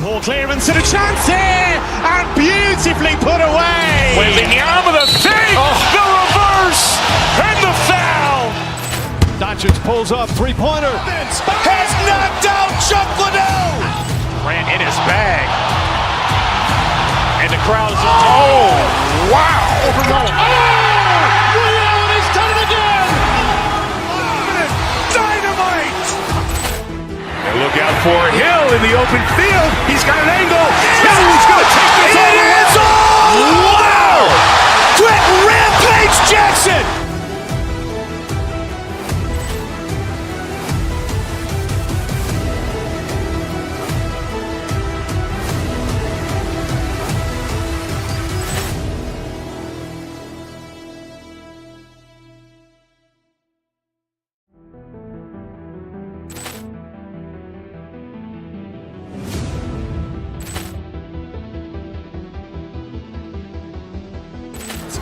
Poor clearance and a chance here, and beautifully put away. Waving the arm of the fake, the reverse, and the foul. Doncic pulls up, three-pointer. Has knocked out Chuck Liddell. Ran in his bag. And the crowd is, oh, wow. Overrun. Liddell has done it again. Dynamite. And look out for Hill in the open field. He's got an angle. He's going to take this all the way. Wow. Quick Rampage Jackson.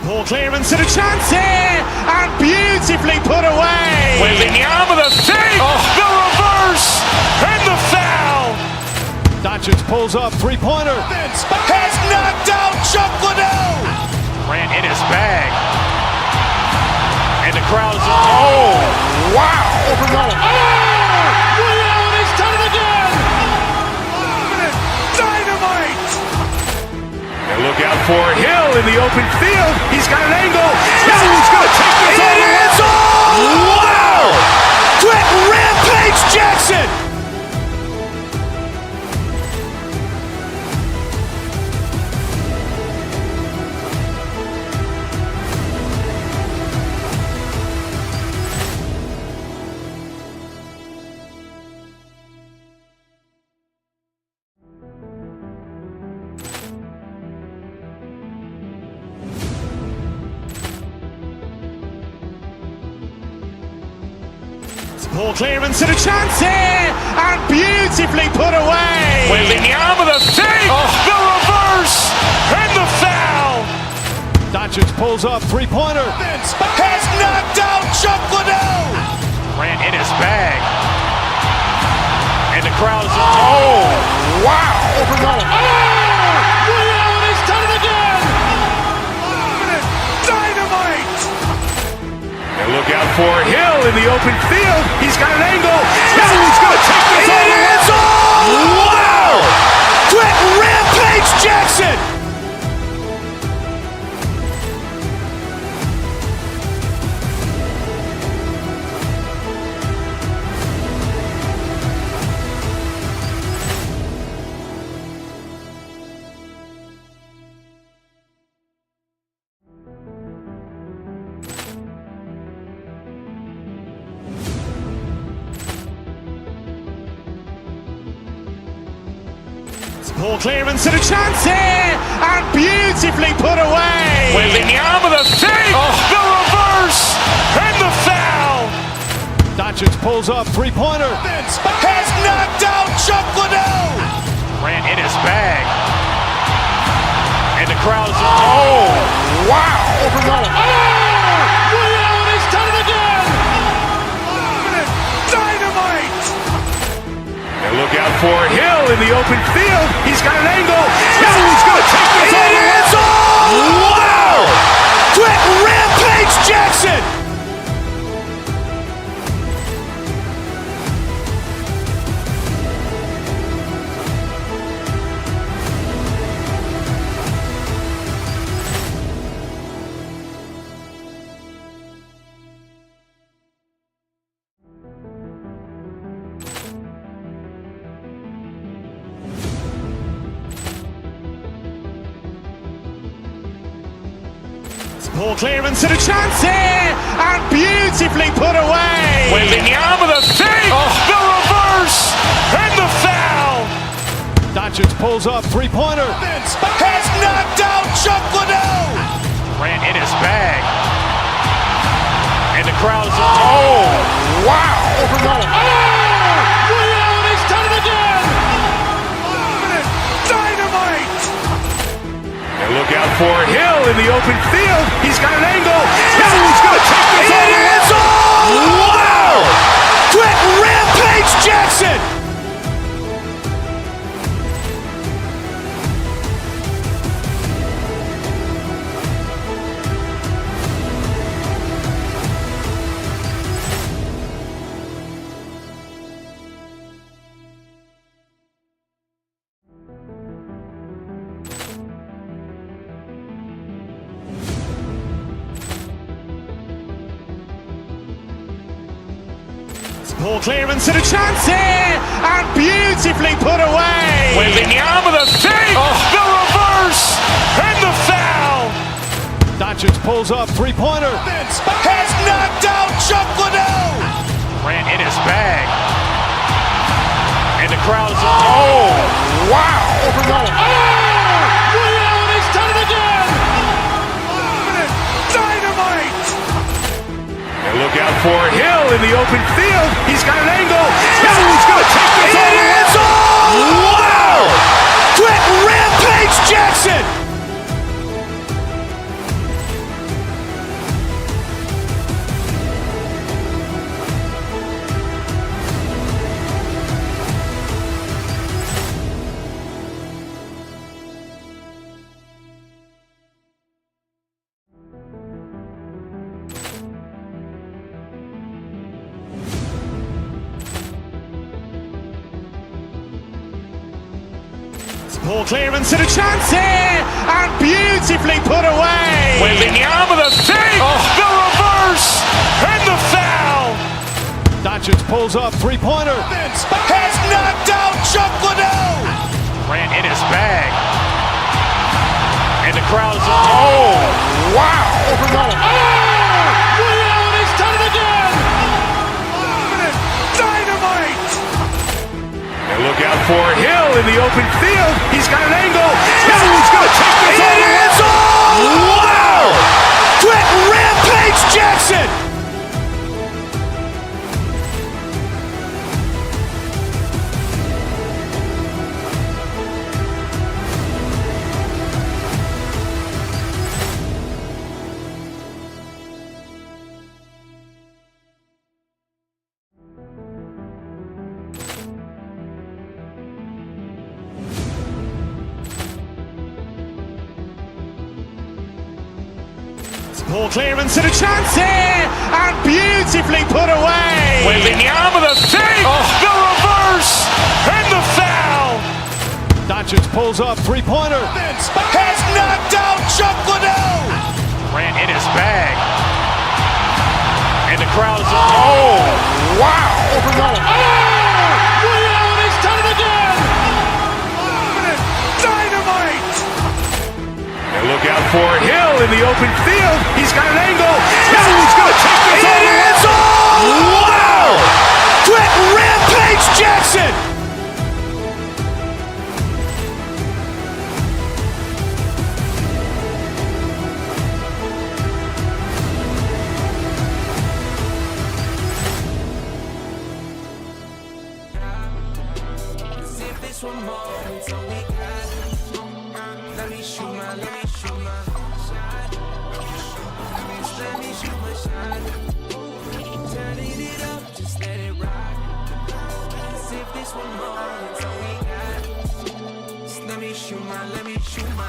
Poor clearance and a chance here, and beautifully put away. Waving the arm of the fake, the reverse, and the foul. Doncic pulls up, three-pointer. Has knocked out Chuck Liddell. Ran in his bag. And the crowd is, oh, wow. Overrun. Liddell has done it again. Dynamite. And look out for Hill in the open field. He's got an angle. He's going to take this all the way. Wow. Quick Rampage Jackson. Poor clearance and a chance here, and beautifully put away. Waving the arm of the fake, the reverse, and the foul. Doncic pulls up, three-pointer. Has knocked out Chuck Liddell. Ran in his bag. And the crowd is, oh, wow. Overrun. Liddell has done it again. Dynamite. And look out for Hill in the open field. He's got an angle. He's going to take this all the way. Wow. Quick Rampage Jackson. Poor clearance and a chance here, and beautifully put away. Waving the arm of the fake, the reverse, and the foul. Doncic pulls up, three-pointer. Has knocked out Chuck Liddell. Ran in his bag. And the crowd is, oh, wow. Overrun. Liddell has done it again. Dynamite. And look out for Hill in the open field. He's got an angle. He's going to take this all the way. Wow. Quick Rampage Jackson. Poor clearance and a chance here, and beautifully put away. Waving the arm of the fake, the reverse, and the foul. Doncic pulls up, three-pointer. Has knocked out Chuck Liddell. Ran in his bag. And the crowd is, oh, wow. Overrun. Liddell has done it again. Dynamite. And look out for Hill in the open field. He's got an angle. He's going to take this all the way. Wow. Quick Rampage Jackson. Poor clearance and a chance here, and beautifully put away. Wembanyama the fake, the reverse, and the foul. Doncic pulls up, three-pointer. Has knocked out Chuck Liddell. Ran in his bag. And the crowd is, oh, wow. He's done it again. Dynamite. And look out for Hill in the open field. He's got an angle. Hill's going to take this all the way. Wow. Quick Rampage Jackson. Poor clearance and a chance here, and beautifully put away. Wembanyama the fake, the reverse, and the foul. Doncic pulls up, three-pointer. Has knocked out Chuck Liddell. Ran in his bag. And the crowd is, oh, wow. He's done it again. Dynamite. And look out for Hill in the open field. He's got an angle. Hill's going to take this all the way. Wow. Quick Rampage Jackson. Poor clearance and a chance here, and beautifully put away. Wembanyama the fake, the reverse, and the foul. Doncic pulls up, three-pointer. Has knocked out Chuck Liddell. Ran in his bag. And the crowd is, oh, wow. He's done it again. Dynamite. And look out for Hill in the open field. He's got an angle. Hill's going to take this all the way. Wow. Quick Rampage Jackson. Let me shoot my shine.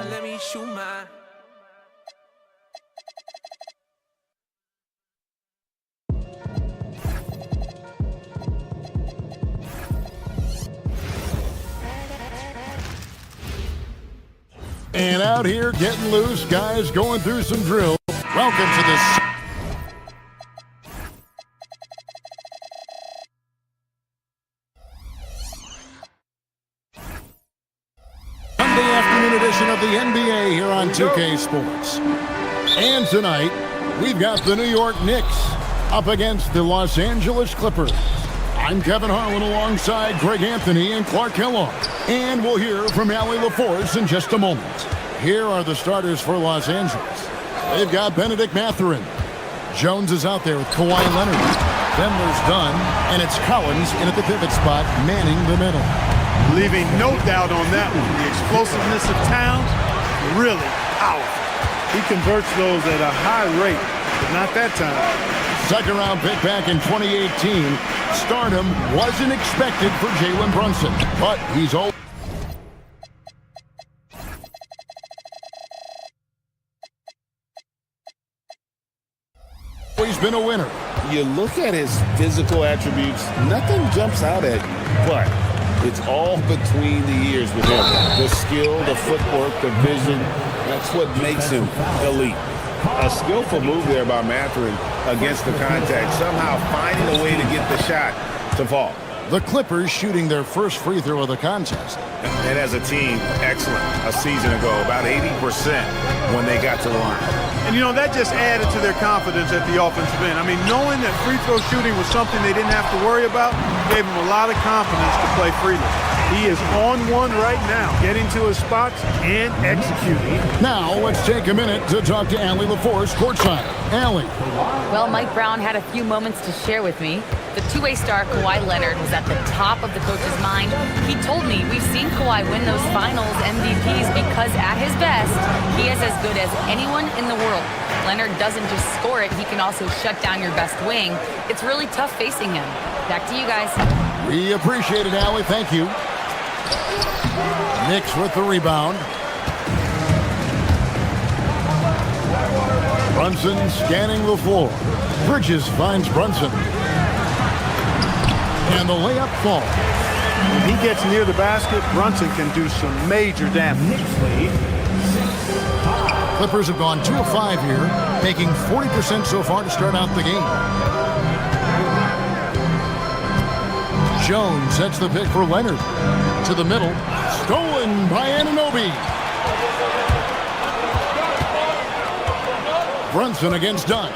Let me shoot my. And out here getting loose, guys going through some drills. Welcome to this Sunday afternoon edition of the NBA here on 2K Sports. And tonight, we've got the New York Knicks up against the Los Angeles Clippers. I'm Kevin Harlan alongside Greg Anthony and Clark Kellogg. And we'll hear from Allie LaForce in just a moment. Here are the starters for Los Angeles. They've got Benedict Mathurin. Jones is out there with Kawhi Leonard. Then there's Dunn, and it's Collins in at the pivot spot, manning the middle. Leaving no doubt on that one. The explosiveness of Towns, really powerful. He converts those at a high rate, but not that time. Second round pick back in 2018. Stardom wasn't expected for Jalen Brunson, but he's always been a winner. You look at his physical attributes, nothing jumps out at you, but It's all between the ears with him. The skill, the footwork, the vision, that's what makes him elite. A skillful move there by Mathurin against the contact, somehow finding a way to get the shot to fall. The Clippers shooting their first free throw of the contest. And as a team, excellent. A season ago, about 80% when they got to the line. And, you know, that just added to their confidence at the offensive end. I mean, knowing that free throw shooting was something they didn't have to worry about gave them a lot of confidence to play freely. He is on one right now, getting to his spots and executing. Now, let's take a minute to talk to Allie LaForce courtside. Allie. Well, Mike Brown had a few moments to share with me. The two-way star Kawhi Leonard was at the top of the coach's mind. He told me we've seen Kawhi win those finals MVPs because at his best, he is as good as anyone in the world. Leonard doesn't just score it, he can also shut down your best wing. It's really tough facing him. Back to you guys. We appreciate it, Allie. Thank you. Knicks with the rebound. Brunson scanning the floor. Bridges finds Brunson. And the layup falls. When he gets near the basket, Brunson can do some major damage. Clippers have gone 2 of 5 here, making 40% so far to start out the game. Jones sets the pick for Leonard. To the middle. Stolen by Anunoby. Brunson against Dunn.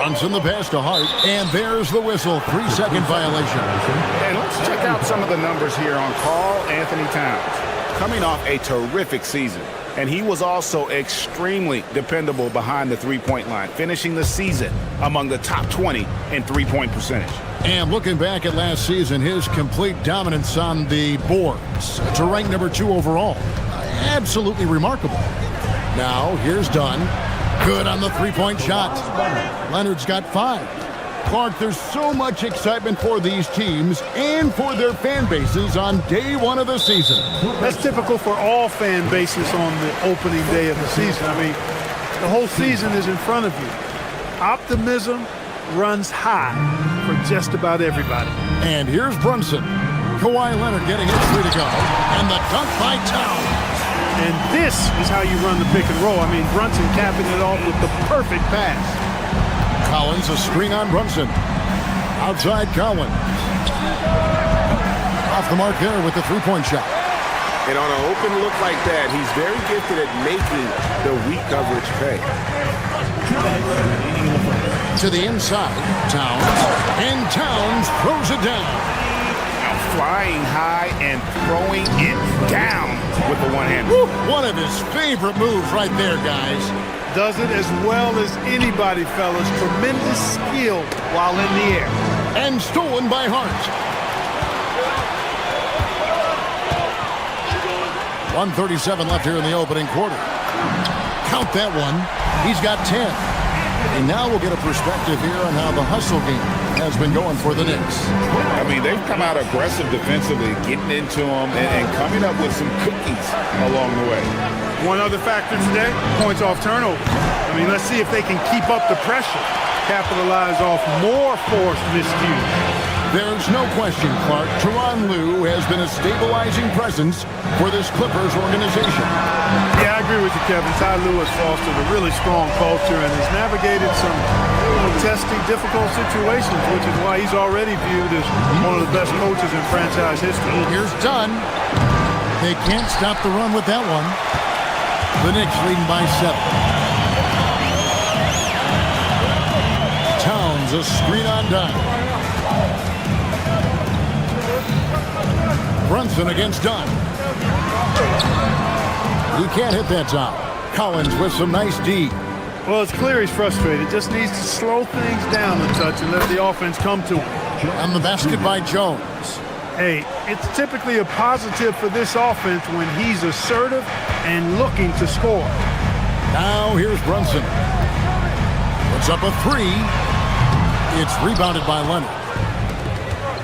Brunson the pass to Hart. And there's the whistle. 3-second violation. And let's check out some of the numbers here on Karl Anthony Towns. Coming off a terrific season. And he was also extremely dependable behind the three-point line, finishing the season among the top 20 in three-point percentage. And looking back at last season, his complete dominance on the boards to rank number 2 overall. Absolutely remarkable. Now, here's Dunn. Good on the three-point shot. Leonard's got 5. Clark, there's so much excitement for these teams and for their fan bases on day 1 of the season. That's typical for all fan bases on the opening day of the season. I mean, the whole season is in front of you. Optimism runs high for just about everybody. And here's Brunson. Kawhi Leonard getting his 3 to go. And the dunk by Towns. And this is how you run the pick and roll. I mean, Brunson capping it off with the perfect pass. Collins, a screen on Brunson. Outside Collins. Off the mark there with the three-point shot. And on an open look like that, he's very gifted at making the weak coverage pay. To the inside, Towns. And Towns throws it down. Now flying high and throwing it down with the one-hand. One of his favorite moves right there, guys. Does it as well as anybody, fellas. Tremendous skill while in the air. And stolen by Hart. 1:37 left here in the opening quarter. Count that one. He's got 10. And now we'll get a perspective here on how the hustle game has been going for the Knicks. I mean, they've come out aggressive defensively, getting into them and coming up with some cookies along the way. One other factor today, points off turnover. I mean, let's see if they can keep up the pressure, capitalize off more forced miscues. There's no question, Clark, Tyronn Lue has been a stabilizing presence for this Clippers organization. Yeah, I agree with you, Kevin. Ty Lue has fostered a really strong culture and has navigated some testing, difficult situations, which is why he's already viewed as one of the best coaches in franchise history. Here's Dunn. They can't stop the run with that one. The Knicks leading by 7. Towns, a screen on Dunn. Brunson against Dunn. He can't hit that top. Collins with some nice D. Well, it's clear he's frustrated. Just needs to slow things down a touch and let the offense come to him. On the basket by Jones. Hey, it's typically a positive for this offense when he's assertive and looking to score. Now here's Brunson. Puts up a 3. It's rebounded by Leonard.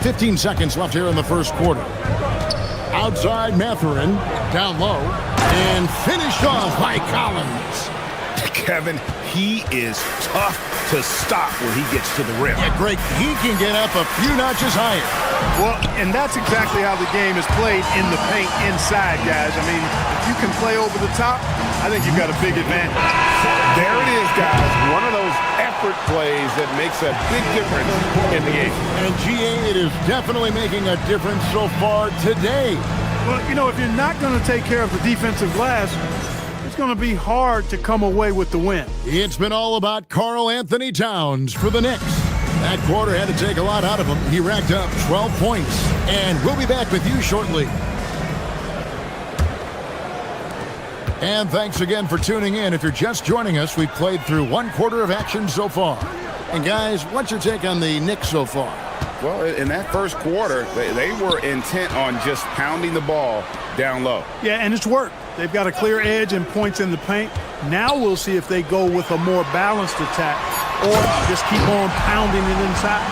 15 seconds left here in the first quarter. Outside Mathurin, down low, and finished off by Collins. Kevin, he is tough to stop when he gets to the rim. Yeah, Greg, he can get up a few notches higher. Well, and that's exactly how the game is played in the paint inside, guys. I mean, if you can play over the top, I think you've got a big advantage. There it is, guys. One of those effort plays that makes a big difference in the game. And GA, it is definitely making a difference so far today. Well, you know, if you're not going to take care of the defensive glass, it's going to be hard to come away with the win. It's been all about Karl Anthony Towns for the Knicks. That quarter had to take a lot out of him. He racked up 12 points. And we'll be back with you shortly. And thanks again for tuning in. If you're just joining us, we've played through one quarter of action so far. And guys, what's your take on the Knicks so far? Well, in that first quarter, they were intent on just pounding the ball down low. Yeah, and it's worked. They've got a clear edge and points in the paint. Now we'll see if they go with a more balanced attack or just keep on pounding it inside.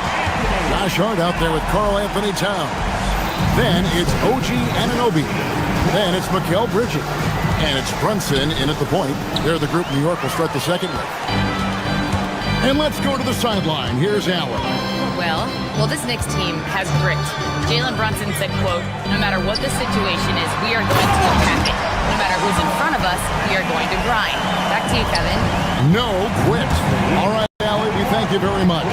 Josh Hart out there with Karl Anthony Towns. Then it's OG Anunoby. Then it's Mikal Bridges. And it's Brunson in at the point. They're the group New York will start the second with. And let's go to the sideline. Here's Allen. Well, this Knicks team has grit. Jalen Brunson said, quote, "No matter what the situation is, we are going to attack it. No matter who's in front of us, we are going to grind." Back to you, Kevin. No quit. All right, Allie, we thank you very much.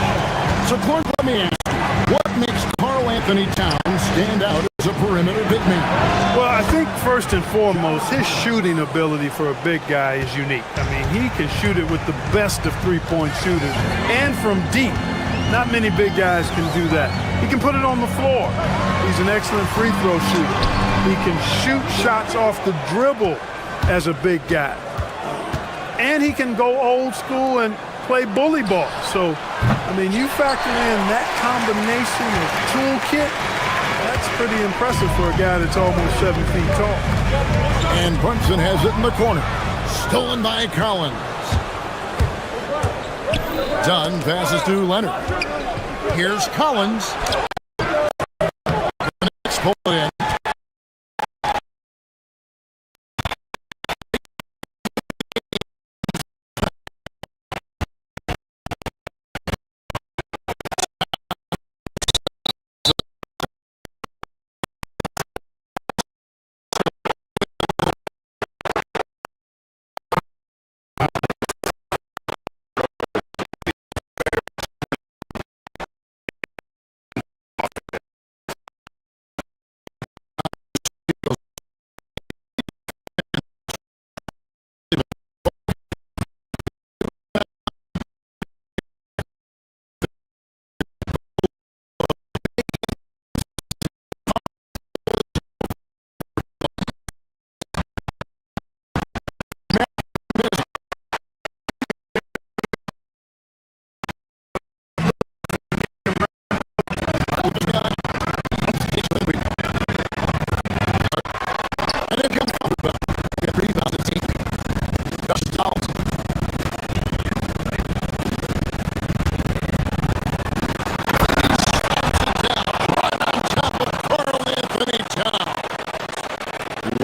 So, Clark, let me ask you, what makes Karl Anthony Towns stand out as a perimeter big man? Well, I think first and foremost, his shooting ability for a big guy is unique. I mean, he can shoot it with the best of three-point shooters and from deep. Not many big guys can do that. He can put it on the floor. He's an excellent free throw shooter. He can shoot shots off the dribble as a big guy. And he can go old school and play bully ball. So, I mean, you factor in that combination of toolkit, that's pretty impressive for a guy that's almost 7 feet tall. And Brunson has it in the corner. Stolen by Collins. Dunn passes to Leonard. Here's Collins. The Knicks pull it in.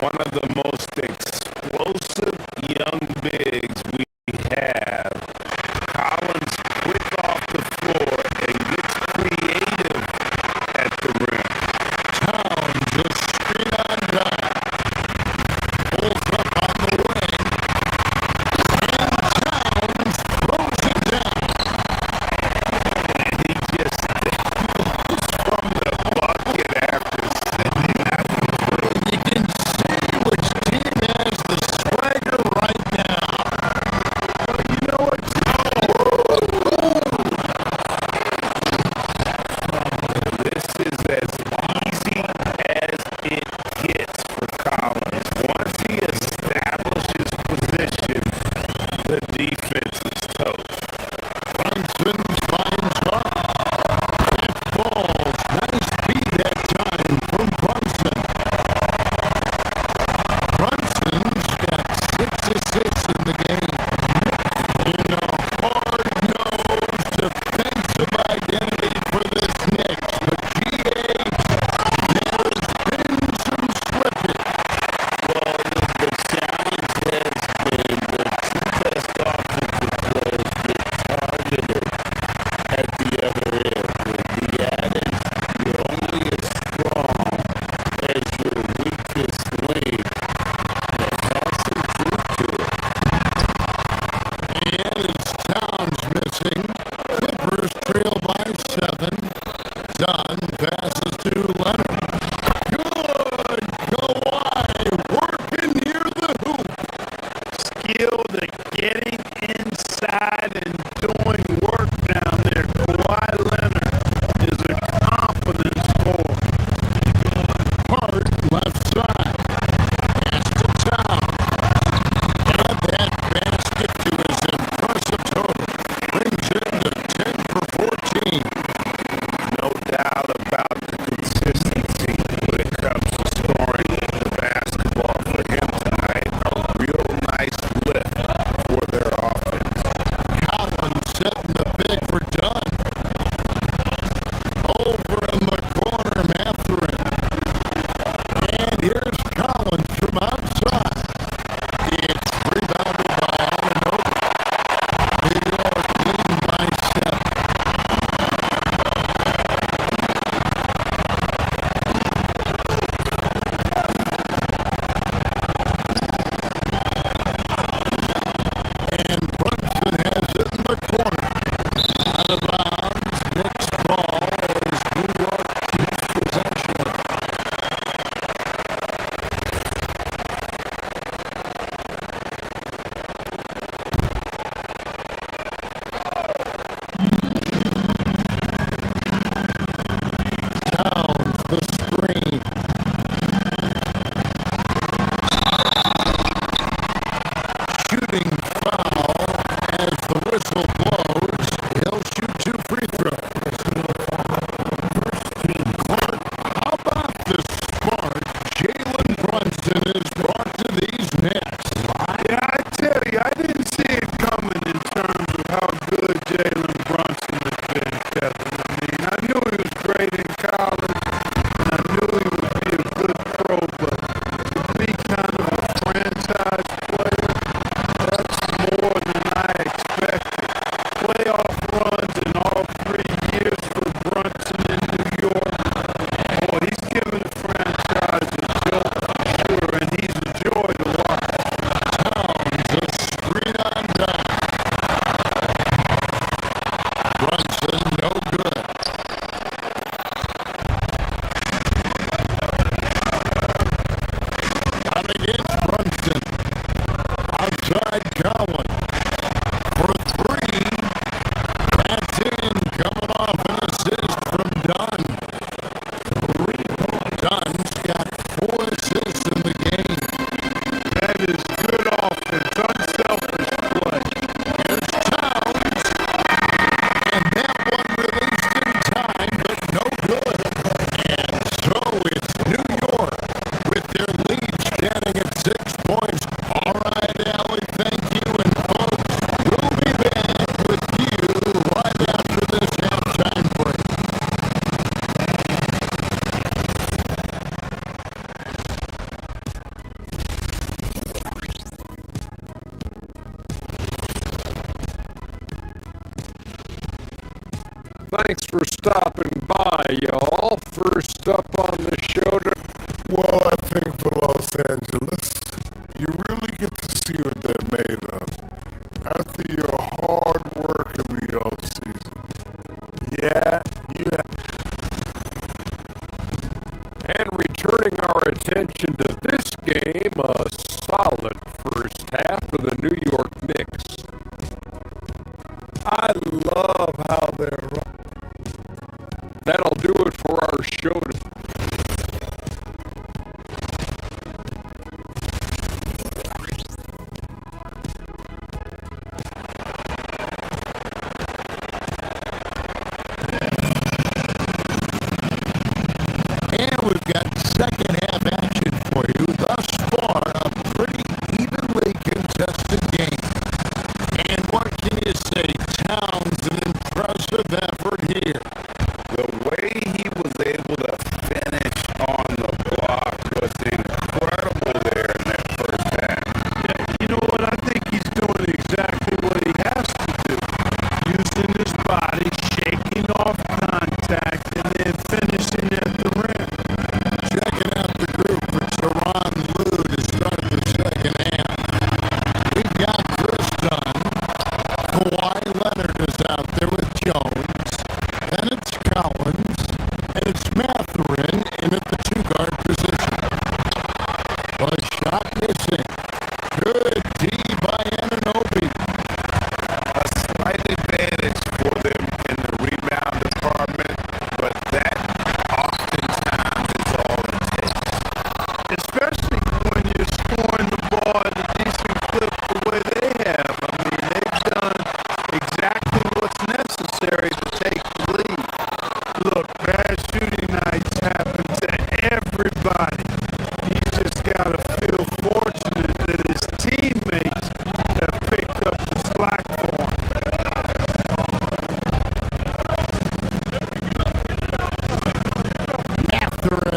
One of the most explosive young bigs we have. Collins quick off the floor and gets creative at the rim. Towns just straight on down. Pulls up on the wing. And Towns throws it down. And he just goes from the bucket after sending that one through. You can see which team has the swagger right now. 7. Dunn passes to Leonard. Good. Kawhi working near the hoop. Skilled at getting inside and doing work down there. Kawhi Leonard is a confidence scorer. Hart left side. Pass to Towns. Add that basket to his impressive total. Brings him to 10 for 14. No doubt about the consistency when it comes to scoring the basketball for him tonight. A real nice lift for their offense. Collins setting the big for Dunn. Over in the corner, Mathurin. And here's Collins from outside. It's rebounded by Anunoby. New York leading by 7. And Brunson has it in the corner. Out of bounds. Next ball as New York keeps possession. Downs the screen. Shooting foul as the whistle blows. He'll shoot 2 free throws. Clark, how about the spark Jalen Brunson has brought to these Knicks? Yeah, I tell you, I didn't see it coming in terms of how good Jalen Brunson has been, Kevin. I mean, I knew he was great in college, and I knew he would be a good pro, but to be kind of a franchise player, that's more than I expected. Playoff runs in all 3 years for Brunson in New York. Boy, he's given the franchise a jolt, for sure, and he's a joy to watch. Towns a screen on Dunn. Brunson no good. Out against Brunson. Outside Collins. For 3. That's in. Coming off an assist from Dunn. Dunn's got 4 assists in the game. That is good offense, unselfish play. Here's Towns. And that one released in time, but no good. And so it's New York with their lead standing at 6 points. All right, Allie, thank you. And folks, we'll be back with you right after this halftime break. Thanks for stopping by, y'all. First up on the show Well, I think for Los Angeles, you really get to see what they're made of after your hard work in the offseason. Yeah. and returning our attention to this game, a solid first half for the New York Knicks. I love how they're running. That'll do it for our show. And we've got second half action for you. Thus far, a pretty evenly contested game. And what can you say? Towns, an impressive effort here. The way he was able to finish on the block was incredible there in that first half. Yeah, you know what? I think he's doing exactly what he has to do. Using his body, shaking off contact, and then finishing at the rim. Checking out the group for Teron Lue to start the second half. We've got Chris Dunn. Kawhi Leonard is out there with Jones. Then it's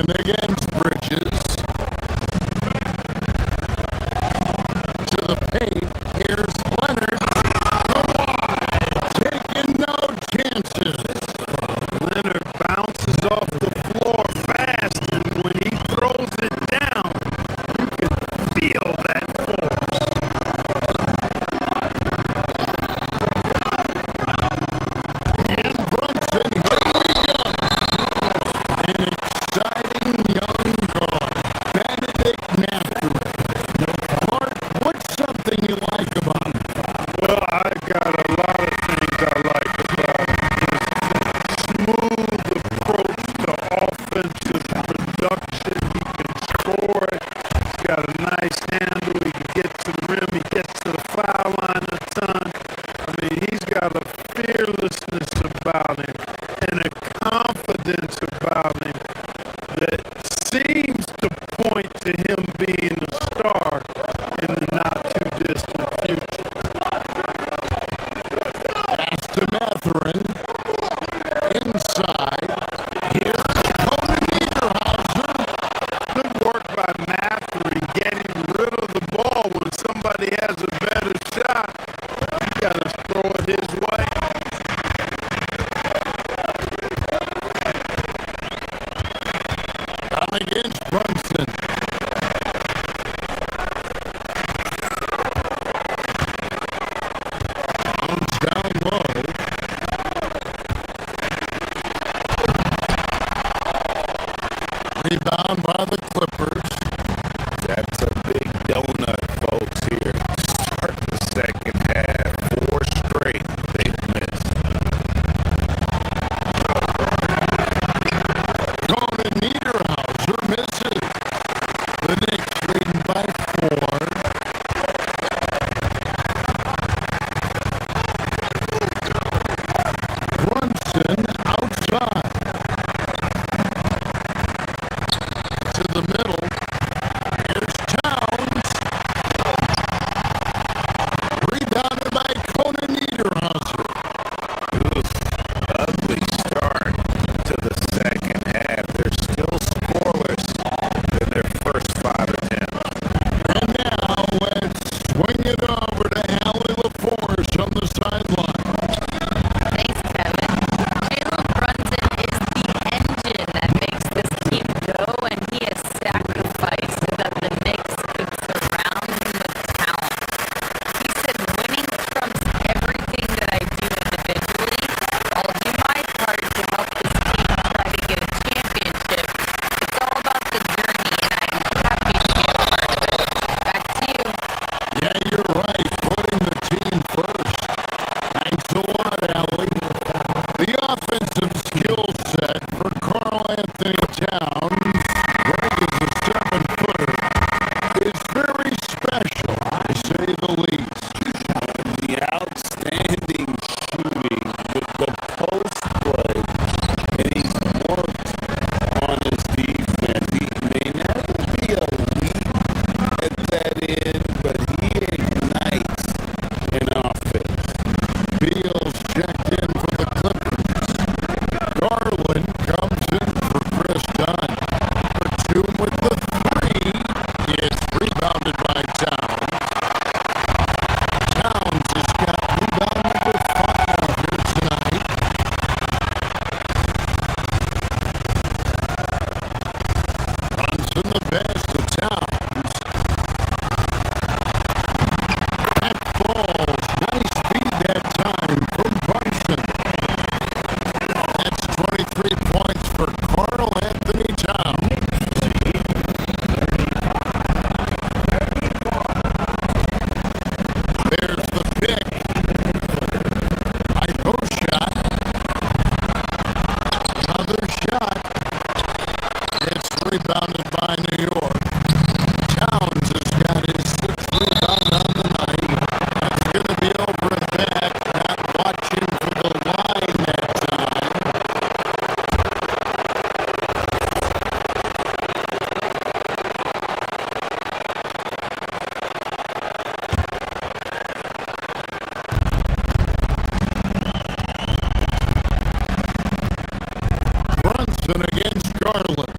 Brunson against Bridges. To the paint. Here's Leonard. Taking no chances. Leonard bounces off the floor fast, and when he throws it down, you can feel that force. And Brunson, here we go. An exciting young guard, Benedict Mathurin. Mark, what's something you like about him? Well, I got a lot of things I like about him. Just smooth approach to offensive production. He can score it. He's got a nice handle. He can get to the rim. He gets to the foul line a ton. I mean, he's got a fearlessness about him and a confidence about him that seems to point to him being a star in the not-too-distant future. Pass to Mathurin. Inside. Here's Cody Niederhauser. Good work by Mathurin getting rid of the ball when somebody has a better shot. You got to throw it his way. Down against Brunson. Bounce down low. Rebound by the Clippers. That's a big donut, folks, here. Start the second half. 4 straight they've missed. Cody Niederhauser misses. The Knicks leading by 4. Brunson outside. To the middle. Here's Towns. Rebounded by Cody Niederhauser. Ugly start to the second half. They're still scoreless in their first 5 attempts. And now let's swing it over to Allie LaForce on the sideline. Thanks, Kevin. Jalen Brunson is the engine that makes this team go, and he has sacrificed so that the Knicks could surround him with talent. He said, winning trumps everything that I do individually. I'll do my part to help this team try to get a championship. It's all about the journey, and I'm happy to be a part of it. Back to you. Yeah, you're right. Putting the team first. Thanks a lot, Allie. The offensive skill set for Karl Anthony Towns, right as a 7-footer, is very special, to say the least. The outstanding shooting with the post play, and he's worked on his defense. He may never be elite at that end, but he ignites an offense. Beals checked in for the Clippers. Garland comes in for Chris Dunn. Batum with the 3. It's rebounded by Towns. Towns has got rebound number 5 here tonight. Brunson the pass to Towns. Back falls. Nice feed that time from Brunson. That's 23 points for Karl Anthony Towns. There's the pick. Ivo shot. Another shot. It's rebounded by New York. Towns has got his 6th rebound on the night. That's going to be over and back. Not watching for the line that time. Brunson against Garland.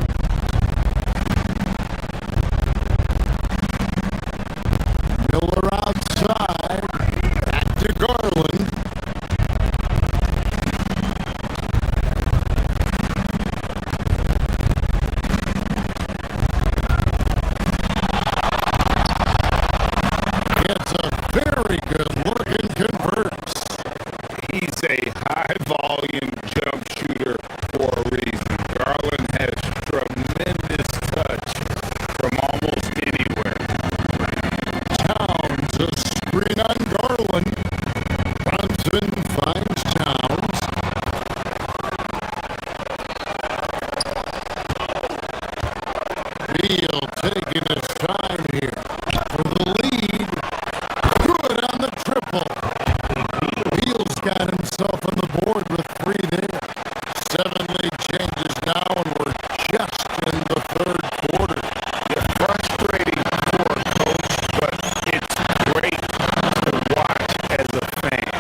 He's a high-volume jump shooter for a reason. Garland has tremendous touch from almost anywhere. Towns, a screen on Garland. Brunson finds Towns. Beal taking his time here for the lead. Good on the triple. Beal's got himself on the board with 3 there. 7 lead changes now, and we're just in the third quarter. It's frustrating for a coach, but it's great to watch as a fan.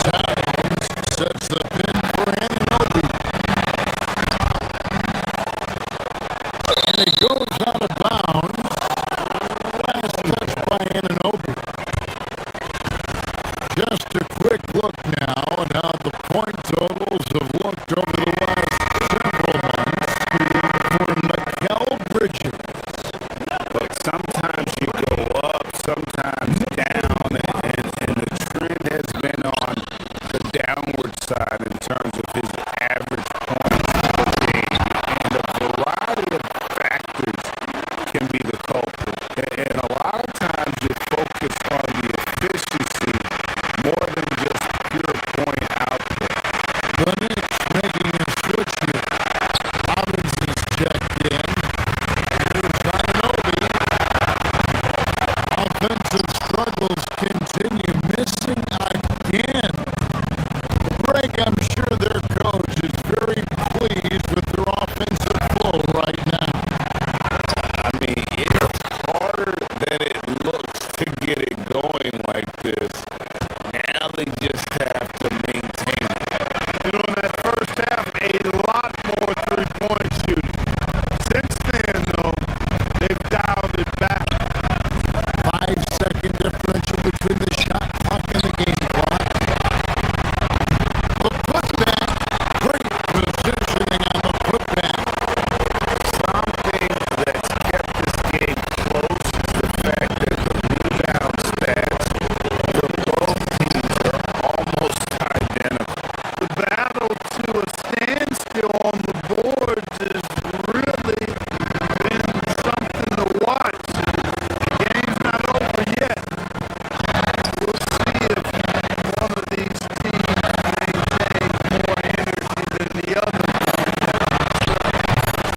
Towns sets the pin for Anunoby. And it goes out of bounds. Last touch by Anunoby. Just a quick look now at how the point totals have looked over the last several months for Mikal Bridges. But sometimes you go up, sometimes down, and the trend has been on the downward side in terms of his average points per game. And a variety of factors can be the culprit. And a lot of times you focus on the efficiency more than just pure point output. The Knicks making a switch here. Robbins is checked in. Here's Anunoby. Offensive struggles continue, missing again. Greg, I'm sure their coach is very pleased with their offensive flow right now. I mean, it's harder than it looks to get it going like this. Now they just have to maintain it. You know, in that first half, a lot more three-point shooting. Since then, though, they've dialed it back. 5-second differential between the shot clock and the game clock. The putback, great positioning on the putback. Something that's kept this game close is the fact that the rebound stats for both teams are almost identical. The battle to a standstill on the boards has really been something to watch. The game's not over yet. We'll see if one of these teams maintains more energy than the other.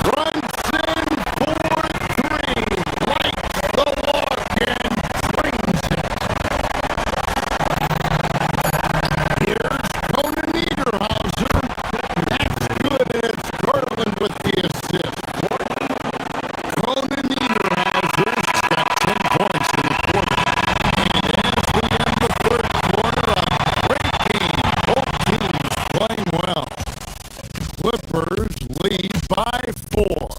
Brunson for 3, lights the look and brings it. Here's Conan Niederhauser. That's good, and it's Garland with the assist. Conan Niederhauser's got 10 points in the quarter. And as we end the third quarter, a great game. Both teams playing well. Clippers lead by 4.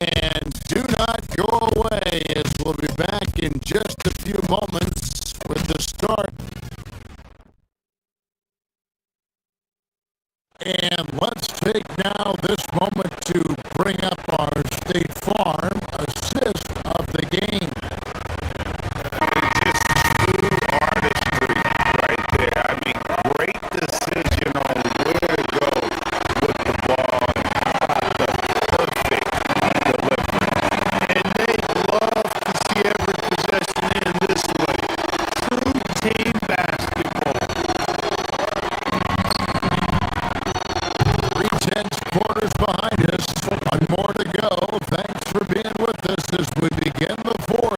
And do not go away, as we'll be back in just a few moments with the start. And let's take now this moment to bring up our State Farm assist of the game. Just true artistry right there. I mean, great decision on where to go with the ball. The perfect delivery. And they love to see every possession in this way. True team basketball. 3/10 quarters behind us. One more to go. Thanks for being with us as we begin the fourth.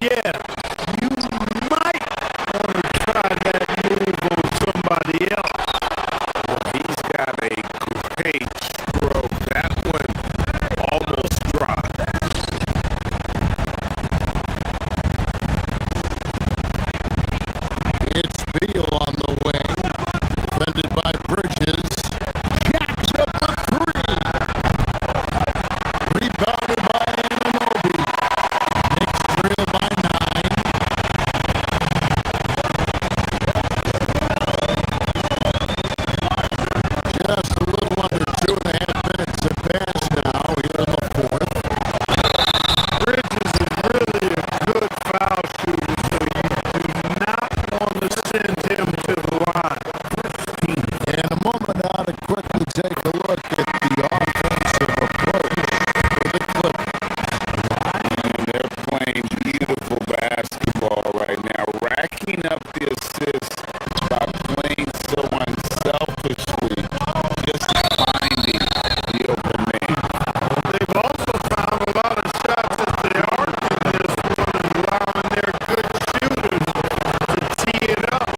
Yeah, you might want to try that move on somebody else. He's got a great stroke. That one almost dropped. It's Beal on the wing, defended by Bridges. Jacks up the three. Rebounded by Anunoby. Knicks trail by 9. Just a little under 2.5 minutes to pass now here in the fourth. Bridges is really a good foul shooter, so you do not want to send him to the line. And a moment now to quickly take a look at the offensive approach for the Clippers. They're playing beautiful basketball right now, racking up the assists by playing so unselfishly, just finding the open man. They've also found a lot of shots that they aren't in this one and allowing their good shooters to tee it up.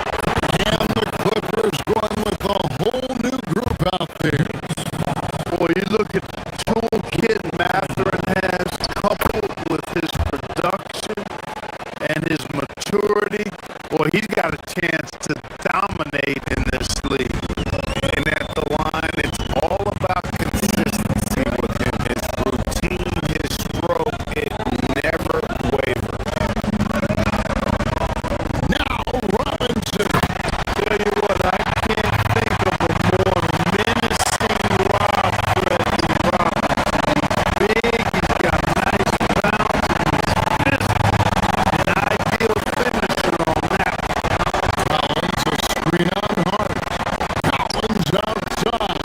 And the Clippers going with a whole new group out there. Boy, you look at the toolkit Mathurin has coupled with his production and his maturity. Boy, he's got a chance to dominate in this league. And at the line, it's all about consistency with him. His routine, his stroke, it never wavers. Now Robinson. Tell you what, I can't think of a more menacing lob threat than Robinson. Big, he's got nice bounce, and he's physical. An ideal finisher on that. Collins a screen on Hart. Collins outside.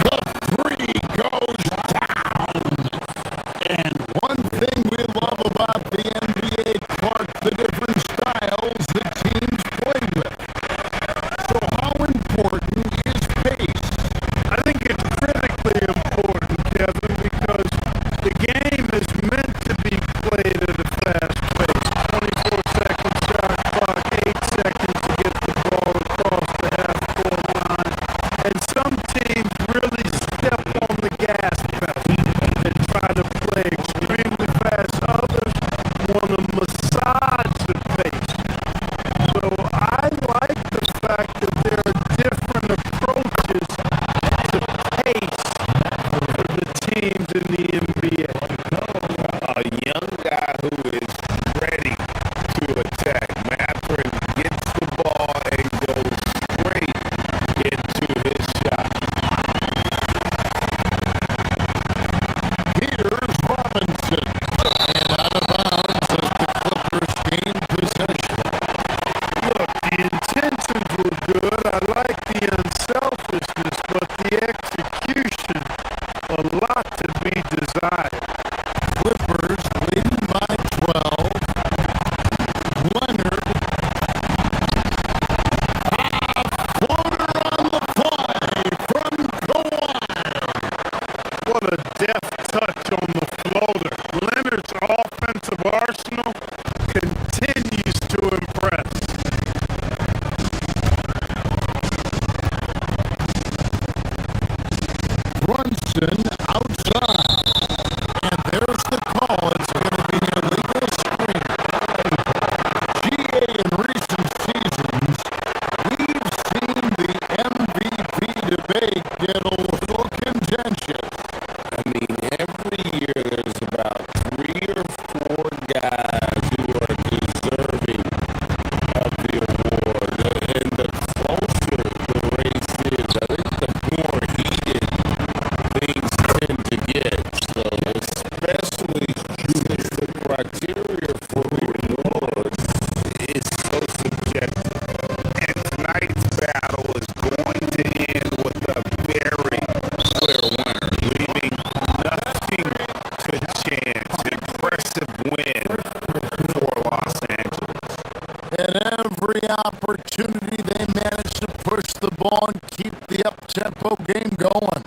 The three goes down. And one thing we love about the NBA, Clark, the different styles the teams play with. So how important is pace? I think it's critically important, Kevin, because the game is meant to be played at a fast pace. 24-second shot clock, 8 seconds to get the ball across the half-court line. And some teams really step on the gas pedal and try to play extremely fast. Others want to massage the pace. So I like the fact that there are different approaches to pace for the teams in the NBA. A young guy who is ready to attack. Mathurin gets the ball and goes straight into his shot. Here's Robinson. And out of bounds as the Clippers gain possession. Look, the intentions were good. I like the unselfishness, but the execution, a lot to be desired. Clippers leading by 12. Leonard. Floater on the fly from Kawhi. What a deft touch on the floater. Leonard's offensive arsenal continues to impress. Brunson outside. And there's the call. It's going to be an illegal screen. GA in recent seasons, we've seen the MVP debate get a little contentious. I mean, every year there's about 3 or 4 guys who are deserving of the award. And the closer the race is, I think the more heated things tend to get. So especially since the criteria for the award is so subjective. And tonight's battle is going to end with a very clear winner, leaving nothing to chance. Impressive win for Los Angeles. At every opportunity, they manage to push the ball and keep the up-tempo game going.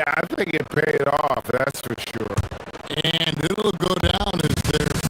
I think it paid off, that's for sure. And it'll go down as their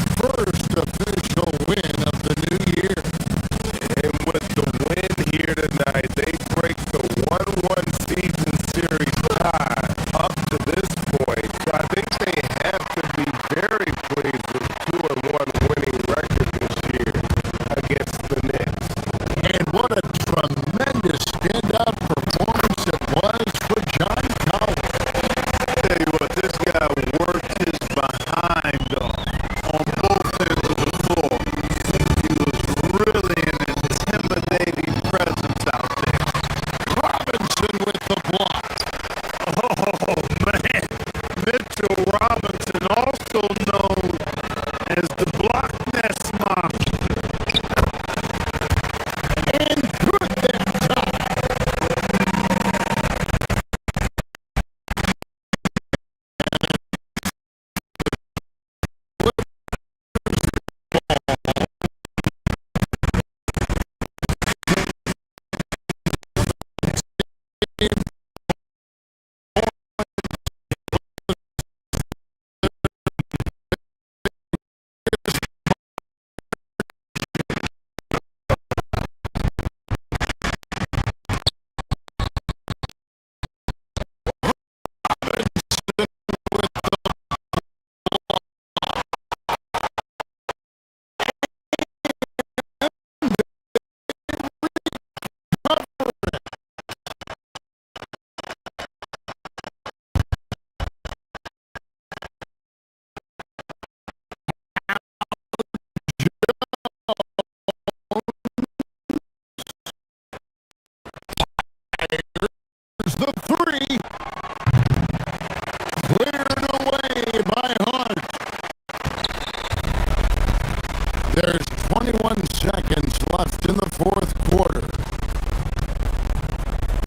21 seconds left in the fourth quarter.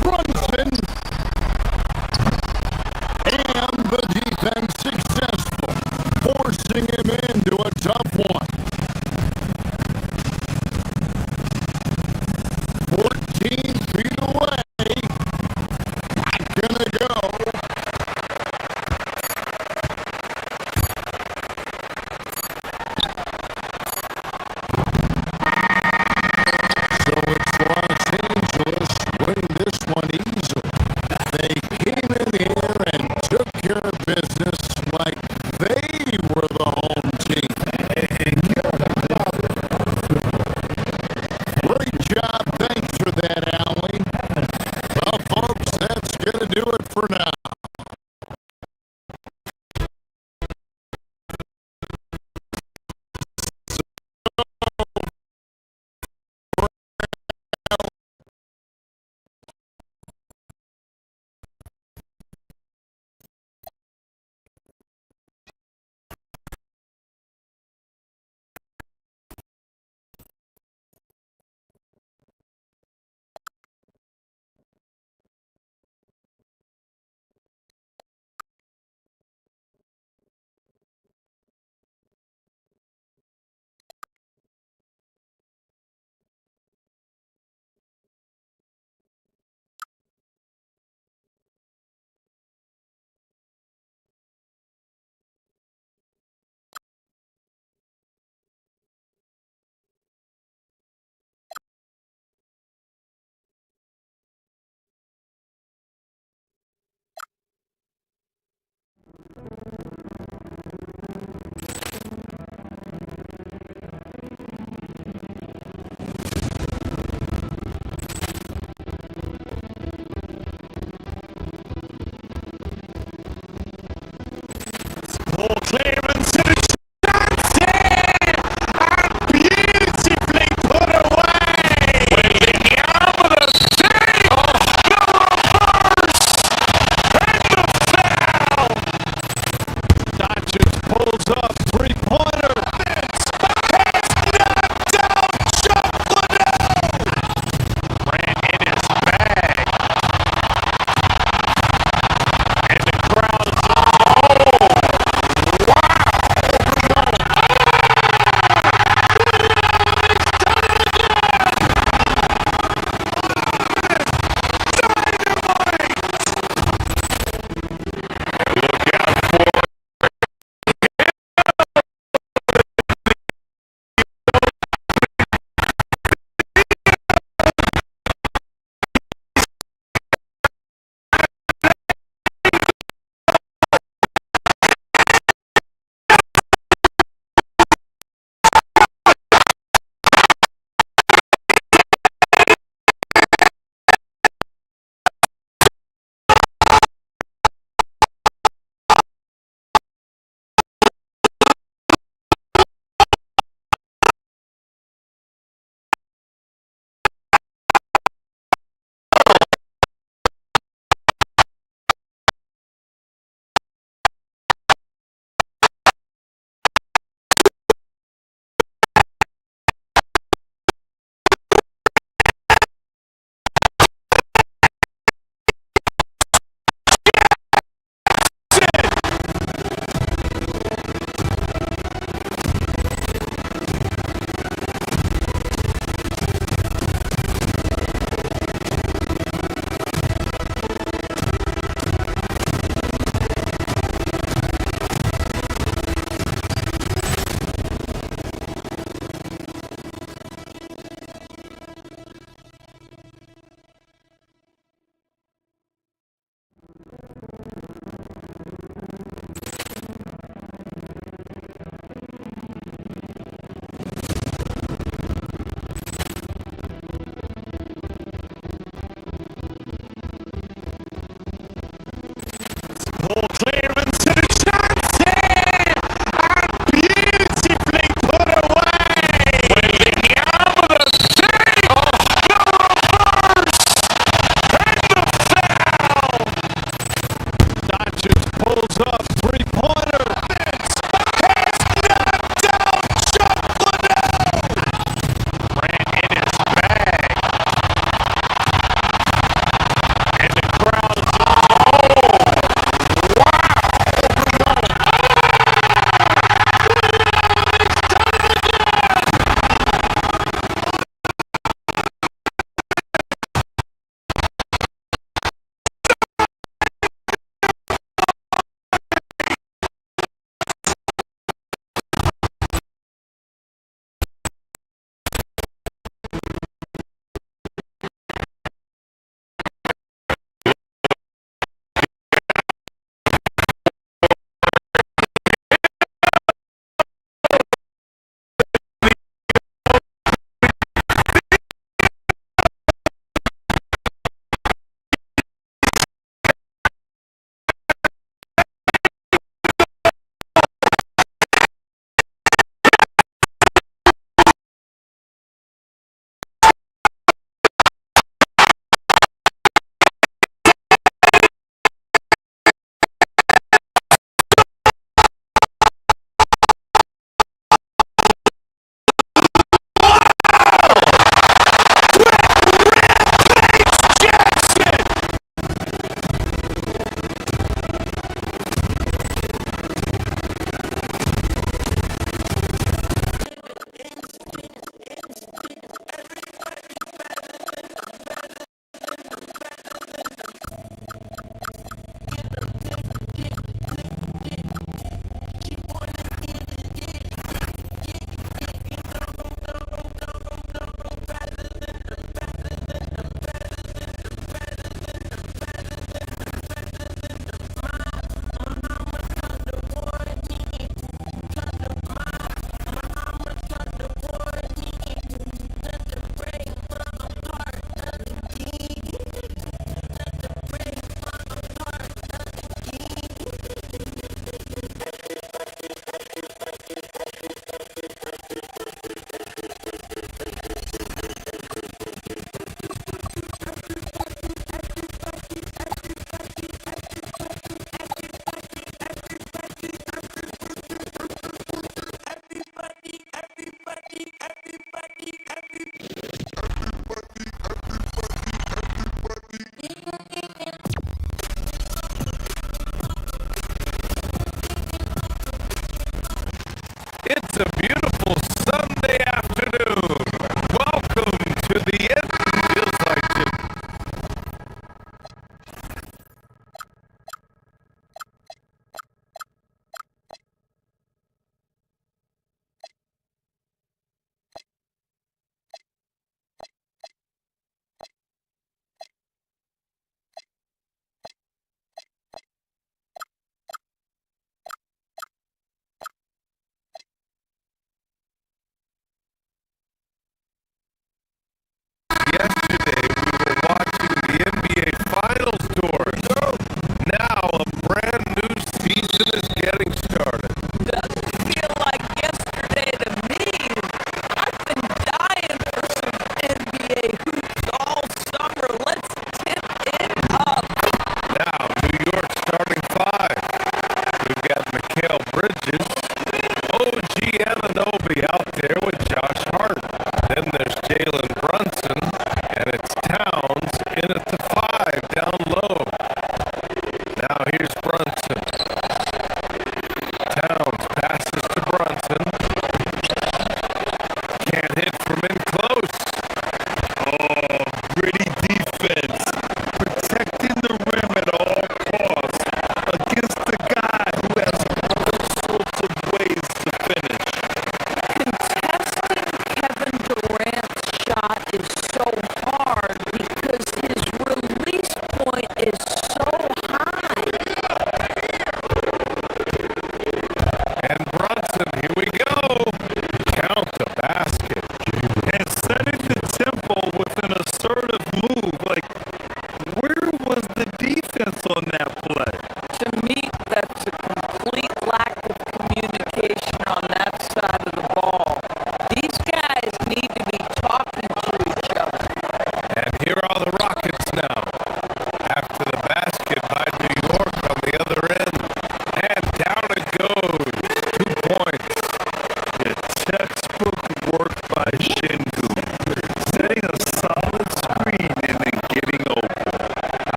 Brunson. And the defense successful, forcing him into a tough one. 14 feet away. Not gonna go. So it's Los Angeles winning this one easily. They came in here and took care of business like they were the home team.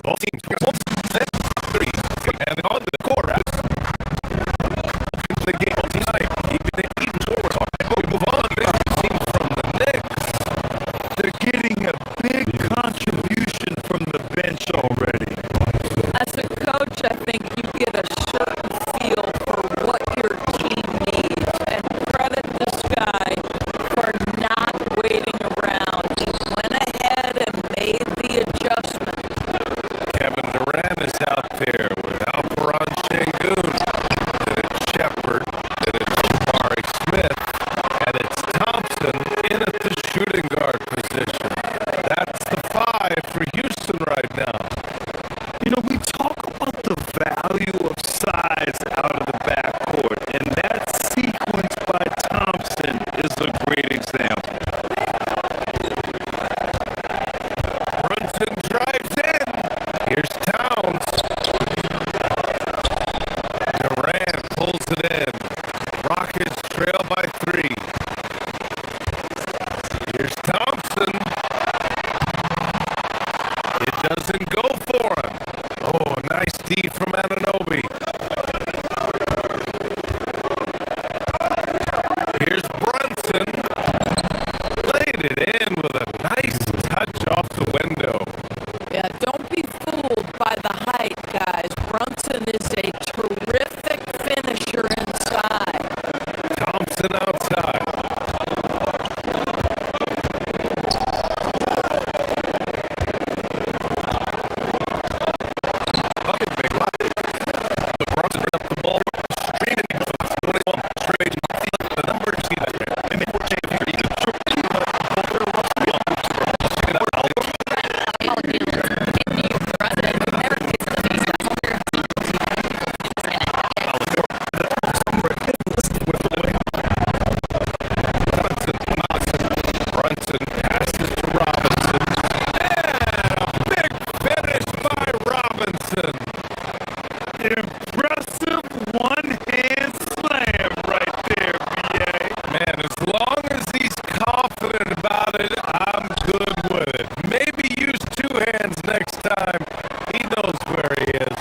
Both teams set three. And on the quarter. The game tonight, keeping it even forward. We move on. This team from the Knicks. They're getting a big contribution from the bench already. As a coach, I think you get a certain feel for what your team needs. And credit this guy for not waiting around. He went ahead and made the adjustment. Kevin Durant is out there with Alperon Şengün. Shepard, and it's Jabari Smith, and it's Thompson in at the shooting guard position. That's the 5 for Houston right now. You know, we talk about the value of size out of the backcourt, and that sequence by Thompson is a great example. Brunson drives in. Here's Towns. Durant pulls it in. Rockets trail by 3. Here's Thompson. It doesn't go for him. Oh, a nice D from Anunoby. Here's Brunson. Laid it in with a nice touch off the window. Yeah, don't be fooled by the height, guys. Brunson is a terrific finisher inside. Thompson outside. Bucket big one. But Brunson brings up the ball. Streaming for 21 straight. The numbers see that. And they were saying here, you can shoot. But they're roughly on. Brunson passes to Robinson. And a big finish by Robinson. Impressive one-hand slam right there, BA. Man, as long as he's confident about it, I'm good with it. Maybe use 2 hands next time. He knows where he is.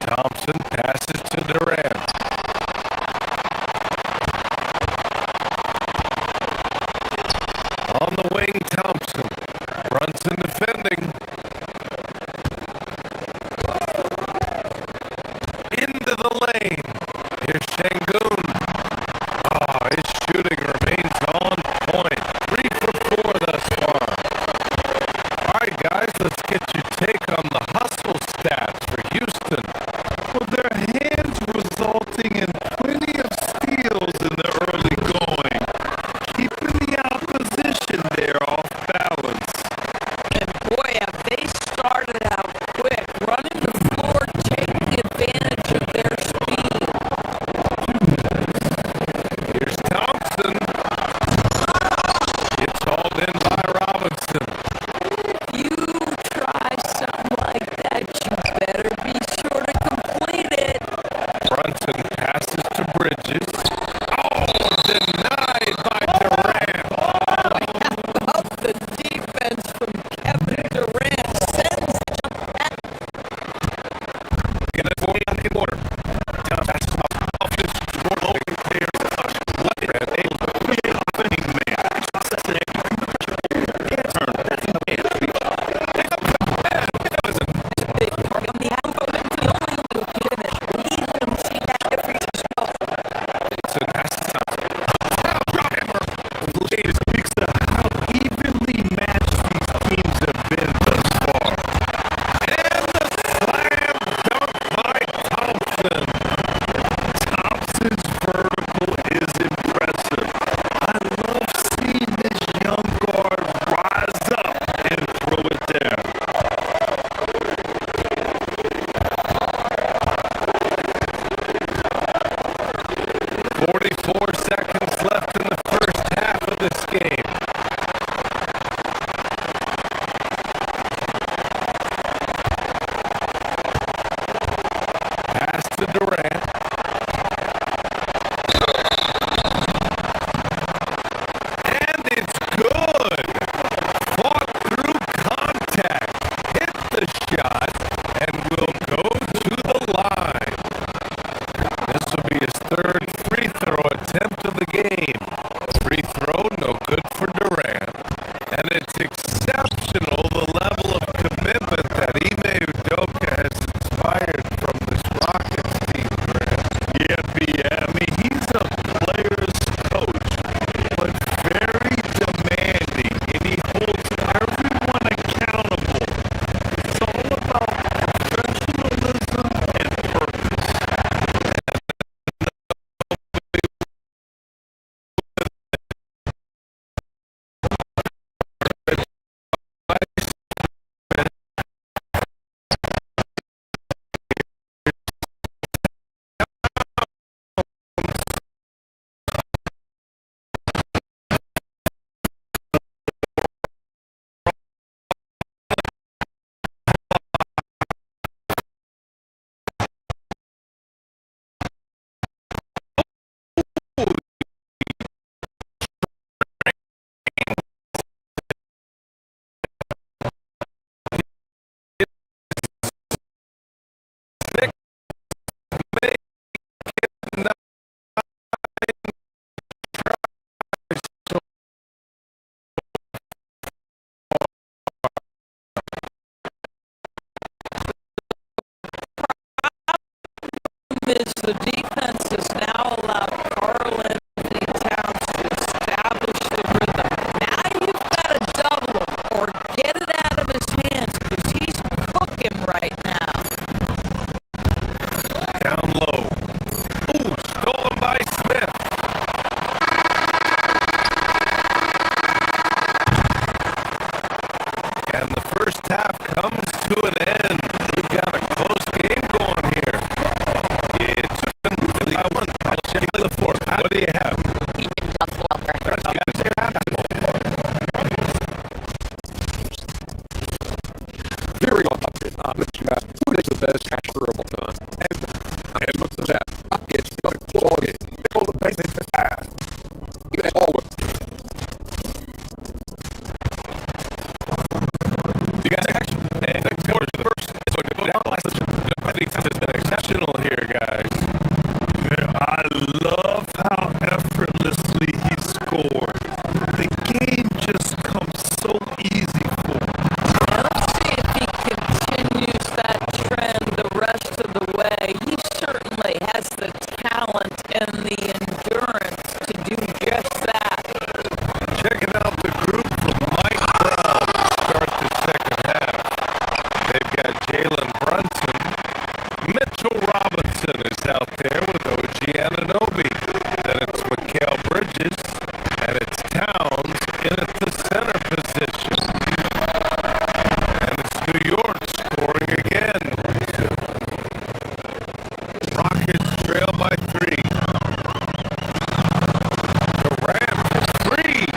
Thompson passes to Durant. On the wing, Thompson. Brunson defending. Into the lane. Here's Şengün. Oh, his What do you have? He didn't just well there. Very well updated. Who is the best catcher of all time? And what's that? It's the quality. They call the best thing fast. Even always. You got action. And next court the first. So I think this has been exceptional here, guys. I love how effortlessly he scored. The game just comes so easy for him. Now let's see if he continues that trend the rest of the way. He certainly has the talent and the endurance to do just that. Checking out the group from Mike Brown to start the second half. They've got Jalen Brunson. Mitchell Robinson is out there with OG Anunoby. Then it's Mikal Bridges. And it's Towns in at the center position. And it's New York scoring again. Rockets trail by 3. Durant for 3.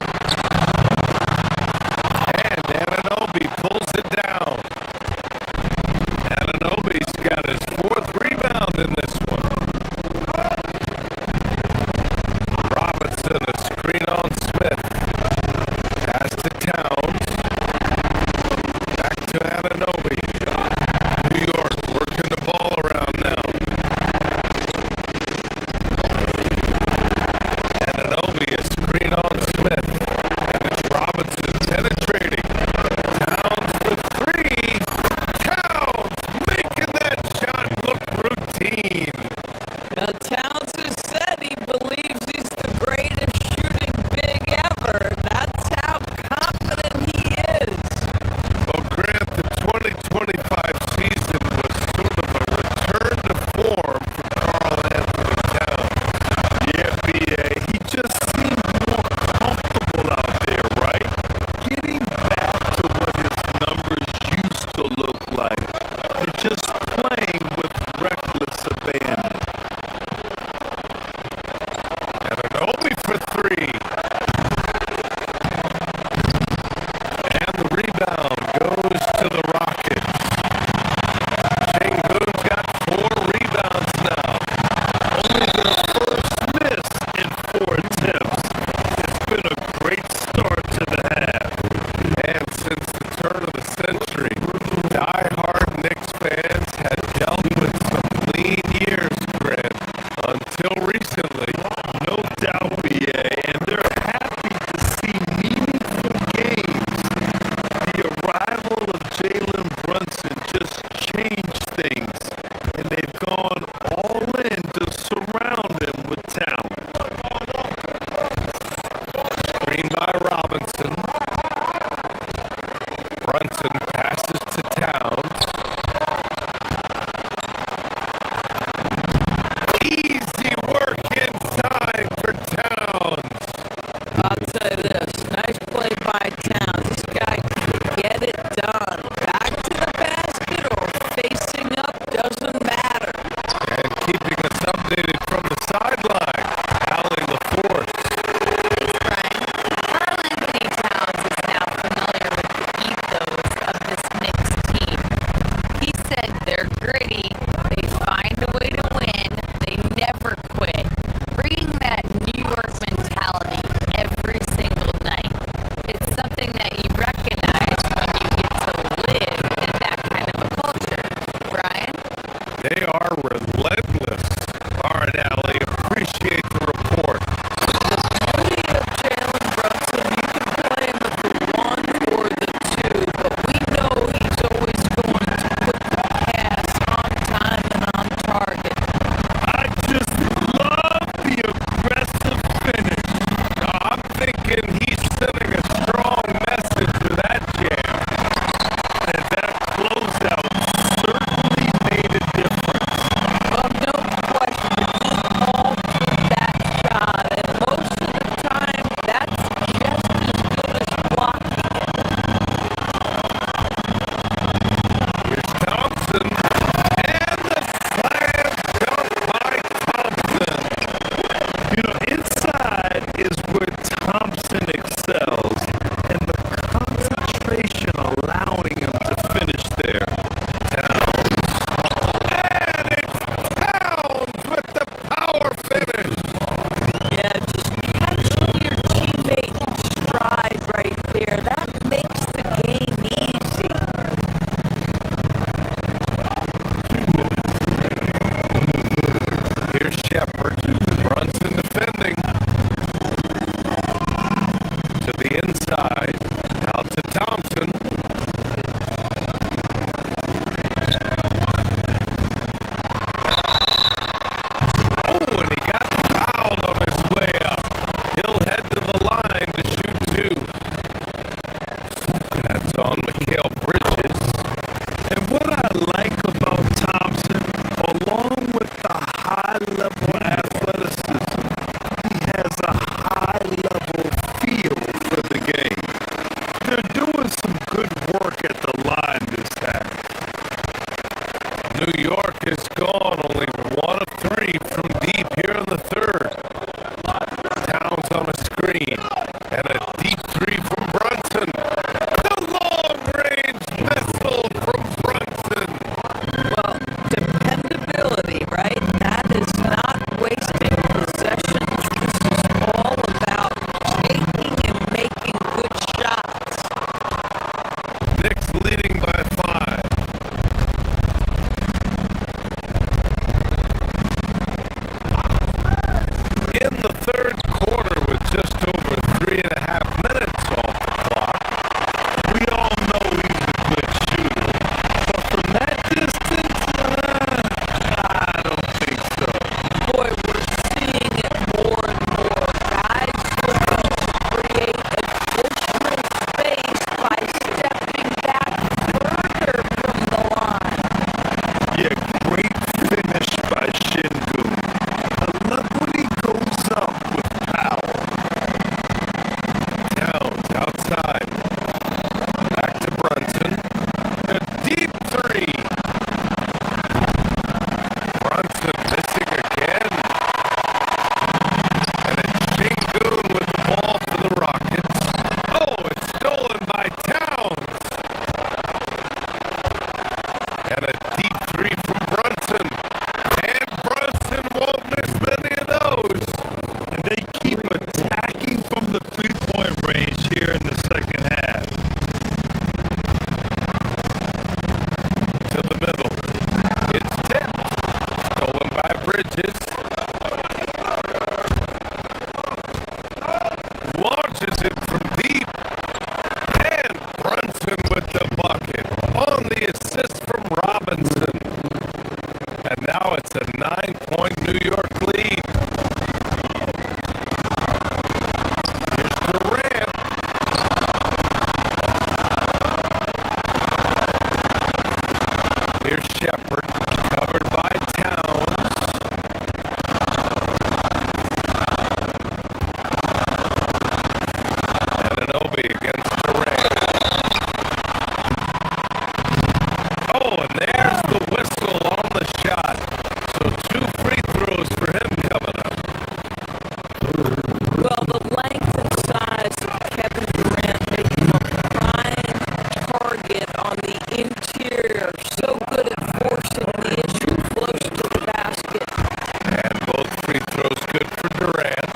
And Anunoby pulls it down. Anunoby's got his 4th rebound in this one. Robinson, a screen on Smith. Pass to Towns. Back to Anunoby. New York working the ball around now. Anunoby, a screen on Smith. And it's Robinson penetrating. Towns for 3. Towns making that shot look routine. Now, Towns has said he believes he's the greatest shooting big ever. That's how confident he is. Well, Grant, the 2025 season was sort of a return to form for Karl Anthony Towns. Yeah, B.A., he just seemed more comfortable out there, right? Getting back to what his numbers used to look like. And just playing with reckless abandon. Anunoby for 3. And the rebound goes to the Rockets. Sengun's got 4 rebounds now. Only their first miss in 4 attempts. It's been a great start to the half. And since the turn of the century, die-hard Knicks fans had dealt with some lean years, Grant, until recently. No doubt, BA, and they're happy to see meaningful games. The arrival of Jalen Brunson just changed things, and they've gone all in to surround him with talent. Screen by Robinson. Brunson passes to Towns. Easy work inside for Towns. I'll tell you this, nice play by Towns. This guy can get it done. Back to the basket or facing up, doesn't matter. And keeping us updated from the sideline, Allie LaForce. Thanks, Brian. Karl Anthony Towns screen. And a deep three from Brunson. The long-range missile from Brunson. Well, dependability, right? That is not wasting possessions. This is all about taking and making good shots. Knicks leading by 5. In the third quarter with just over 3.5 minutes off the clock, we all know he's a good shooter. But from that distance, I don't think so. Boy, we're seeing it more and more. Guys looking to create additional space by stepping back further from the line. Yeah, great finish by Şengün. I love when he goes up with power. Towns outside. Back to Brunson. A deep three. Brunson missing again. And it's Şengün with the ball for the Rockets. Oh, it's stolen by Towns. And a deep three from Brunson. And Brunson won't miss many of those. And they keep attacking from the three-point range here in the second half. To the middle. It's tipped. Stolen by Bridges. Launches it from deep. And Brunson with the bucket. On the assist from Robinson. And now it's a 9-point New York lead. Here's Durant. Here's Shepard, covered by Towns. And an Obi against Durant. Oh, and there's the whistle on the shot. So 2 free throws for him coming up. Well, the length and size of Kevin Durant make him a prime target on the interior. So good at forcing the issue close to the basket. And both free throws good for Durant.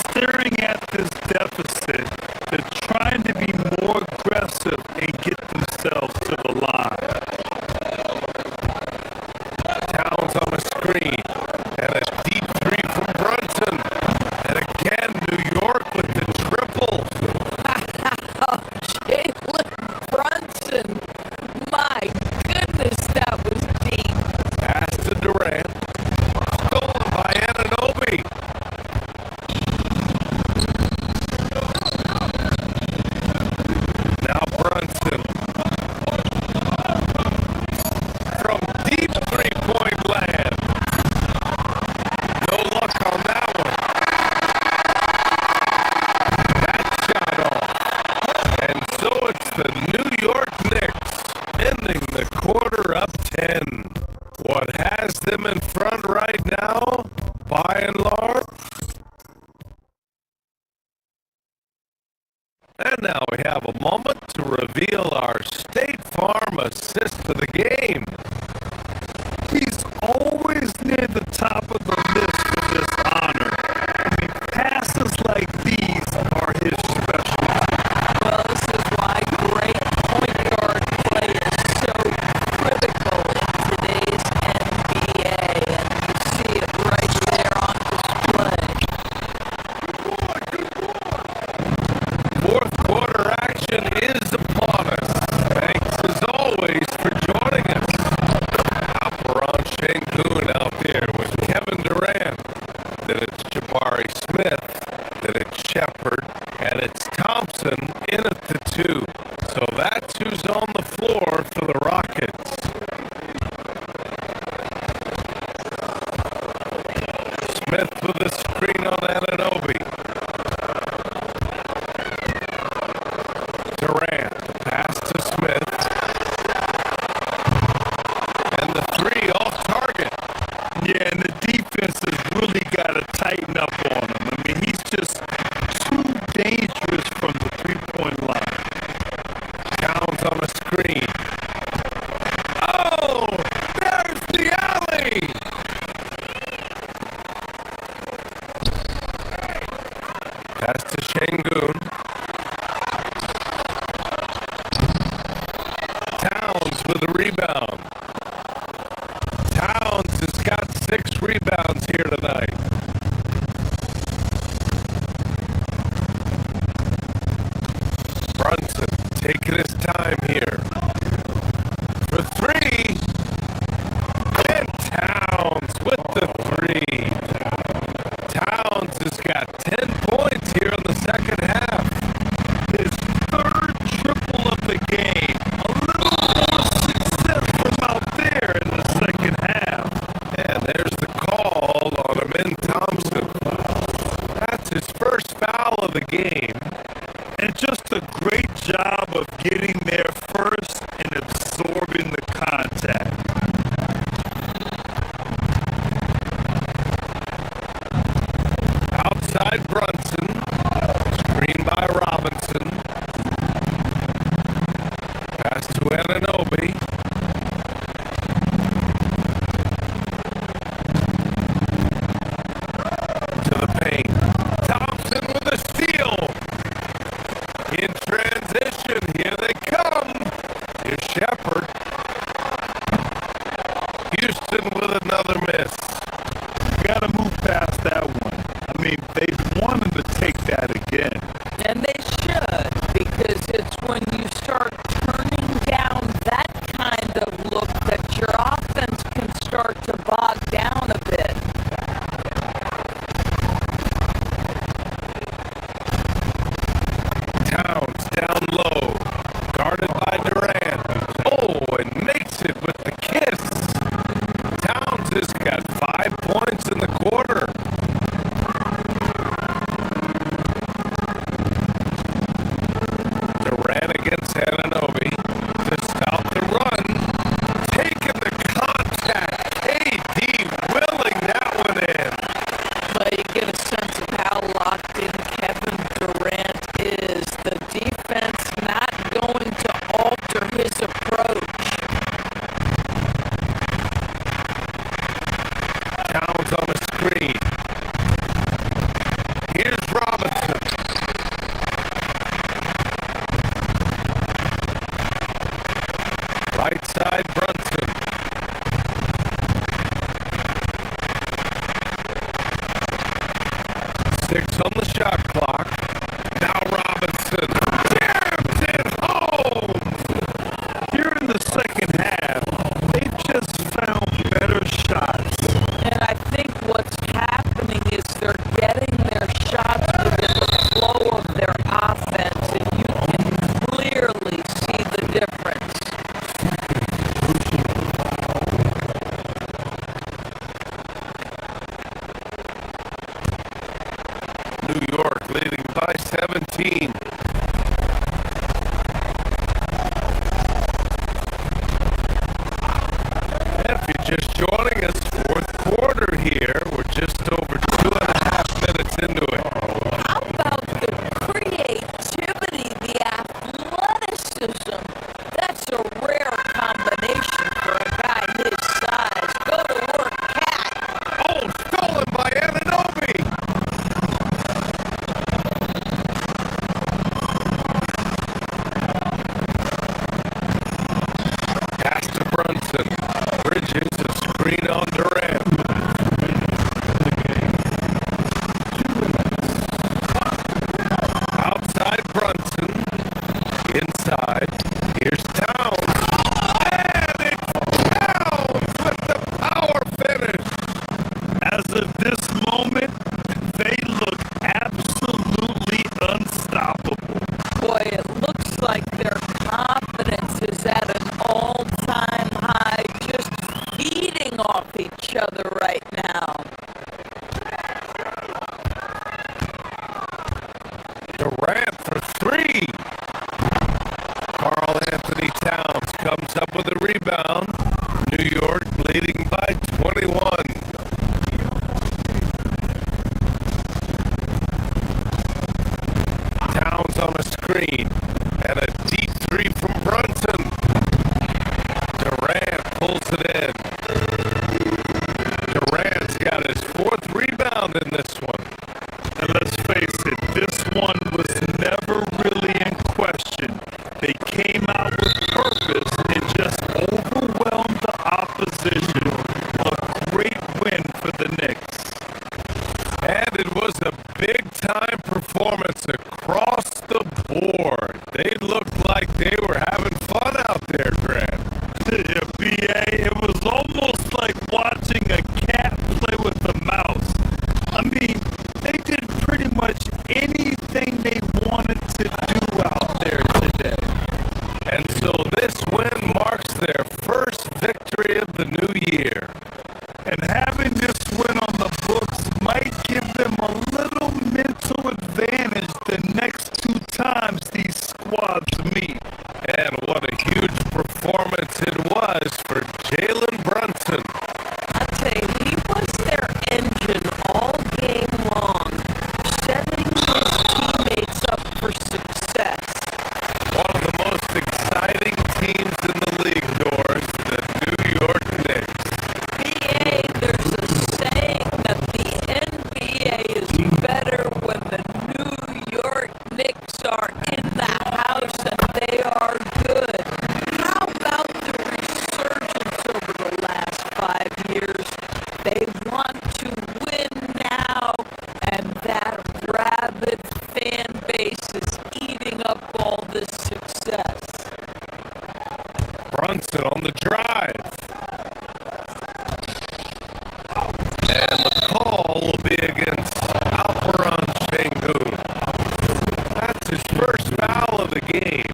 Staring at this deficit, they're trying to be more aggressive and get themselves to the line. Towns on a screen. And a deep three from Brunson. And again, New York with the triple. Jalen Brunson. My goodness, that was deep. Pass to Durant. Stolen by Anunoby. Now Brunson. From deep three-point land. No luck on that one. That shot off. And so it's the New York Knicks ending the quarter up 10. What has them in front right now, by and large? And now we have a moment to reveal our State Farm assist of the game. He's always near the top of the list for this honor. I mean, passes like these are his specialty. Well, this is why great point guard play is so critical in today's NBA, and you see it right there on display. Fourth quarter action is upon us. Thanks as always for joining us. Alperon Şengün out there with Kevin Durant. Then it's Jabari Smith. Then it's Shepard. And it's Thompson in at the 2. So that's who's on the floor for the Rockets. Smith with a screen on Anunoby. Durant, pass to Smith. And the 3 off target. Yeah, and the defense has really got to tighten up on him. I mean, he's just too to Şengün. Towns with a rebound. Towns has got 6 rebounds here tonight. Brunson taking his time here. For 3. And Towns with the 3. Towns has got 10 points here in the second half. His 3rd triple of the game. A little more success from out there in the second half. And there's the call on Amin Thompson. That's his first foul of the game. And just a great job of getting there first and absorbing the contact. Outside Brunson. Screen by Robinson. Pass to Anunoby. To the paint. Thompson with a steal. In transition, here they come. Here's Shepard. Houston with another miss. Got to move past that one. I mean, they want him to take that again. And they should, because it's when you start turning down that kind of look that your offense can start to bog down a bit. Towns down low, guarded by Durant. Oh, and makes it with the kiss. Towns has got 5 points in the quarter. Durant against Anunoby to stop the run. Taking the contact. KD willing that one in. But you get a sense of how locked in Kevin Durant is. The defense not going to alter his approach. Towns on the screen. Here's Robinson. Right side Brunson. Six on the shot clock. Now Robinson jams it home. Here in the second half, they've just found better shots. And I think what's happening is they're getting their shots within the flow of their offense, and you can clearly see the difference. New York leading by 17. And if you're just joining us, fourth quarter here. We're just over 2.5 minutes into it. How about the creativity, the athleticism? That's a rare combination for a guy his size. Go to work, Cat. Oh, stolen by Anunoby. Pass to Brunson. Bridges a screen on Durant. Outside Brunson. Inside. Here's Towns. And it's Towns with the power finish. As of this moment, they look absolutely unstoppable. Boy, it looks like their confidence is at an all-time high, just feeding off each other right now. Durant for 3. Karl Anthony Towns comes up with a rebound. New York leading by 21. Towns on a screen. And a deep 3 from Brunson. Durant pulls it in. Durant's got his 4th rebound in this one. And let's face it, this one everything they wanted to do out there today. And so this win marks their first victory of the new year. And having this win on the books might give them a little mental advantage the next two times these squads meet. And what a huge performance it was for Jalen Brunson. I'd say he was their engine all game long, setting his teammates up for success. One of the most exciting teams in the league, Doris, the New York Knicks. There's a saying that the NBA is better when the New York Knicks are in the house and they are good. How about the resurgence over the last 5 years? They want to win now, and that rabid fan base is eating up all this success. Brunson on the drive. And the call will be against Alperon Şengün. That's his first foul of the game.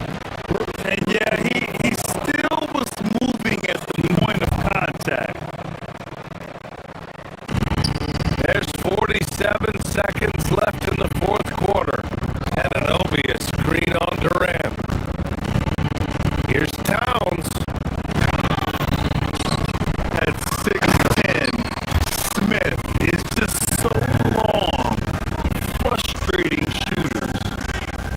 And yeah, he still was moving at the point of contact. There's 47 seconds left in the fourth quarter. And Anunoby a screen on Durant. Here's Towns. At 6'10". Smith is just so long, frustrating shooters.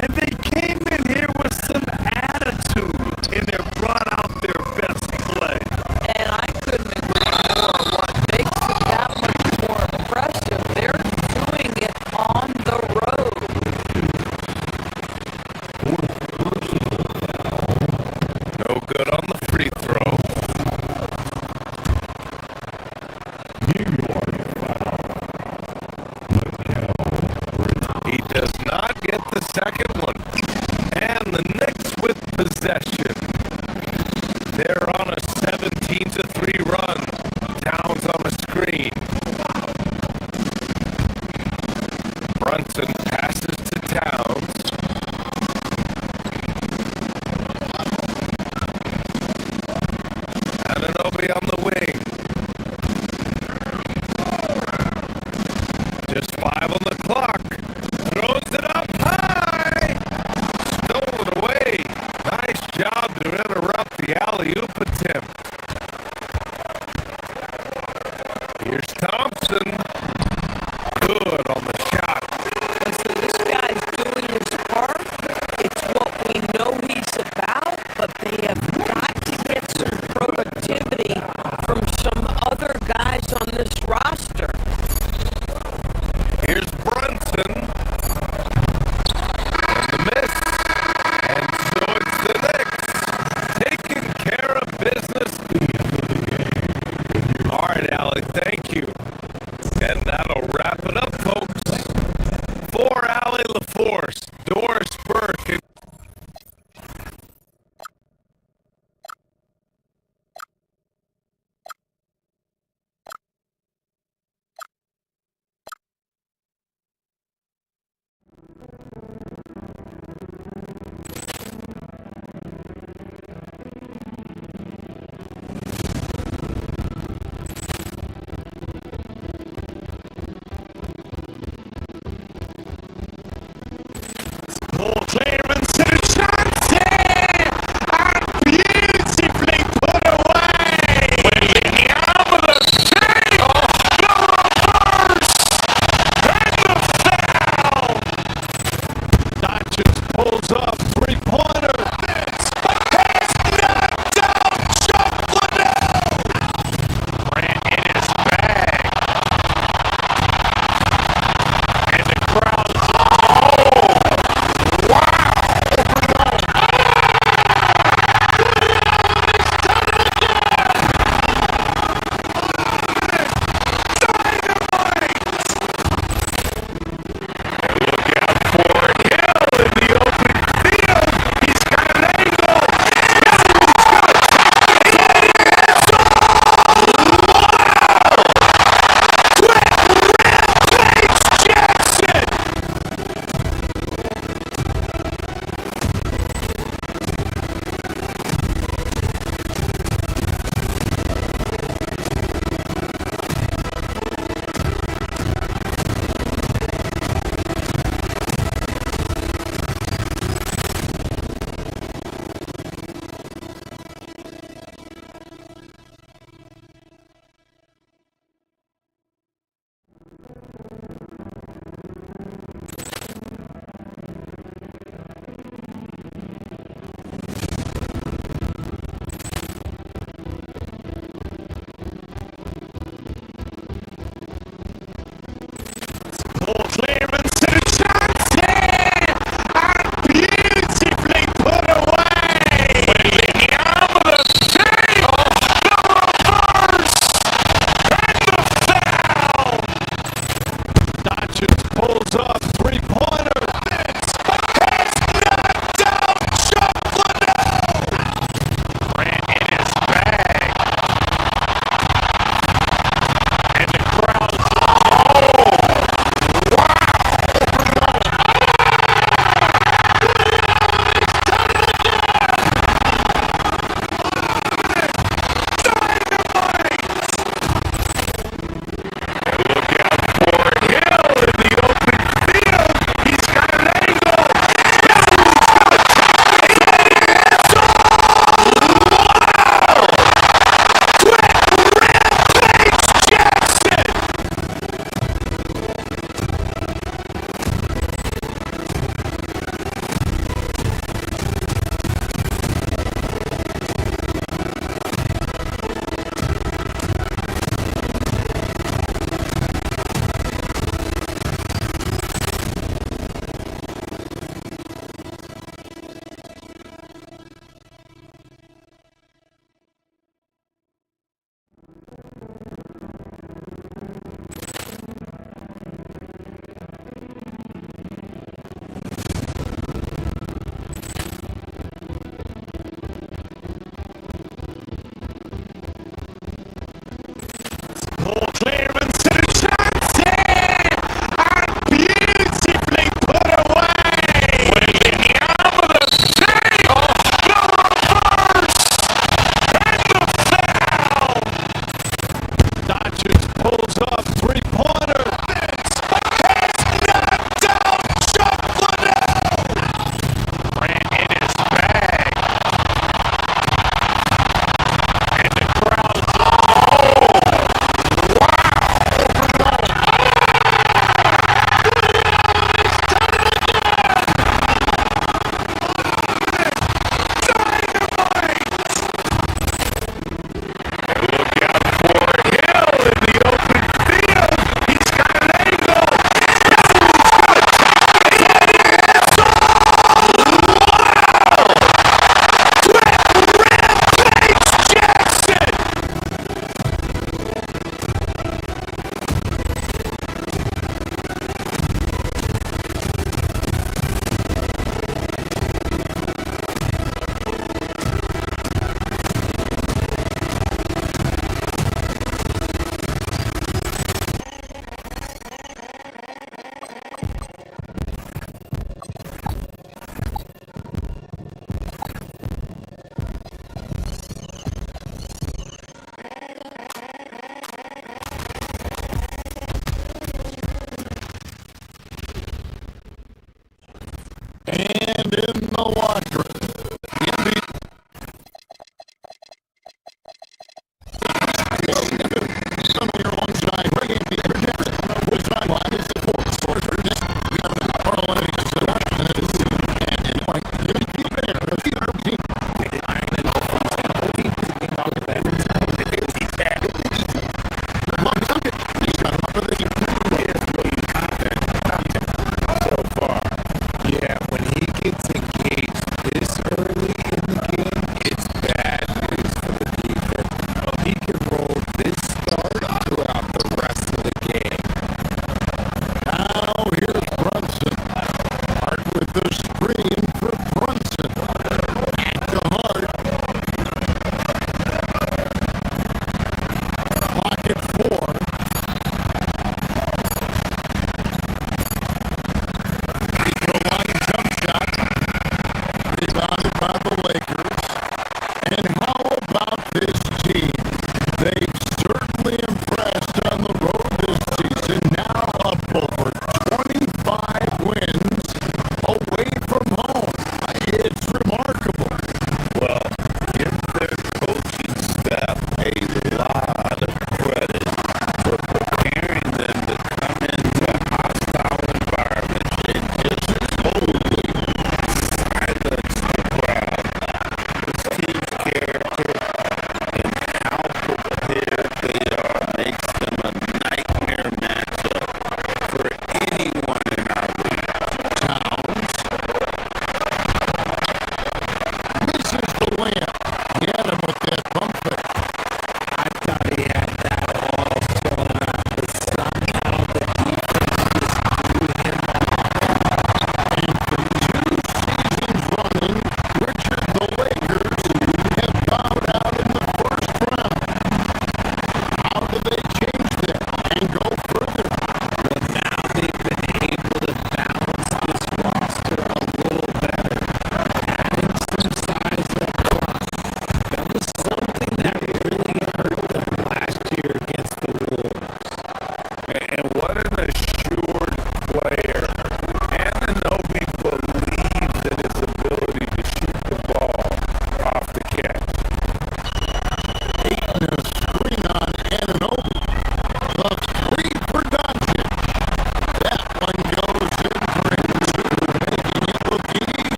And they came in here with some attitude and they brought out their best play. And I couldn't agree more. What makes it that much more impressive, they're doing it on the road. No good on the free throw. He does not get the second one. And the Knicks with possession. They're on a 17-3 run. Towns on a screen. Brunson passes to Towns. Anunoby on the wing. Just 5 on the clock. Throws it up high. Stolen away. Nice job to interrupt the alley-oop attempt. Here's Thompson. Good on the shot. So this guy's doing his part. It's what we know he's about, but they have got to get some productivity from some other guys on this roster. Here's Brunson. And the miss. And so it's the Knicks taking care of business. All right, Allie, thank you. And that'll wrap it up, folks. For Allie LaForce, Doris Burke, and Ball clearance to Chauncey! And beautifully put away! The reverse! And the foul! Doncic pulls up, three-pointer. Grant in his bag. And the crowd. Oh! Wow! Look out for Hill in the open field.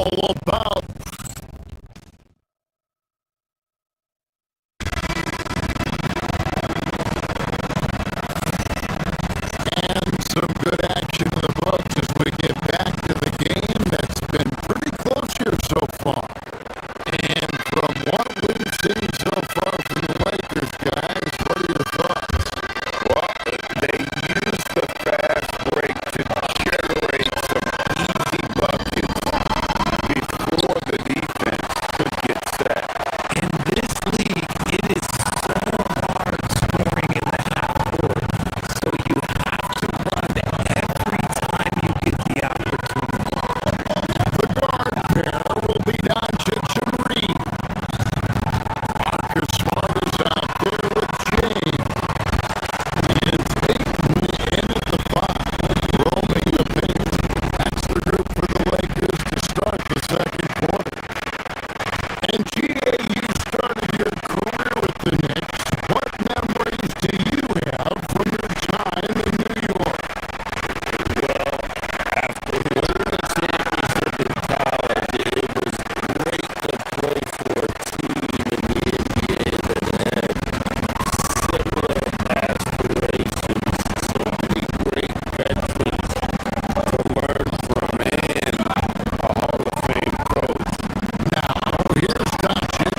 all about. And some good action in the books as we get back to the game that's been pretty close here so far. And from what we've seen so far from the Lakers, guys, what are your thoughts? Well, they used the fast break to generate some easy buckets before the defense could get set. In this league, it is so hard scoring in the half court. So you have to run every time you get the opportunity. The guard pair will be Doncic and Reed. Marcus Smart is out there with James. And Peyton in at the 5, roaming the paint. That's the group for the Lakers to start the second quarter. And G.A., you started your career with the Knicks. What memories do you have from your time in New York? Well, after winning the championship in college, it was great to play for a team in the NBA that had similar aspirations, so many great veterans to learn from, and a Hall of Fame coach. Now, here's Doncic.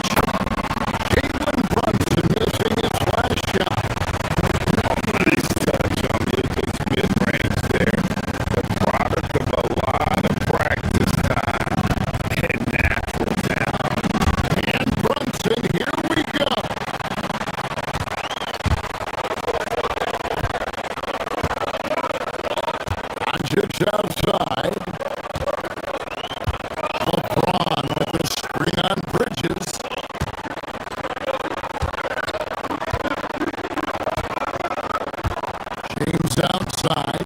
Jalen Brunson missing his last shot. Nice touch on Luka's mid-range there. The product of a lot of practice time and natural talent. And Brunson, here we go. Doncic outside. LeBron with the screen on Bridges. James outside.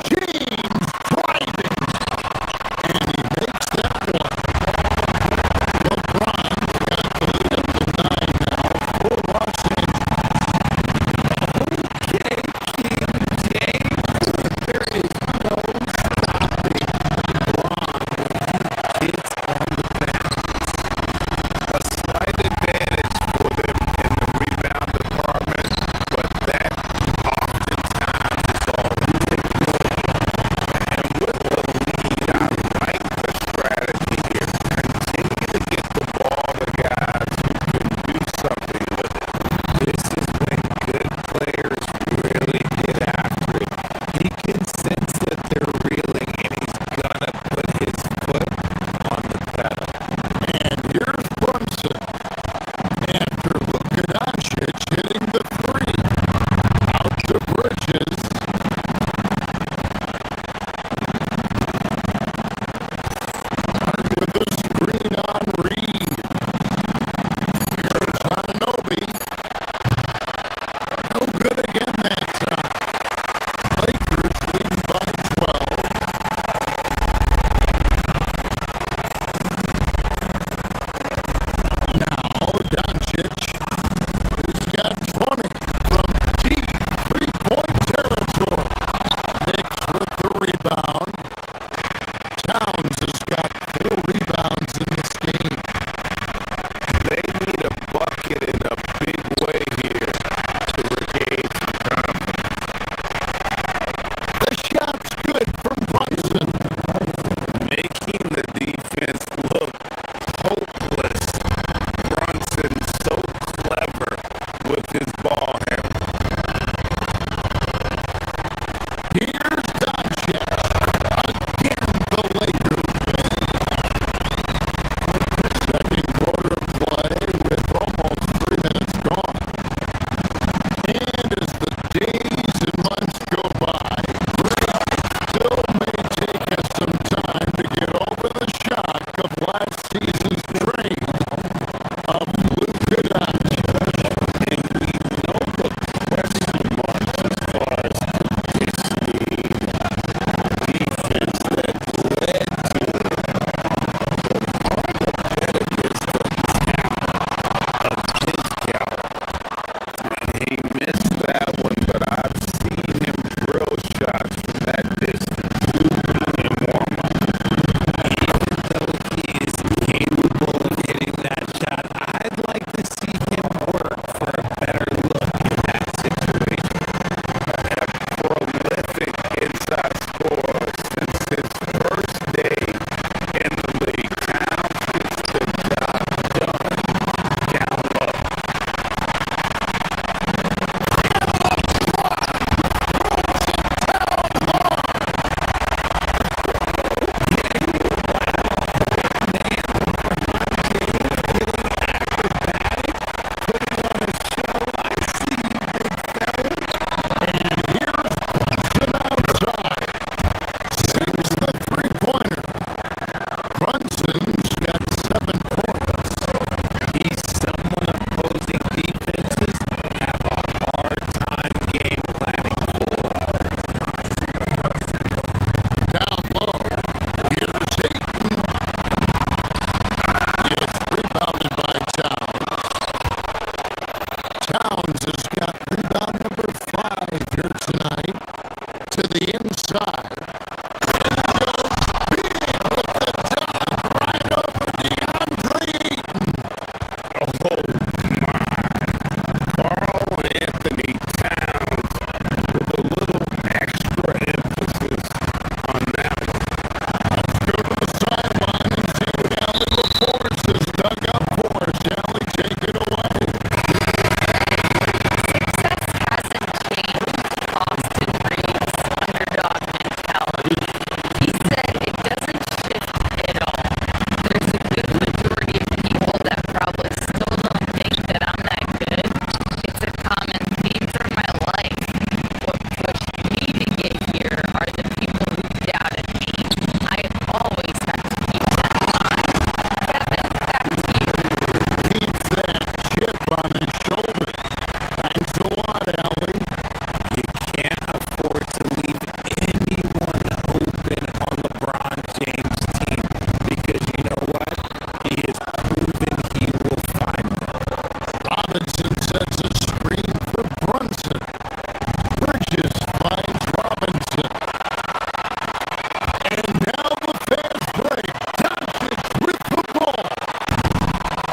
James driving. And he makes that one. LeBron got the lead up to 9 now for Los Angeles. Okay, King James, there is no stopping LeBron when he gets on the bounce. A slight advantage for them in the rebound department, but that oftentimes is all it takes. And with the lead, I like the strategy here. Continue to get the ball to guys who can do something with it. This is when good players really get after it. He can sense that they're reeling, and he's gonna put his foot on the pedal. And here's Brunson. After Luka Doncic hitting the 3. Out to Bridges. Hard with the screen on Reed. Here's Anunoby. No good again that time. Lakers lead by 12. Now Doncic, who's got 20 from deep 3-point territory. Knicks with the rebound. Towns has got 4 rebounds in this game. They need a bucket in a big way here to regain some confidence. The shot's good from Brunson. Making the defense look hopeless. Brunson so clever with his ball handling. Here's Doncic. He said it doesn't shift at all. There's a good majority of people that probably still don't think that I'm that good. It's a common theme through my life. What pushed me to get here are the people who doubted me. I always have to keep that in mind. Kevin, back to you. Keeps that chip on his shoulder. Thanks a lot, Allie. You can't afford to leave anyone open on LeBron James' team because you know what? He has proven he will find them. Robinson sets a screen for Brunson. Bridges finds Robinson. And now the fast break. Doncic with the ball.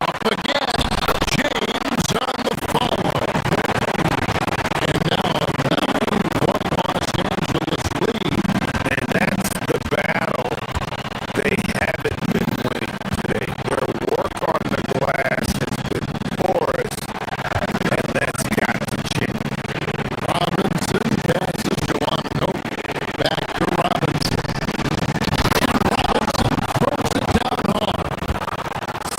Up again. James on the follow. And now a 9-point Los Angeles lead. And that's the battle they haven't been winning today. Their work on the glass has been porous, and that's got to change. Robinson passes to Anoke. Back to Robinson. And Robinson throws it down hard.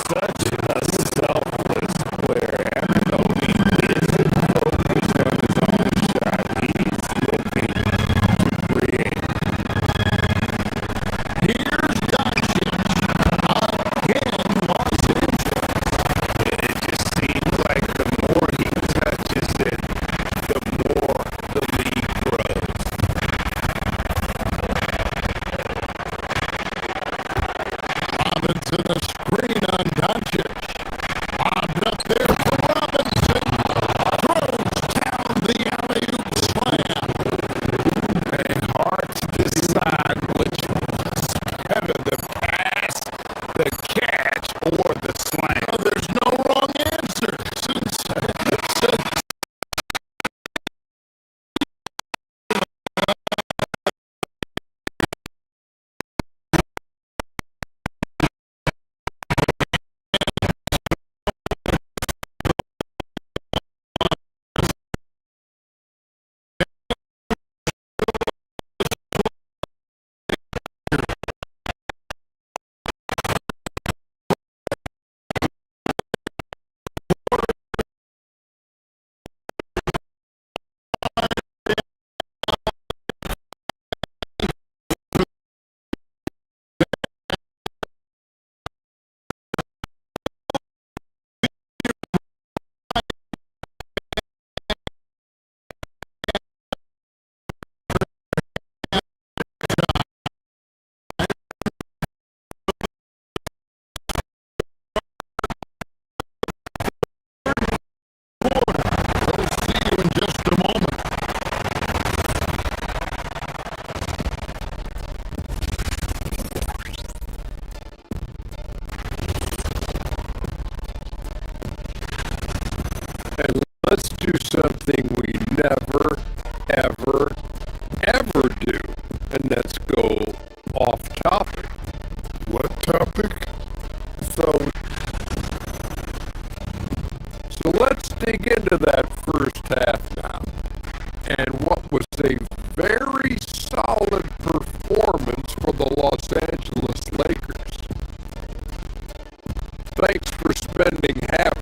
Such a selfless player. Anthony isn't focused on his own shot. He's looking to create. Here's Doncic. Again, Los Angeles. It just seems like the more he touches it, the more the league grows. Robinson a screen on Doncic. Bobbed up there for Robinson. Throws down the alley-oop slam. And hearts decide which one's better, the pass, the catch, or the slam. Oh, there's no wrong answer. We'll see you in just a moment. And let's do something we never, ever, ever do. And let's go off topic. What topic? So let's dig into that first half now. And what was a very solid performance for the Los Angeles Lakers. Thanks for spending half.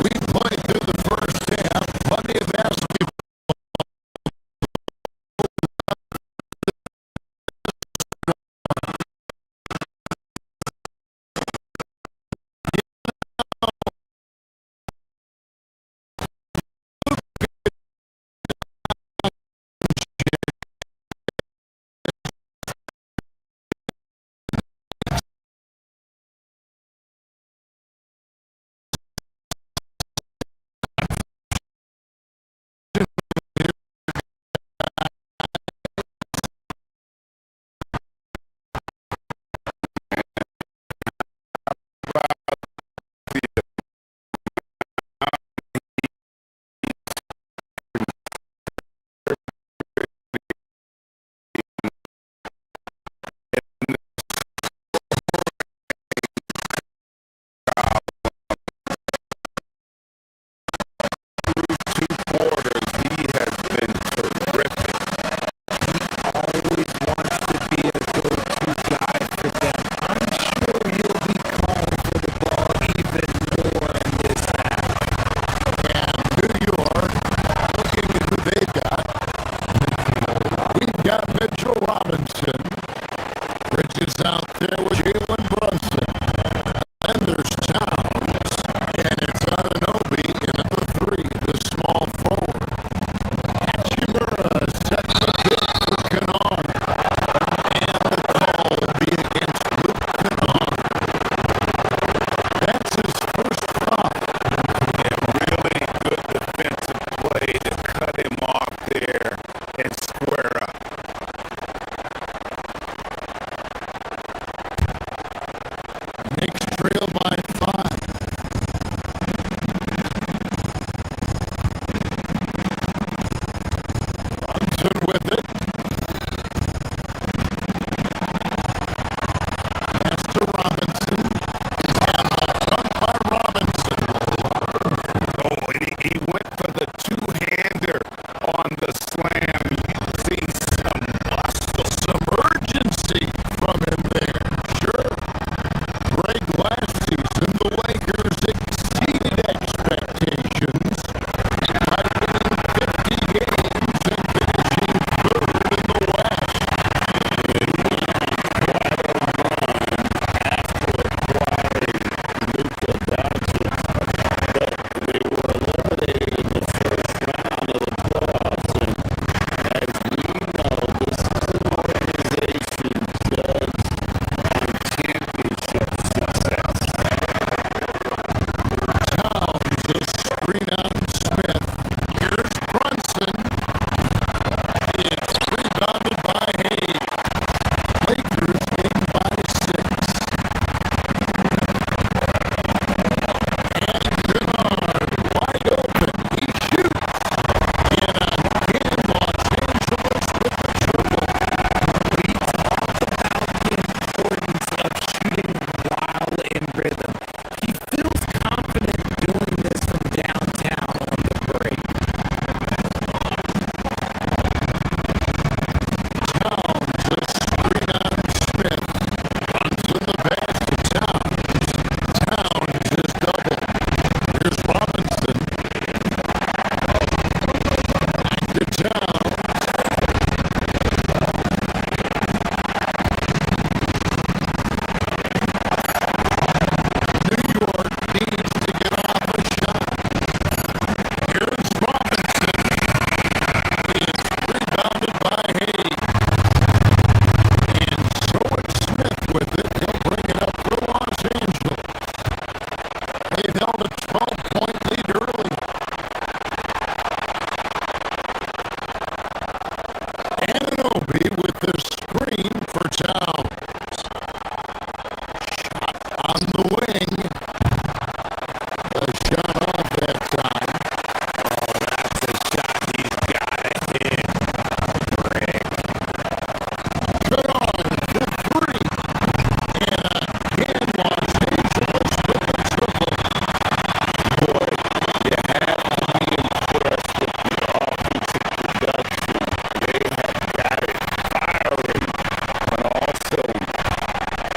We played through the first half. Plenty of basketball. is out there with Jalen Brunson. And there's Towns. And it's Anunoby in at the 3, the small forward. Hachimura sets the pick for Kennard. And the call will be against Luke Kennard. That's his first foul. Really good defensive play to cut him off there and square up. Knicks trail by 5. Brunson with it. Pass to Robinson. And a dunk by Robinson. Oh, and he went for the two-hander on the slam. You see some muscle. Some urgency from him there. Sure. Greg, last season, the Lakers exceeded expectations by winning 50 games and finishing 3rd in the West. Towns, a screen on Smith. Here's Brunson. It's rebounded by Hayes. Lakers lead by 6. And Kennard wide open. He shoots. And again, Los Angeles with the triple. We talked about the importance of shooting while in rhythm. He feels confident doing this from downtown on the break. Towns, a screen on Smith. Brunson the pass to Towns. Towns is doubled. Here's Robinson. Back to Towns. New York needs to get off a shot. Here's Robinson. It's rebounded by Hayes. And so it's Smith with it. He'll bring it up for Los Angeles. They've held a 12-point lead early. Anunoby with the screen for Towns. Shot on the wing. A shot off that time. Oh, that's a shot he's got to hit. Brick. Kennard for 3. And again, Los Angeles with the triple. Boy, you have to be impressed with the offensive production. They have got it firing on all cylinders.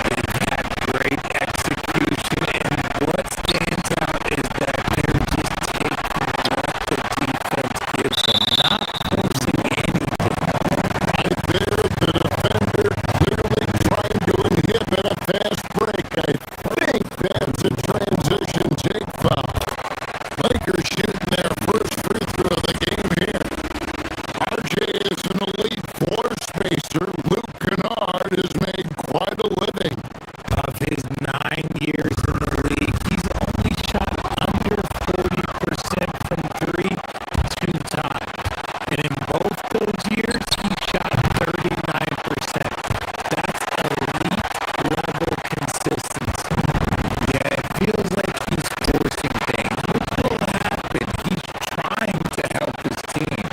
They've had great execution, and what stands out is that they're just taking what the defense gives them, not forcing anything. Right there, the defender clearly trying to inhibit a fast break. I think that's a transition take foul. Lakers shooting their first free throw of the game here. RJ is an elite floor spacer. Luke Kennard has made quite a living. Of his 9 years in the league, he's only shot under 40% from 3 2 times. And in both those years, he shot 39%. That's elite level consistency. Yeah, it feels like he's forcing things, which will happen. He's trying to help his team.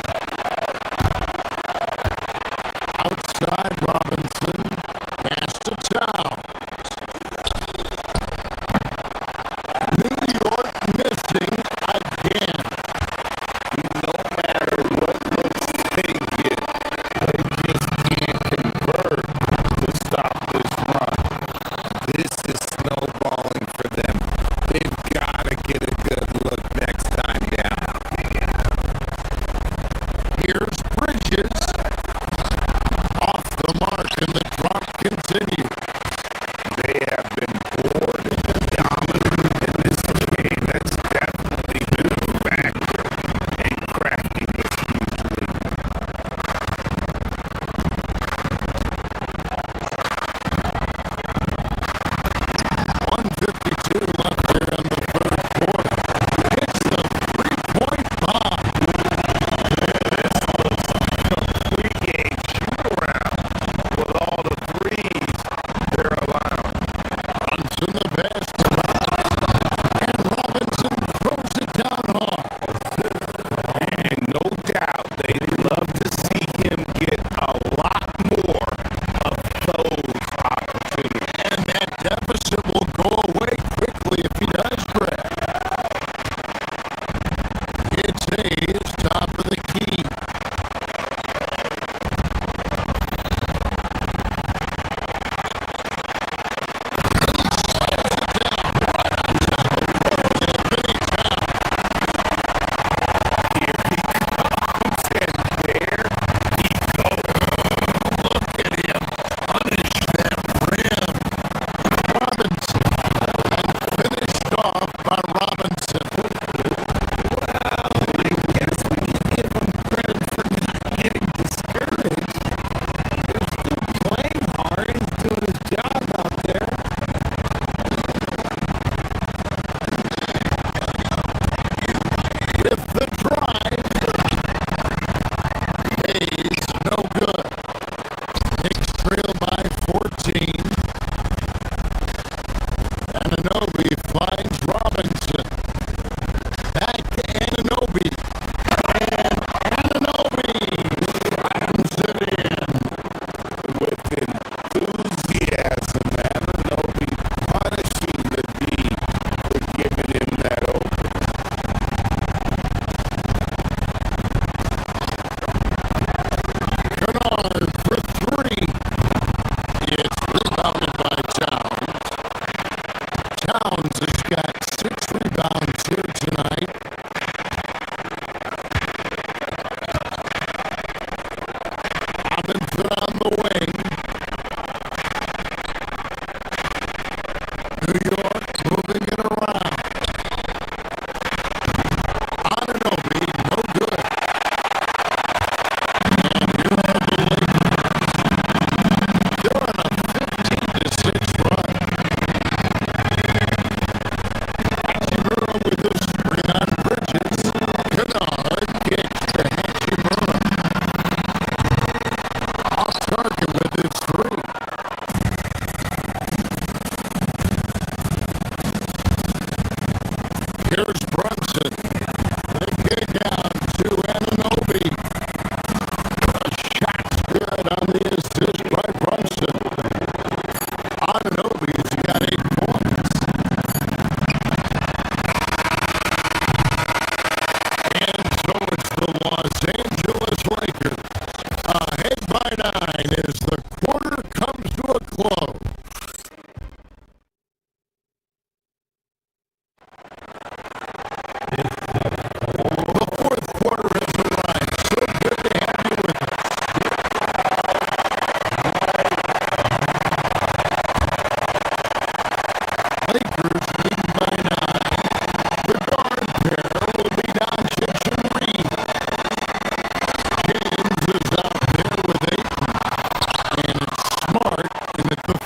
Outside Robinson. Pass to Towns. New York missing again. No matter what looks they get, they just can't convert to stop this run. This is snowballing for them. They've got to get a good look next time down. Here's Bridges. Off the mark and the drop continues. it on the wing. New York moving it around. Anunoby, no good. And here are the Lakers. They're on a 15-6 run. Hachimura with the screen on Bridges. Kennard kicks to Hachimura. Off target with his three. Here's Brunson. They get down to Anunoby. The shot's good on the assist by Brunson. Anunoby's got 8 points. And so it's the Los Angeles Lakers. Ahead by 9 as the quarter comes to a close. The fourth quarter has arrived. So good to have you with us. Lakers lead by 9. The guard pair will be Doncic and Reed. James is out there with 8. And it's Smart in at the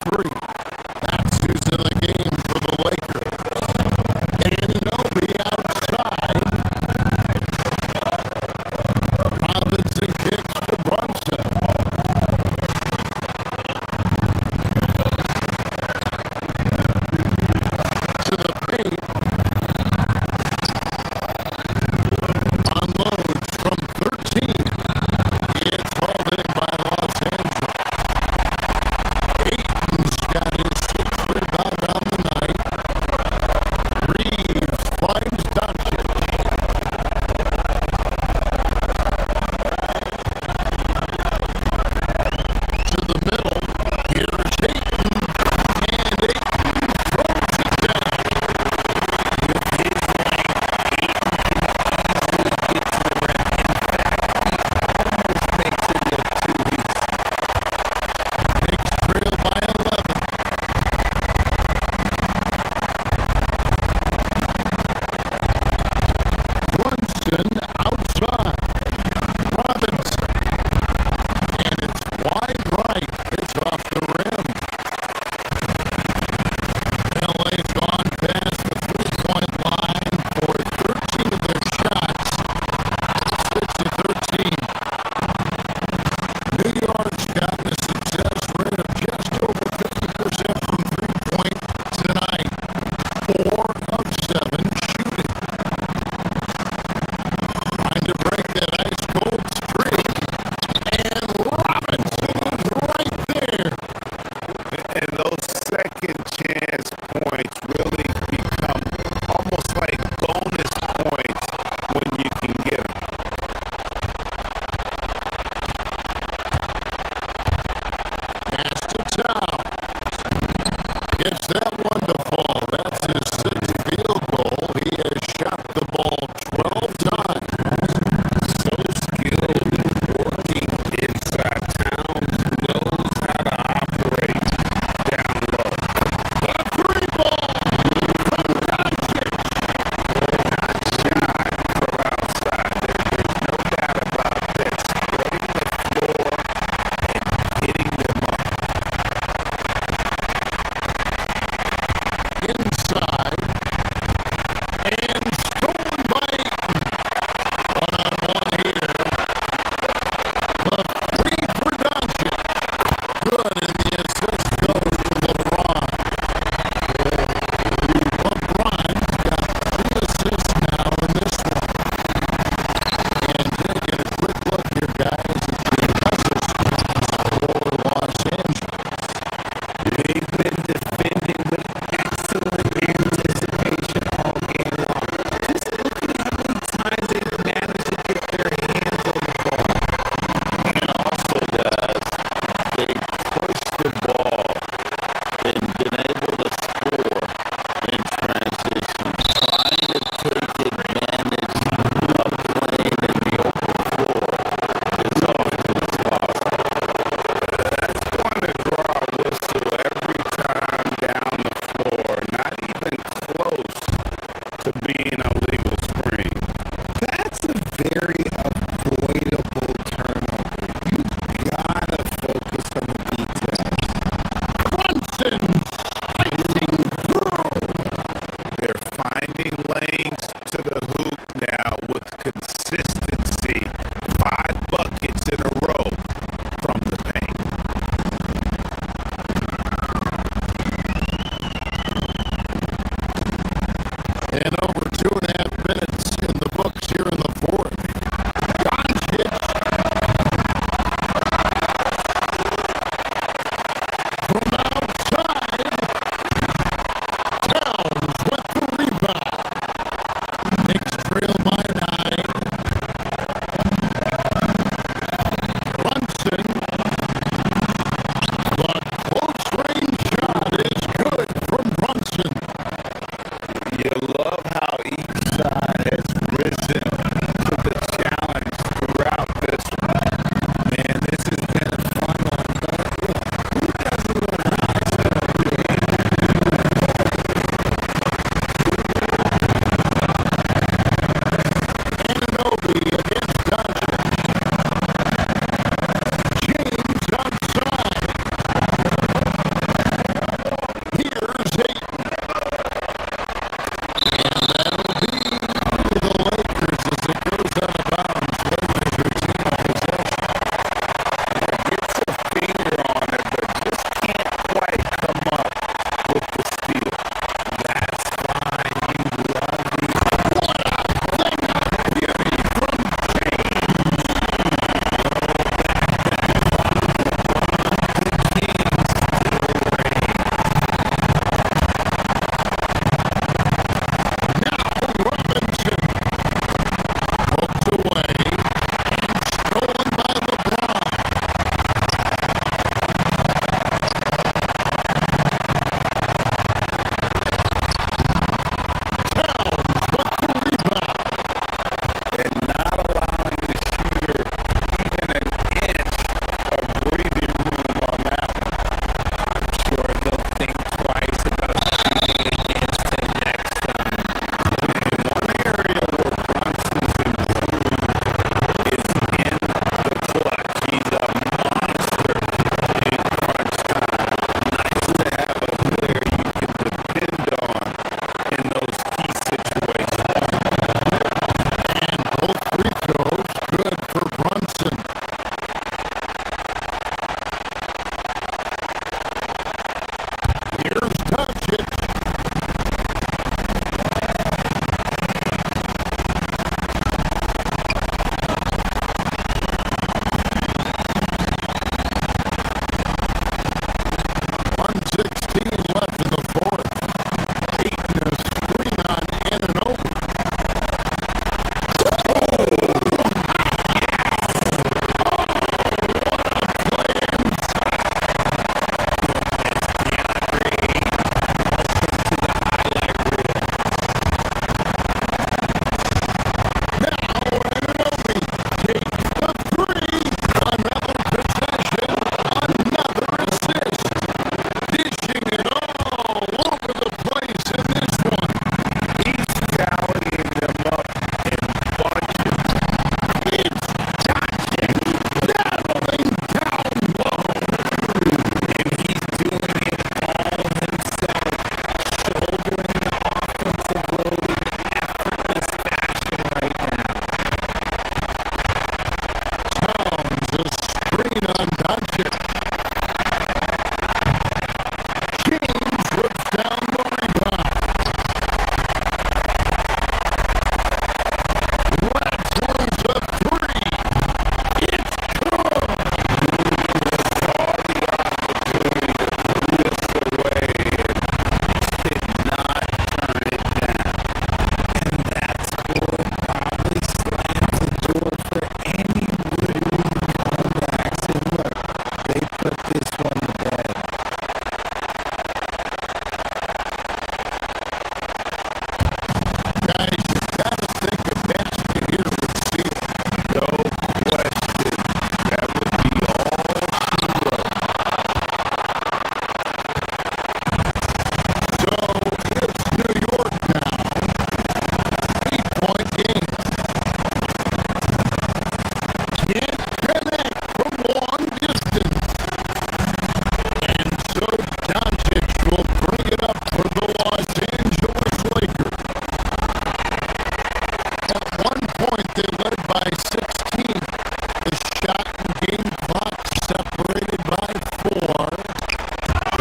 lanes to the hoop now with consistency. 5 buckets in a row from the paint. And over 2.5 minutes in the books here in the fourth. Doncic. From outside. Towns with the rebound.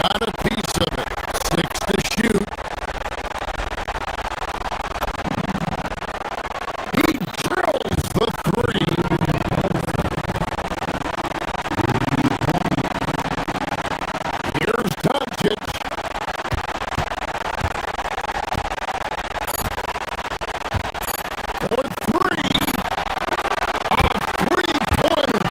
got a piece of it. 6 to shoot. He drills the 3. Here's Doncic. For 3. A three-pointer.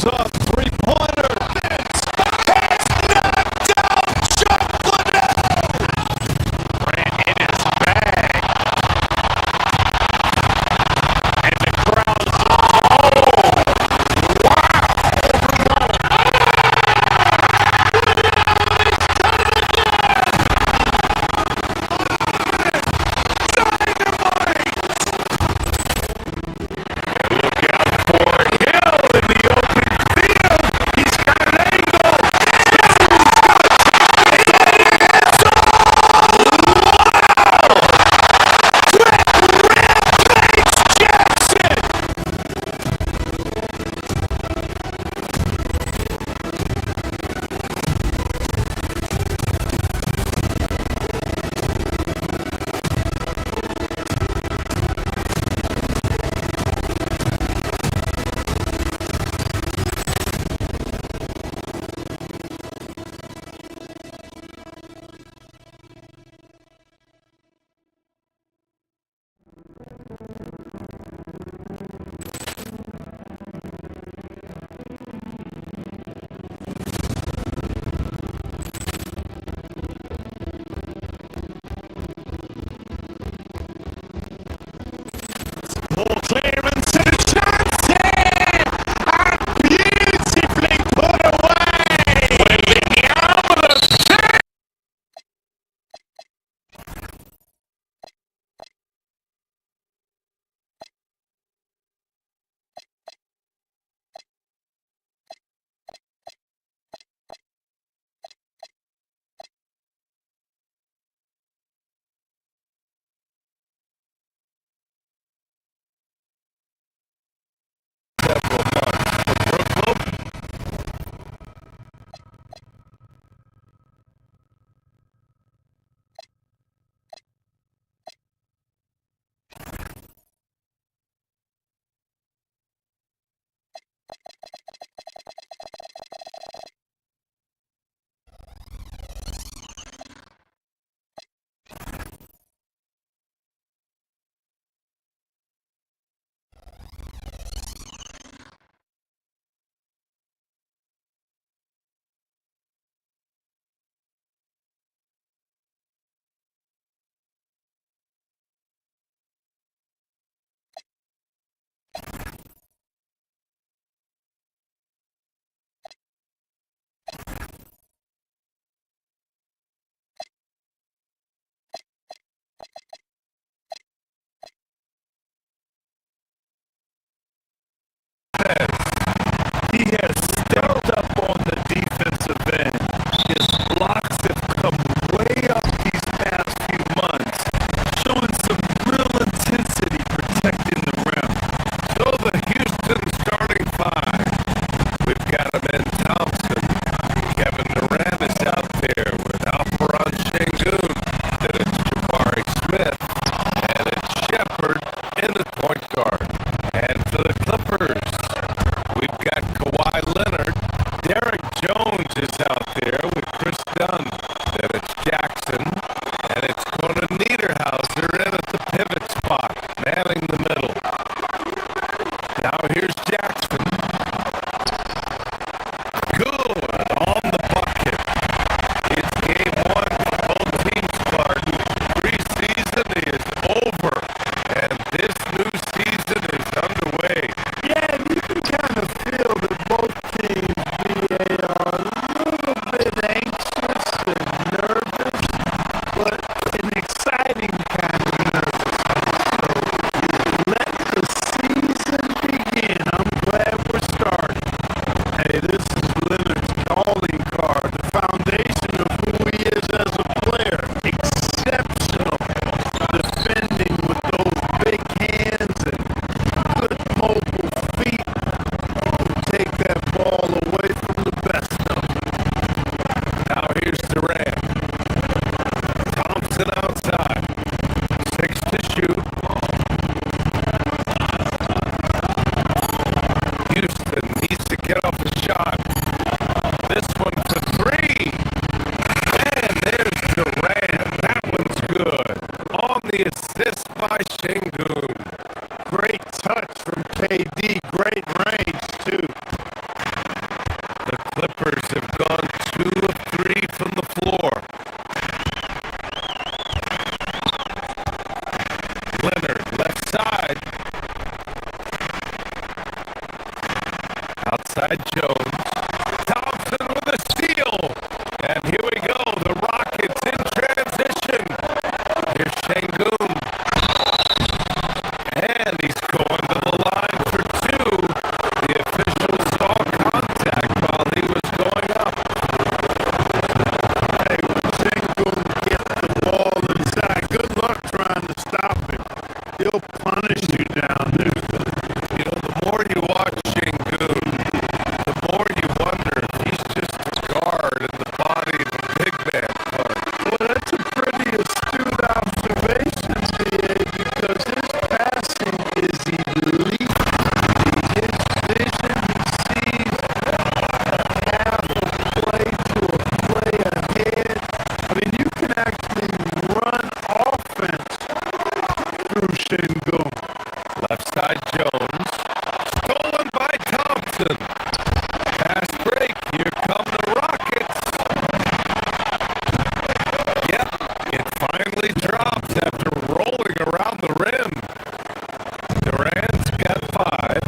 pulls up, three-pointer. Ball clearance to Chance and beautifully put away. He has stepped up on the defensive end. His blocks have come way up these past few months, showing some real intensity protecting the rim. So the Houston starting five. We've got him in Thompson. Kevin Durant is out there with Alperon Şengün. Then it's Jabari Smith. And it's Shepard in the point guard. And for the Clippers, we've got Kawhi Leonard. Derek Jones is out there with Chris Dunn. Then it's Jackson. And it's Conan Niederhauser in at the pivot spot, manning the middle. Now here's Jackson. Good on the bucket. It's game one for both teams, Spartan. Preseason is over, and this new season is underway. Yeah, you can kind of feel that both teams be a little bit anxious and nervous, but an exciting kind of nervous. So let the season begin. I'm glad we're starting. Hey, this is Leonard's calling card, the foundation of who he is as a player. Exceptional defending with those big hands and good mobile feet. Take that ball away from the best of them. Now here's Durant. Thompson outside. 6 to shoot. Houston needs to get off a shot. This one for three. And there's Durant. That one's good. On the assist by Şengün. Great touch from KD. Great range, too. Clippers have gone 2 of 3 from the floor. Leonard, left side. Outside Jones. Thompson with a steal. And here we go. The Rockets in transition. Here's Şengün. And he's going to the line for 2. The official saw contact while he was going up. Hey, when Şengün gets the ball inside, good luck trying to stop him. He'll punish you down there. You know, the more you watch Şengün, the more you wonder if he's just a guard in the body of a big man guard. Well, that's a pretty astute observation, BA, because his passing is elite. His vision, he sees half a play to a play ahead. I mean, you can actually run offense through Şengün. Left side Jones. Stolen by Thompson. Fast break. Here come the Rockets. Yep, it finally drops after rolling around the rim. Durant's got 5.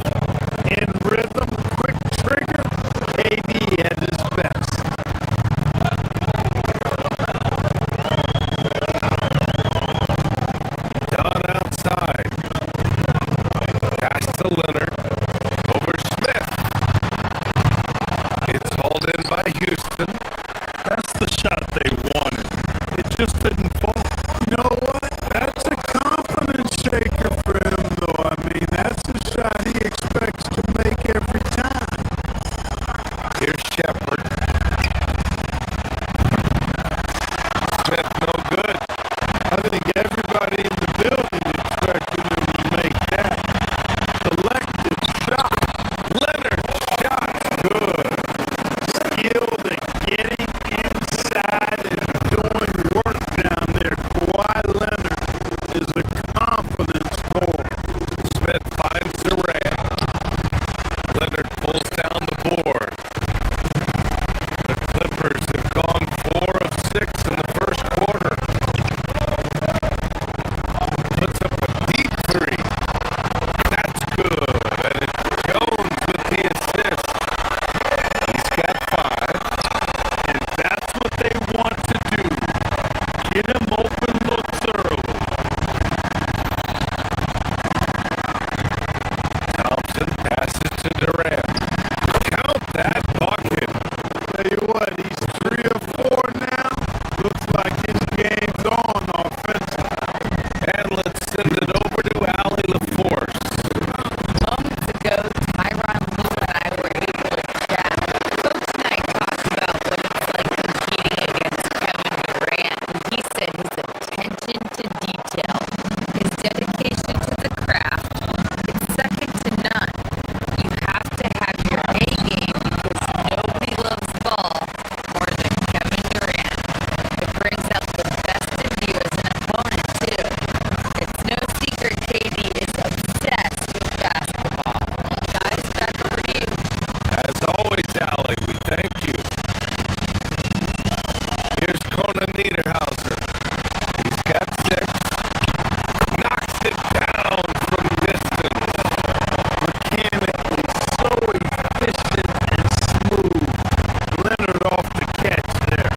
In rhythm, quick trigger, KD at his best. Down outside. Pass to Leonard. Over Smith. It's hauled in by Houston. That's the shot they wanted. It just didn't fall. You know what? That's a confidence shaker for him, though. I mean, that's a shot he expects to make every time. Here's Shepard. Smith no good. I think everybody in the building expected him to make that. Selective shot. Leonard shot good. Skilled at getting inside and doing work down there. Kawhi Leonard is a confident scorer. Smith finds Durant. Leonard pulls down the board. The Clippers have gone 4 of 6 in the first quarter. Puts up a deep 3. That's good. And it's Jones with the assist. He's got 5. And that's what they want to do. Get him open looks early. Thompson passes to Durant. Count that bucket. Tell you what, he's 3 or 4 now. Looks like his game's on offensively. And let's send it over to Allie LaForce. Moments ago, Tyronn Lue and I were able to chat. Coach and I talked about what it's like competing against Kevin Durant, and he said his attention to detail, his dedication to the craft, it's second to none. You have to have your A game because nobody loves ball more than Kevin Durant. It brings out the best in you as an opponent, too. It's no secret KD is obsessed with basketball. Guys, back over to you. As always, Allie, we thank you. Here's Conan Niederhauser. He's got 6. Knocks it down from distance. Mechanically so efficient and smooth. Leonard off the catch there.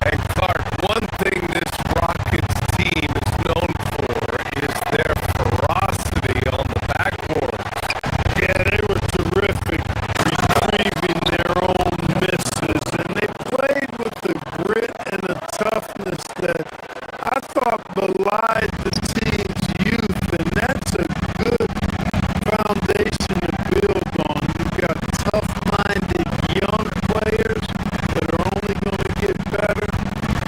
And Clark, one thing this Rockets team is known for is their ferocity on the backboard. Yeah, they were terrific retrieving their own misses, and they played with the grit and the toughness that I thought belied the team's youth, and that's a good foundation to build on. You've got tough-minded young players that are only going to get better.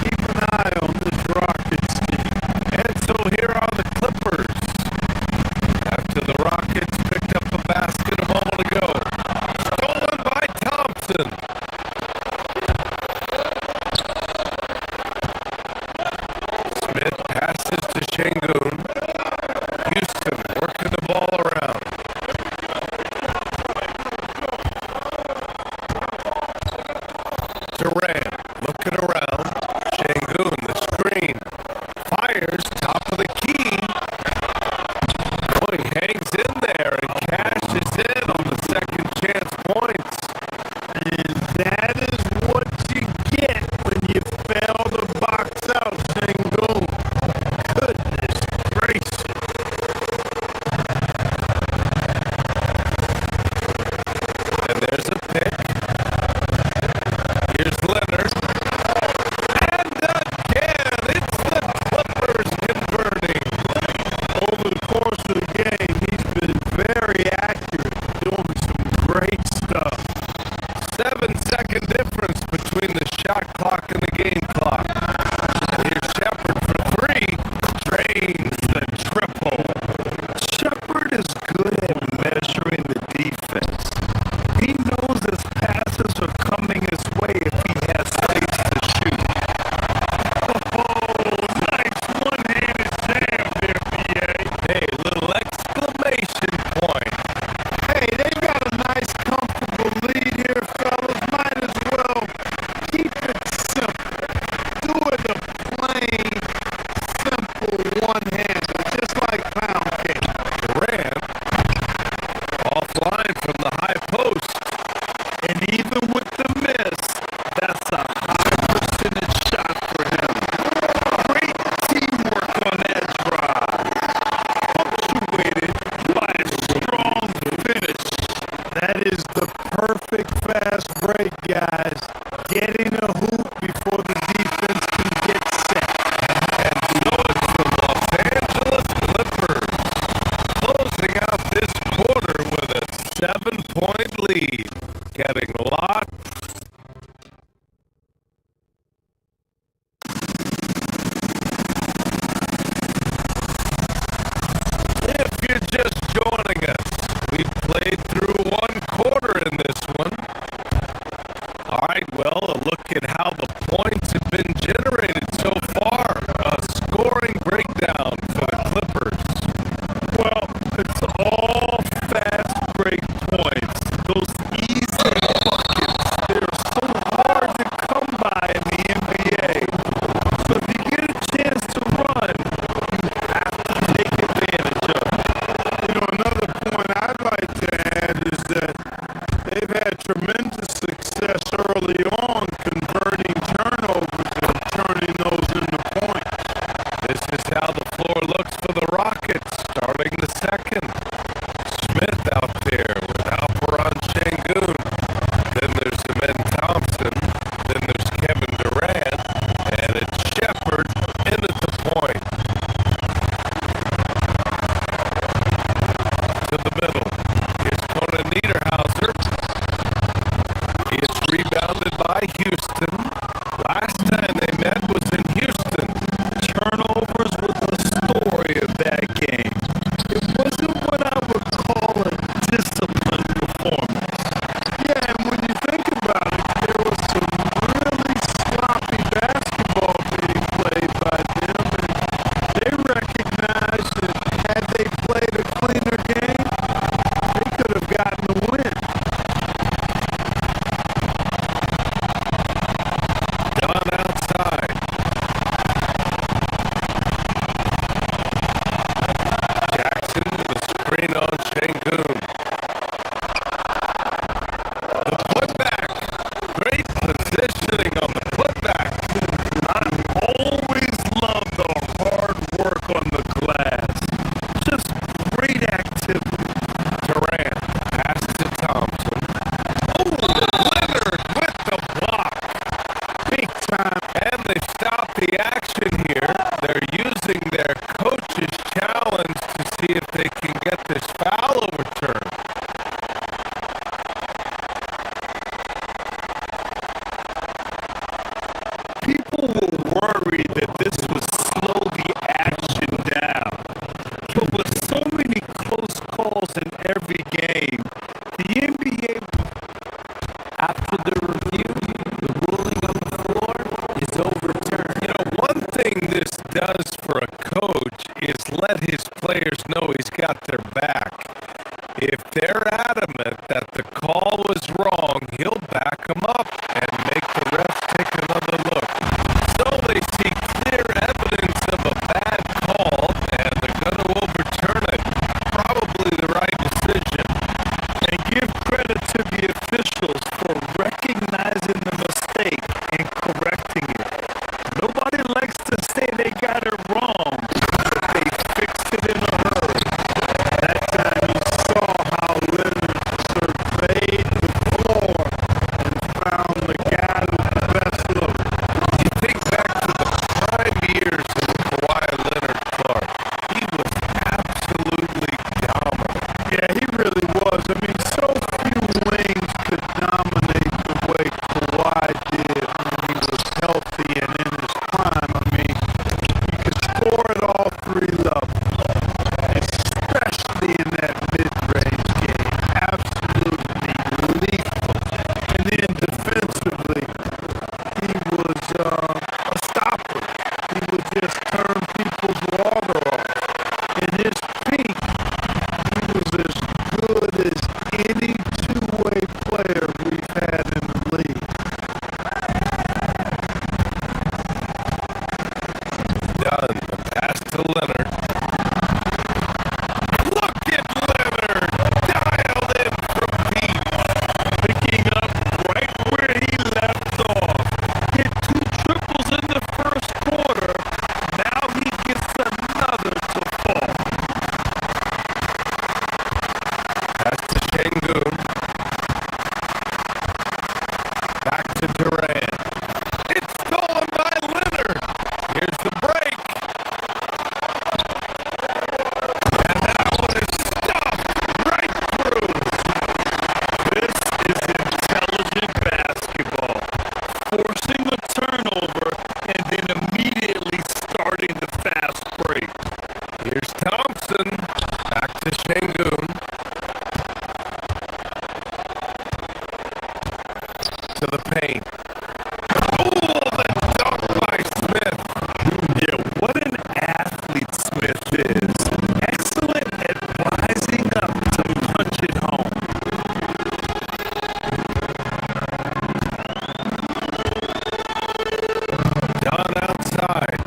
Keep an eye on this Rockets team. And so here are the Clippers. After the Rockets picked up a basket a moment ago. Stolen by Thompson. Smith passes to Şengün. Houston working the ball around. looking around. Şengün, the screen. Fires, top of the key. Boy, hangs in there and cashes in on the second chance points. And that is what you get when you fail to box out, Şengün. Goodness gracious. And there's a pick. Here's Leonard. And again, it's the Clippers converting. Over the course of the game, he's been very accurate, doing some great stuff. 7-second difference between the shot clock and the game clock. And here's Shepard for three. Drains the triple. Shepard is good at measuring the defense. He knows his passes are coming his way if he has space to shoot. Oh, nice one-handed jam there, PA. Hey, little exclamation point. Hey, they got a nice, comfortable lead here, fellas. Might as well keep it simple. Do it a plain, simple one-hander, just like pound cake. Durant offline from the high post. And even with the miss, that's a high percentage shot for him. Great teamwork on that drive. Punctuated by a strong finish. That is the perfect fast break, guys. Getting a hoop before the defense can get set. And so it's the Los Angeles Clippers closing out this quarter with a 7-point lead. Getting locked. If you're just joining us, we played through one quarter in this one. All right, well, a look at how the points have been generated so far. A scoring breakdown for the Clippers. Well, it's all fast break points. Those easy buckets, they're so hard to come by in the NBA. So if you get a chance to run, you have to take advantage of it. You know, another point I'd like to add is that they've had tremendous success early on converting turnovers and turning those into points. This is how the floor looks for the Rockets starting the second. Smith out there with Alperon Şengün. Then there's Amen Thompson. Then there's Kevin Durant. And it's Shepard in at the point. To the middle. Here's Conan Niederhauser. It's rebounded by Houston. Last time they met was in Houston. Turnovers were the story of that game. It wasn't what I would call a disciplined performance. Yeah, and when you think about it, there was some really sloppy basketball being played by them, and they recognized that had they played a cleaner game, they could have gotten a win. Done outside. Jackson with a screen on Şengün. The putback. Great positioning on the putback. I always love the hard work on the glass. Just great activity. Durant. Pass to Thompson. Oh, Leonard with the block. Big time. And they stop the action here. They're using their coach's challenge to see if they can get this foul overturned. People were worried that this would slow the action down. But with so many close calls in every game, the NBA, after the review, the ruling on the floor is overturned. You know, one thing this does for a coach is let his players know he's got their back. If they're adamant that the call was wrong, he'll back them up and make the refs take another look. done. The pass to Leonard. Look at Leonard! Dialed in from deep. Picking up right where he left off. Hit 2 triples in the first quarter. Now he gets another to fall. Pass to Şengün. Back to Durant. It's stolen by Leonard. Here's the break. And that one is stuffed right through. This is intelligent basketball. Forcing the turnover and then immediately starting the fast break. Here's Thompson. Back to Şengün. To the paint. Oh, the dunk by Smith. Yeah, what an athlete Smith is. Excellent at rising up to punch it home. Don outside.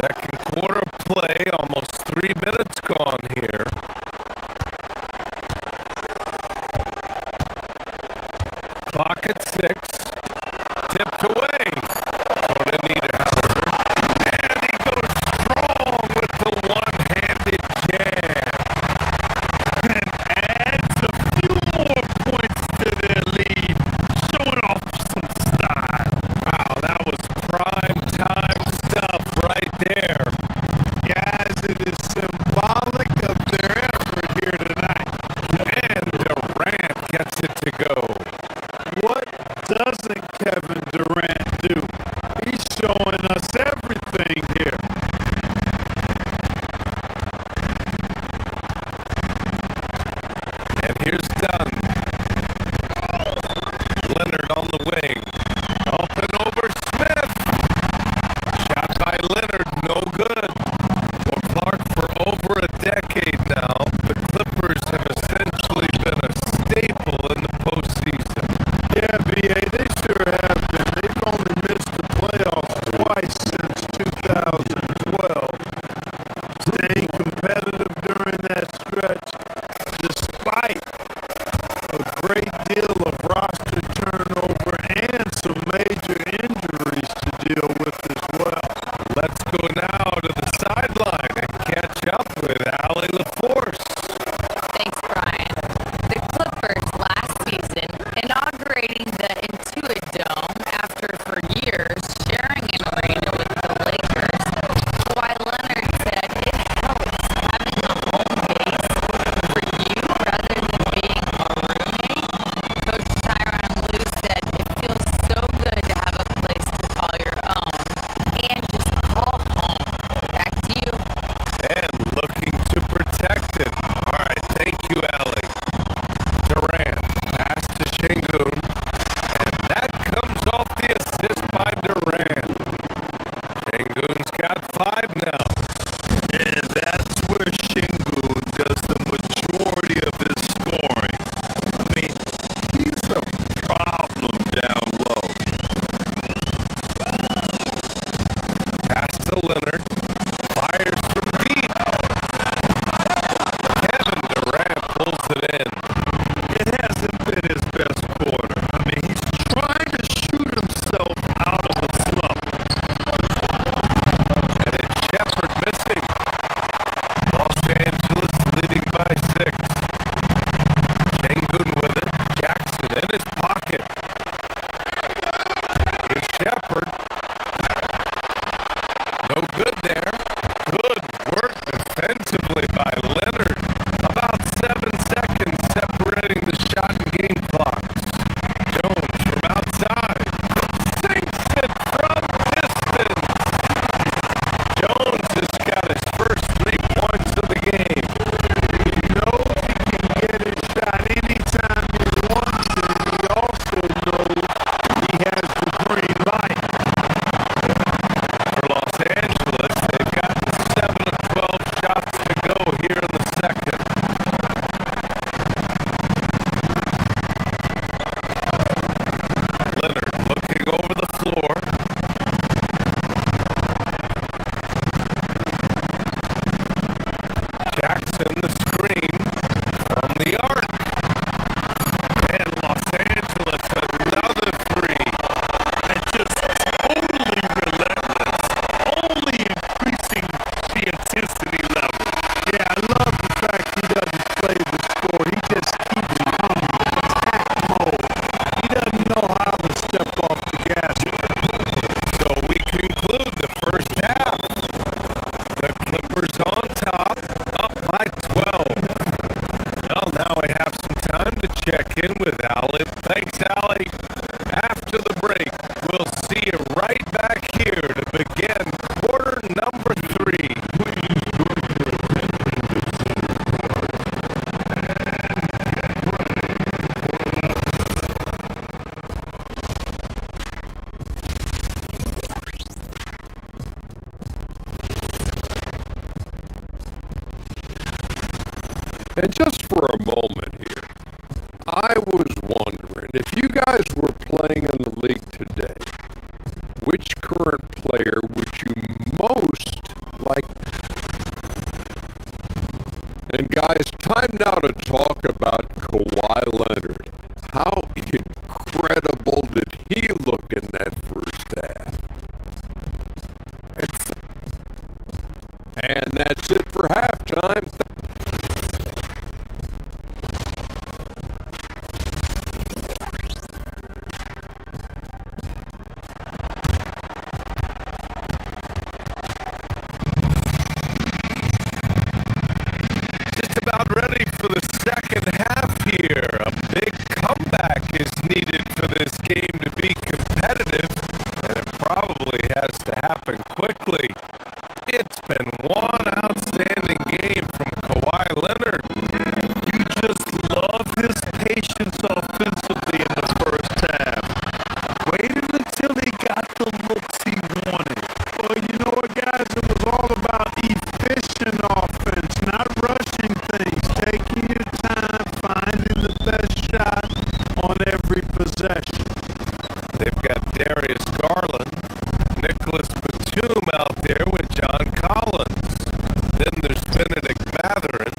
Second quarter play, almost 3 minutes gone here. Clock at 6. Tipped away. Gonna need a helper. And he goes strong with the one-handed jam. And adds a few more points to their lead. Showing off some style. Wow, that was prime time stuff right there. Guys, it is symbolic of their effort here tonight. And Durant gets it to go. What time to check in with Allie. Thanks, Allie. After the break, we'll see you right back here to begin quarter number 3. And just for a moment here, I was wondering if you guys were playing in the league today, which current player would you most like? And guys, time now to talk about Kawhi Leonard. How incredible did he look in that first half? And that's it for halftime. Ready for the second half here. A big comeback is needed for this game to be competitive, and it probably has to happen quickly. It's been one outstanding game from Kawhi Leonard. You just love his patience offensively in the first half. Waited until he got the looks he wanted. Well, you know what, guys? It was all about efficient offense, not rushing things. Taking your time, finding the best shot on every possession. They've got Darius Garland, Nicholas Batum out there with John Collins. Then there's Benedict Mathurin,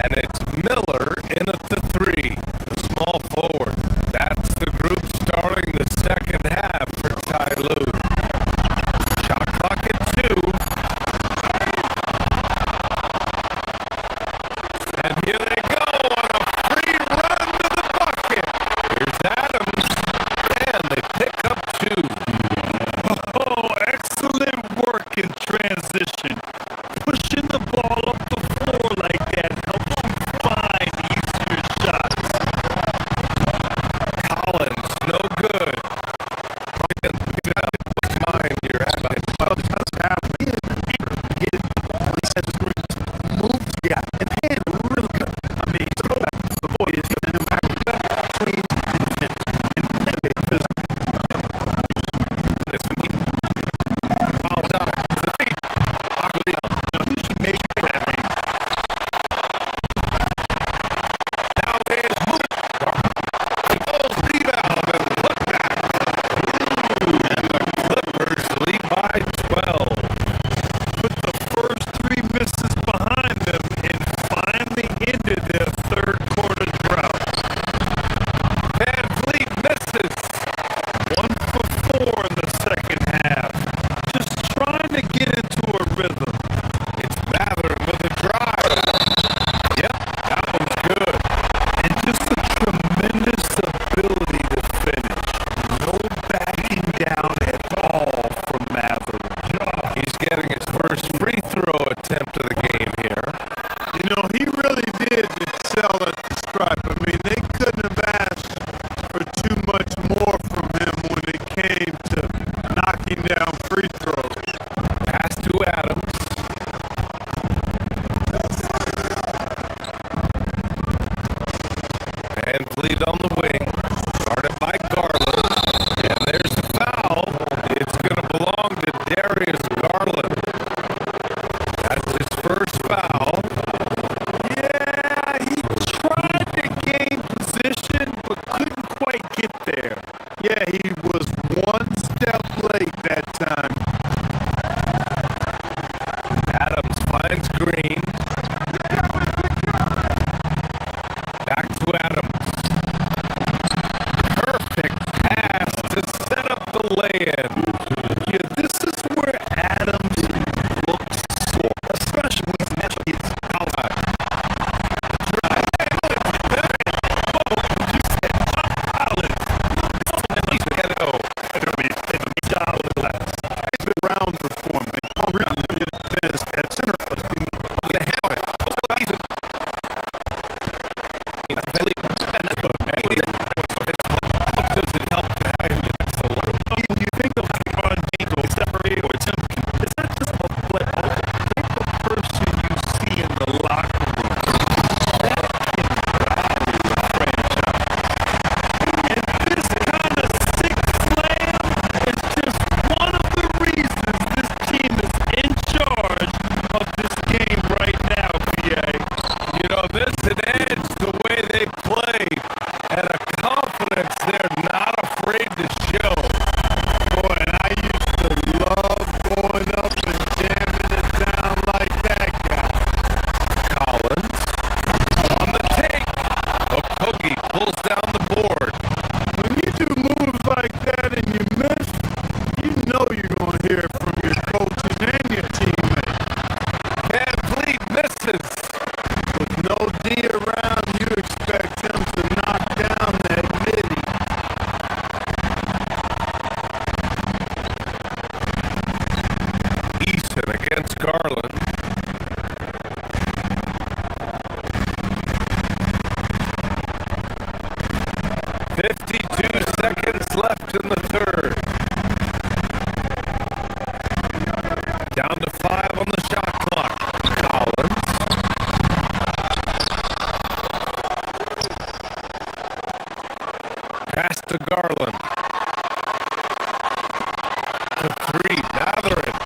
and it's Miller in at the 3, the small forward. That's the group starting the second half for Ty Lue. Shot clock at 2. And here they go on a free run to the bucket. Here's Adams, and they pick up 2. Oh, excellent work in transition. Pushing the ball up the floor like that helps you find easier shots. Collins, no good. Mind your action. Well, that's happening. He said the moves, yeah, and hand really good. I mean, the boy is giving him back clean and physical. Fouls out to the feet. He should make that thing. Now there's rebound and look back. And the Clippers lead by 12. Put the first 3 misses behind them and finally ended their third quarter drought. Van Vliet misses. 1 for 4 in the second half. Just trying to get into a rhythm. It's Mathurin with a drive. Yep, that was good. And just a tremendous ability to finish. No backing down at all from Mathurin. He's getting his first free throw attempt of the game here. You know, he really did excel at the stripe. I mean, they couldn't have asked for too much more from him when it came to knocking down free throws. Pass to Adams. Van Vliet on the wing. Started by Garland. And there's the foul. It's going to belong to Darius Garland. That's his first foul. Yeah, he tried seconds left in the third. Down to 5 on the shot clock. Collins. Pass to Garland. To 3, Matherin.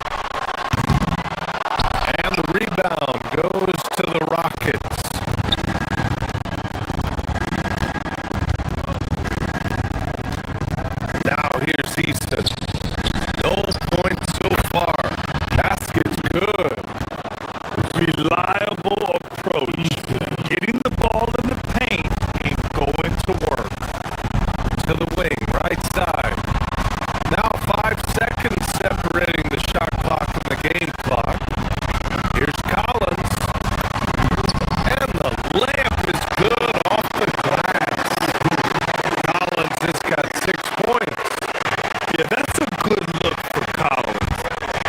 And the rebound goes to the Rockets. Now here's Easton. No points so far. Basket's good. Reliable approach. Getting the ball in the paint ain't going to work. To the wing, right side. Now 5 seconds separating the shot clock and the game clock. Here's Collins. And the layup is good off the glass. Collins has got 6 points. Yeah, that's a good look for Collins.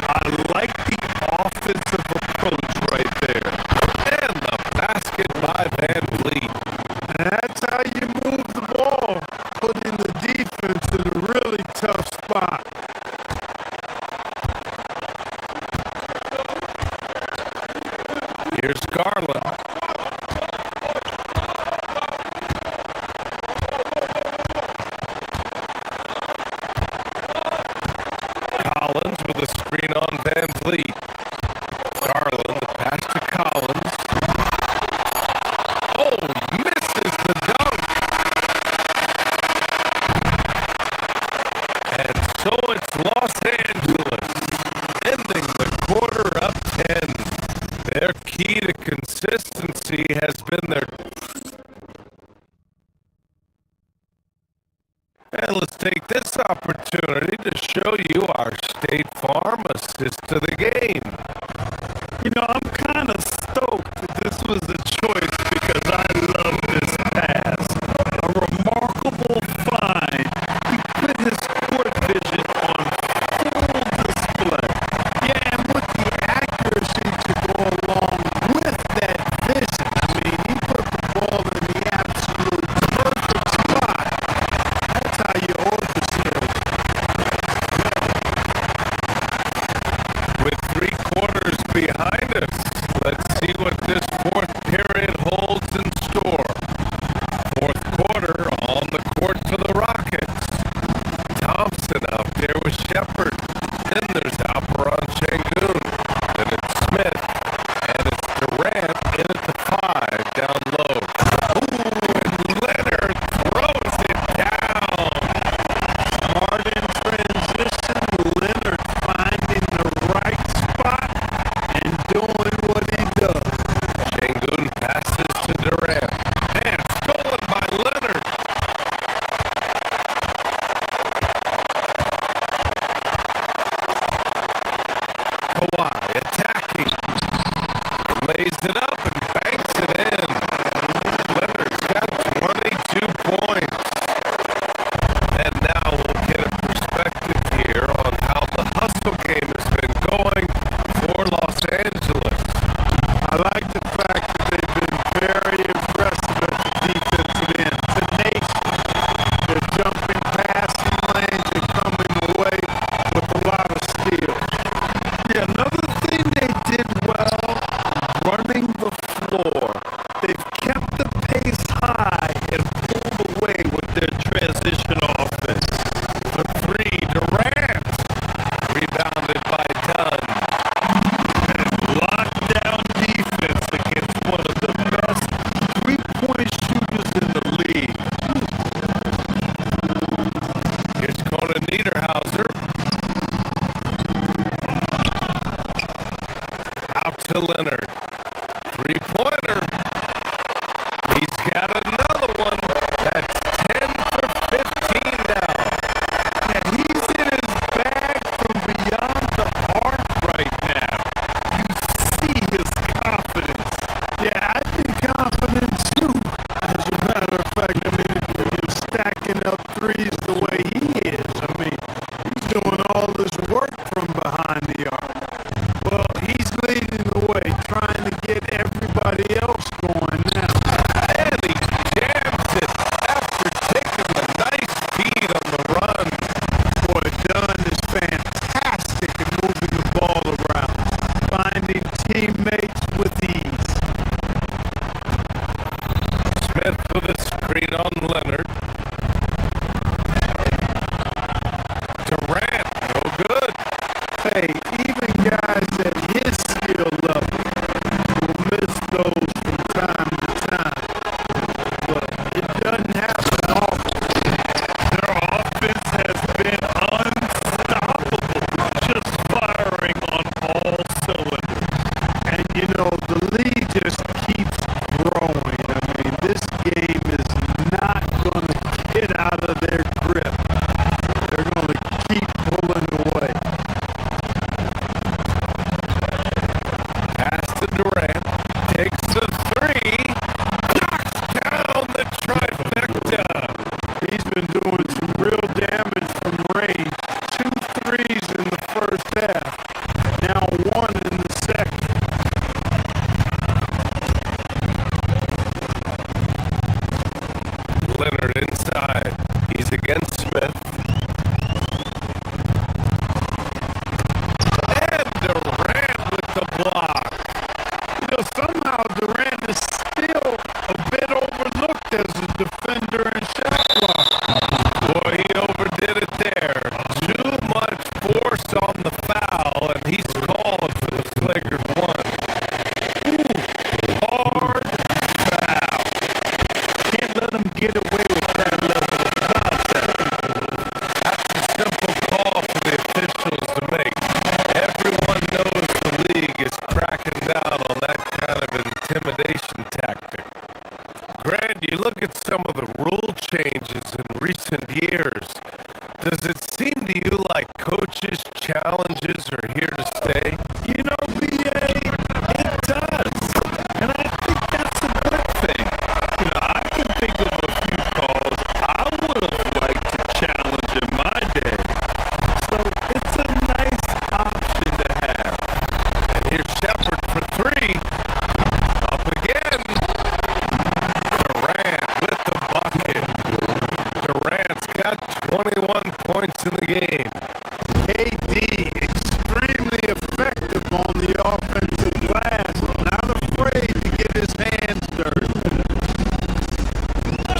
I like the offensive approach right there. And the basket by Van Vliet. That's how you move the ball, putting the defense in a really tough spot. Here's Garland. Collins with a screen on Van Vliet. Garland, the pass to Collins. Oh, misses the dunk. And so it's Los Angeles, ending the quarter up 10. Their key to consistency has been their... And let's take this opportunity to show you our State Farm assist to the game. You know, I'm kind of stoked that this was a choice because I love this pass. A remarkable find. He put his court vision on full display. Yeah, and with the accuracy to go along with that vision. I mean, he put the ball in the absolute perfect spot. That's how you orchestrate. With 3 quarters behind us, let's see what this fourth period holds in store. Fourth quarter on the court for the Rockets. Thompson out there with Shepard. Then there's Alperon Şengün. Then it's Smith. And it's Durant in at the 5 down low. Ooh, and Leonard throws it down. Smart in transition, Leonard finding the right spot and doing what he does. Şengün passes to Durant. And stolen by Leonard. Kawhi attacking. Lays it up and banks it in. Leonard's got 22 points. And now we'll get a perspective here on how the hustle game has been going for Los Angeles. I like the fact that they've been very aggressive at the defensive end. Tenacious. They're jumping passing lanes and coming away with a lot of skill. Yeah, another thing they did well, running the floor. They've kept the pace high and pulled away with their transition offense. The 3, Durant. Rebounded by Dunn. Lockdown defense against one of the best three-point shooters in the league. Here's Conan Niederhauser. Out to Leonard. 3-pointer. He's got another one. That's 10 for 15 now. And he's in his bag from beyond the arc right now. You see his confidence. Yeah, I've been confident too. As a matter of fact, I mean, if you're stacking up threes the way he is, I mean, he's doing all this work from behind the arc. Well, he's leading the way, trying to get everybody else going now. And he screen on Leonard. Durant, no good. Hey, even guys at his skill level will miss those from time to time. But it doesn't happen often. Their offense has been unstoppable, just firing on all cylinders. And, you know, the league just keeps growing. I mean, this game is not going to get out of their grip. They're going to keep pulling away. Pass to Durant. Takes the three. Knocks down the trifecta. He's been doing some real damage from range. 2 threes in the first half. Now 1 in the second. Leonard inside. He's against Smith. And Durant with the block. You know, somehow Durant is still a bit overlooked as a defender and shot blocker. Boy, he overdid it there. Too much force on the foul, and he's called for the flagrant one. Hard foul. Can't let him get away with that level of foul technique. That's a simple call for the officials to make. Everyone knows the league is cracking down on that kind of intimidation tactic. Grant, you look at some of the rule changes in recent years. Does it seem to you like coaches' challenges are here to stay? You know, BA, it does. And I think that's a good thing. You know, I can think of a few calls I would have liked to challenge in my day. So it's a nice option to have. And here's Shepard for three. Up again. Durant with the bucket. Durant's got 21 points in the game. KD, extremely effective on the offensive glass. Not afraid to get his hands dirty.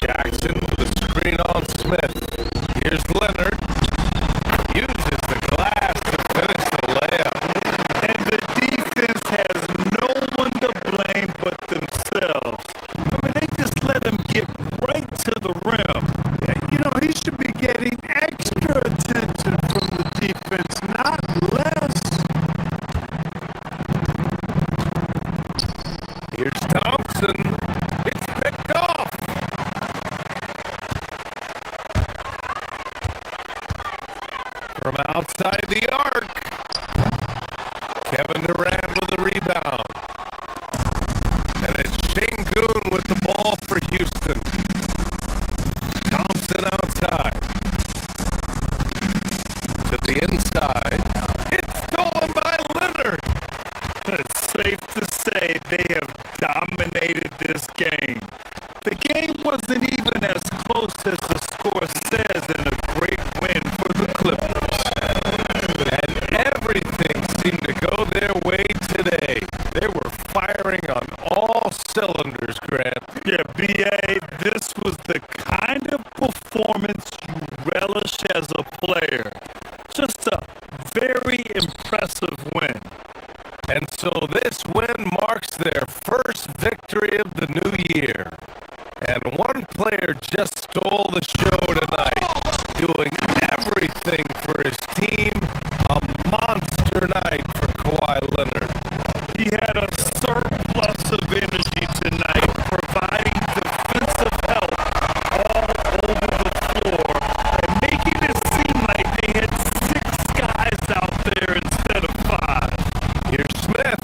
Jackson with a screen on Smith. Here's Leonard. Uses the glass to finish the layup. And the defense has no one to blame but themselves. I mean, they just let him get right to the rim. You know, he should be getting extra attention from the defense, not less. Here's Thompson. It's picked off. From outside the arc. Kevin Durant with the rebound. And it's Şengün with the ball for Houston. Thompson outside. To the inside. It's stolen by Leonard. It's safe to say they have dominated this game. The game wasn't even as close as the score says in a great win for the Clippers. And everything seemed to go their way today. They were firing on all cylinders, Grant. Yeah, BA, this was the kind of performance you relish as a player. Just a very impressive win. And so this win marks their first victory of the new year. And one player just stole the show tonight, doing everything for his team. A monster night for Kawhi Leonard. He had a surplus of energy tonight, providing defensive help all over the floor and making it seem like they had 6 guys out there instead of 5. Here's Smith.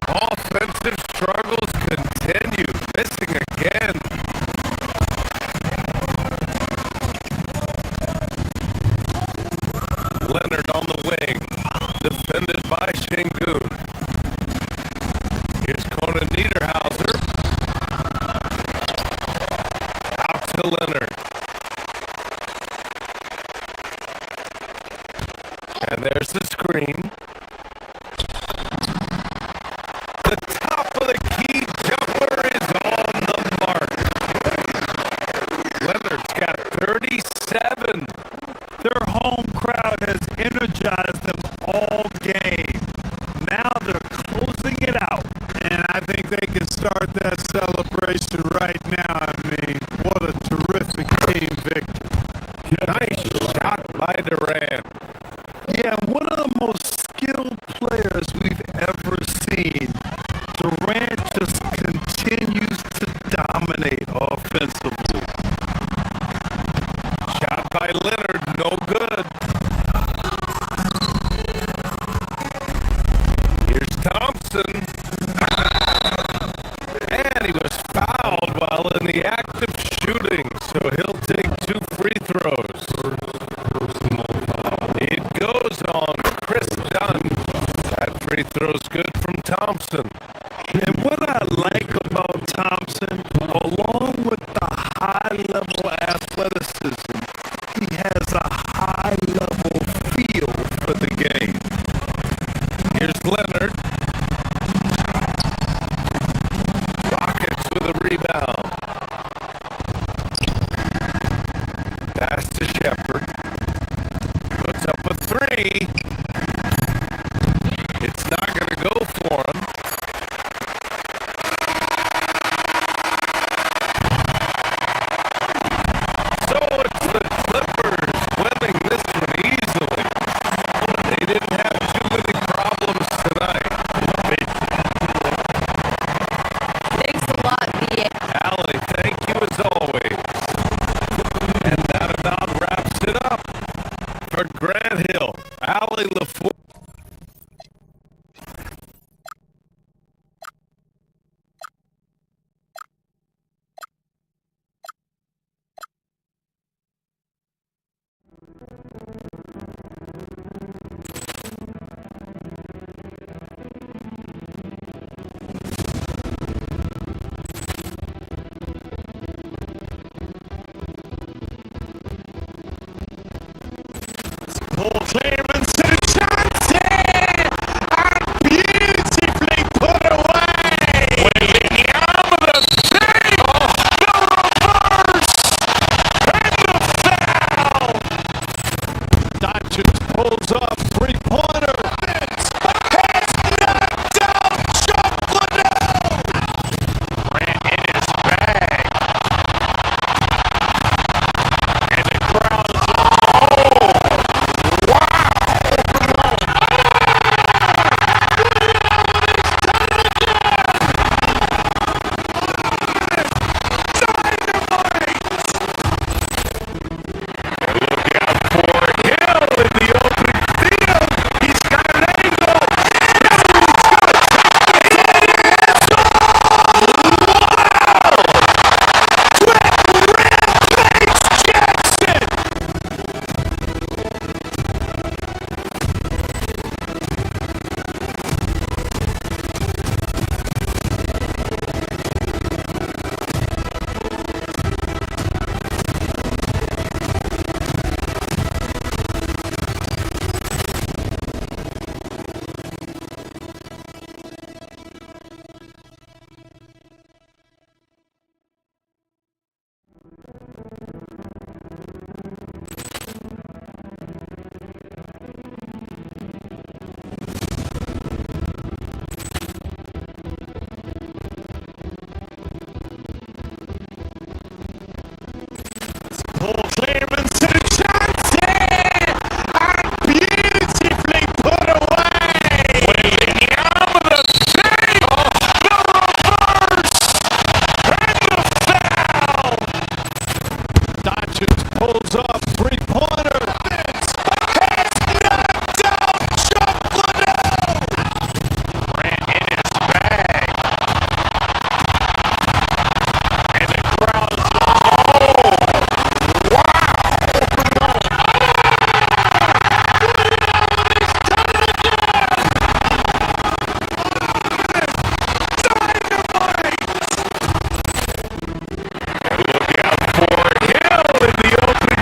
Offensive struggles continue, missing again. Leonard on the wing, defended by Şengün. Here's Conan Niederhauser. Out to Leonard. And there's the screen. The top of the key jumper start that celebration right now. I mean, what a terrific team victory. Nice shot by Durant. Yeah, one of the most skilled players we've ever seen. Durant just continues to dominate offensively. Shot by Leonard, no good. Here's Thompson. And he was fouled while in the act of shooting, so he'll take 2 free throws. It goes on Chris Dunn. That free throw's good from Thompson. And what I like about Thompson, along with the high-level athleticism, he has a high-level feel for the game. Here's Leonard. Rockets with a rebound. Pass to Shepard. Puts up a 3. It's not going to go for him. So it's the Clippers winning this one easily. They didn't have too many problems tonight. Thanks a lot, VA. Allie, thank you as always. And that about wraps it up for Grant Hill. Allie LaFour. Ball clearance to Chauncey, and beautifully put away. Waving the arm of the save, the reverse, and the foul. Doncic pulls up, three-pointer. It's knocked out Chocolate. Grant in his bag. And the crowd's ball clearance to Chauncey, and beautifully put away. Waving the arm of the save, the reverse, and the foul. Doncic pulls up, three-pointer. It's knocked out Chocolate. Grant in his bag. And the crowd's Look out for Hill in the open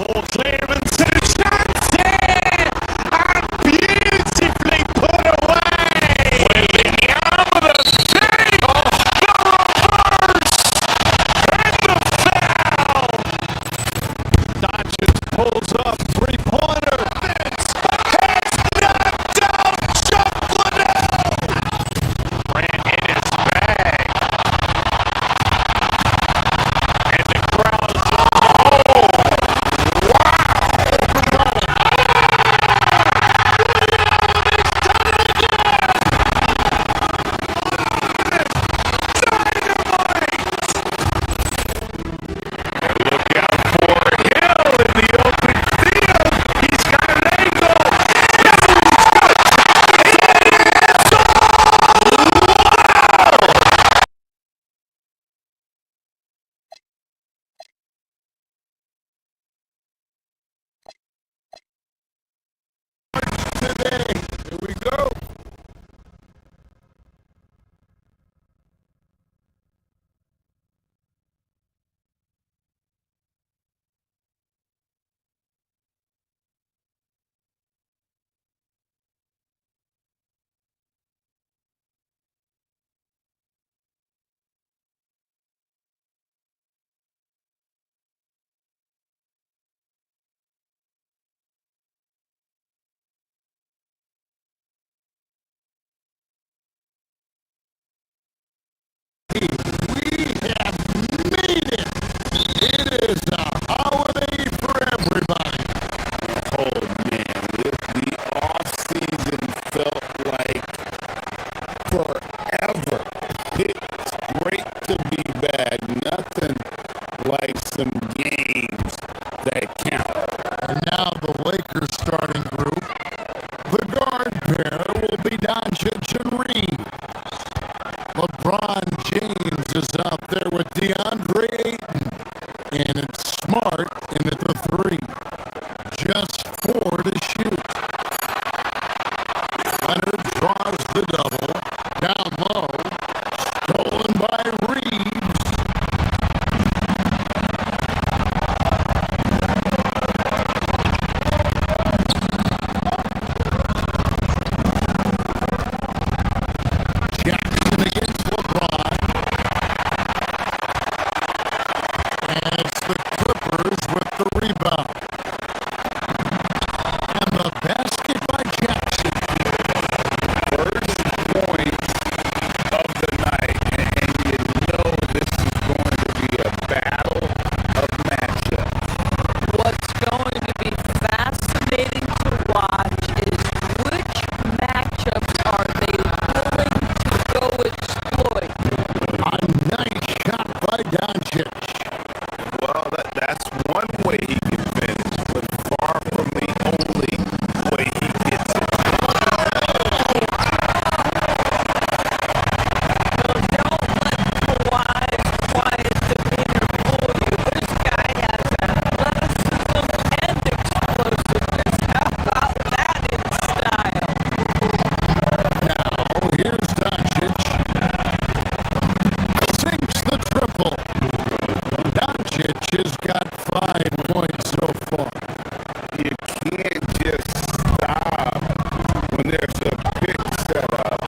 Poor clearance and a chance here! And beautifully put away! William with a save! The reverse! And the foul! Doncic pulls up, three-pointer. Vince has knocked out Chocolate. Grant in his bag. And the crowd's look out for Hill in the open field. He's got an angle. Today, here we go. We have made it. It is a holiday for everybody. Oh man, the off season felt like forever. It's great to be back. Nothing like some games that count. And now the Lakers starting group. The guard pair will be Doncic and Reed. LeBron James is out there with DeAndre Ayton. And it's Smart in at the three. Just 4 to shoot. Leonard draws the double. Down low. Stolen by Reeves. Jackson against LeBron. And it's the Clippers with the rebound. And the basket by Jackson. First point of the night, and you know this is going to be a battle of matchups. What's going to be fascinating to watch is which matchups are they willing to go exploit. A nice shot by Doncic. Well, that's one way he can finish, but far from the only way he gets it. Don't let Kawhi's quiet demeanor fool you. This guy has athleticism and explosiveness. How about that in style? Now, here's Doncic. Sinks the triple. Doncic has got 5 points so far. You can't just stop when there's a pick set up.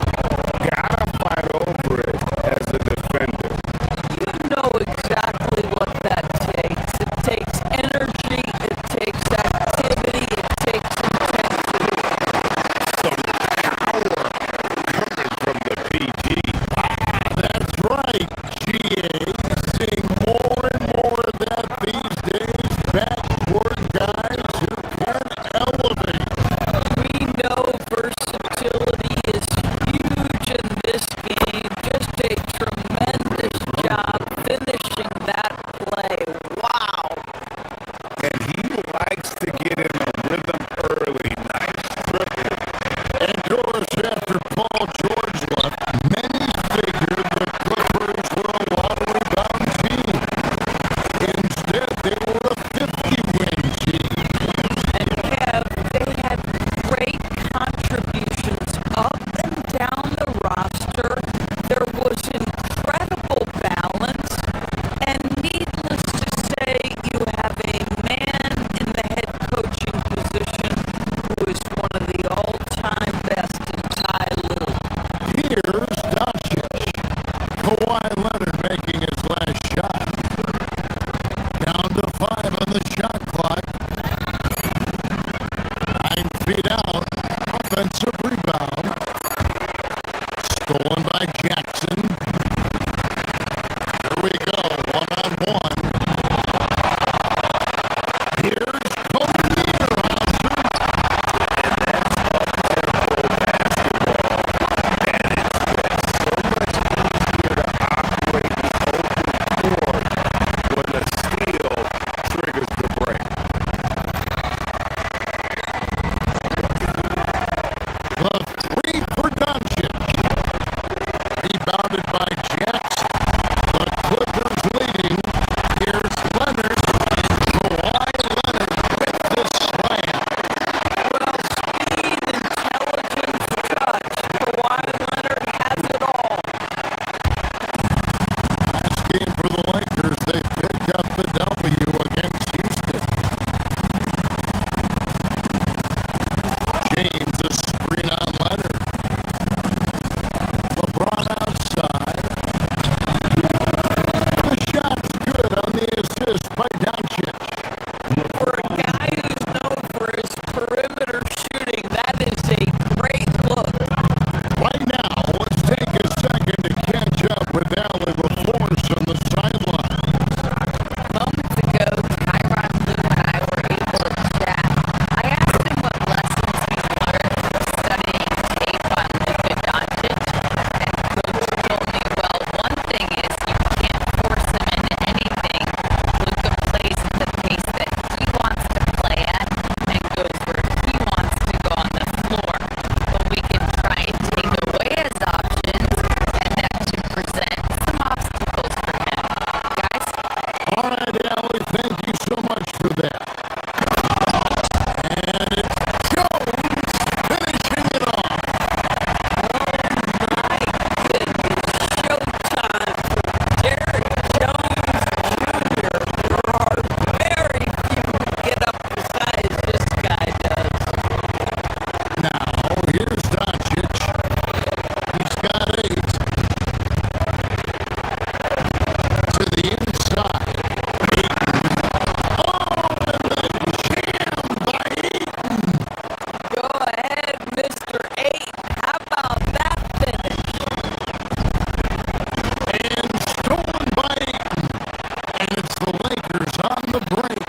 Gotta fight over it as a defender. You know exactly what that takes. It takes energy, it takes activity, it takes intensity. Some power coming from the PG. That's right, GA. Seeing more and more of that these days. Backcourt guys who can feet out. Offensive rebound. Stolen by Jackson. Here we go, one-on-one. Here's Cody Robinson. And that's up-tempo basketball. And it's just so much easier to operate the open court when the steal triggers the break. The three for Doncic. Rebounded by Jackson. The Clippers leading. Here's Leonard. Kawhi Leonard with the slam. Well, speed, intelligence, touch. Kawhi Leonard has it all. Last game for the Lakers, they picked up the W against Houston. James, a screen on Leonard. LeBron outside. The shot's good on the assist by Doncic. For a guy who's known for his perimeter shooting, that is a great look. Right now, let's take a second to catch up with Allie LaForce on the sideline. Moments ago, Tyron Lue and I were able to chat. I asked him what lessons he's learned from studying tape on Luka Doncic, and Coach told me, well, one thing is you can't force him into anything. Luka plays at the pace that he wants to play at and goes where he wants to go on the floor. But we can try and take away his options, and that should present some obstacles for him. Guys? All right, Allie, thank you so much for that. And it's Jones finishing it off. My goodness, showtime for Derrick Jones Jr. There are very few who get up the size this guy does. Now, here's Doncic. He's got 8. To the inside. Oh, and then jammed by Ayton. Go ahead, Mr. 8. How about that finish? And stolen by Ayton. And it's the Lakers on the break.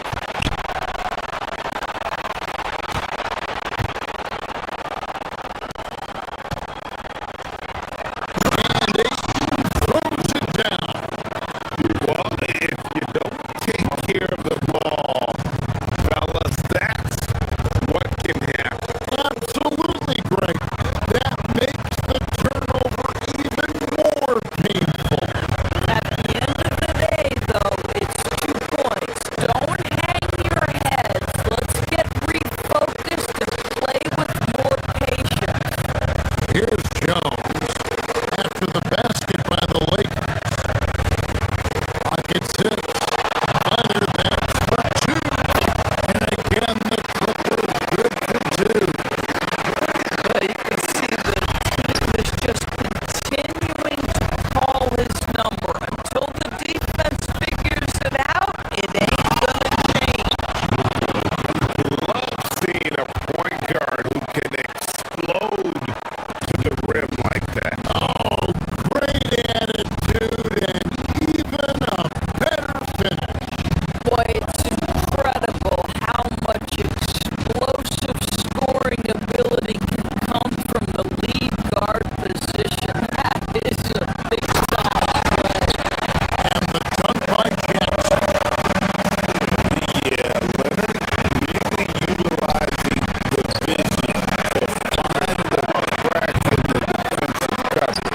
And Ayton throws it down. Well, if you don't take care of the ball, fellas, that's what can happen. Absolutely, Greg. That makes the turnover even more painful. At the end of the day, though, it's 2 points. Don't hang your heads. Let's get refocused and play with more patience. Here's Jones after the basket by the Lakers. Pocket 6. Leonard there for 2. And again, the Clippers good for 2. You can see the team is just continuing to call his number. Until the defense figures it out, it ain't gonna change. Love seeing a point guard who can explode to the rim like that. Oh, great attitude and even a better finish. Boy, it's incredible how much explosive scoring ability can come from the lead guard position. That is a big sign. And the dunk by Jackson. Yeah, Leonard really utilizing the vision to find the crack in the defensive coverage.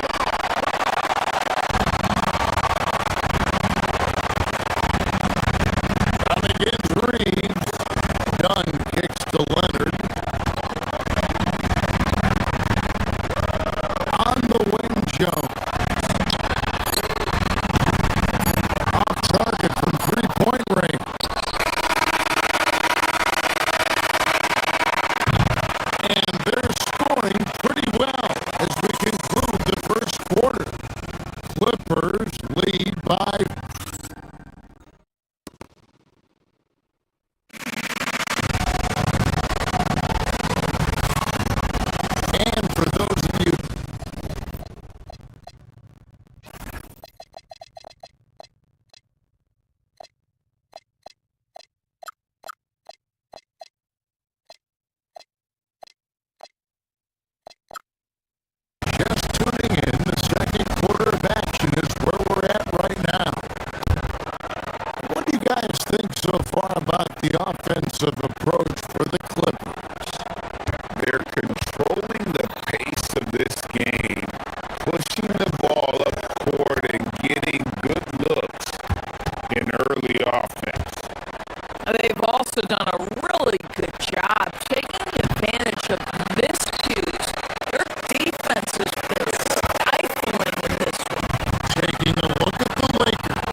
Coming against Reeves. Dunn kicks to Leonard. On the wing, Jones. Off target from three-point range. And they're scoring pretty well as we conclude the first quarter. Clippers lead by have done a really good job taking advantage of miscues. Their defense has been stifling in this one. Taking a look at the Lakers.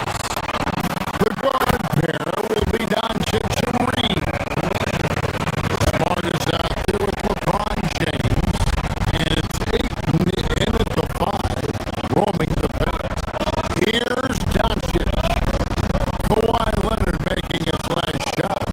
The guard pair will be Doncic and Reed. Smart is out there with LeBron James. And it's Ayton in at the 5, roaming the paint. Here's Doncic. Kawhi Leonard making his last shot.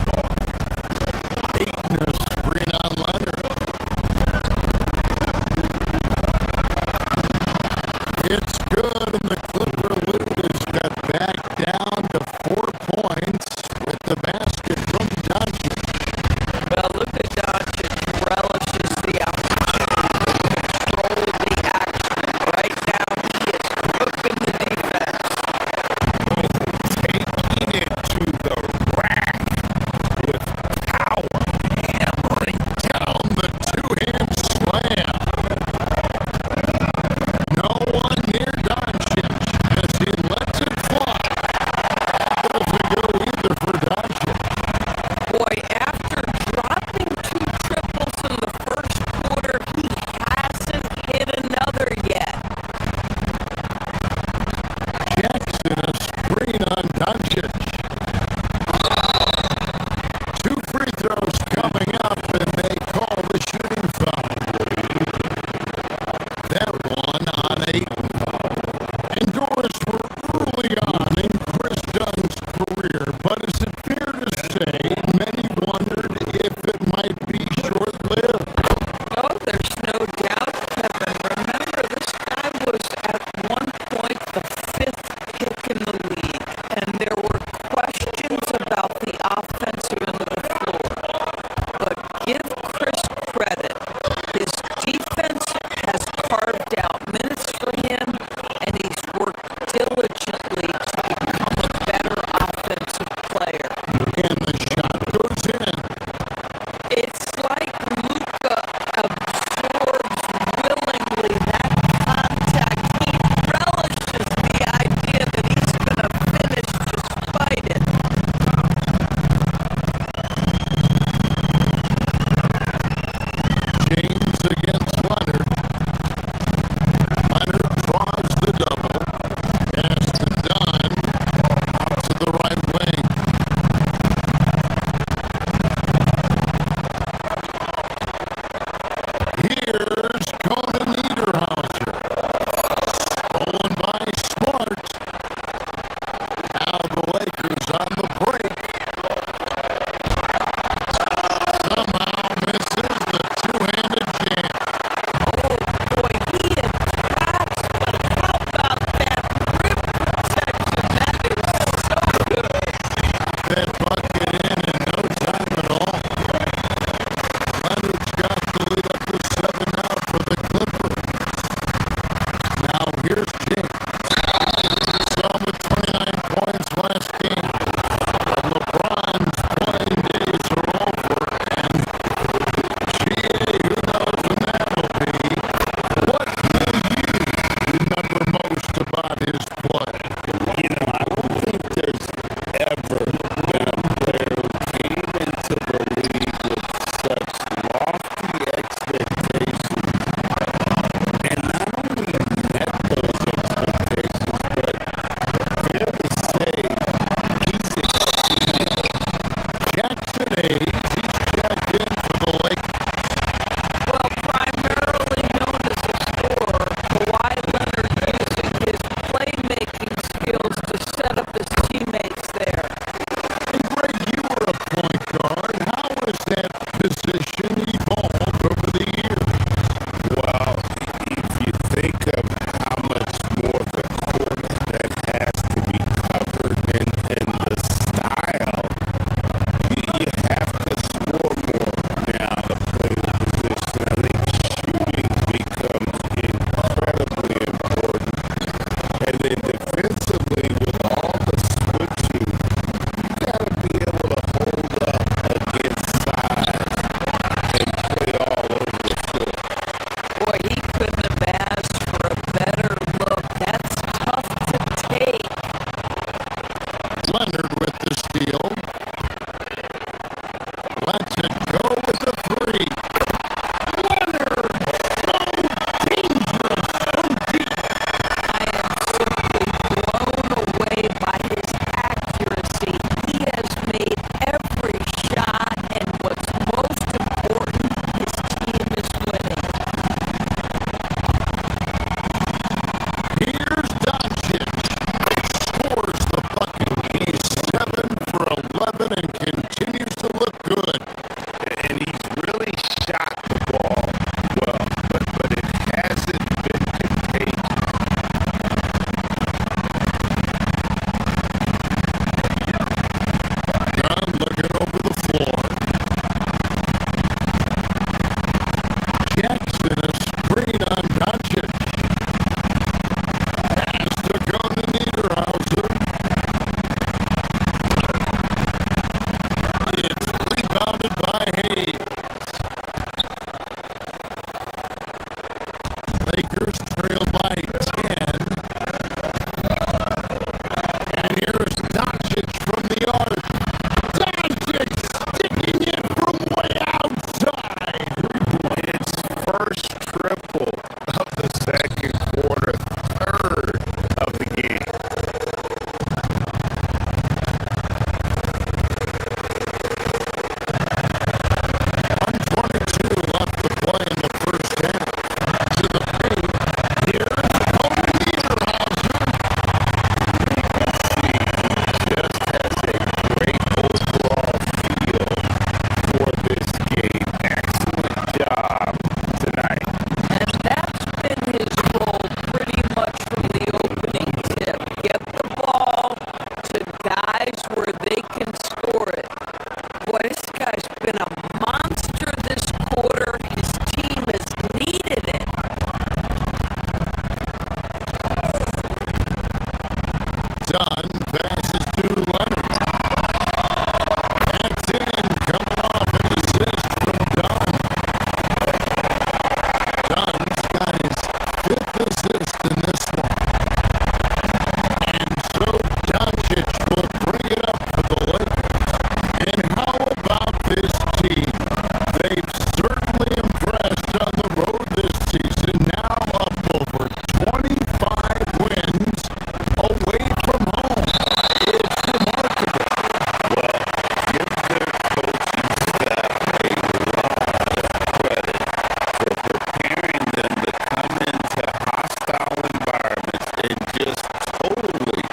and just totally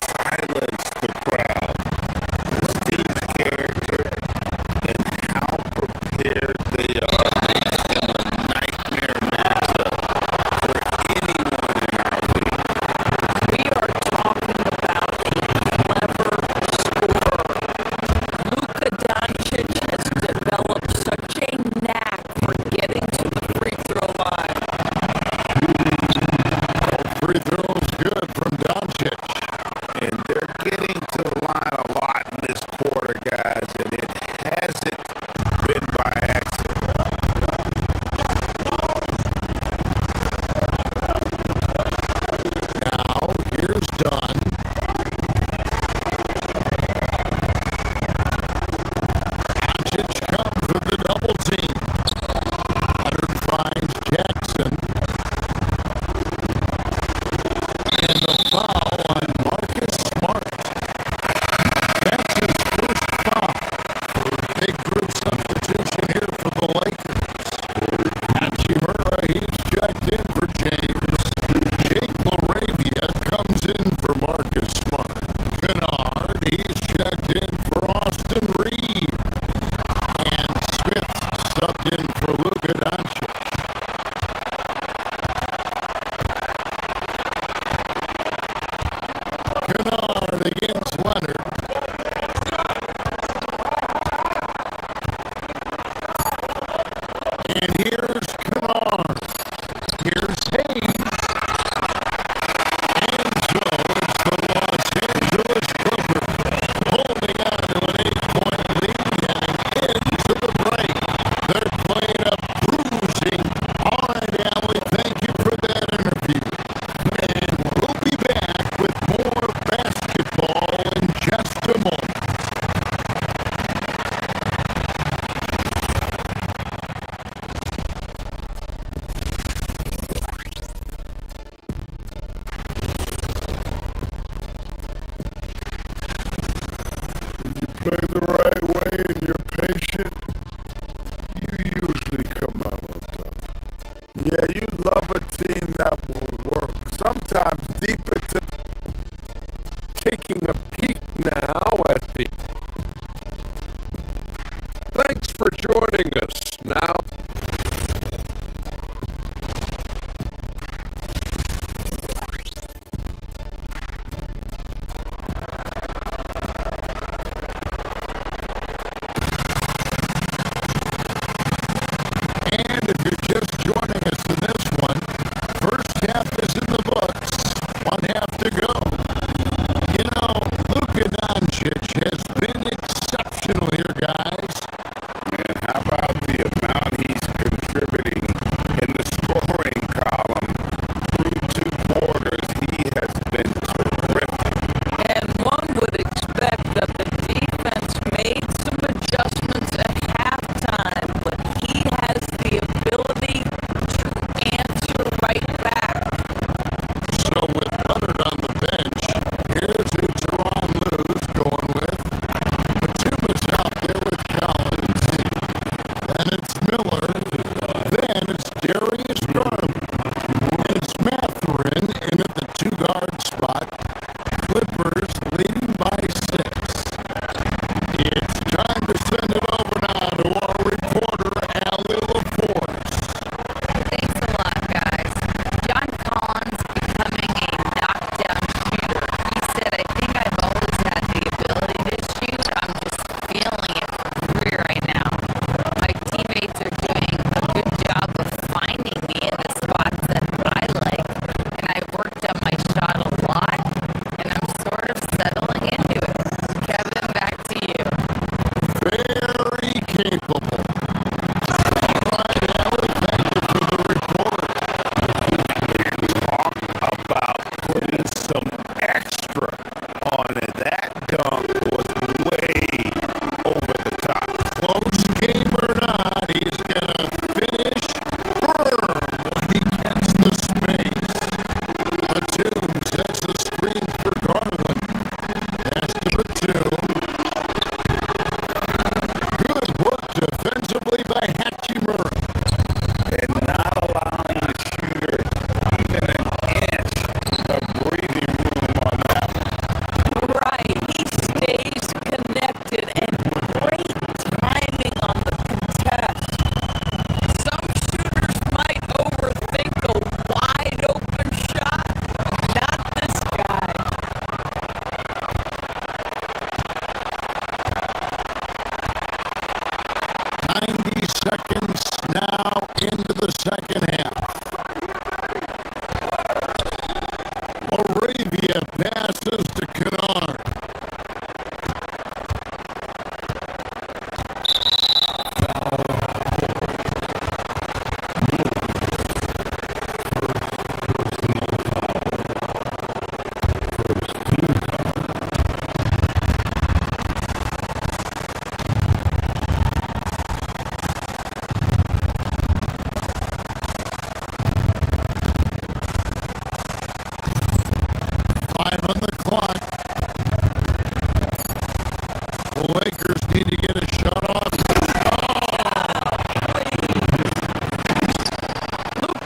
silenced the crowd. This team's character and how prepared they are makes them a nightmare matchup for anyone in our league. We are talking about a clever scorer. Luka Doncic has developed such a knack for getting to the free throw line. Free throws good from Doncic. And they're getting to the line a lot in this quarter, guys, and it hasn't been by accident. Now, here's Dunn. Doncic comes with the double team. Leonard finds Jackson. And the foul on Marcus Smart. That's his first foul. Big group substitution here for the Lakers. Hachimura, he's checked in for James. Jake LaRavia comes in for Marcus Smart. Kennard, he's checked in for Austin Reed. And Smith subbed in for Luka Doncic. Kennard against Leonard. And here's Kennard. Here's Hayes. And so it's the Los Angeles Clippers holding on to an 8-point lead and into the break. They're playing a bruising. All right, Allie, thank you for that interview. And we'll be back with more basketball in just a moment. Play the right way and you're patient, you usually come out on top. Yeah, you love a team that will work. Sometimes deep into Taking a peek now at the... Thanks for joining us. Now, And if you're just joining us in this one, first half is in the books. One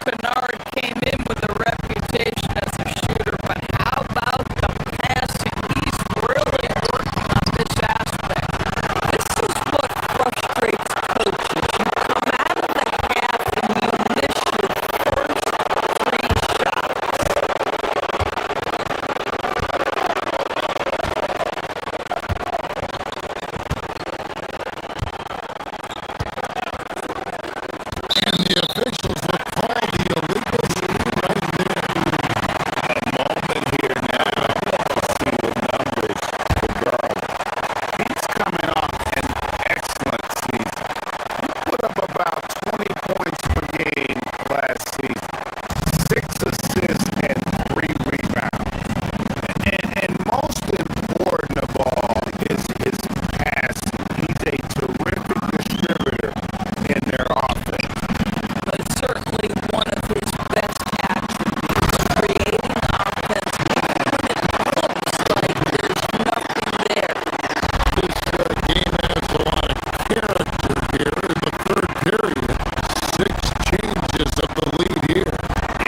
Kennard came in with a reputation as a shooter, but how about the passing? He's really working on this aspect. This is what frustrates coaches. You come out of the half and you miss your first 3 shots. And the officials will call the illegal shoot right there. A moment here now to see the numbers for Garland. He's coming off an excellent season. He put up about 20 points per game last season, 6 assists and 3 rebounds. And most important of all is his passing. He's a terrific distributor in their offense. But certainly one of his best attributes, creating offense even when it looks like there's nothing there. This game has a lot of character here in the third period. 6 changes of the lead here.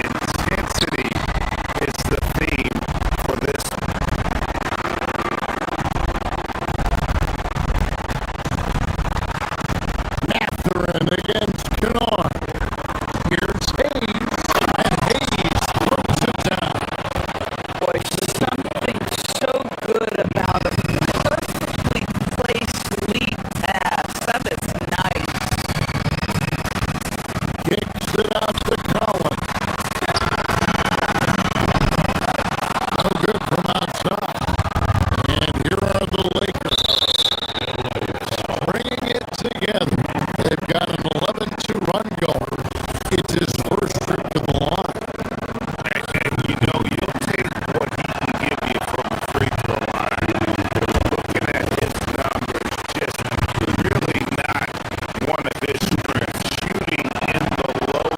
Intensity is the theme for this one. Mathurin against Kennard. Here's Hayes, and Hayes throws it down. Boy, something so good about a perfectly placed lead pass. That is nice. Kicks it out to Collins. No good from outside. And here are the Lakers. Bringing it together. They've got an 11-2 run going. It's his first trip to the line. And you know, you'll take what he can give you from the free throw line. Looking at his numbers, just really not one of his strengths. Shooting in the low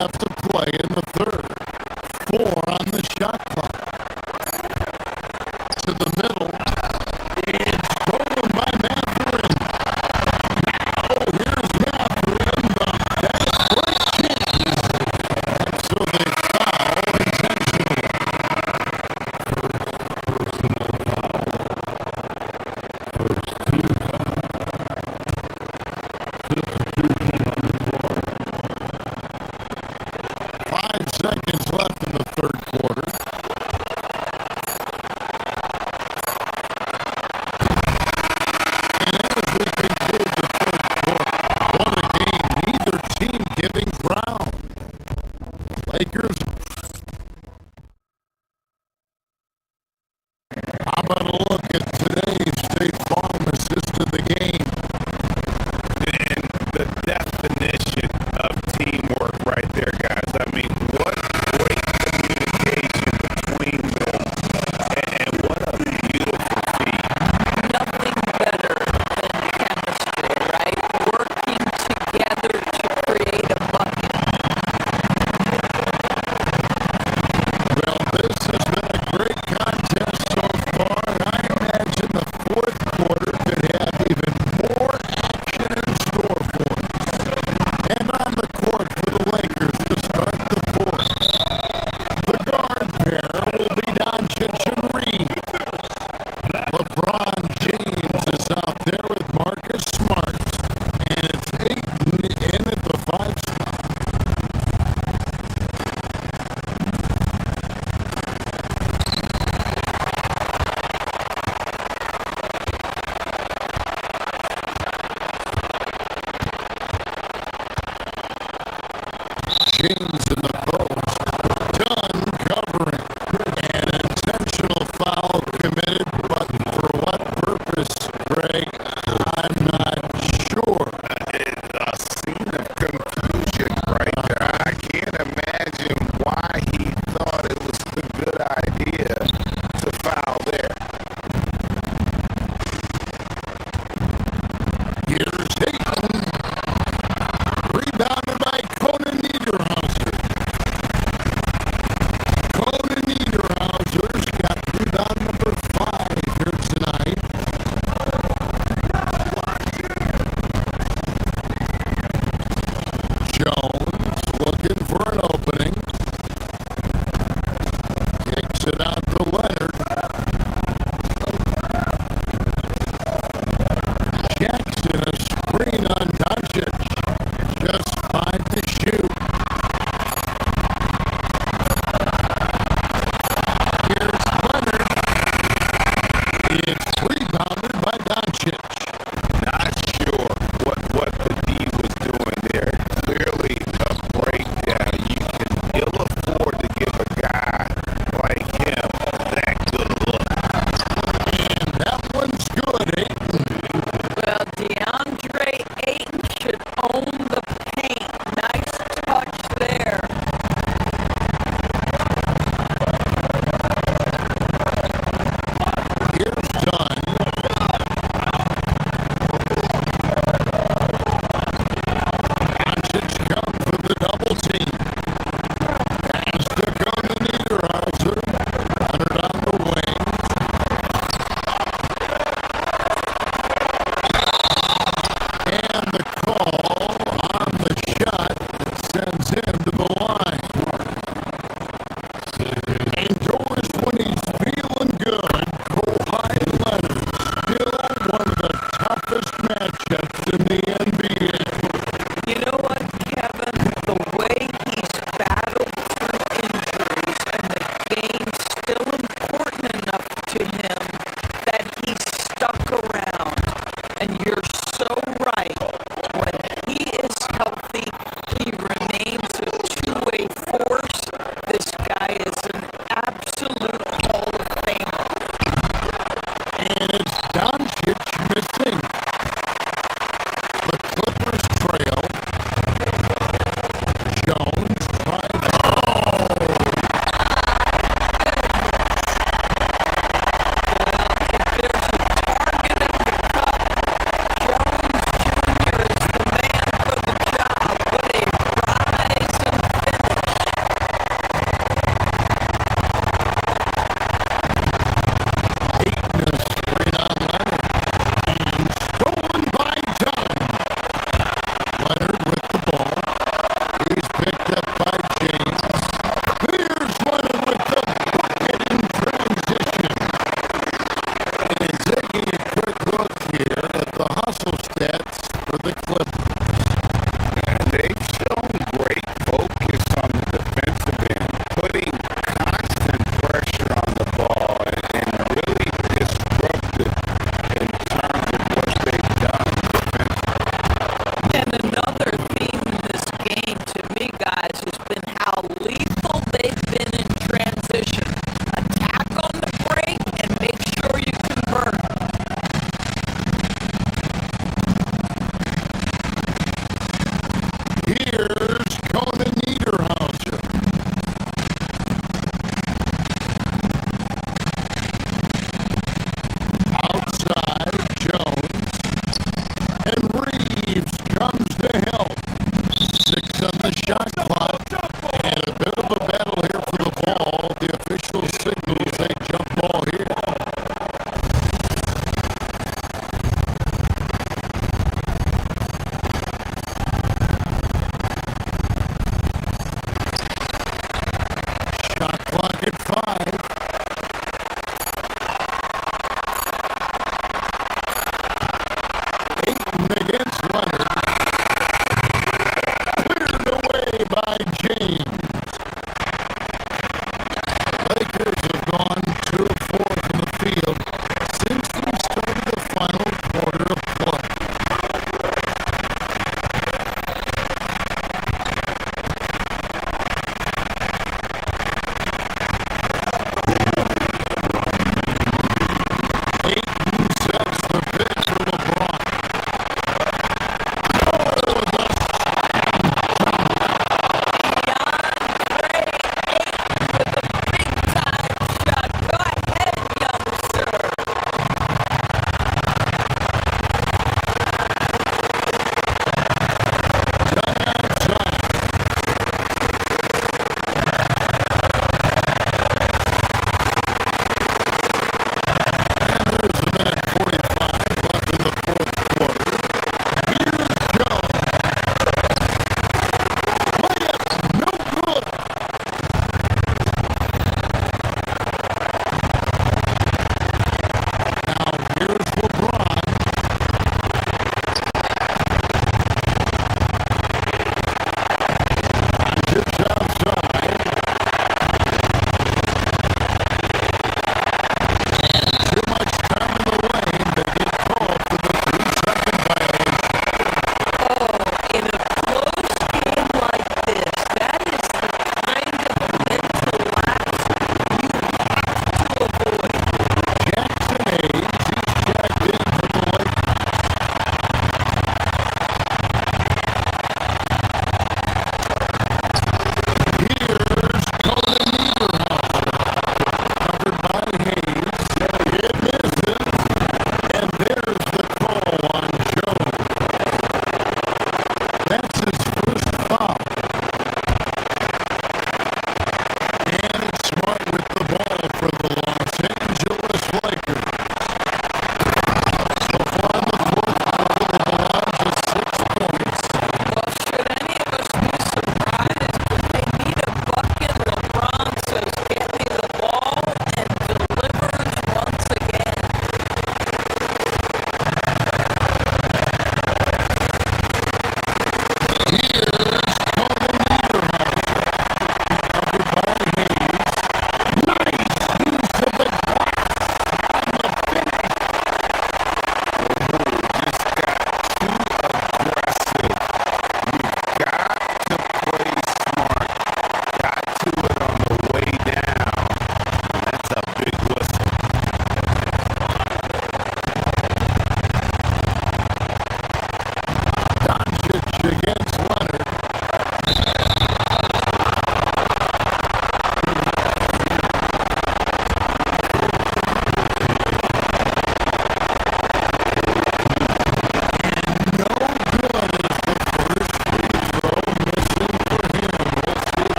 left to play in the third. 4 on the shot clock. To the middle. It's stolen by Mathurin. Now here's Mathurin, the desperate chance. And so they foul intentionally. Personal foul. First team foul. Substitution on the floor. 5 seconds left in the third quarter. And as we conclude the third quarter, what a game. Neither team giving ground. Lakers. How about a look at today's State Farm assist of the game? And the definition of teamwork right there, guys. I mean, what great communication between them. And what a beautiful feat. Nothing better than chemistry, right? Working together to create a bucket. Well, this has been a great contest so far, and I imagine the fourth quarter could have even more action in store for us. And on the court for the Lakers to start the fourth. The guard pair will be Doncic and Reed. LeBron James is out there with Marcus Smart, and it's Ayton in at the 5 spot. James in the post. Dunn covering. An intentional foul committed, but for what purpose, Greg? I'm not sure. A scene of confusion right there. I can't imagine why he thought it was a good idea to foul there. Here's Ayton. Rebounded by Conan Niederhauser. Conan Niederhauser's got rebound number 5 here tonight. Jones looking for an opening. Kicks it out to Leonard. Jackson, a screen on Doncic. Just 5 to shoot. Here's Leonard. It's rebounded by Doncic. Not sure what the D was doing there. Clearly a breakdown. You can ill afford to give a guy like him that good look. And that one's good, Ayton. Well, DeAndre Ayton should own the paint. Nice touch there. Here's Dunn. shot clock. And a bit of a battle here for the ball. The official signals a jump ball here. Shot clock at 5. Against Leonard. Cleared away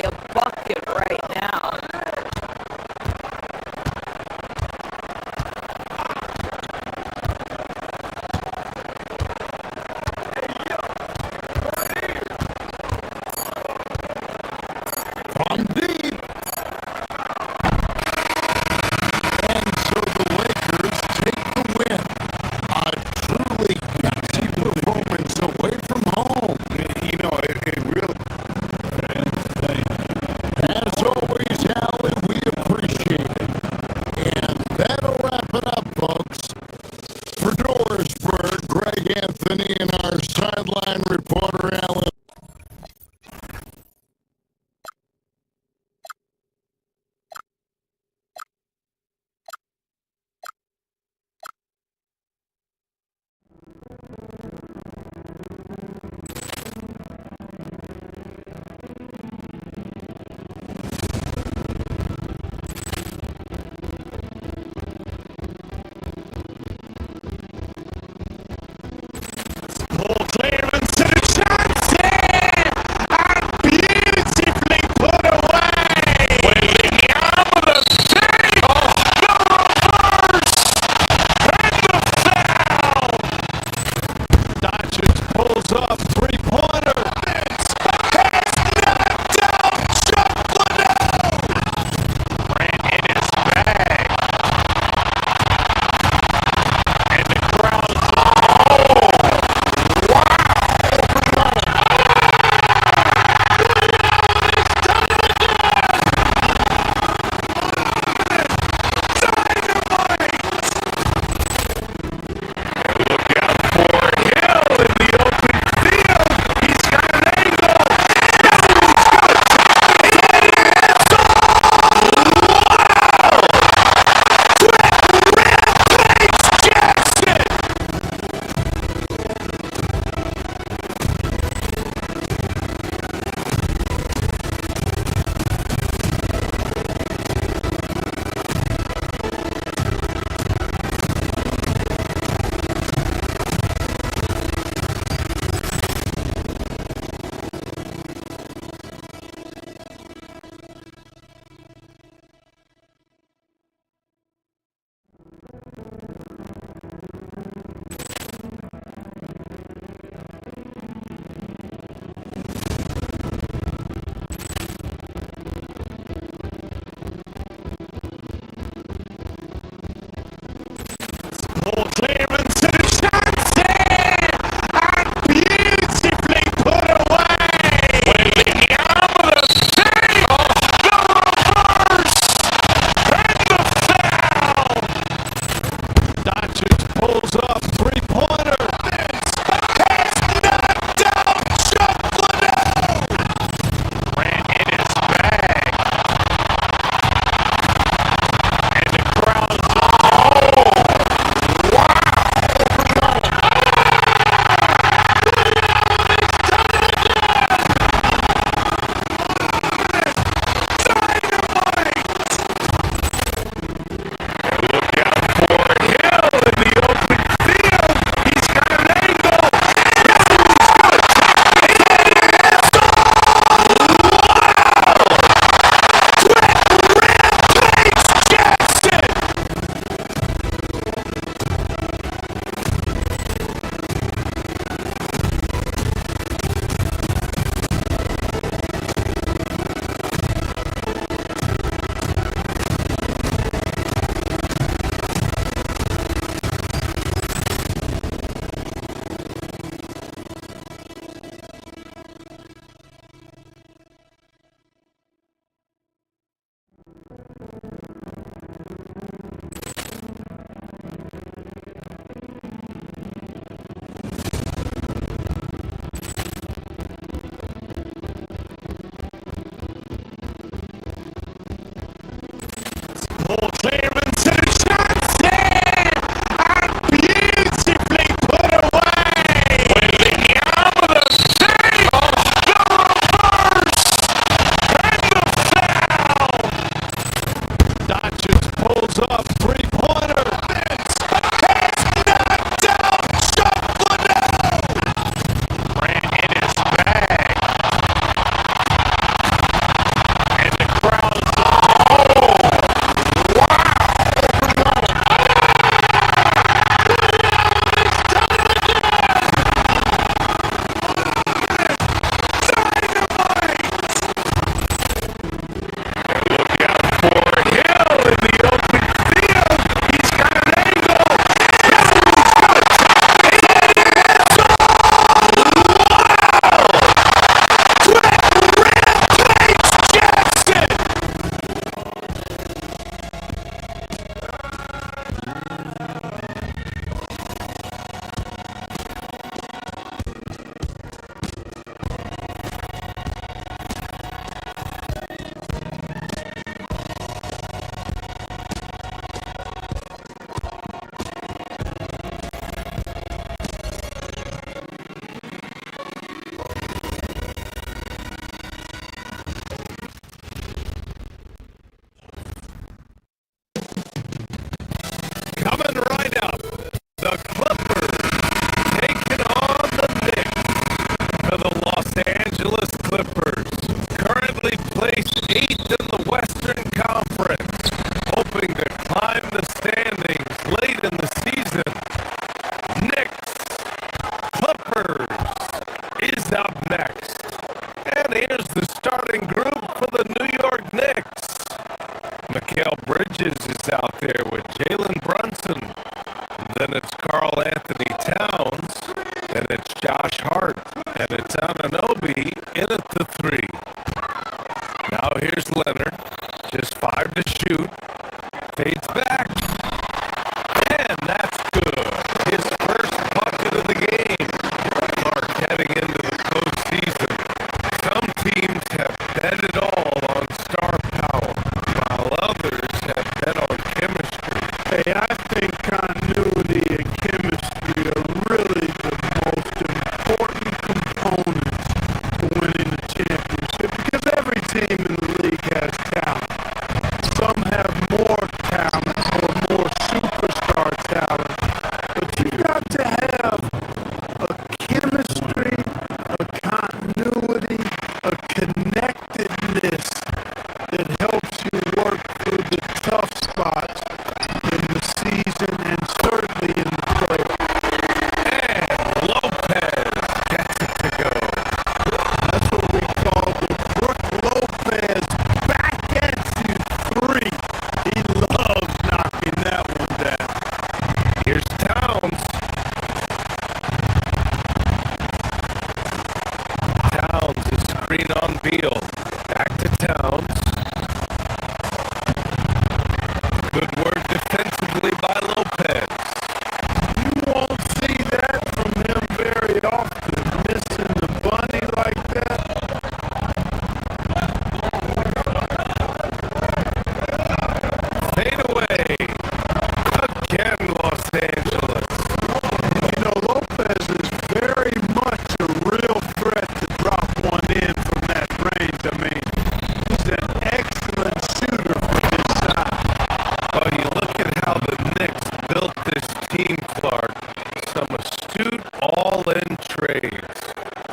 the bucket right now. From deep. And so the Lakers take the win. A truly gutsy performance away from home. You know, it really. As always, Alan, we appreciate it. And that'll wrap it up, folks. For Dorisburg, Greg Anthony and our sideline reporter, Alan. Paul Clearance to the chance here, and beautifully put away. With the arm of the save, the reverse, and the foul. Doncic pulls up, three-pointer. It's knocked out, chocolate out. Ran in his bag. And the crowd's Paul Clearance to the chance here, and beautifully put away. With the arm of the save, the reverse, and the foul. Doncic pulls up, three-pointer. It's knocked out, chocolate out. Ran in his bag. And the crowd's Paul Clearance to the chance here, and beautifully put away. With the arm of the save, the reverse, and the foul. Doncic pulls up, three-pointer. It's knocked out, chocolate out. Ran in his bag. 8th in the Western Conference, hoping to climb the standings late in the season. Knicks Clippers is up next. And here's the starting group for the New York Knicks. Mikal Bridges is out there with Jalen Brunson. Then it's Karl Anthony Towns. Then it's Josh Hart. And it's Anunoby in at the 3. Now here's Leonard. Just 5 to shoot. Fades back. And that's good. His first bucket of the game. Clark heading into the postseason. Some teams have bet it all on star power, while others have bet on chemistry. Hey, I think continuity and chemistry are really the most important components to winning the championship, because every team in the league has talent. Some have more talent or more superstar talent, but you got to have a chemistry, a continuity, a connectedness that helps you work through the tough spots in the season and certainly in the playoffs. And Lopez gets it to go. That's what we call the Brook Lopez back at you 3. He loves knocking that one down. Here's Towns. Towns is screen on Beal. Back to Towns. Good work defensively by Lopez. You won't see that from him very often, missing the bunny like that. Fade away. Again, Los Angeles. You know, Lopez is very much a real threat to drop one in from that range. I mean, he's an excellent shooter from his side. Well, you look at how the Knicks built this team, Clark. Some astute all-in trades.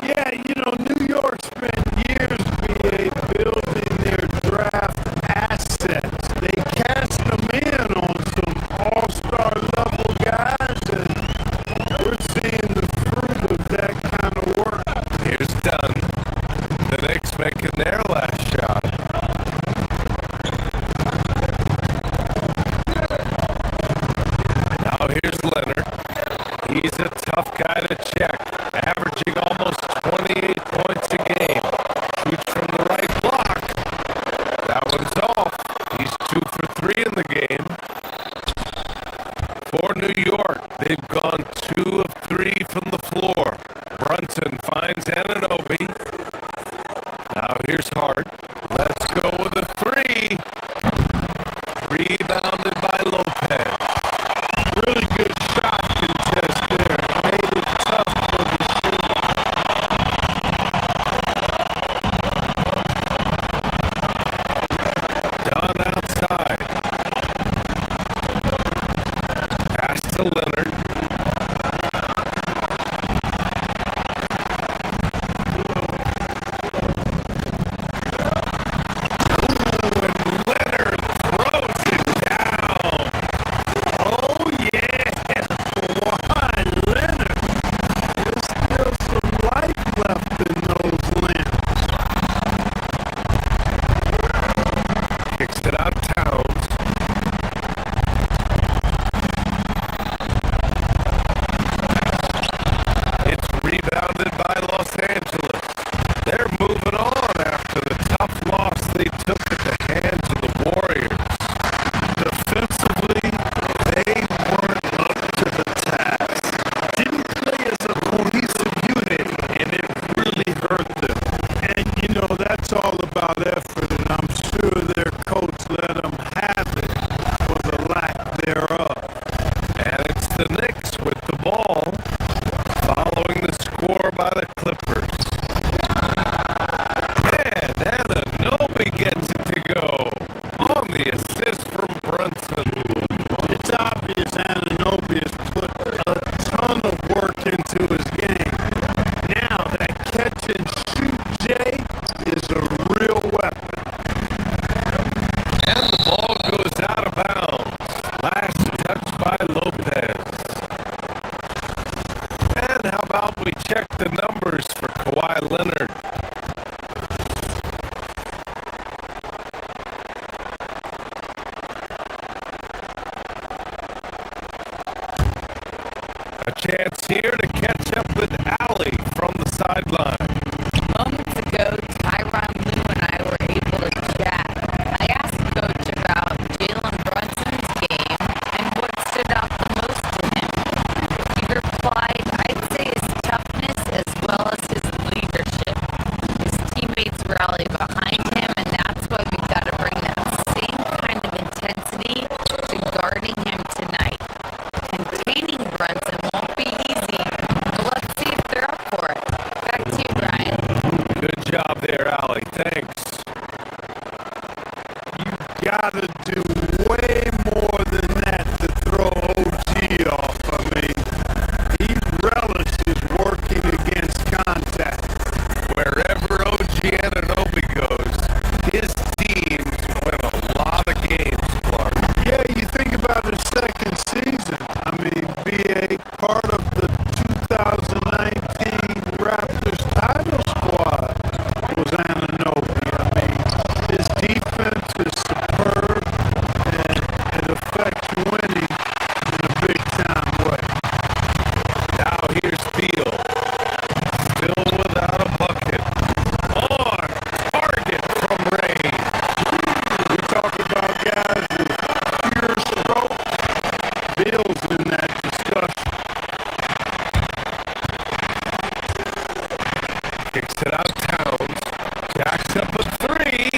Yeah, you know, New York spent years building their draft assets. They cast them in on some all-star level guys, and we're seeing the fruit of that kind of work. Here's Dunn. The Knicks making their last shot. Now here's Leonard. He's a tough guy to check, averaging almost 28 points a game. Shoots from the right block. That one's off. He's 2 for 3 in the game. For New York, they've gone 2 of 3 from the floor. Brunson finds Anunoby. Now here's Hart. Let's go with a 3. Rebounded by Lopez. Really good shot contest there. Made it tough for the shooter. Dunn outside. Pass to Leonard. That's all about effort, and I'm sure their coach let A chance here to catch up with Allie from the sideline. Moments ago, Tyronn Lue and I were able to chat. I asked Coach about Jalen Brunson's game and what stood out the most to him. He replied, I'd say his toughness as well as his leadership. His teammates rally behind him, and that's why we've got to bring that same kind of intensity to guarding him tonight. Containing Brunson won't be easy, but let's see if they're up for it. Back to you, Brian. Good job there, Allie. Thanks. Gotta do way more than that to throw OG off. I mean, he relishes working against contact. Wherever OG Anunoby goes, his teams win a lot of games, Clark. Yeah, you think about his second season. I mean, BA, part of the 2019 Raptors title squad was Anunoby. I mean, his defense is superb, and it affects winning in a big-time way. Now here's Beal. Still without a bucket. On target from range. We talk about guys with pure stroke. Beal's in that discussion. Kicks it out Towns. Jacks up a three.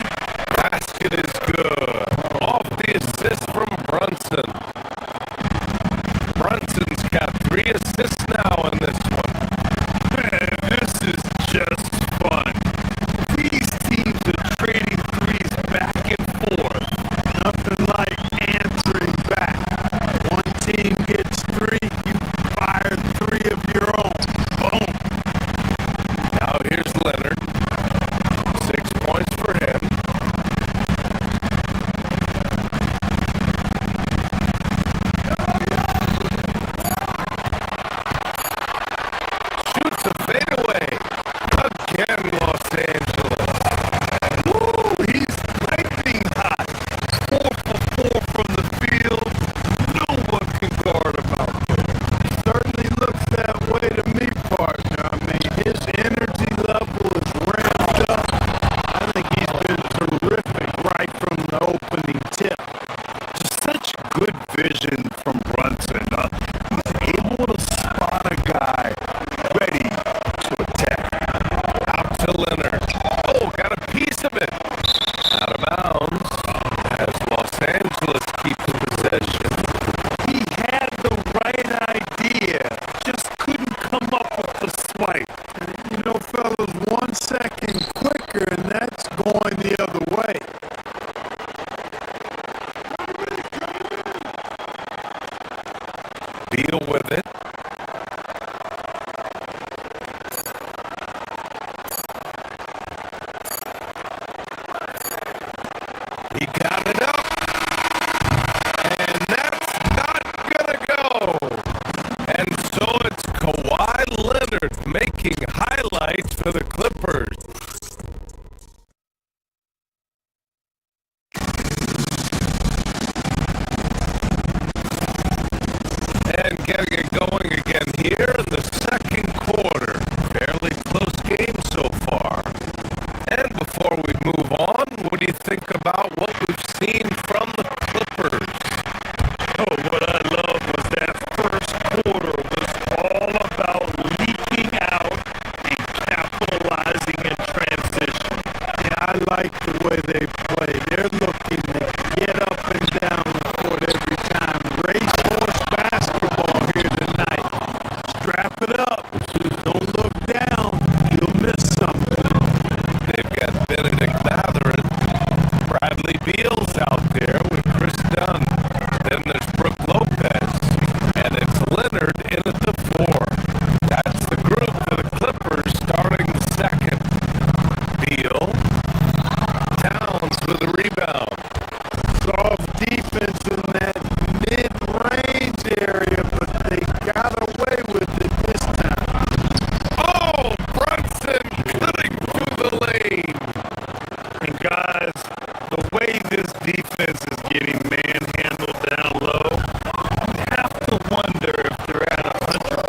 Basket is good. Off the assist from Brunson. Brunson's got 3 assists now in this one. Man, this is just fun. These teams are trading threes back and forth. Nothing like answering back. One team gets 3, you fire 3 of your own. Boom. Now here's Leonard. 6 points for him. Shoots a fadeaway. Again, Los Angeles. Woo, he's lightning hot. 4 for 4 from the field. No one can guard him out there. He certainly looks that way to me, partner. I mean, his energy level is ramped up. I think he's been terrific right from the opening tip. Just such good vision from Brunson. He's able to spot a guy ready to attack. Out to Leonard. Oh, got a piece of it. Out of bounds as Los Angeles keeps possession. He had the right idea, just couldn't come up with the swipe. You know, fellas, 1 second quicker, and that's going the other way. Deal with it. He got it up. And that's not gonna go. And so it's Kawhi Leonard making highlights for the Clippers. And getting it going again here in the second quarter. Fairly close game so far. And before we move on, what do you think about what we've seen from the Clippers? Oh, what I love was that first quarter was all about leaking out and capitalizing in transition. Yeah, I like the way they play. They're looking to get up and down the court every time. Racehorse basketball here tonight. Strap it up. Don't look down. You'll miss something. They've got Benedict Mathurin. Bradley Beal's out there with Chris Dunn. Then there's Brook Lopez. And it's Leonard in at the 4. That's the group for the Clippers starting the second. Beal. Towns with a rebound. Soft defense in that mid-range area, but they got away with it this time. Oh, Brunson cutting through the lane. And guys, the way this defense is getting manhandled down low, you have to wonder if they're at 100%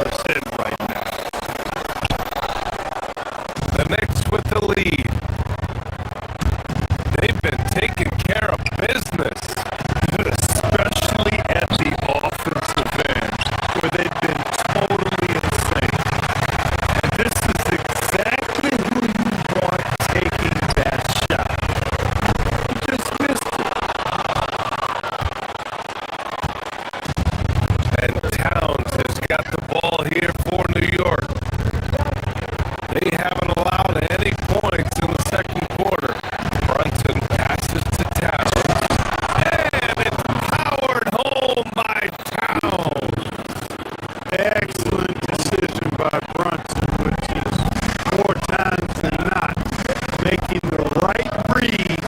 got the ball here for New York. They haven't allowed any points in the second quarter. Brunson passes to Towns. And it's powered home by Towns. Excellent decision by Brunson, which is more times than not making the right read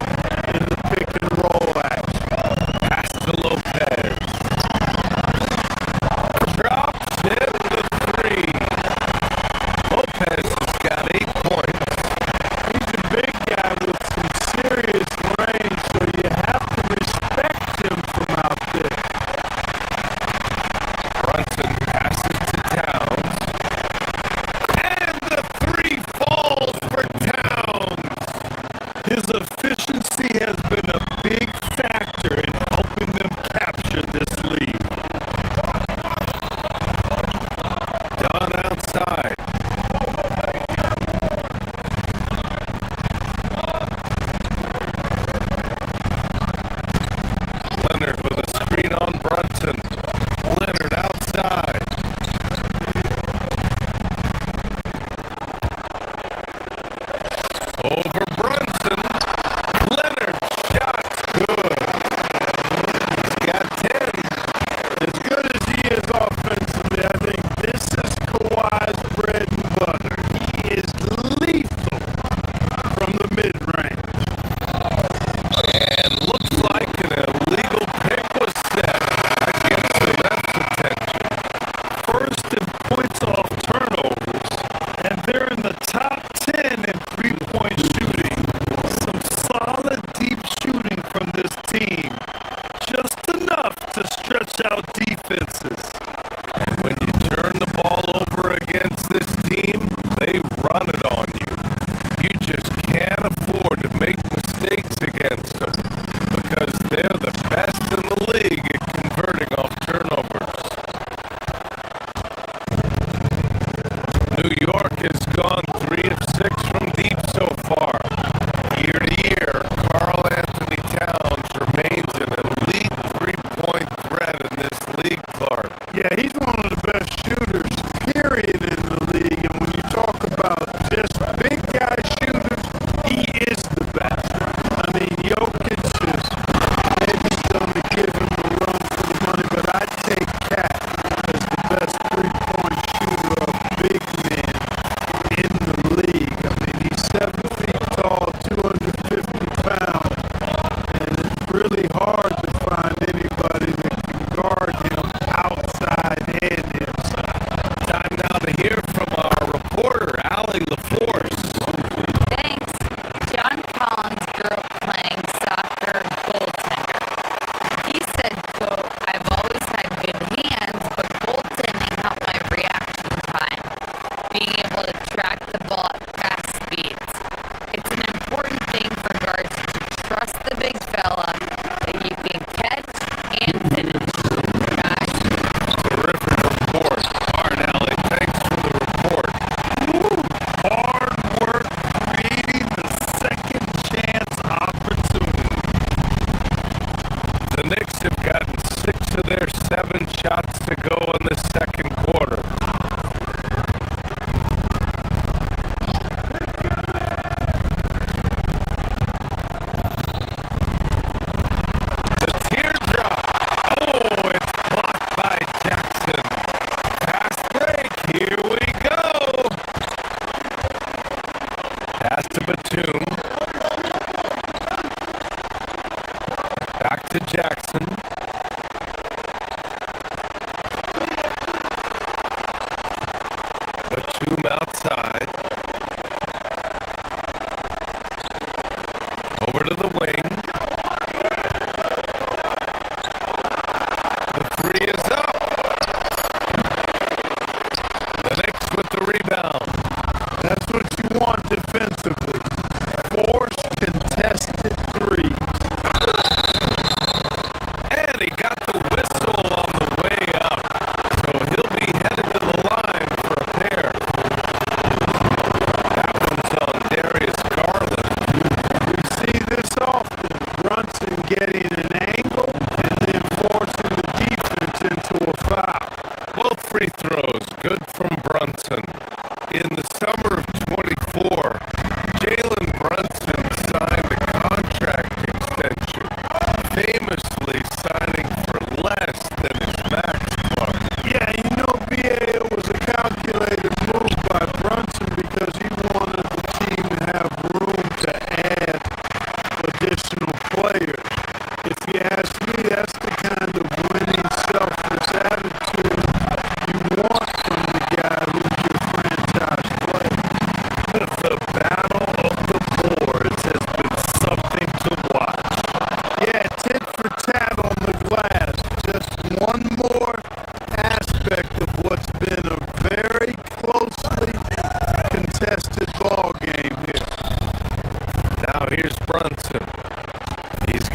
in the pick and roll action. Pass to Lopez. Drops in the three. Lopez has got 8 points. He's a big guy with some serious range, so you have to respect him from out there. Brunson passes to Towns. And the three falls for Towns. His efficiency has been a big factor in helping them capture this lead. Done outside. Leonard with a screen on Brunson. Leonard outside. Over Brunson. Leonard shot's good. He's got 10. As good as he is offensively, I think this is Kawhi's bread and butter. He is lethal from the mid-range. And looks like an illegal pick was set against the ref's attention. First in points off turnovers, and they're in the top 10 in three-point shooting. Some solid deep shooting from this team. Just enough to stretch out defenses. And when you turn the ball over against this team, they run it on you. You just can't afford to make mistakes against them because they're the best in the league at converting off turnovers. New York has gone 3 of 6 from deep so far. Year to year, Karl Anthony Towns remains an elite three-point threat in this league, Clark. Yeah, he's one of the best shooters, period, in the league. And when you talk about just big guy shooters, he is the best. I mean, Jokic is maybe going to give him a run for the money, but I'd take Cat as the best three-point shooter of big men in the league. I mean, he's 7 feet tall, 250 pounds, and it's really hard to find anybody that can guard him outside and inside. Time now to hear from our reporter, Allie LaForce. Thanks. John Collins grew up playing soccer goaltender. He said, quote, I've always had good hands, but goaltending helped my reaction time, being able to track the ball at fast speeds. It's an important thing for guards to trust the big fella that you can catch and finish. Guys, Terrific report. All right, Allie, thanks for the report. Hard work creating the second chance opportunity. The Knicks have gotten 6 of their 7 shots to go in the second quarter. The teardrop. Oh, it's blocked by Jackson. Fast break. Here we go. Pass to Batum. Back to Jackson. Batum outside. Over to the wing. The three is up. The Knicks with the rebound. That's what you want defensively. Force contested threes. And he got the whistle on the way up. So he'll be headed to the line for a pair. That one's on Darius Garland. We see this often. Brunson getting an angle and then forcing the defense into a foul. Both free throws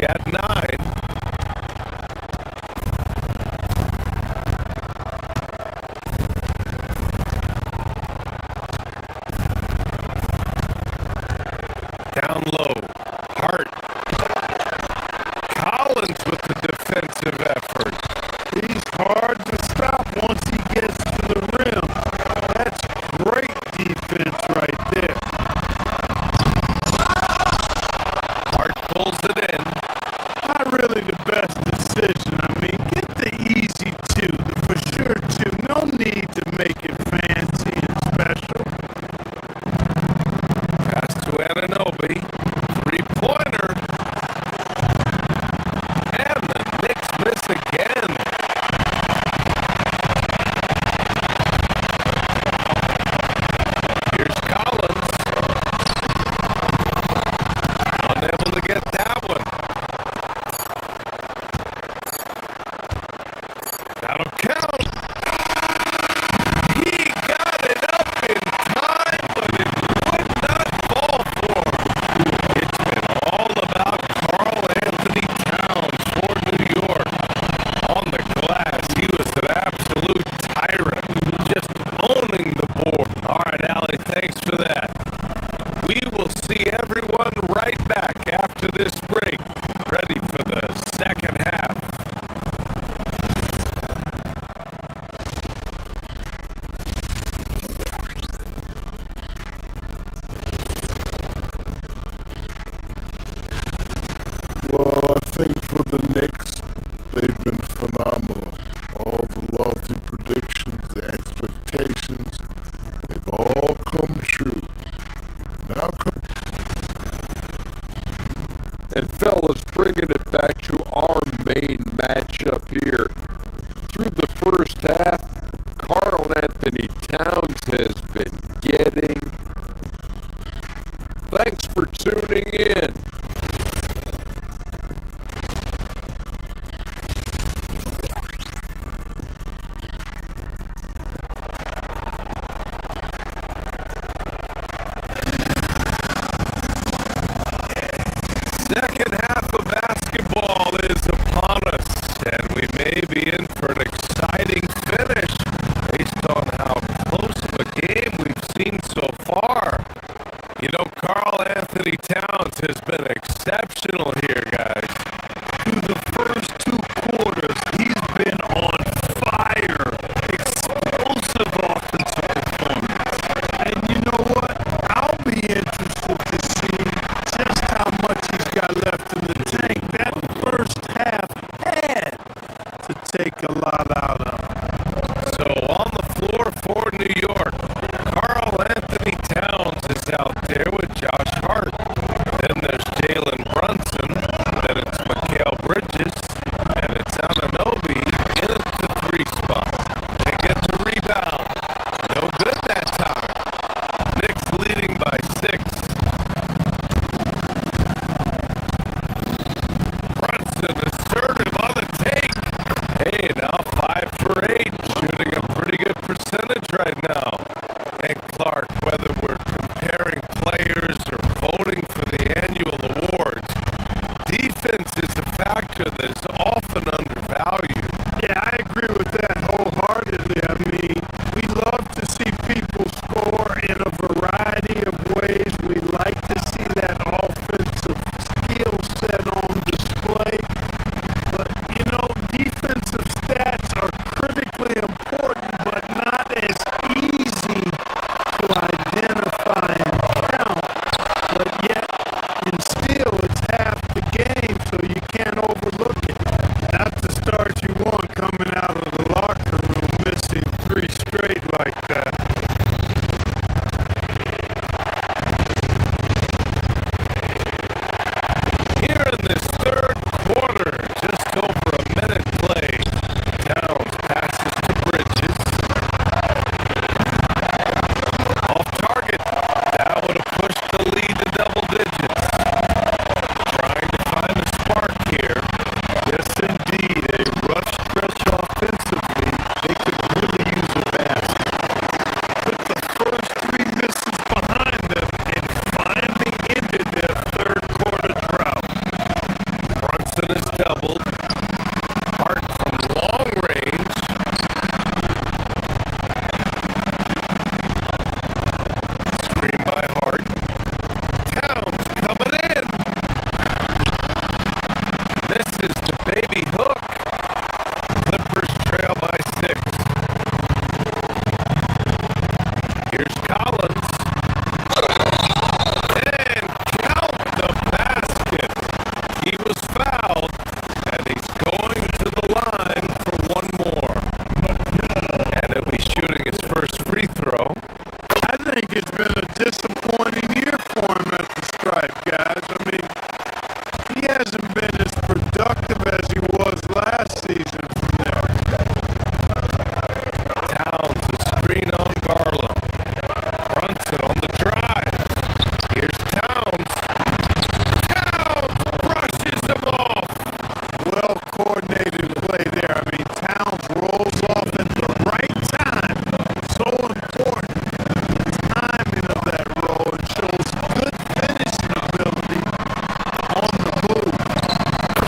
got 9. Down low. Hart. Collins with the defensive effort. He's hard to stop once he gets to the rim. That's great defense right there. Hart pulls it in. Not really the best decision. I mean, get the easy 2, the for sure 2. No need to make it fancy and special. Pass to Anunoby. 3-pointer. And the Knicks miss again. Here's Collins. Unable to get that one. That'll count. He got it up in time, but it would not fall for him. It's been all about Karl Anthony Towns for New York. On the glass, he was an absolute tyrant, just owning the board. All right, Allie, thanks for that. We will see everyone right back after this break, ready for the second half. Well, I think for the Knicks, they've been phenomenal. All the lofty predictions, the expectations, they've all come true. Now And fellas, bringing it back to our main matchup here. Through the first half, Karl Anthony Towns has been getting. Thanks for tuning in. Second half of basketball is upon us, and we may be in for an exciting finish based on how close of a game we've seen so far. You know, Karl Anthony Towns has been exceptional here, guys. Through the first 2 quarters, he's been on fire. Explosive offensive performance. And you know what? I'll be interested to see just how much he's got left in the tank. That first half had to take a lot out of him. So on the floor for New York, Karl Anthony Towns is out there with Josh Hart. Then there's Jalen Brunson. productive as he was last season from there. Towns, the screen on Garland. Brunson on the drive. Here's Towns. Towns brushes him off. Well-coordinated play there. I mean, Towns rolls off at the right time. So important. Timing of that roll and shows good finishing ability on the move.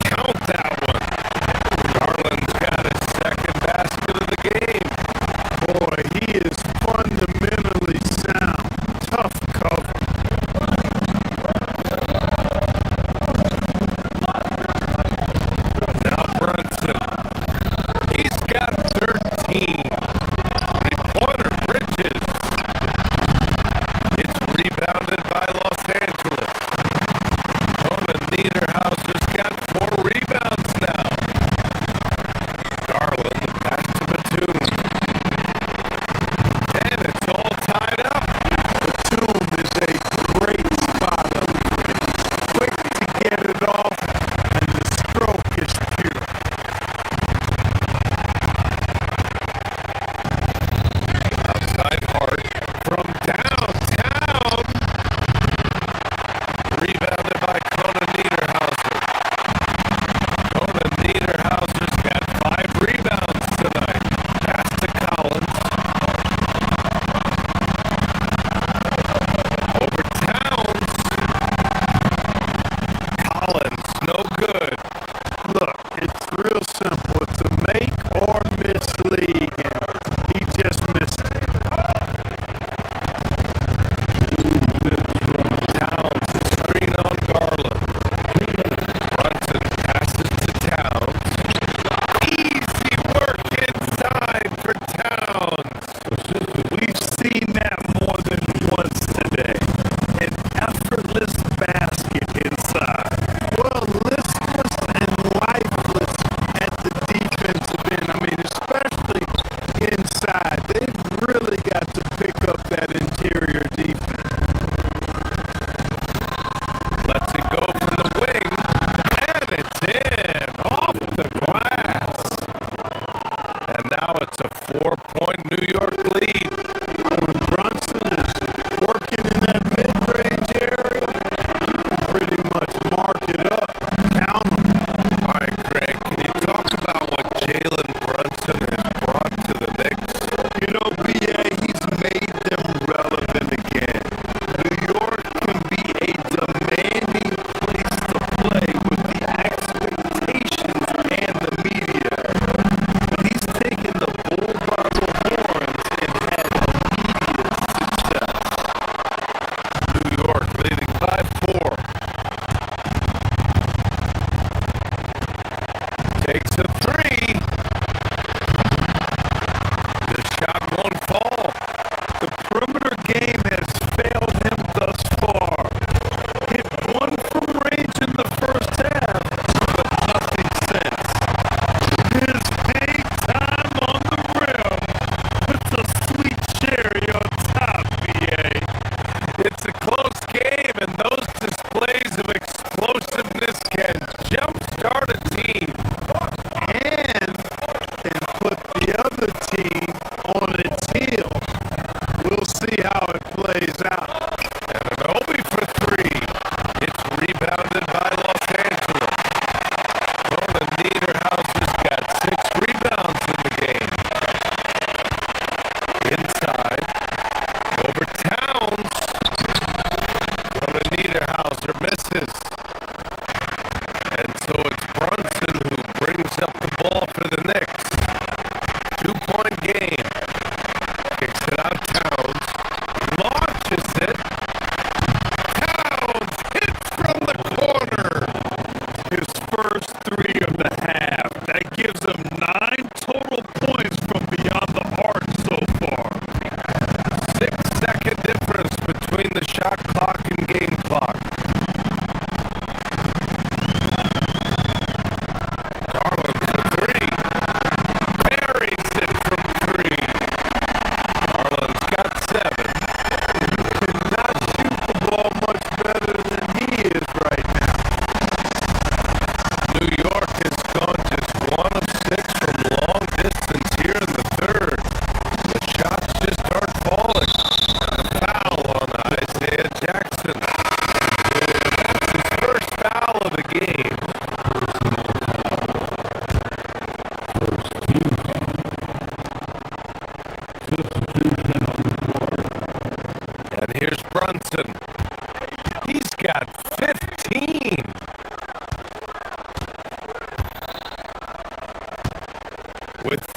Count that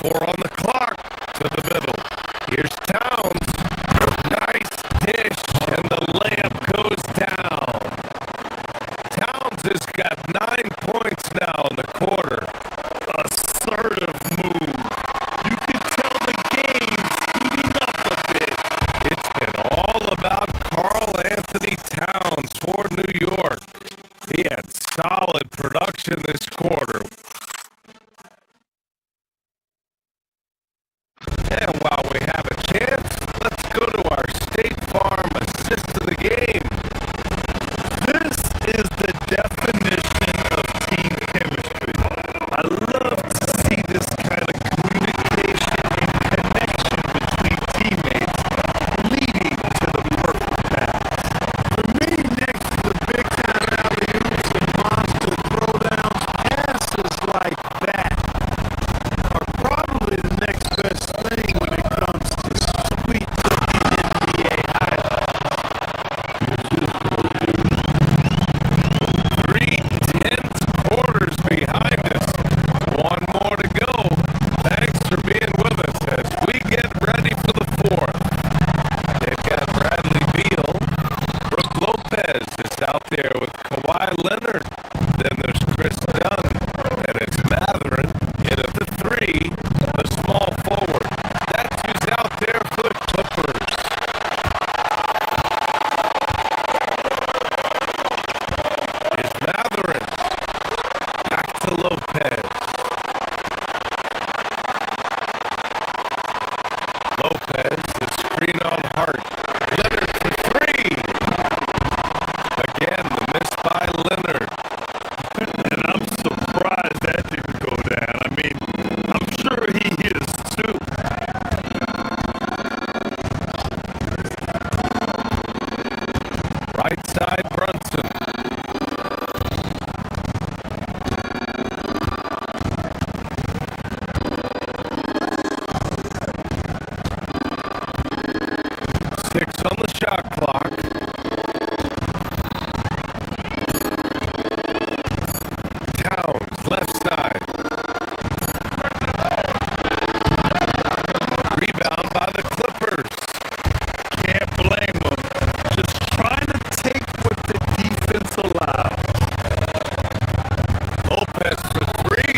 4 on the clock to the middle. Here's Towns. Nice dish, and the layup goes down. Towns has got 9 points now in the quarter. Assertive move. You can tell the game's heating up a bit. It's been all about Karl Anthony Towns for New York. He had solid production this quarter. And while we have a chance, let's go to our State Farm assist of the game. This is the definition of team chemistry. I love to see this kind of communication and connection between teammates leading to the perfect pass. For me, next to the big-time alley-oops and monster throwdowns, passes like that are probably the next best thing when it comes to sweet-looking NBA highlights. 3 tense quarters behind us. 1 more to go. Thanks for being with us as we get ready for the 4th. They've got Bradley Beal. Brook Lopez is out there with Kawhi Leonard. Then there's Chris Dunn. And it's Matherin in at the 3, the small forward. That's who's out there for the Clippers. Is Matherin. Back to Lopez. Lopez, the screen on Hart. Leonard for 3. Again, the miss by Leonard. And I'm surprised that didn't go down. I mean, I'm sure he is too. Right side Brunson. Six on the shot clock. Towns, left side. Rebound by the Clippers. Can't blame him. Just trying to take what the defense allows. Lopez for 3.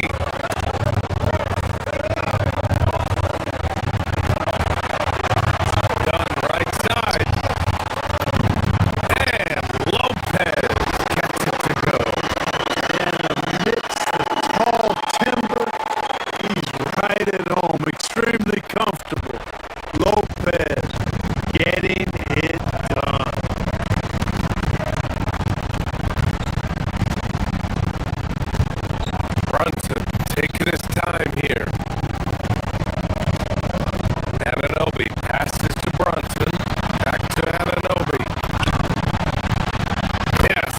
Dunn right side. And Lopez gets it to go. And amidst the tall timber, he's right at home. Extremely comfortable. Lopez getting it done. Brunson taking his time here. Anunoby passes to Brunson. Back to Anunoby. Yes.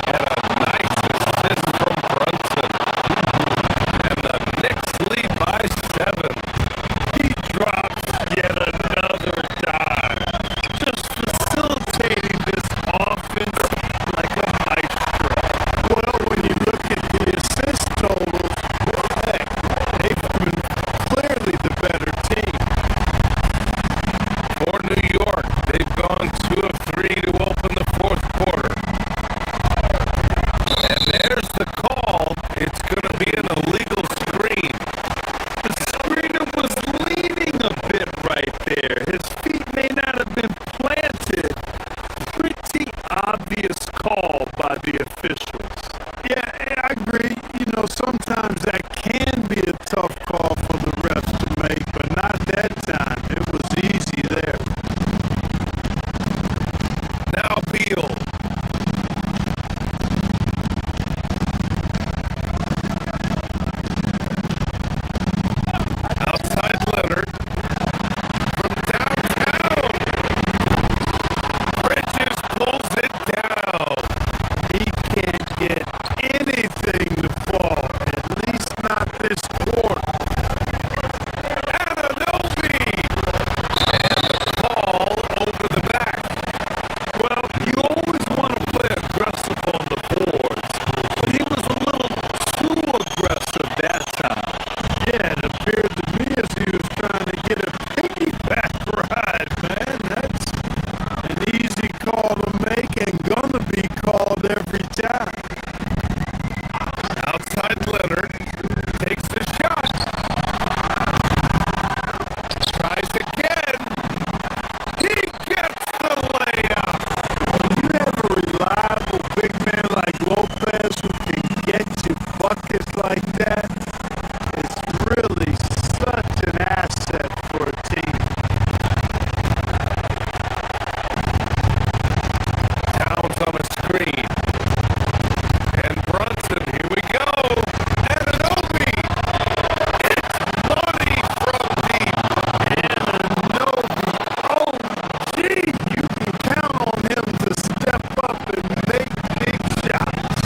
And a nice assist from Brunson. And the Knicks lead by 7. He drops yet another dive. Just facilitating this offense like a maestro. Well, when you look at the assist totals, buckets like that is really such an asset for a team. Towns on a screen. And Brunson, here we go. Anunoby. It's money from deep. Anunoby. Oh, gee, you can count on him to step up and make big shots.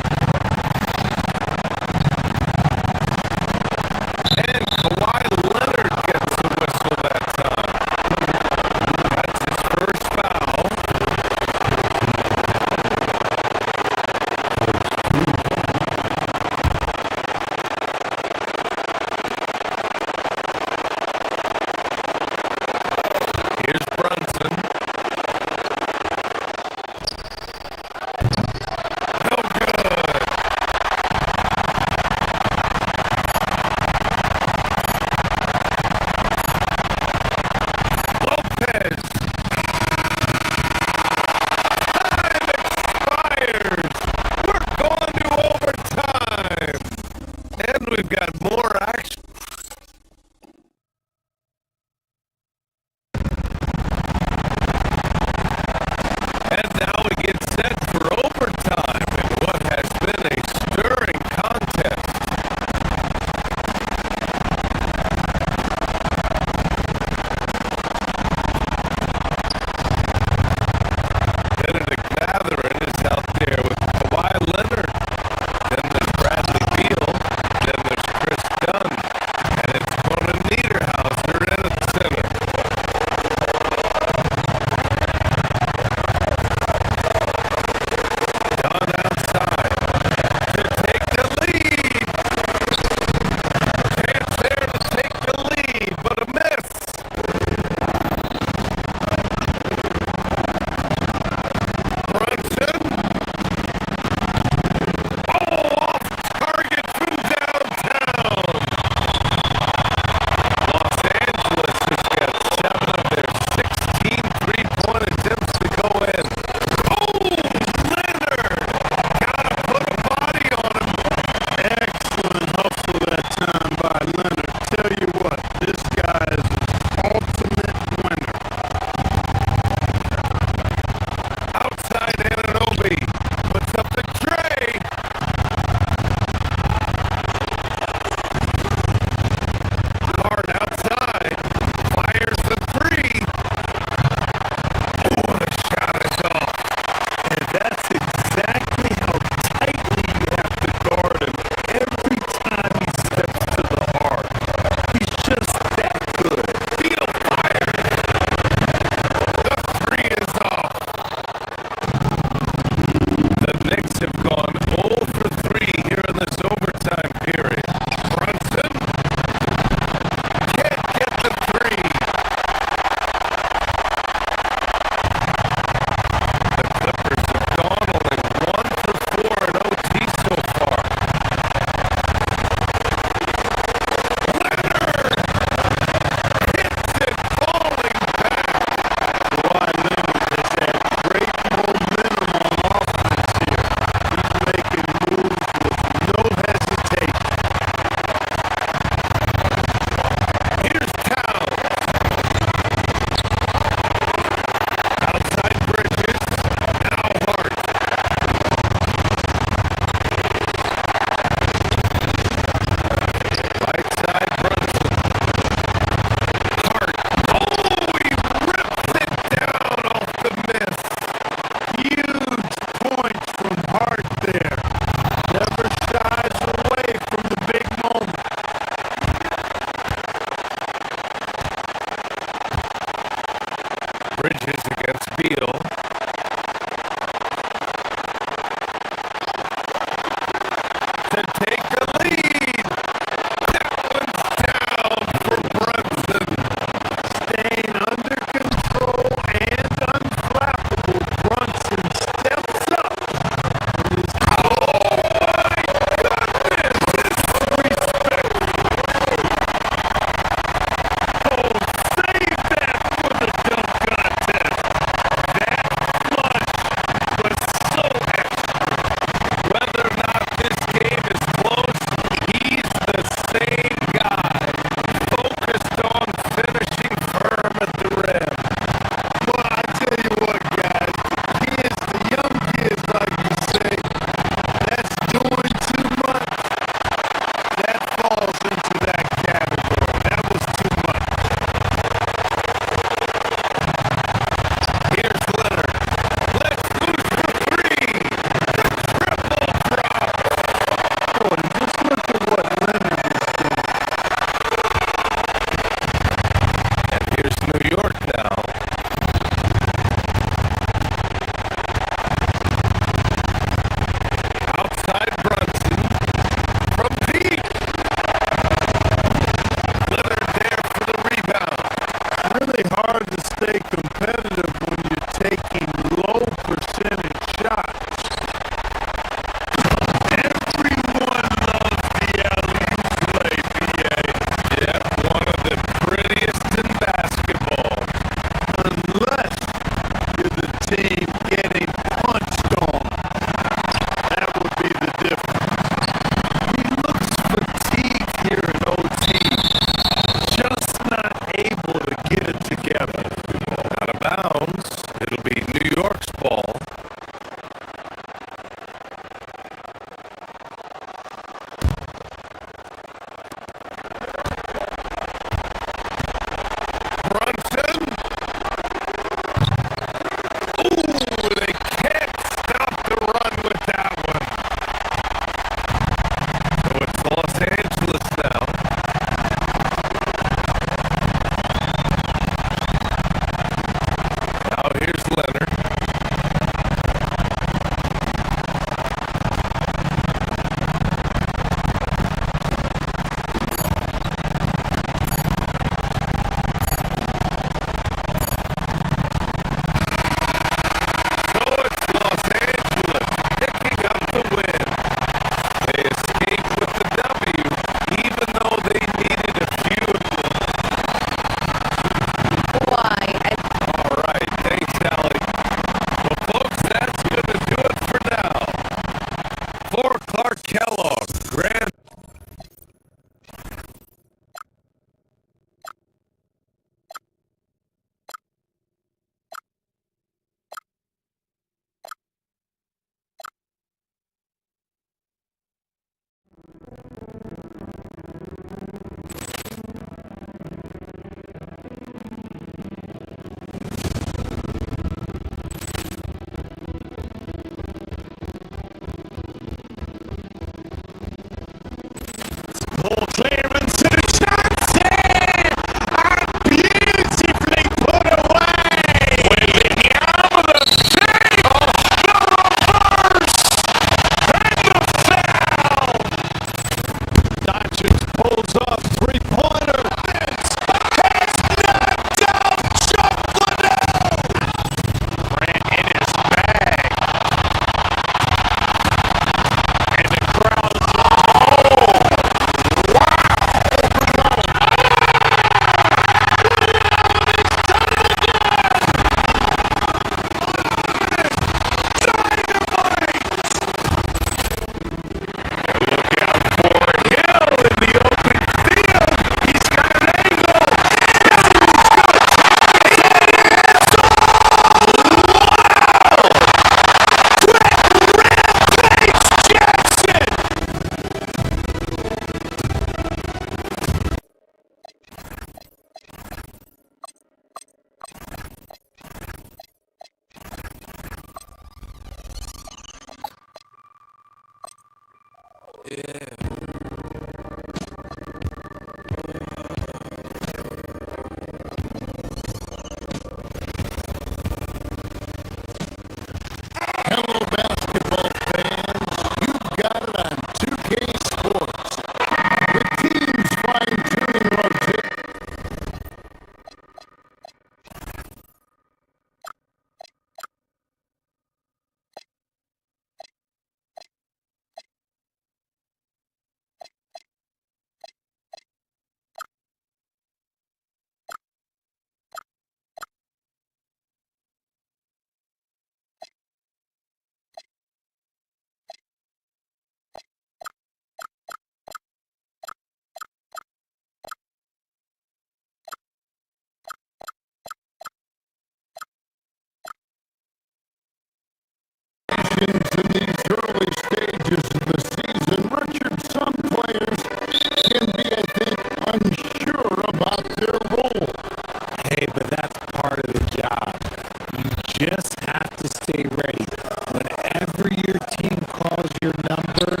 just have to stay ready. Whenever your team calls your number,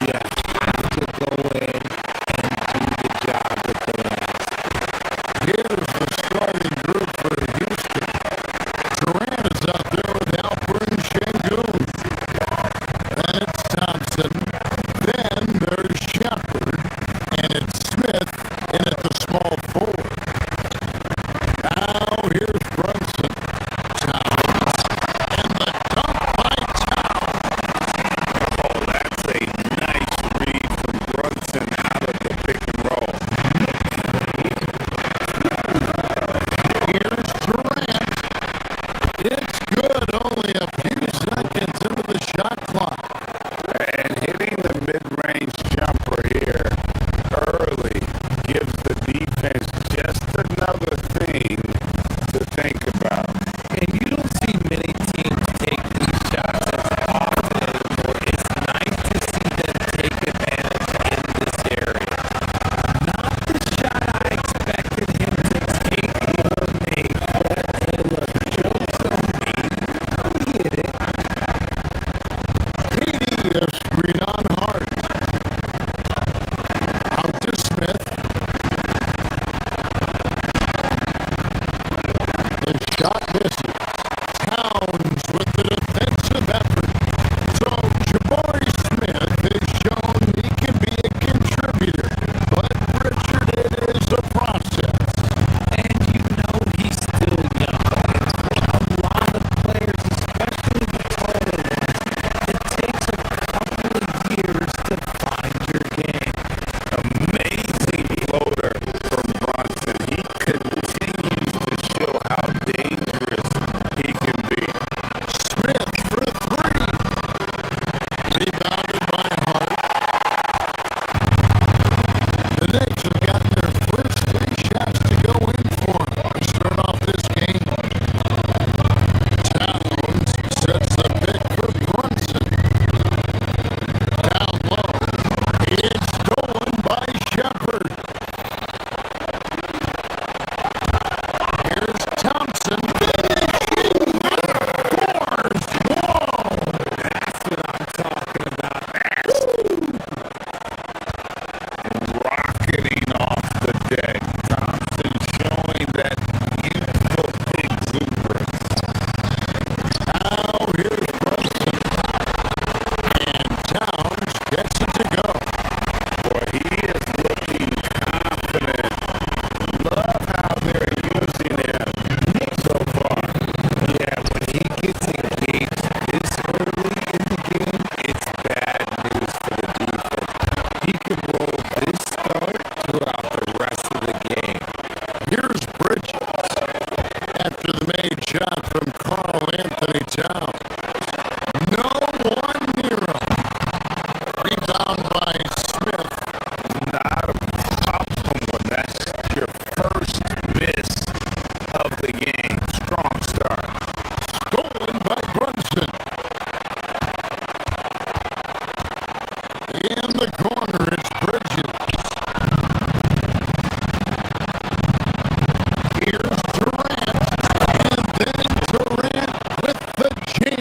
you have to go in and do the job that they ask. Here's the starting group for Houston. Durant is out there with Alperen Şengün. Then it's Thompson. Then there's Shepard. And it's Smith in at the small forward. Now here's Brunson. Towns. And the dunk by Towns. Oh, that's a nice read from Brunson out of the pick and roll. Here's Durant. It's good. Only a few seconds into the shot clock. And hitting the mid-range jumper here early gives the defense just another thing to think about. And you don't see many teams take these shots as often anymore. It's nice to see them take advantage in this area. Not the shot I expected him to take or make, but hey, look, joke's on me. He hit it. Katie is screen on Hart. Out to Smith. The shot misses. Towns with the defensive effort. So Jabari Smith has shown he can be a contributor. But Richard, it is a process. And you know he's still young. A lot of players, especially the taller ones, it takes a couple of years to find your game. Amazing floater from Brunson. He continues to show how dangerous he can be. Smith for three. Rebounded by Hart. The Knicks have gotten their first three shots to go in for them to start off this game. Towns sets the pick for Brunson. Down low. It's stolen by Shepard. Here's Thompson finishing the fourth. Whoa! That's what I'm talking about. Rocketing off the deck. Thompson showing that youthful exuberance. Now here's Brunson. And Towns gets it to go. Boy, he is looking confident. Love how they're using him so far. Yeah, when he gets engaged this early in the game, it's bad news for the defense. He could roll this start throughout the rest of the game. Here's Bridges. After the made shot from Karl Anthony Towns. No one near him. Rebound by Smith. Not a problem when that's your first miss of the game. Strong start. Stolen by Brunson. In the corner, it's Bridges. Here's Durant. And then Durant with the jam.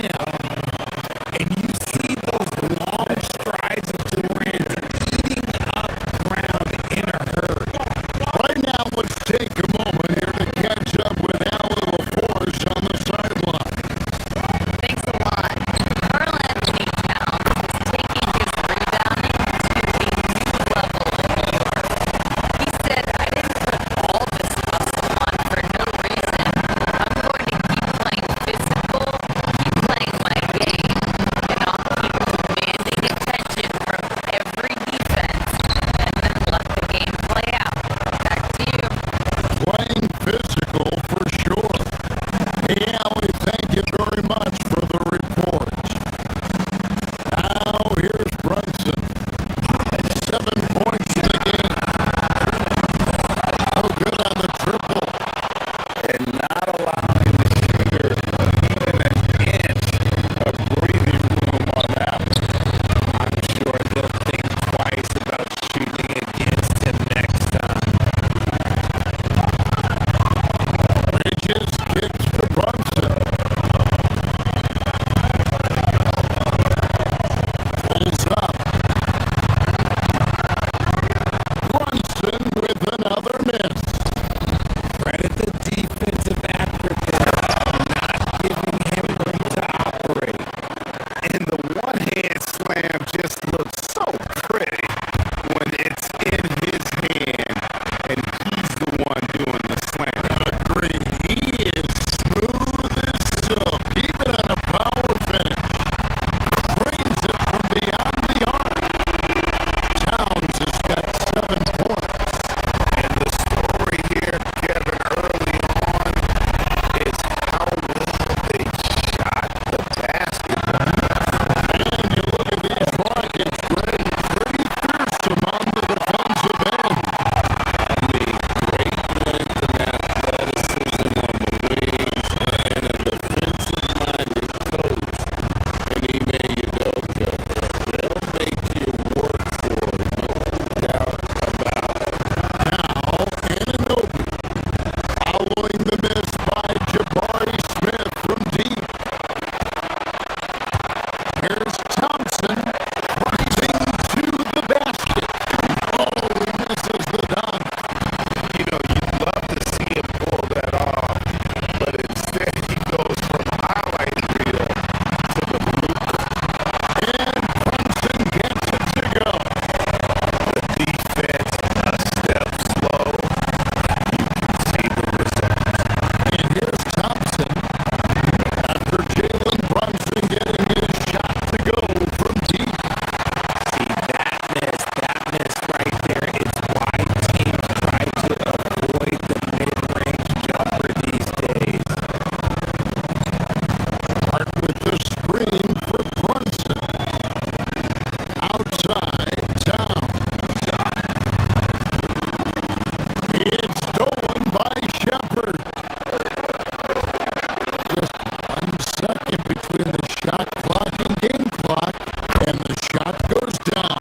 down.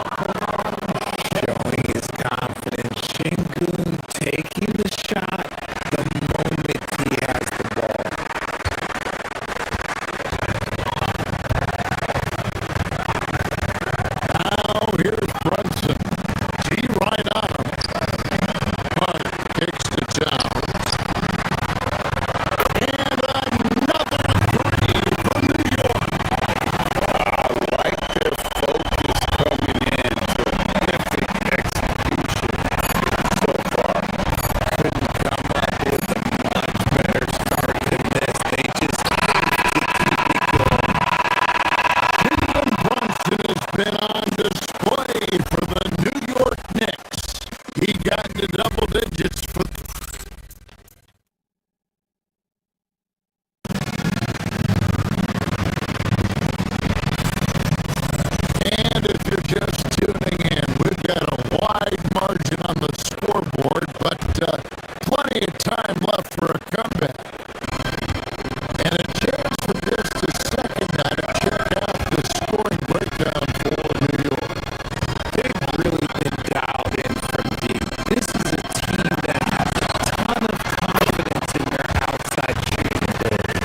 Showing his confidence. Şengün taking the shot the moment he has the ball. Now here's Brunson. Tee right on him. Hunt kicks to Towns. And another three from New York. I like their focus coming in. Terrific execution so far. Couldn't come up with a much better start than this. They just have to keep it going. Jalen Brunson has been on display for the New York Knicks. He got into double digits for And if you're just tuning in, we've got a wide margin on the scoreboard, but plenty of time left for a comeback. And a chance for just a second now to check out the scoring breakdown for New York. They've really been dialed in from deep. This is a team that has a ton of confidence in their outside shooting ability.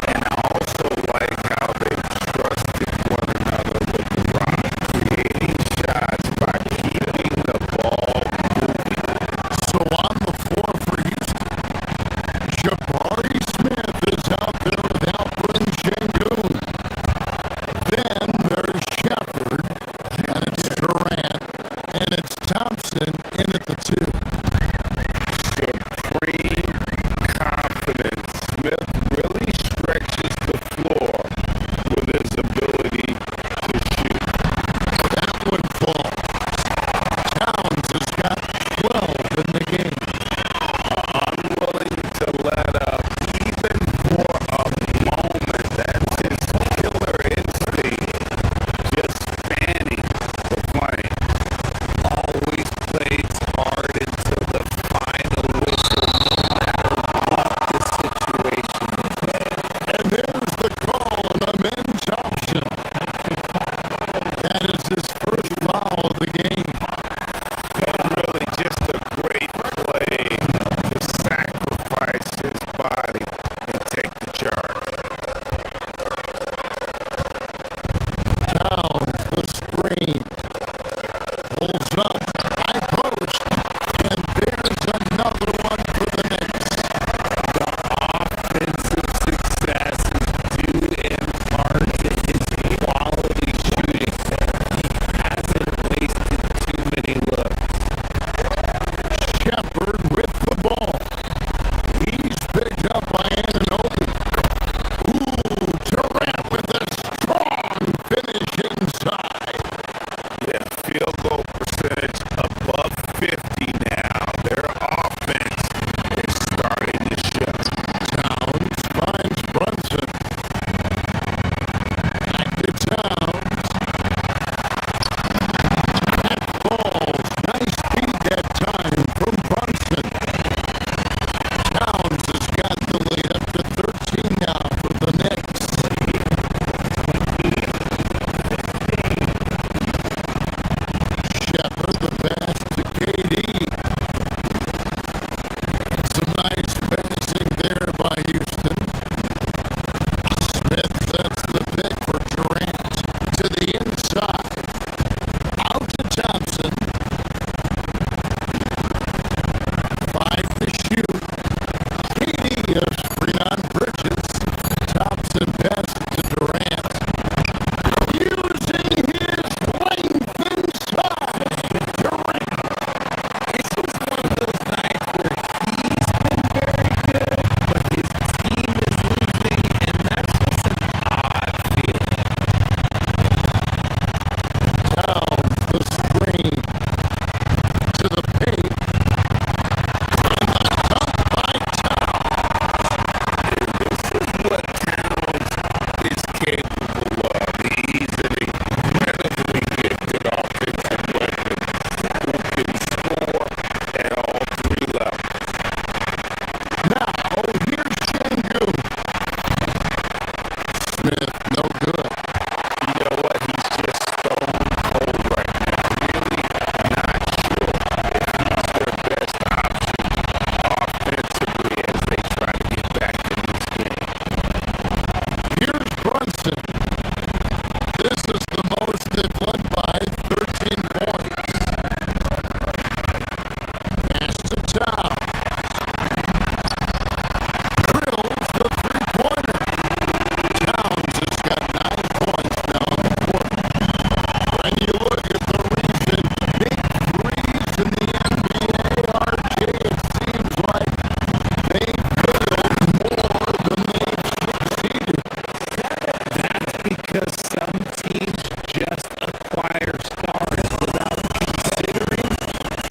And I also like how they trusted one another with the rock, creating shots by keeping the ball moving. So on the floor for Houston, Jabari Smith is out there with Alperen Şengün. Then there's Shepard, and it's Durant, and it's Thompson in at the 2. Supreme confidence. Smith really stretches the floor with his ability to shoot. That one falls. Towns has got 12 in the game. Unwilling to let up. Brunson. This is the most they've led by 13 points. Pass to Towns. Drills the three-pointer. Towns has got 9 points now in the quarter. When you look at the recent big threes in the NBA, RJ, it seems like they failed more than they've succeeded. That's because some teams just acquire stars without considering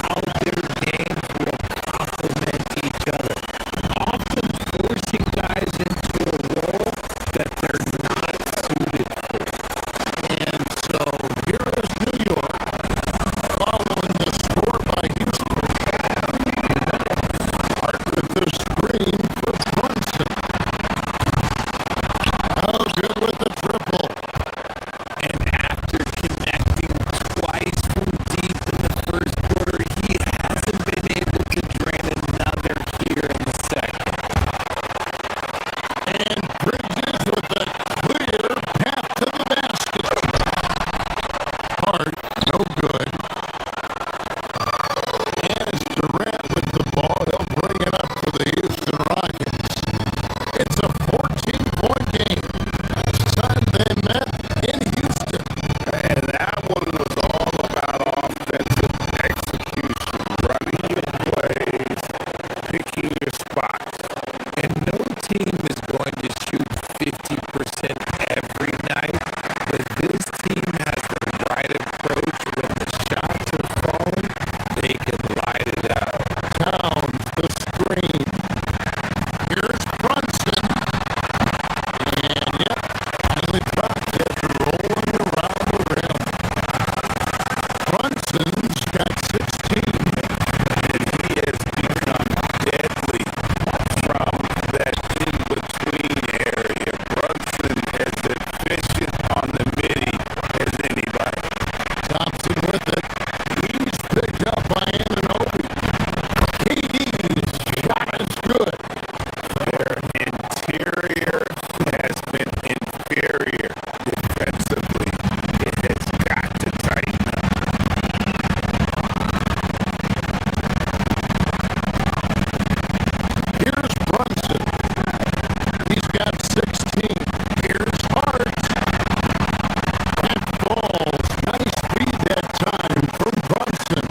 how their games will complement each other, often forcing guys into a role that they're not suited for. And so here is New York following the score by Houston. Hart with the screen for Brunson. Oh, good with the triple. And after connecting twice from deep in the first quarter, he hasn't been able to drain another here in the second. And Bridges with a clear path to the basket. Hart, no good. As Durant with the ball, he'll bring it up to the Houston Rockets. It's a 14-point game. Last time they met in Houston. And that one was all about offensive execution, running your plays, picking your spots. And no team is going to shoot 50% every night, but this team has the right approach. When the shots are falling, they can light it up. Towns, the screen. Here's Brunson. And yep, finally dropped it, rolling around the rim. Brunson's got 16. And he has become deadly from that in-between area. Brunson is efficient on the midi as anybody. Thompson with it. He's picked up by Anunoby. KD's shot is good. Their interior has been inferior defensively. It has got to tighten up. Here's Brunson. He's got 16. Here's Hart. That falls. Nice feed that time from Brunson.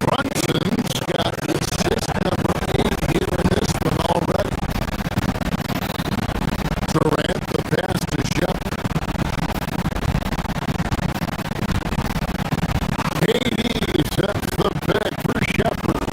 Brunson's got assist number 8 here in this one already. Durant, the pass to Shepard. KD sets the pick for Shepard.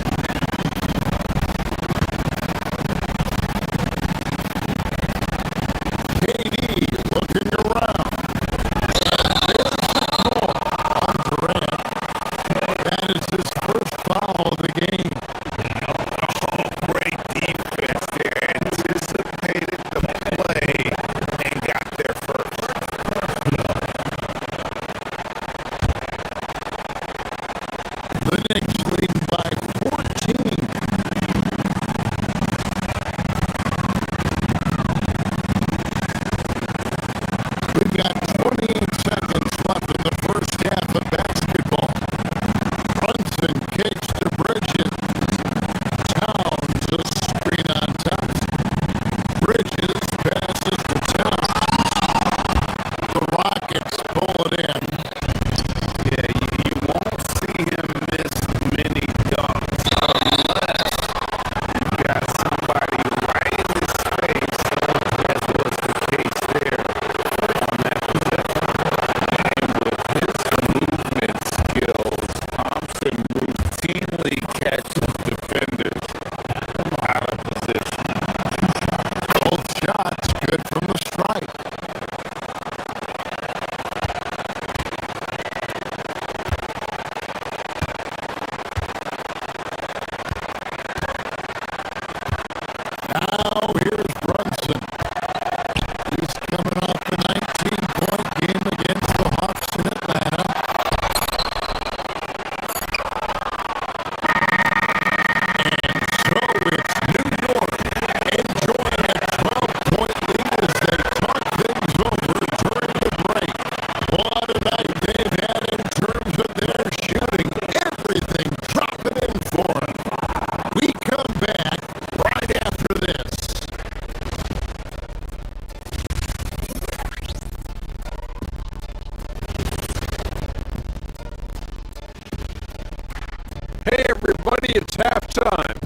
it's halftime.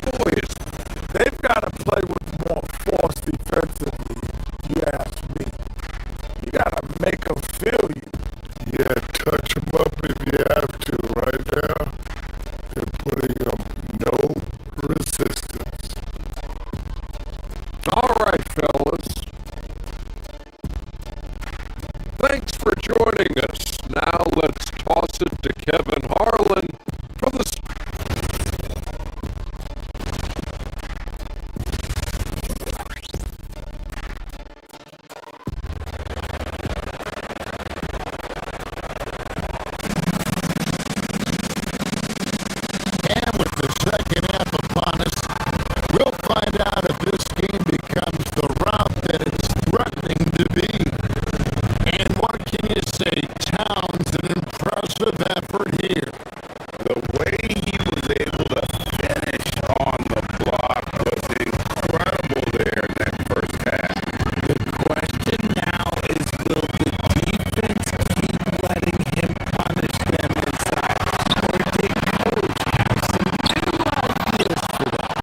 Boys, they've got to play with more force defensively, if you ask me. You got to make them feel you. Yeah, touch them up if you have to. Right now, they're putting them no resistance. All right, fellas. Thanks for joining us. Now let's toss it to Kevin Harlan for the... And with the second half upon us, we'll find out if this game becomes the route that it's threatening to be. And what can you say? Towns, an impressive effort here. The way he was able to finish on the block was incredible there in that first half. The question now is, will the defense keep letting him punish them inside? Or did coach have some new ideas for that?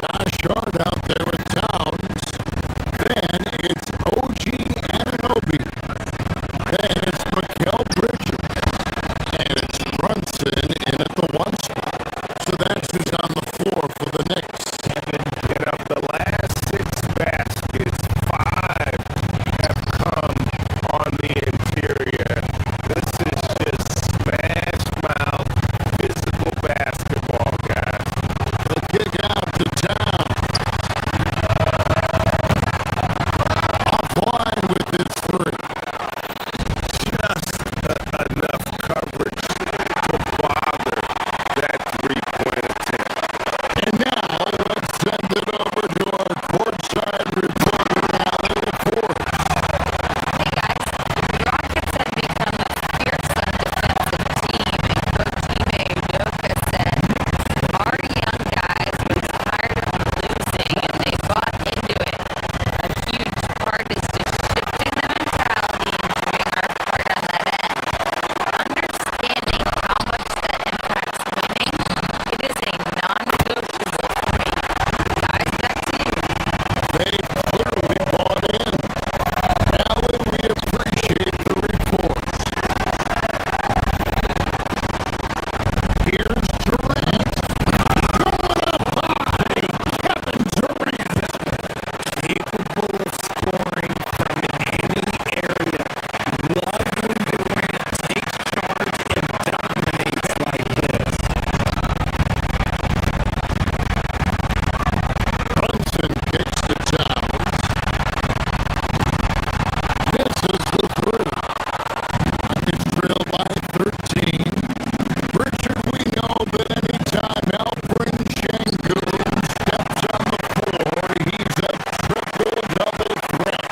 Josh Hart out there with Towns. Then it's OG Anunoby. Then it's Mikal Bridges. And it's Brunson in at the one spot. So that's who's on the floor for the Knicks. Kevin get up the last 6 baskets. 5 have come on the interior. This is just smash mouth physical basketball, guys. The kick out to Towns. Offline with his three. Just enough coverage to bother that three-point attempt. And now let's send it over to our courtside reporter, Allie Ford. Hey guys, the Rockets have become a fearsome defensive team, and Coach Ime Udoka said our young guys were tired of losing and they bought into it. A huge part is just shifting the mentality and doing our part on that end. Understanding how much that impacts winning, it is a non-negotiable for me. Guys, back to you. They've clearly bought in. Allie, we appreciate the reports. Here's Durant. Going up high. Kevin Durant. Capable of scoring from any area. Love when Durant takes charge and dominates like this. Brunson kicks to Towns. Misses the three. It's trailed by 13. Richard, we know that anytime Alfred Şengün steps on the floor, he's a triple-double threat.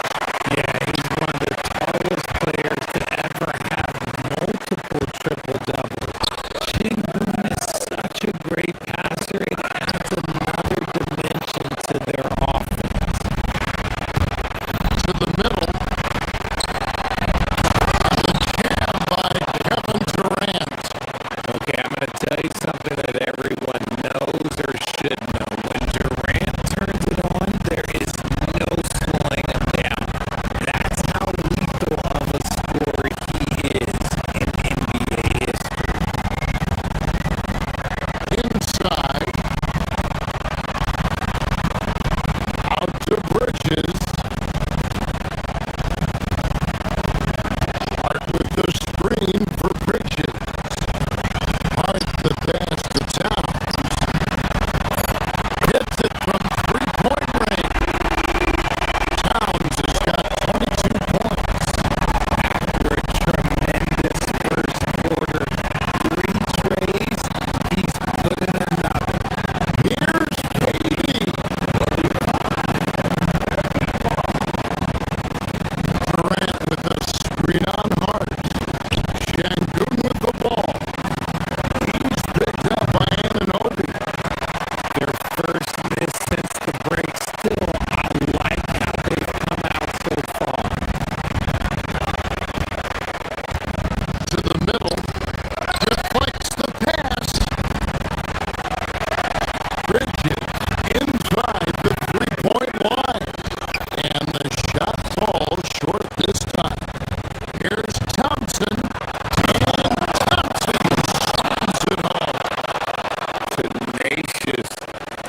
Yeah, he's one of the tallest players to ever have multiple triple-doubles. Şengün is such a great passer, it adds another dimension to their offense. To the middle. On the jam by Kevin Durant. Okay, I'm going to tell you something that everyone knows or should know. When Durant turns it on, there is no slowing him down. That's how lethal of a scorer he is in NBA history. Inside. Out to Bridges. Hart with the screen for Bridges. Hart the pass to Towns. Hits it from three-point range. Towns has got 22 points. After a tremendous first quarter, 3 trays, he's put in another. Here's KD. Durant with a screen on Hart. tenacious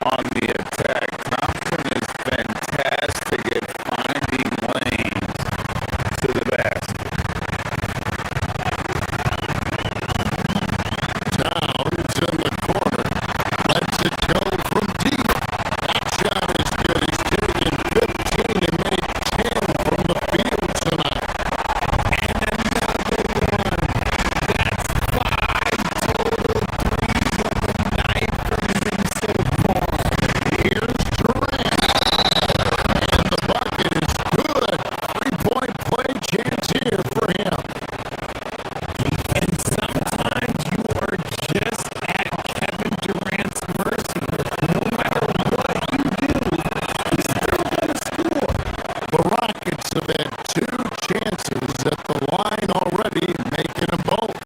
on the attack. Thompson is fantastic at finding lanes to the basket. Towns in the corner. Lets it go from deep. That shot is good. He's taken 15 and made 10 from the field tonight. And another one. That's 5 total threes of the night from him so far. Here's Durant. And the bucket is good. 3-point play chance here for him. And sometimes you are just at Kevin Durant's mercy. No matter what you do, he's still going to score. The Rockets have had 2 chances at the line already, making them both.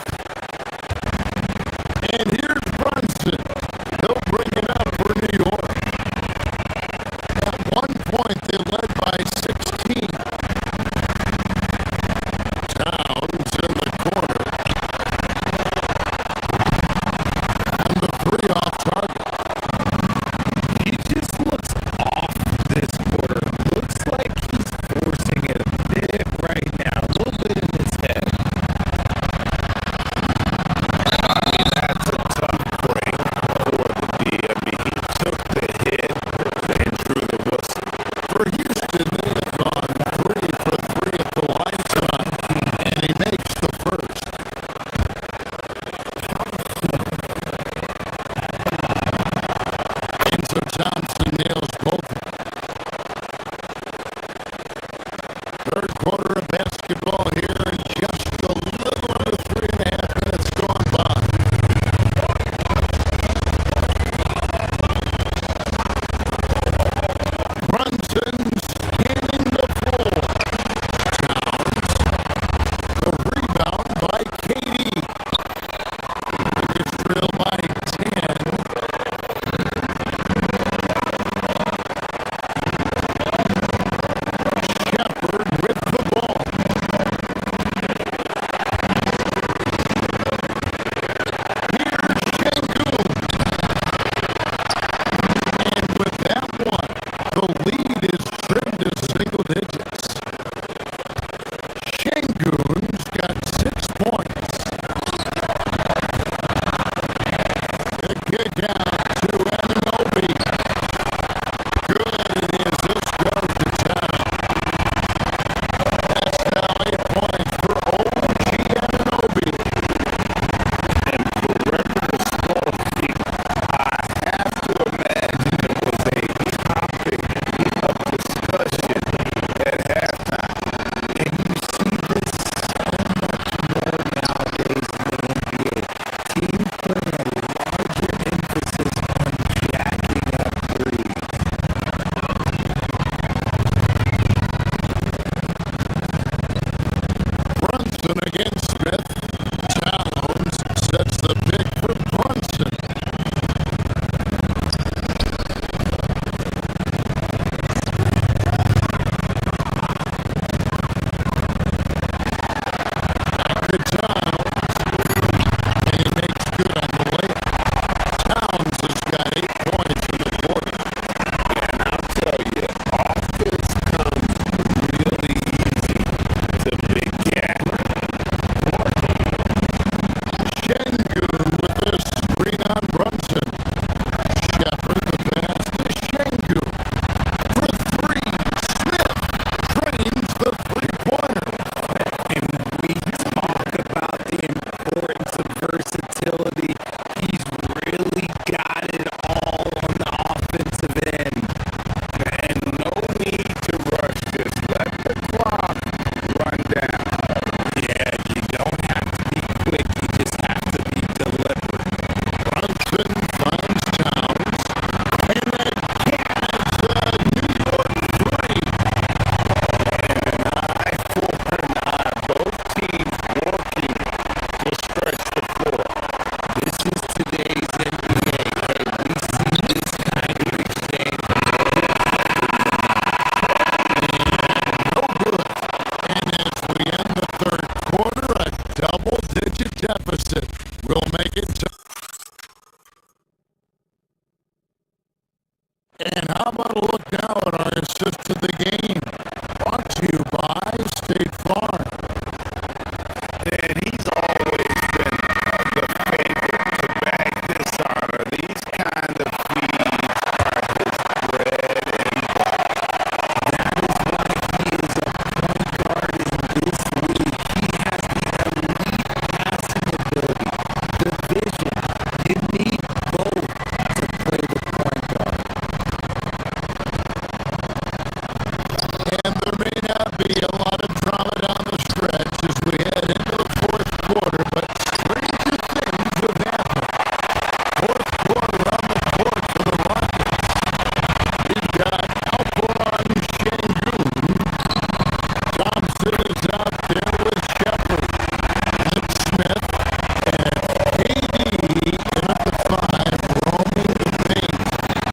And here's Brunson. He'll bring it up for New York. At one point, they led by 16. Towns in the corner. And the 3 off target. He just looks off this quarter. Looks like he's forcing it a bit right now. A little bit in his head. That's a tough break for the D. I mean, he took the hit and drew the whistle. For Houston, they have gone 3 for 3 at the line tonight, and he makes the first. And so Thompson nails both. Third quarter of basketball here, and just a little under 3.5 minutes gone by. Brunson's hitting the floor. Towns. The rebound by Katie. Israel by 10. Shepard with the ball. Here's Şengün. And with that one, the lead is trimmed to single digits. Şengün's got 6 points. The kick out to Anunoby. Good as this goes to town. That's now 8 points for OG Anunoby. And for regular score feet, I have to imagine it was a topic of discussion at halftime. And you see this so much more nowadays in the NBA. Teams put a larger emphasis on jacking up threes. Brunson against Smith. Towns sets the pick for Brunson. Back to Towns. And he makes good on the layup. Towns has got 8 points in the quarter. And I'll tell you, offense comes really easy to Big Cat. Şengün with a screen on Brunson. Shepard the pass to Şengün. For 3, Smith drains the 3-pointer. And we talk about the importance of versatility. He's really got it all on the offensive end. And no need to rush. Just let the clock run down. Yeah, you don't have to be quick. You just have to be deliberate. Brunson finds Towns. And that has a New York 3. And an eye for an eye. Both teams working to stretch the floor. This is today's NBA. Hey, we see this kind of exchange. No good. And as we end the third quarter, a double-digit deficit will make it to And how about a look now at our assist of the game? Brought to you by State Farm. And he's always been the favorite to bag this honor. These kind of feeds are his bread and butter. That is why he is a point guard in this league. He has the elite passing ability, the vision. You need both to play the point guard. And there may not be a lot of drama down the stretch as we head into the fourth quarter, but stranger things have happened. Fourth quarter on the court for the Rockets. We've got Alperon Şengün. Thompson is out there with Shepard and Smith and KD in at the 5, roaming the paint.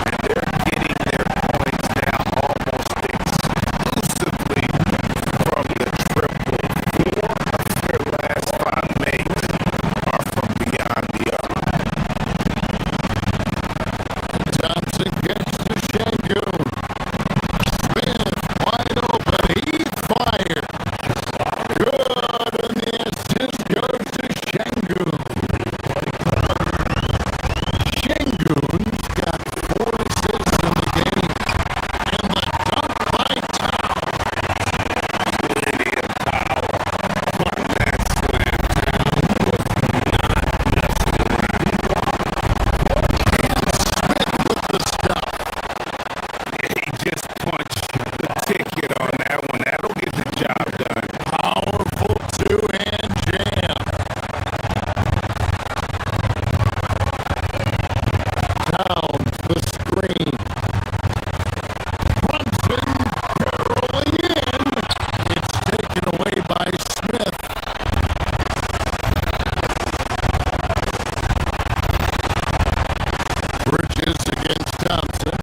And they're getting their points down almost exclusively from the triple. 4 of their last 5 makes are from beyond the arc. Thompson gets to Şengün. Smith wide open. He fired. Good, and the assist goes to Şengün. Şengün's got 4 assists in the game. And the dunk by Towns. Plenty of power on that slam. Towns was not messing around. With the stop. He just punched the ticket on that one. That'll get the job done. Powerful two-hand jam. Towns, the screen. Brunson barreling in. It's taken away by Smith. Bridges against Thompson.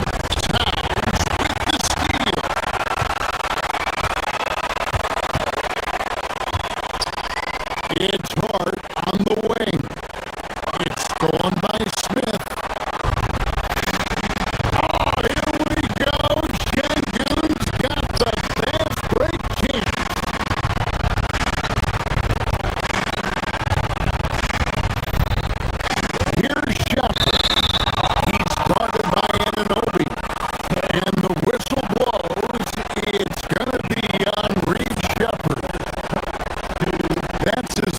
Towns with the steal. It's Hart on the wing. It's stolen by Smith. Oh, here we go. Şengün's got the fast break king. Here's Shepard. He's guarded by Anunoby. And the whistle blows. It's going to be on Reed Shepard. That's his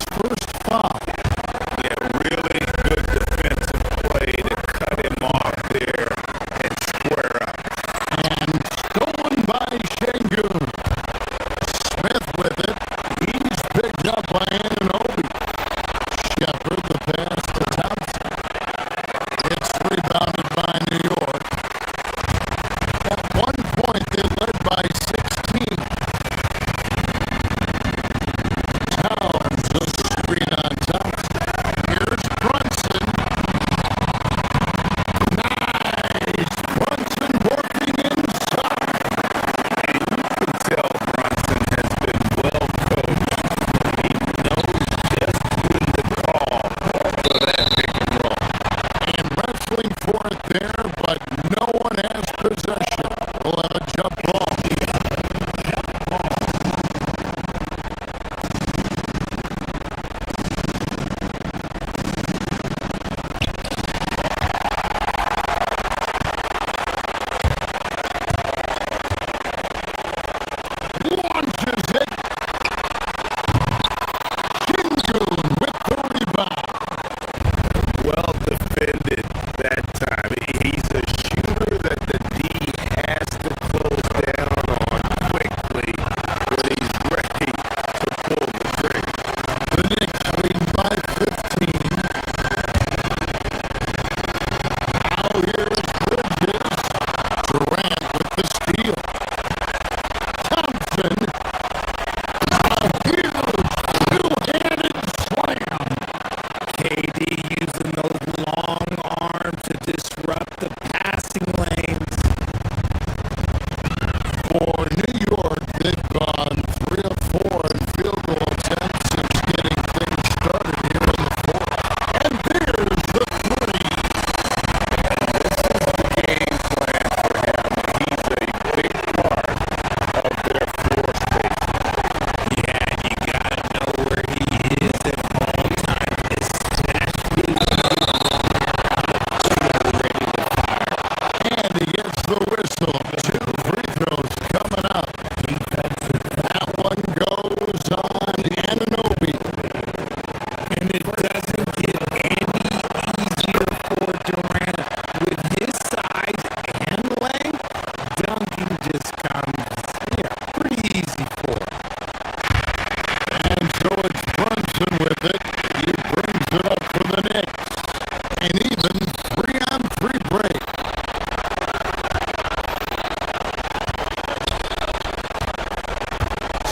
the whistle. 2 free throws coming up. That one goes on Anunoby. And it doesn't get any easier for Durant. With his size and length, dunking just comes pretty easy for him. And so it's Brunson with it. He brings it up for the Knicks. An even 3-on-3 break.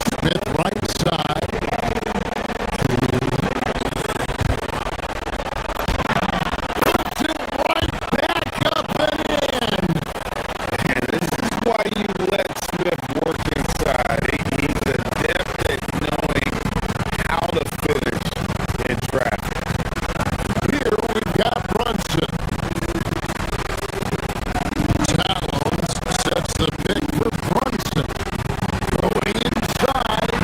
Smith right side. Puts it right back up and in. And this is why you let Smith work inside. He's adept at knowing how to finish in traffic. Here we've got Brunson. Towns sets the pick for Brunson. Going inside.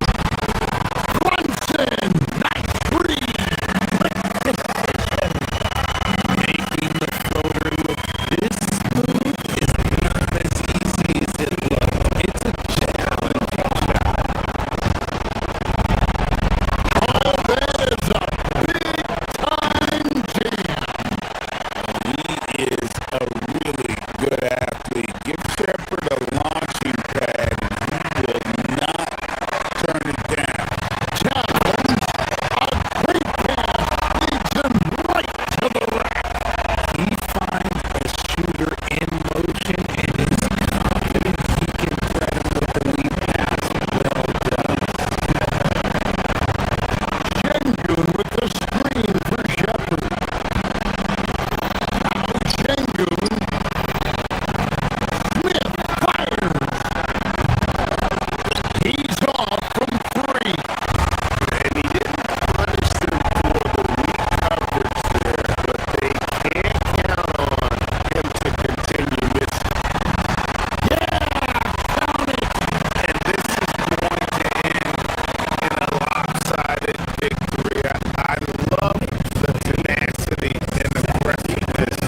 Brunson! Nice three! Making the floater look this smooth is not as easy as it looks. It's a challenge. Oh, that is a big-time jam. He is a really good athlete. Give Shepard a launching pad and he will not turn it down. Towns, a great pass, leads him right to the rack. He finds a shooter in motion and is confident he can thread him with the lead pass. Well done. Şengün with the screen for Shepard. Now Şengün. Smith fires. He's off from 3. And he didn't punish them for the weak coverage there, but they can't count on him to continue missing. Count it. And this is going to end in a lopsided victory. I love the tenacity and aggressiveness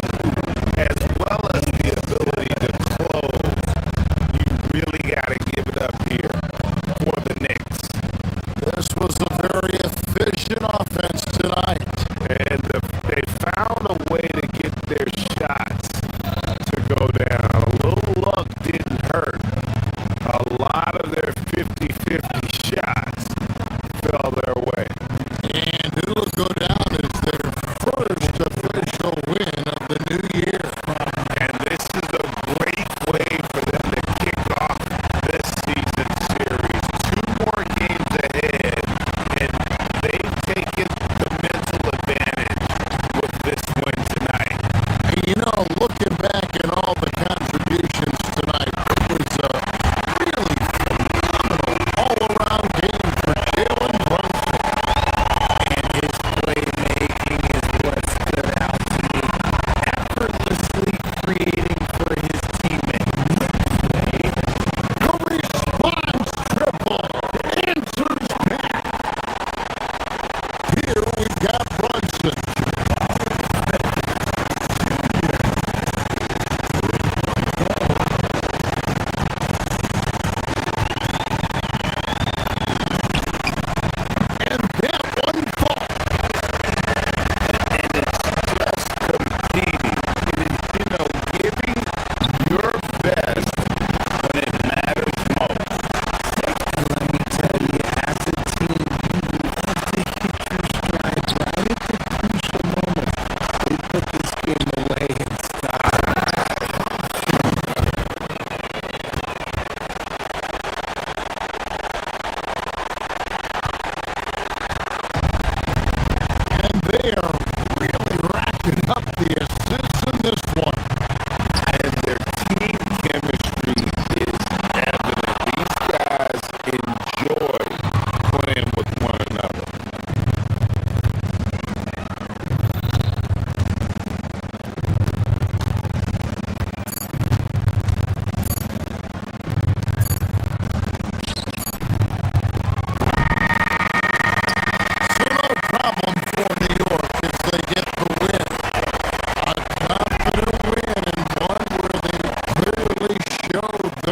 as well as the ability to close. You really got to give it up here for the Knicks. This was a very efficient offense tonight. And they found a way to get their shots to go down. A little luck didn't hurt. A lot of their 50-50 shots fell their way. And it'll go down as their first official win of the new year. And this is a great way for them to kick off this season series. 2 more games ahead, and they've taken the mental advantage with this win tonight. And you know, looking back at all the contributions tonight, it was a really phenomenal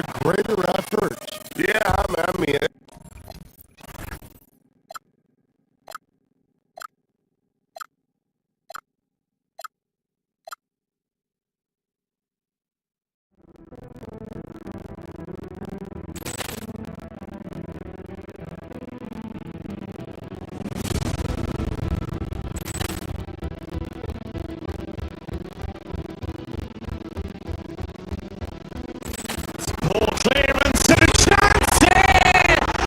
a greater effort. Yeah, I mean, Paul Clearance and Johnson!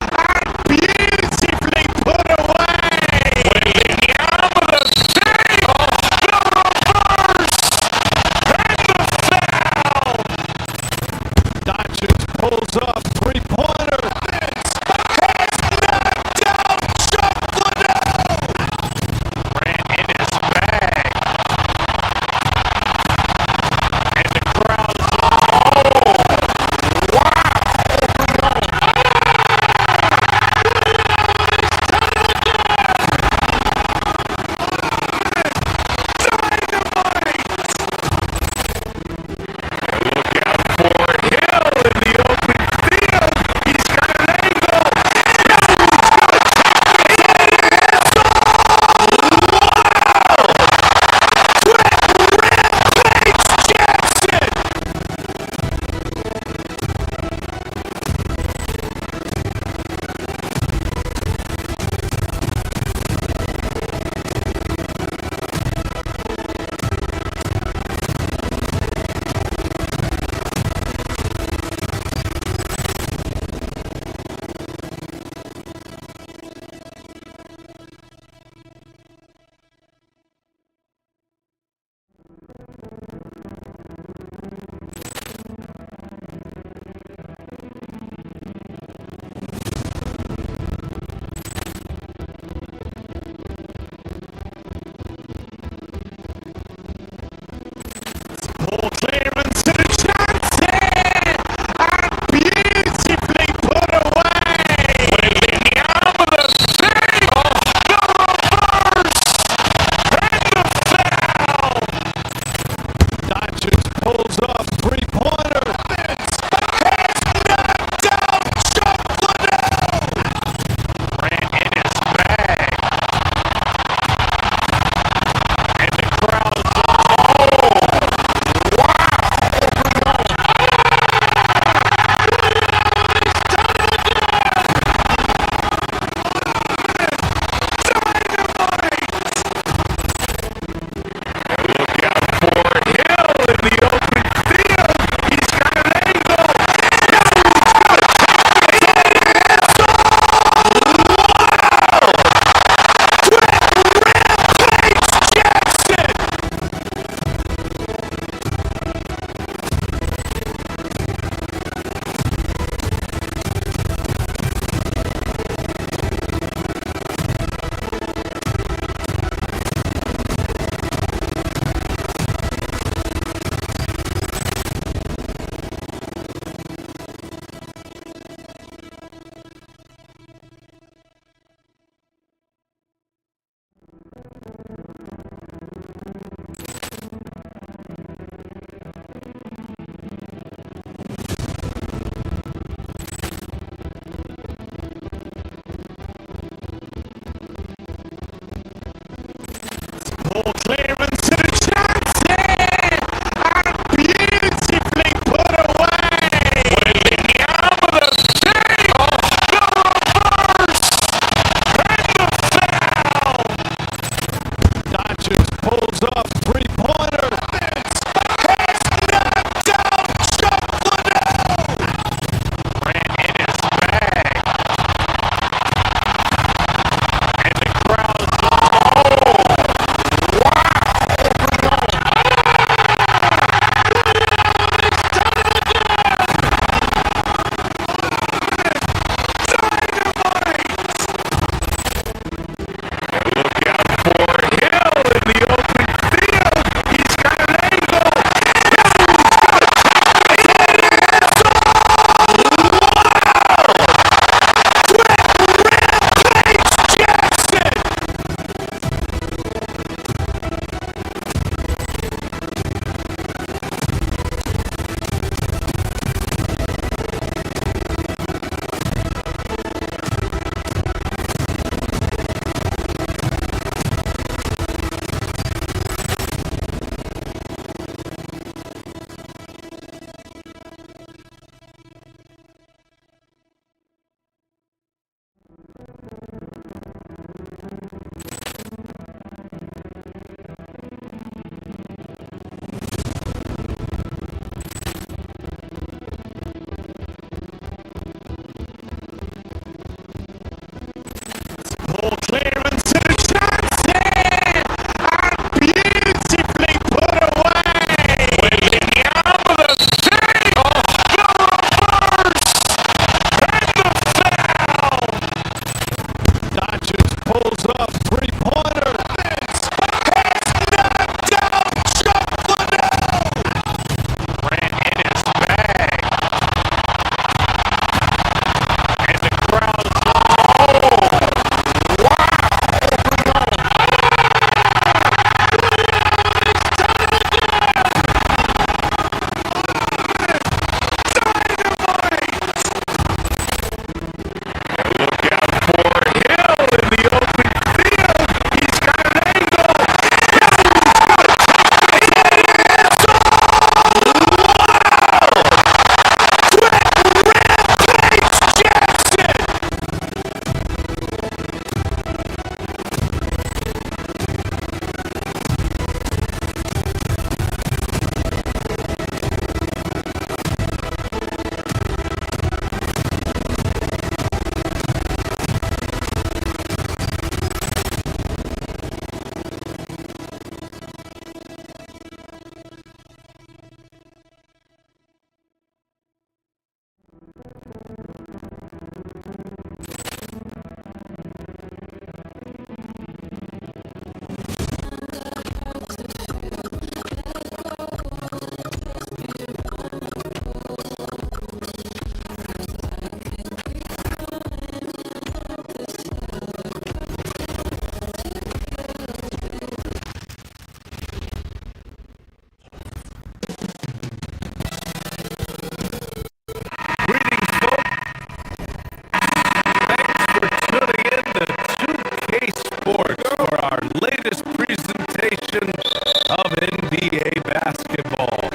NBA basketball.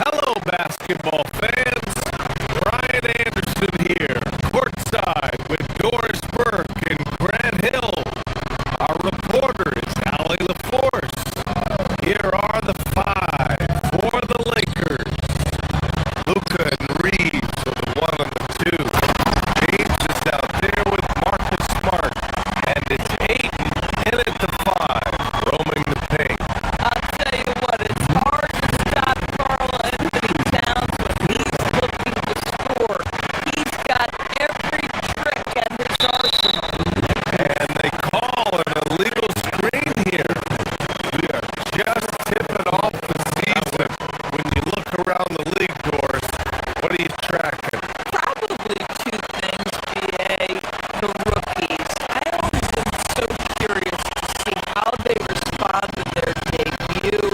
Hello, basketball fans. Brian Anderson here, courtside with Doris Burke and Grant Hill. Our reporter is Allie LaForce. Here are the five for the Lakers. Luka and Reeves are the 1 and the 2. James is out there with Marcus Smart. And it's Aiden in at the 5, roaming the paint. I'll tell you what, it's hard to stop Carl Anthony Towns when he's looking to score. He's got every trick at his arsenal. And they call an illegal screen here. We are just tipping off the season. When you look around the league, Doris, what are you tracking? Probably two things, BA. The rookies. I always am so curious to see how they respond to their debut.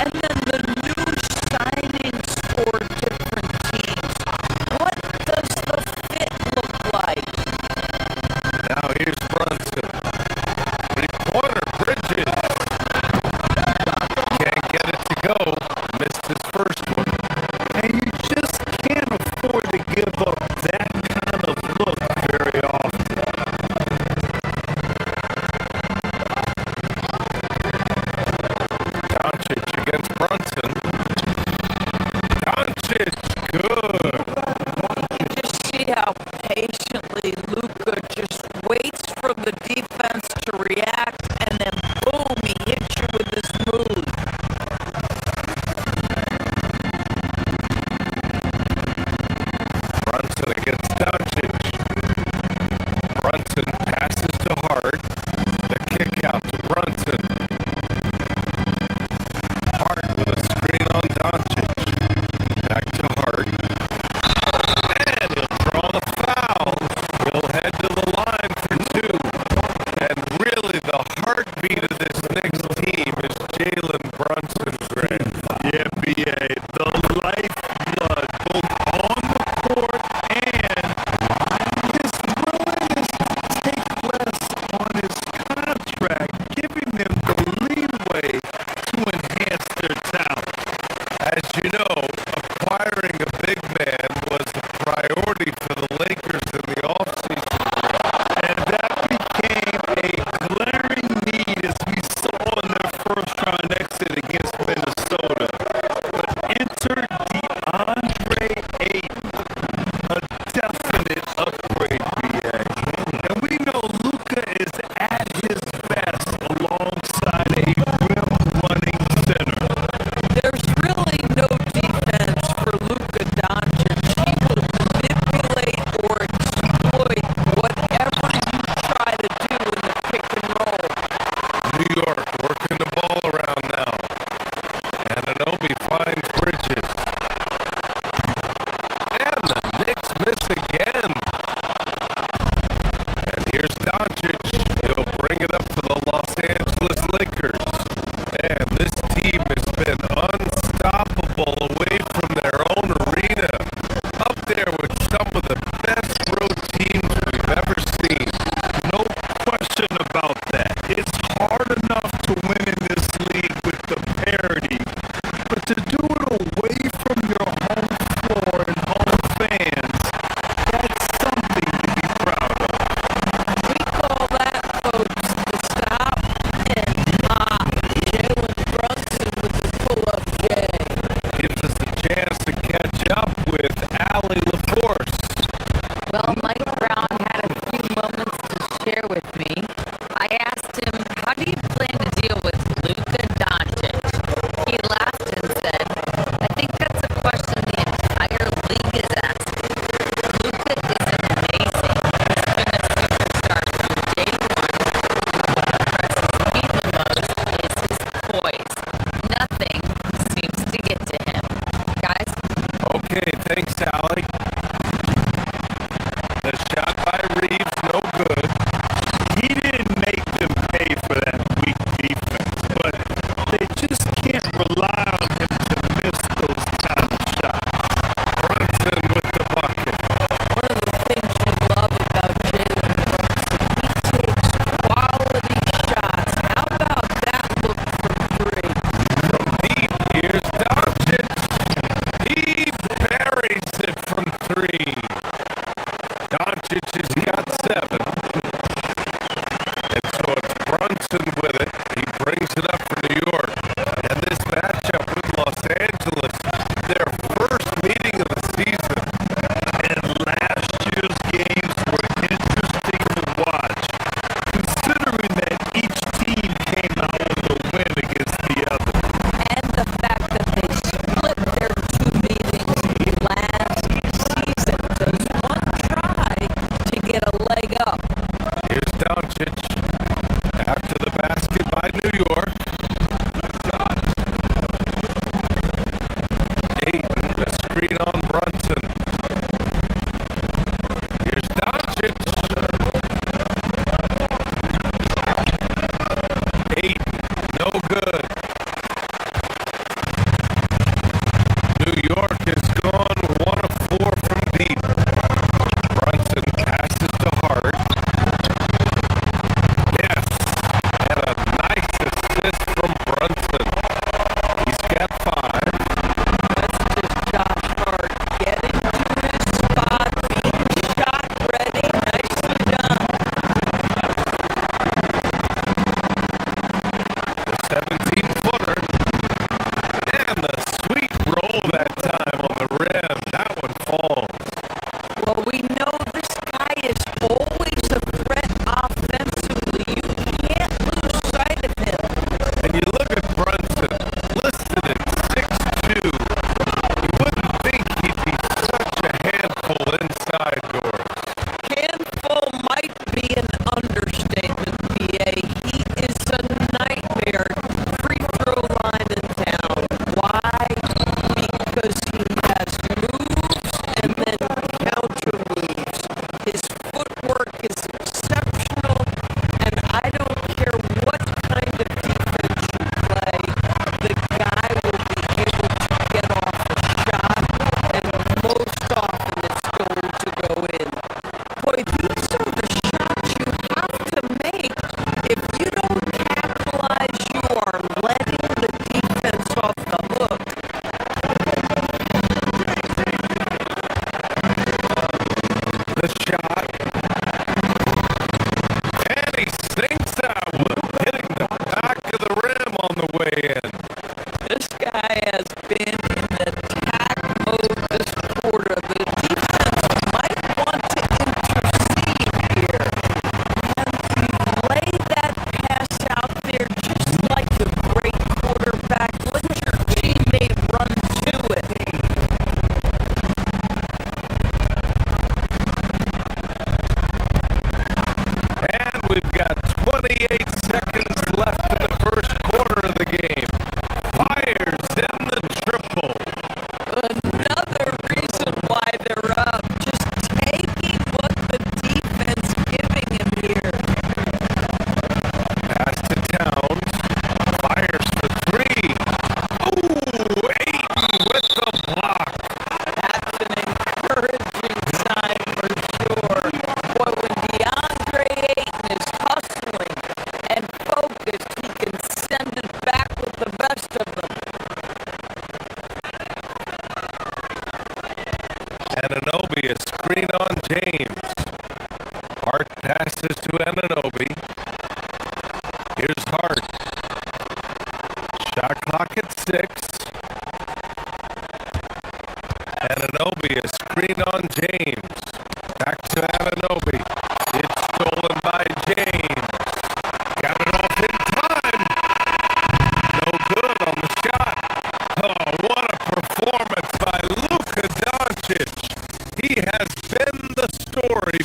And then the new signings for different teams. What does the fit look like? Now here's Brunson. Three-pointer, Bridges. Can't get it to go. Missed his first one. And you just can't afford to give up that kind of look very often. Doncic against Brunson. Doncic, good. You just see how patiently Luka just waits for the defense to react, and then boom, he hits you with his move. Brunson against Doncic. Brunson passes to Hart. The kick out to Brunson. Hart with a screen on Doncic. Back to Hart. And he'll draw the foul. He'll head to the line for 2. And really the heartbeat of this Knicks team is Jalen Brunson, Greg. Yeah, BA, the lifeblood, both on the court and his willingness to take less on his contract, giving them the leeway to enhance their talent. As you know, acquiring a big man was a priority for the Lakers in the offseason. And that became a glaring need as we saw in their first round exit against Minnesota. But enter DeAndre Ayton, a definite upgrade, BA. And we know Luka is at his best alongside a rim-running center. There's really no defense for Luka Doncic. He will manipulate or exploit whatever you try to do in the pick and roll. New York working the ball around now. Anunoby finds Bridges. And the Knicks miss again. And here's Doncic. He'll bring it up for the Los Angeles Lakers. And this team has been unstoppable away from their own arena. Up there with some of the best road teams we've ever seen. No question about that. It's hard enough to win in this league with the parity, but to do it away from your home floor and home fans, that's something to be proud of. We call that, folks, the stop and pop. Jalen Brunson with the pull-up J. Gives us a chance to catch up with Allie LaForce. Well, Mike Brown had a few moments to share with me. I asked him, how do you plan to deal with Luka Doncic? He laughed and said, I think that's a question the entire league is asking. Luka is amazing. He's been a superstar from day one. What impresses me the most is his poise. Nothing seems to get to him. Guys? Okay, thanks, Allie. The shot by Reeves, no good. He didn't make them pay for that weak defense, but they just can't rely on him to miss those kind of shots. Brunson with the bucket. One of the things you love about Jalen Brunson, he takes quality shots. How about that look from 3? From deep, he Anunoby, a screen on James. Hart passes to Anunoby. Here's Hart. Shot clock at 6. Anunoby, a screen on James. Back to Anunoby. It's stolen by James. Got it off in time. No good on the shot. Oh, what a performance by Luka Doncic. He has been the story.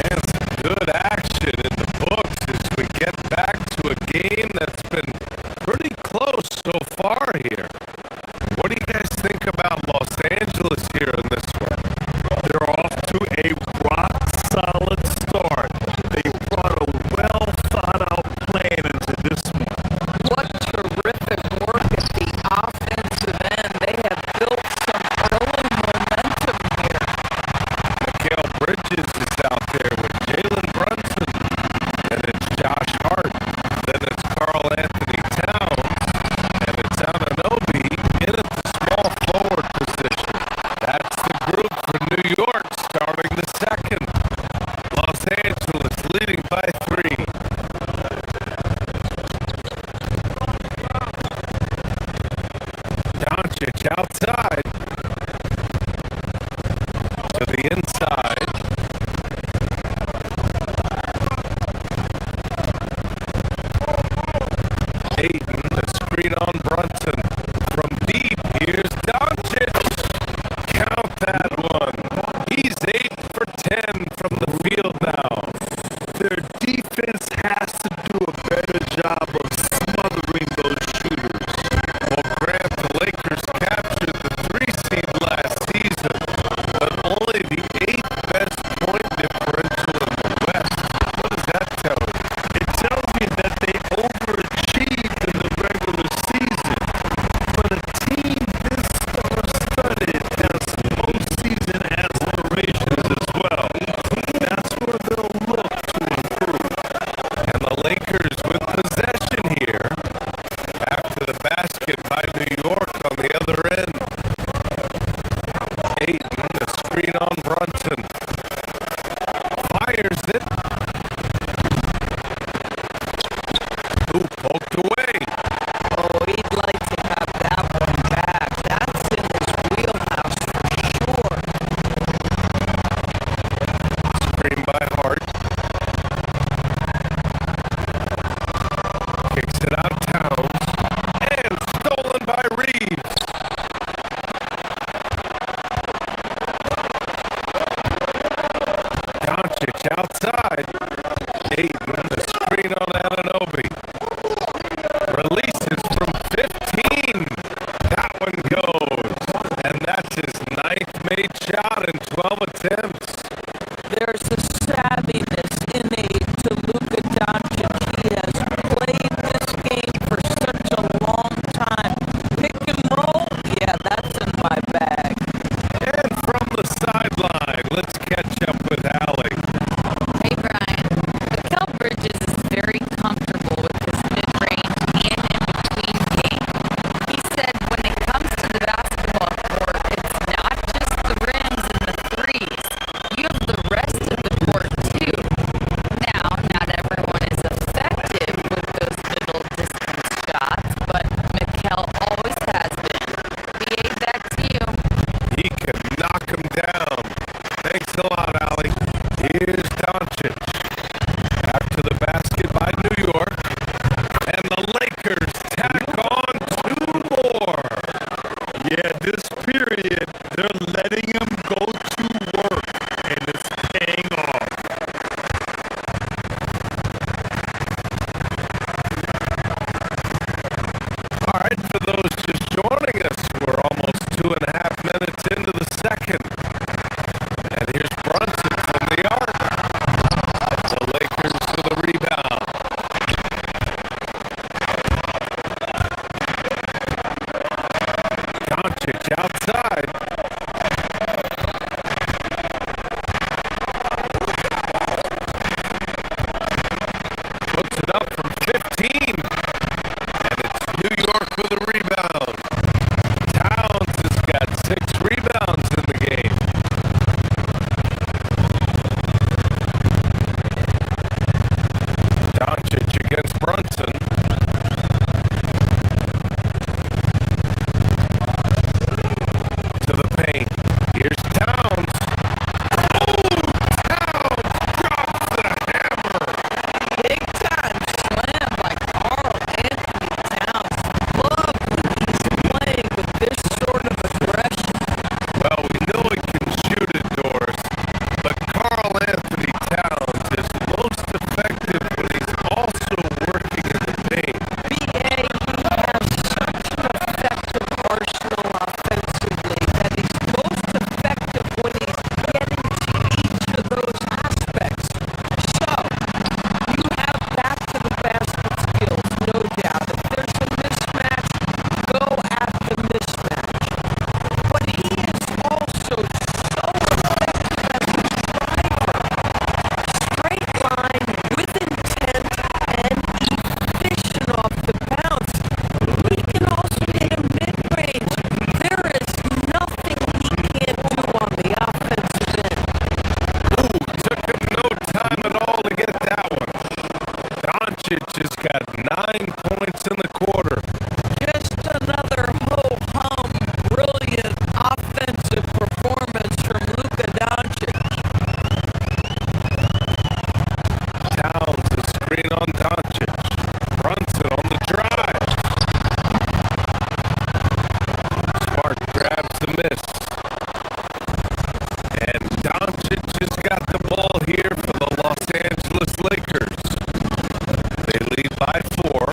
And some good action in the books as we get back to a game that's been pretty close so far here. What do you guys think about Los Angeles here in this one? They're off to a rock-solid start. They brought a well-thought-out plan into this one. What terrific work at the offensive end. They have built some early momentum here. Mikal Bridges is out there with Jalen Brunson. Then it's Josh Hart. Then it's Karl Anthony Towns. And it's Anunoby in at the small forward position. That's the group for New York starting the second. Los Angeles leading by 3. Doncic outside. To the inside. Ayton, the screen on Brunson. From deep, here's Doncic. Count that one. He's 8 for 10 from the field now. Their defense has to do a better job of smothering those shooters. Well, Grant, the Lakers captured the 3 seed last season, but only the 8th best point differential in the West. What does that tell you? It tells me that they overachieved in the regular season. But a team this star-studded has postseason aspirations as well. That's where they'll look to improve. And the Lakers with possession here. Back to the basket by New York on the other end. Ayton, the screen on Brunson. Fires it. Ooh, poked away. Oh, he'd like to have that one back. That's in his wheelhouse for sure. Screen by Hart. Kicks it out Towns. And stolen by Reeves. Doncic outside. Ayton, the screen on Anunoby. Releases from 15. That one goes. And that's his 9th made shot in 12 attempts. There's a savviness innate to Luka Doncic. He has played this game for such a long time. Pick and roll, yeah, that's in my bag. And from the sideline, let's catch up with Allie. Hey, Brian. Mikal Bridges is very comfortable with his mid-range and in-between game. He said when it comes to the basketball court, it's not just the rims and the threes. You have the rest of the court, too. Now, not everyone is effective with those middle-distance shots, but Mikal always has been. BA, back to you. He can knock him down. Thanks a lot, Allie. Here's Doncic. Back to the basket by New York. And the Lakers tack on 2 more. Yeah, this period, they're letting him go to work, and it's paying off. All right, for those just joining us, we're almost 2.5 minutes into the second. And here's Brunson from the arc. The Lakers for the rebound. Doncic outside. Puts it up from against Brunson. To the paint. Here's Towns. Big time slam by Carl Anthony Towns. Love when he's playing with this sort of aggression. Well, we know he can shoot it, Doris, but Carl Anthony Towns is most effective when he's also working in the paint. BA, he has such an effective arsenal offensively that he's most effective when he's getting to each of those aspects. So, you have back to the basket skills, no doubt. If there's a mismatch, go at the mismatch. But he is also so effective as a striker. Straight line, with intent, and efficient off the bounce. He can also hit a mid-range. There is nothing he can't do on the offensive end. Took him no time at all to get that one. Doncic has got 9 points in the quarter. Just another ho-hum, brilliant offensive performance from Luka Doncic. Towns, the screen on Doncic. Brunson on the drive. Smart grabs the miss. And Doncic has got the ball here for the Los Angeles Lakers. They lead by 4.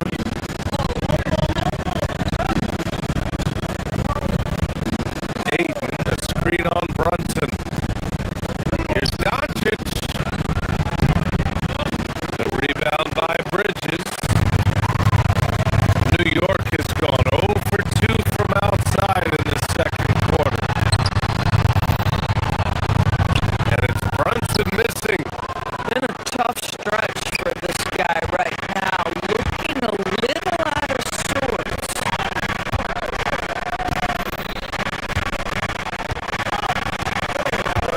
Ayton, the screen on Brunson. Here's Doncic. The rebound by Bridges. New York has gone 0 for 2 from outside in the second quarter. And it's Brunson missing. Been a tough stretch for this guy right now, looking a little out of sorts.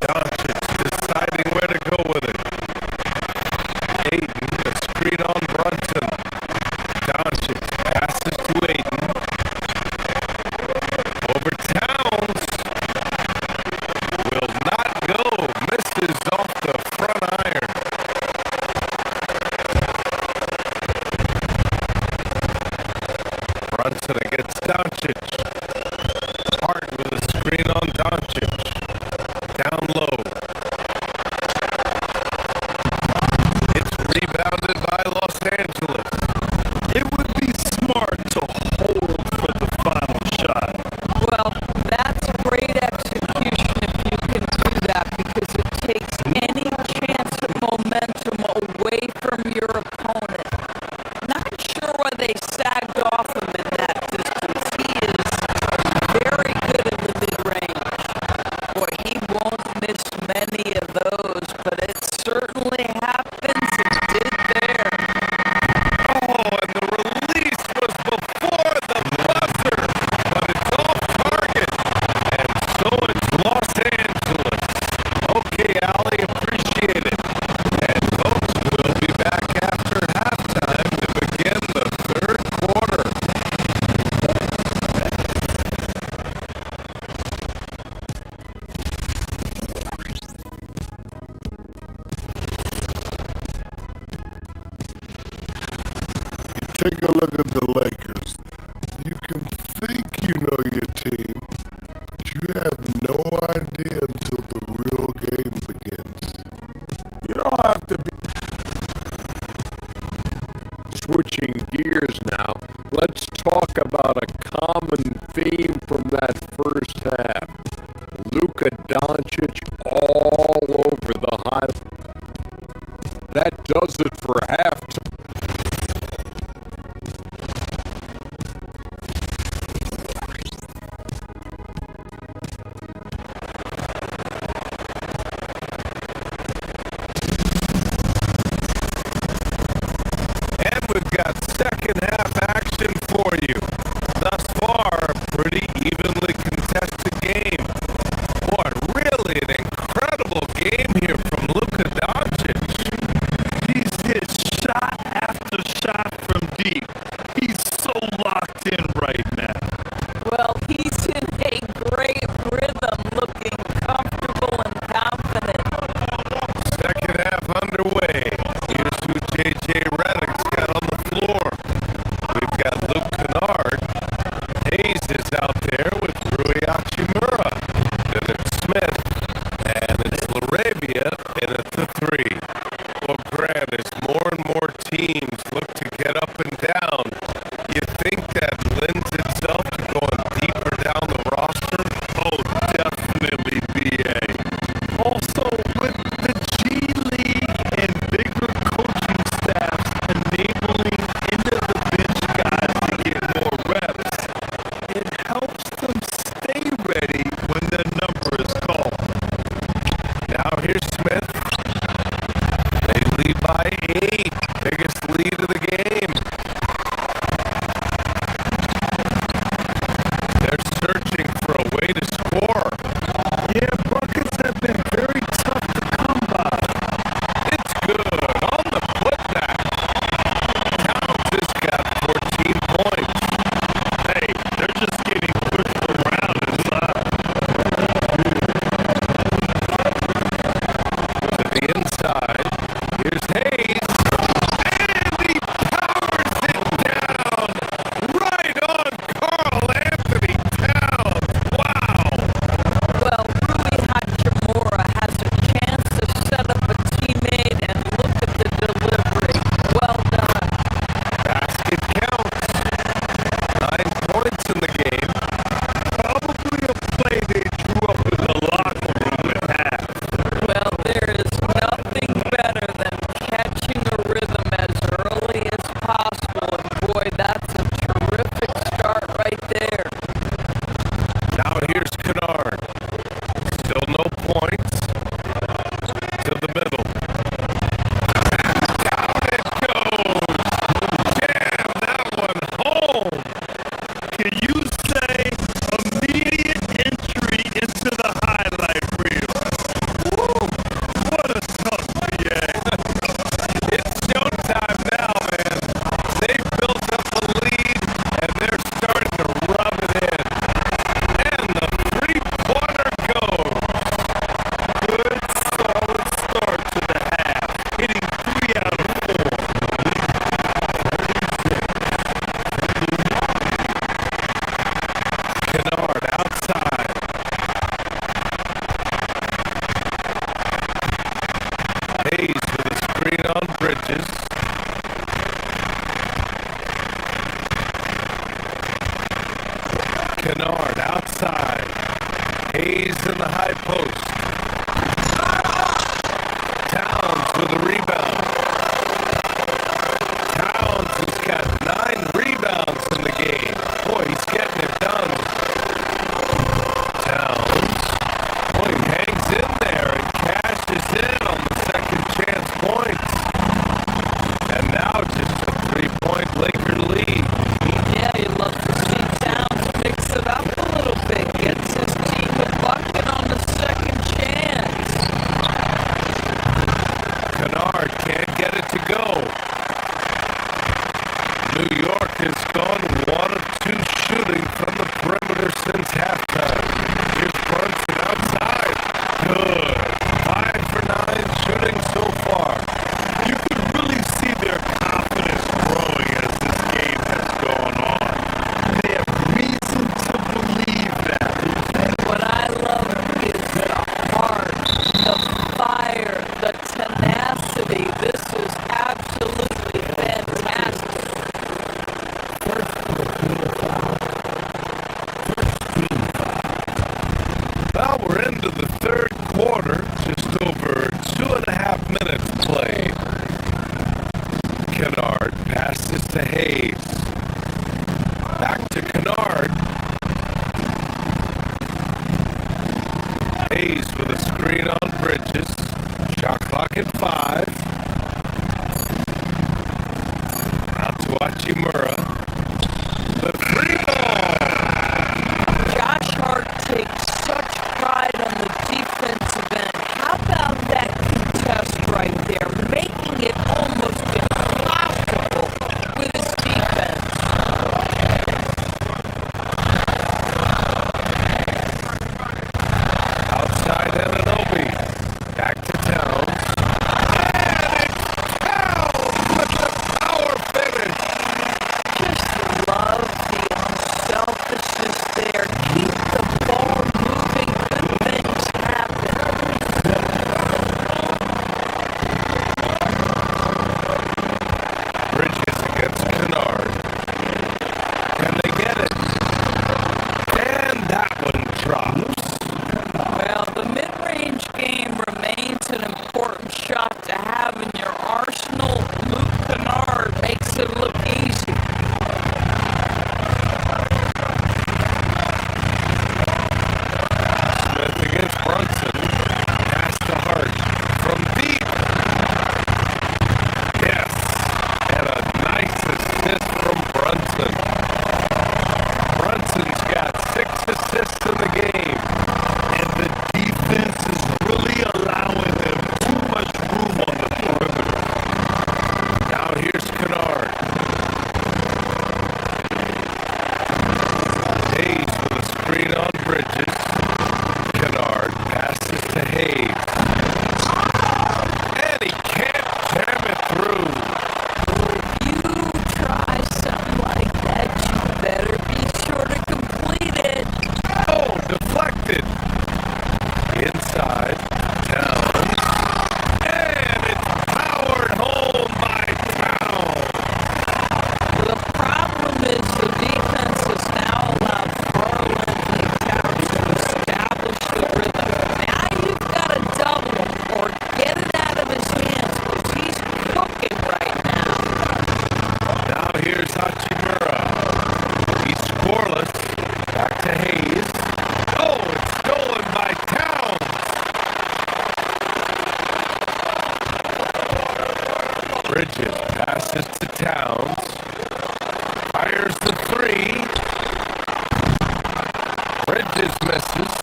Doncic deciding where to go with it. Ayton, the screen on Brunson. Doncic passes to Ayton. Over Towns. Will not go. Misses off the front iron. Brunson against Doncic. Hart with a screen on Doncic. Down low. It's rebounded by Los Angeles. It would be smart to hold for the final shot. Well, that's great execution if you can do that, because it takes any chance of momentum away from your opponent. Not sure why they sagged off him in that distance. He is very good in the mid-range. Boy, he won't miss many of those, but it certainly happens and did there. Oh, and the release was before the buzzer, but it's off target. And so it's Los Angeles. Okay, Allie, appreciate it. And folks, we'll be back after halftime to begin the third quarter. Take a look at the Lakers. You can think you know your team, but you have no idea until the real game begins. You don't have to be. Switching gears now, let's talk about a common theme from that first half. Luka Doncic all over the high. That does it for halftime. And we've got second half action for you. Kennard outside. Hayes in the high post. Towns with a rebound. Towns has got 9 rebounds in the game. Boy, he's getting it done. Towns. Boy, he hangs in there and cashes in on the second chance points. And now just a 3-point Laker lead. Yeah, you love to see Towns mix it up a little bit. Gets his team a bucket on the second chance. Kennard can't get it to go. New York has gone 1 of 2 shooting from the perimeter since halftime. Here's Brunson outside. Good. 5 for 9 shooting so far. You can really see their confidence growing as this game has gone on. They have reason to believe that. And what I love is the heart, the fire, the tenacity. This is absolutely fantastic. Well, we're into the third quarter. Just over 2.5 minutes played. Kennard passes to Hayes. Back to Kennard. Hayes with a screen on Bridges. Shot clock at 5. Out to Hachimura. The free ball. Josh Hart takes such pride on the defensive end. How about that contest right there, making it almost impossible with his defense? Outside Anunoby. Back to Towns. And it's Towns with the power finish. Just love the unselfishness there. Keep the ball moving. Good things happen. Bridges against Kennard. Can they get it? And that one drops. Well, the mid-range game remains an important shot to have in your arsenal. Luke Kennard makes it look easy. Smith against Brunson. Pass to Hart. From deep. Yes. And a nice assist from Brunson. Brunson's got 6 assists in the game. And the defense is really allowing them too much room on the perimeter. Now here's Kennard. Hayes with a screen on Bridges. Kennard passes to Hayes. And he can't jam it through. You try something like that, you better be sure to complete it. Oh, deflected. Inside. Towns. And it's powered home by Towns. The problem is the defense has now allowed Carl-Anthony Towns to establish the rhythm. Now you've got to double him or get it out of his hands because he's cooking right now. Now here's Hachimura. He's scoreless. Back to Hayes. Oh, it's stolen by Towns. Bridges passes to Towns. Fires the 3. Bridges misses.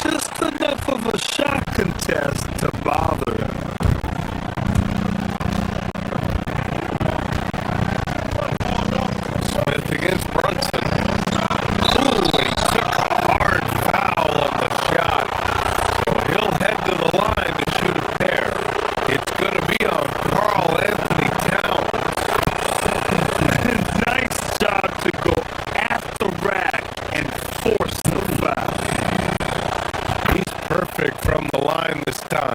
Just enough of a shot contest to bother him. Smith against Brunson. Ooh, and he took a hard foul on the shot. So he'll head to the line to shoot a pair. It's going to be on Carl-Anthony Towns. Nice job to go at the rack and force the foul. He's perfect from the line this time.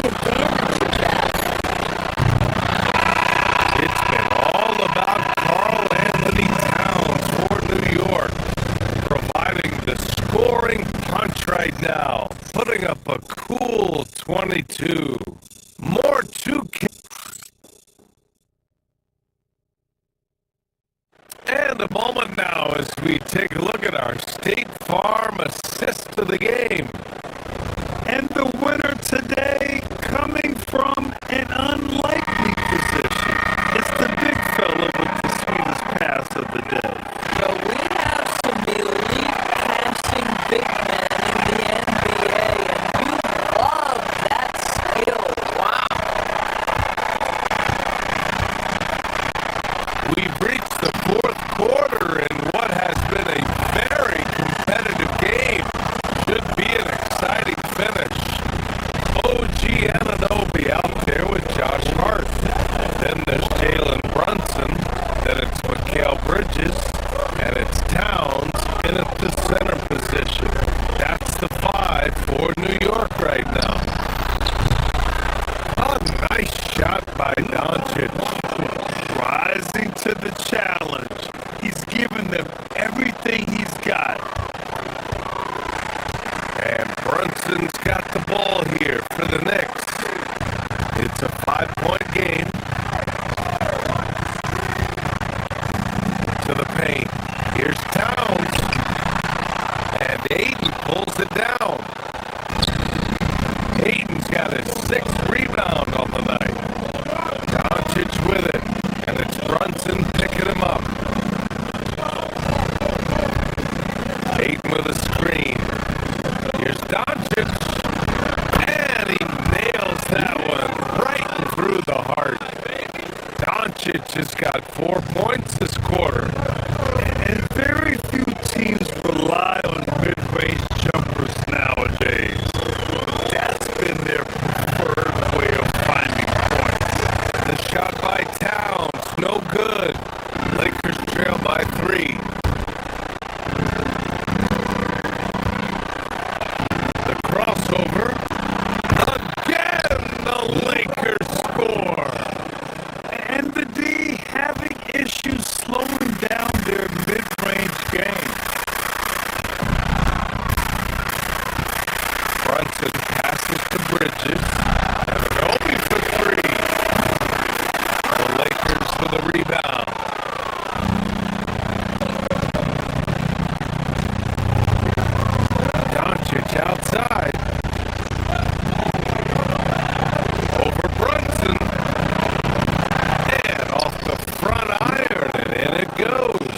advantage of that. It's been all about Karl Anthony Towns for New York, providing the scoring punch right now, putting up a cool 22. More 2K. And a moment now as we take a look at our State Farm assist of the game. And the winner today, coming from an unlikely position, is the big fella with the sweetest pass of the day. So we have some elite passing big men in the NBA, and you love that skill. Wow. We've reached the fourth quarter in what has been a very competitive game. Should be an exciting finish. OG Anunoby out there with Josh Hart. Then there's Jalen Brunson. Then it's Mikal Bridges. And it's Towns in at the center position. That's the 5 for New York right now. A nice shot by Doncic. Rising to the challenge. He's given them everything he's got. And Brunson's got the ball here for the Knicks. It's a 5-point game. To the paint. Here's Towns. And Ayton pulls it down. Ayton's got his 6th rebound on the night. Doncic with it. And it's Brunson picking him up. Ayton with a screen. Here's Doncic. And he nails that one right through the heart. Doncic has got 4 points this quarter. And very few teams rely on mid-range jumpers nowadays. That's been their preferred way of finding points. The shot by Towns, no good. Lakers trail by 3. The crossover. Again, the Lakers score. And the D having issues slowing down their mid-range game. Brunson passes to Bridges. And Obi for 3. The Lakers for the rebound. Doncic outside. Over Brunson. And off the front iron, and in it goes.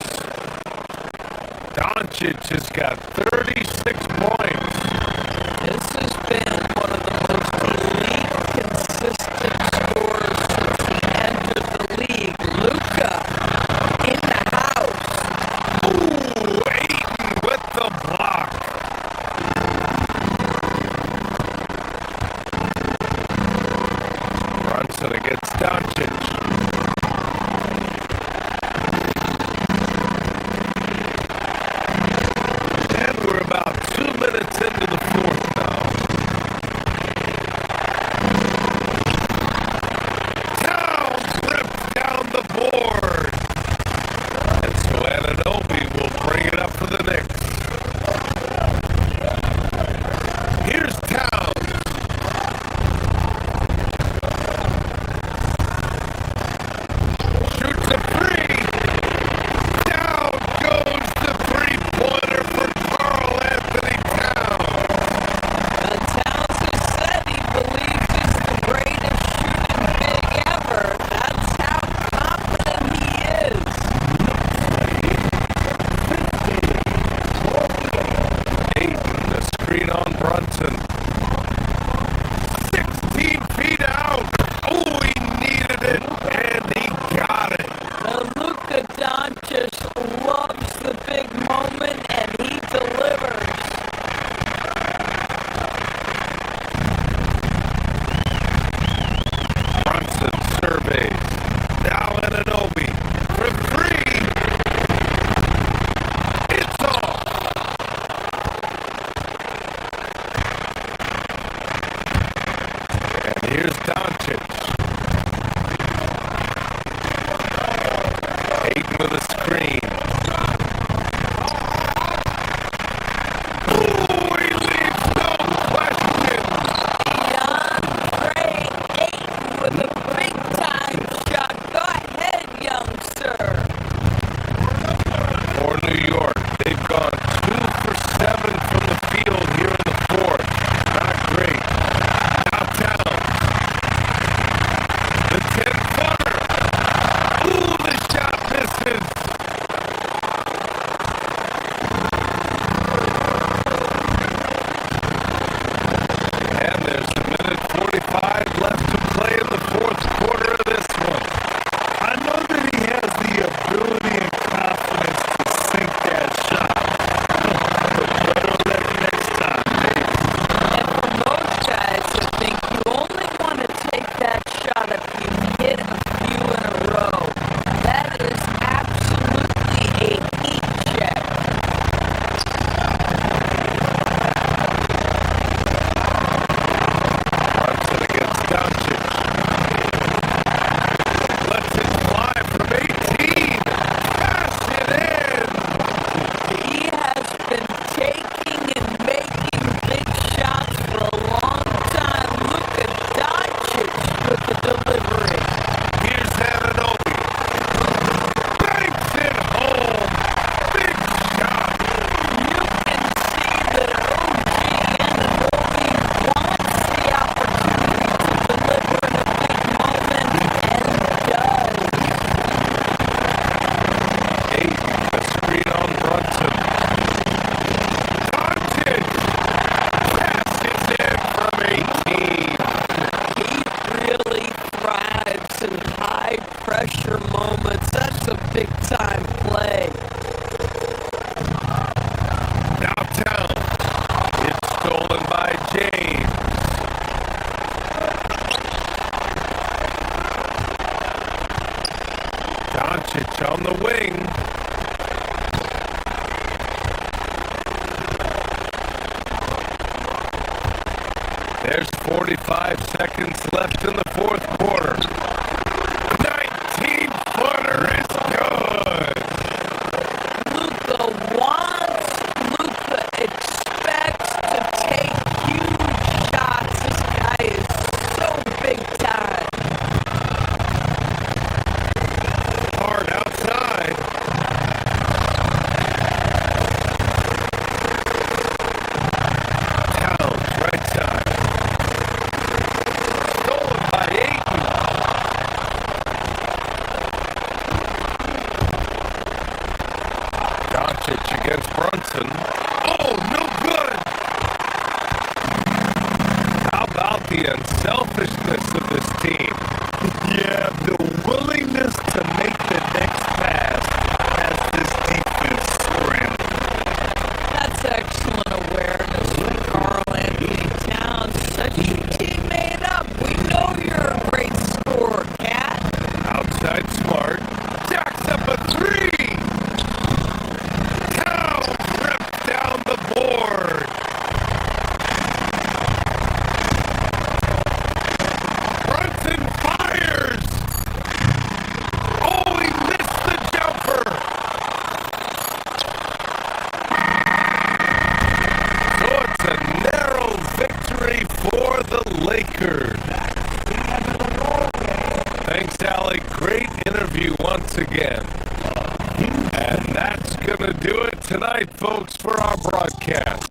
Doncic has got 36 points. This has been one of the most elite, consistent scorers since he entered the league. Luka in the house. Ooh, Ayton with the block. Brunson against Doncic. And we're about 2 minutes into the fourth now. Towns rips down the board. And so Anunoby will bring it up for the Knicks. Here's Towns. Shoots a 3. Down goes the 3-pointer for Karl Anthony Towns. Towns has said he believes he's the greatest shooting big ever. That's how confident he is. Ayton, the screen on Brunson. 16 feet out. Oh, he needed it, and he got it. Now Luka Doncic loves the big moment, and he delivers. Brunson surveys. Now Anunoby for 3. It's off. They've gone 2 for 7 from the field here in the fourth. Not great. Downtown. The 10-footer. Ooh, the shot misses. And there's a minute 45 left to play in the fourth quarter of this one. I know that he has the ability and confidence to sink that shot. But better luck next time, baby. And for most guys, I think you only want to take that shot if you hit a few in a row. That is absolutely a heat check. Brunson against Doncic. Lets it fly from 18. Pass it in. He has been taking and making big shots for a long time. Look at Doncic with the delivery. Here's Ananobi. Banks it home. Big shot. You can see that OG Anunoby wants the opportunity to deliver in a big moment and does. 8. The screen on Brunson. Doncic. Pass it in from 18. He really thrives in high pressure moments. That's a big time play. Downtown. It's stolen by James. Doncic on the wing. There's 45 seconds left in the fourth quarter. 19-footer is good. Luka wants, Luka expects to take huge shots. This guy is so big time. Hard outside. Towns, right side. Stolen by Ayton. Doncic against Brunson. Oh, no good! How about the unselfishness of this team? Yeah, the willingness to make the next pass has this defense scrambling. That's excellent awareness from Karl Anthony Towns. Such a teammate up. We know you're a great scorer, Cat. Outside Smart. Jacks up a 3! Towns rips down the board. Brunson fires. Oh, he missed the jumper. So it's a narrow victory for the Lakers. Thanks, Allie. Great interview once again. And that's going to do it tonight, folks, for our broadcast.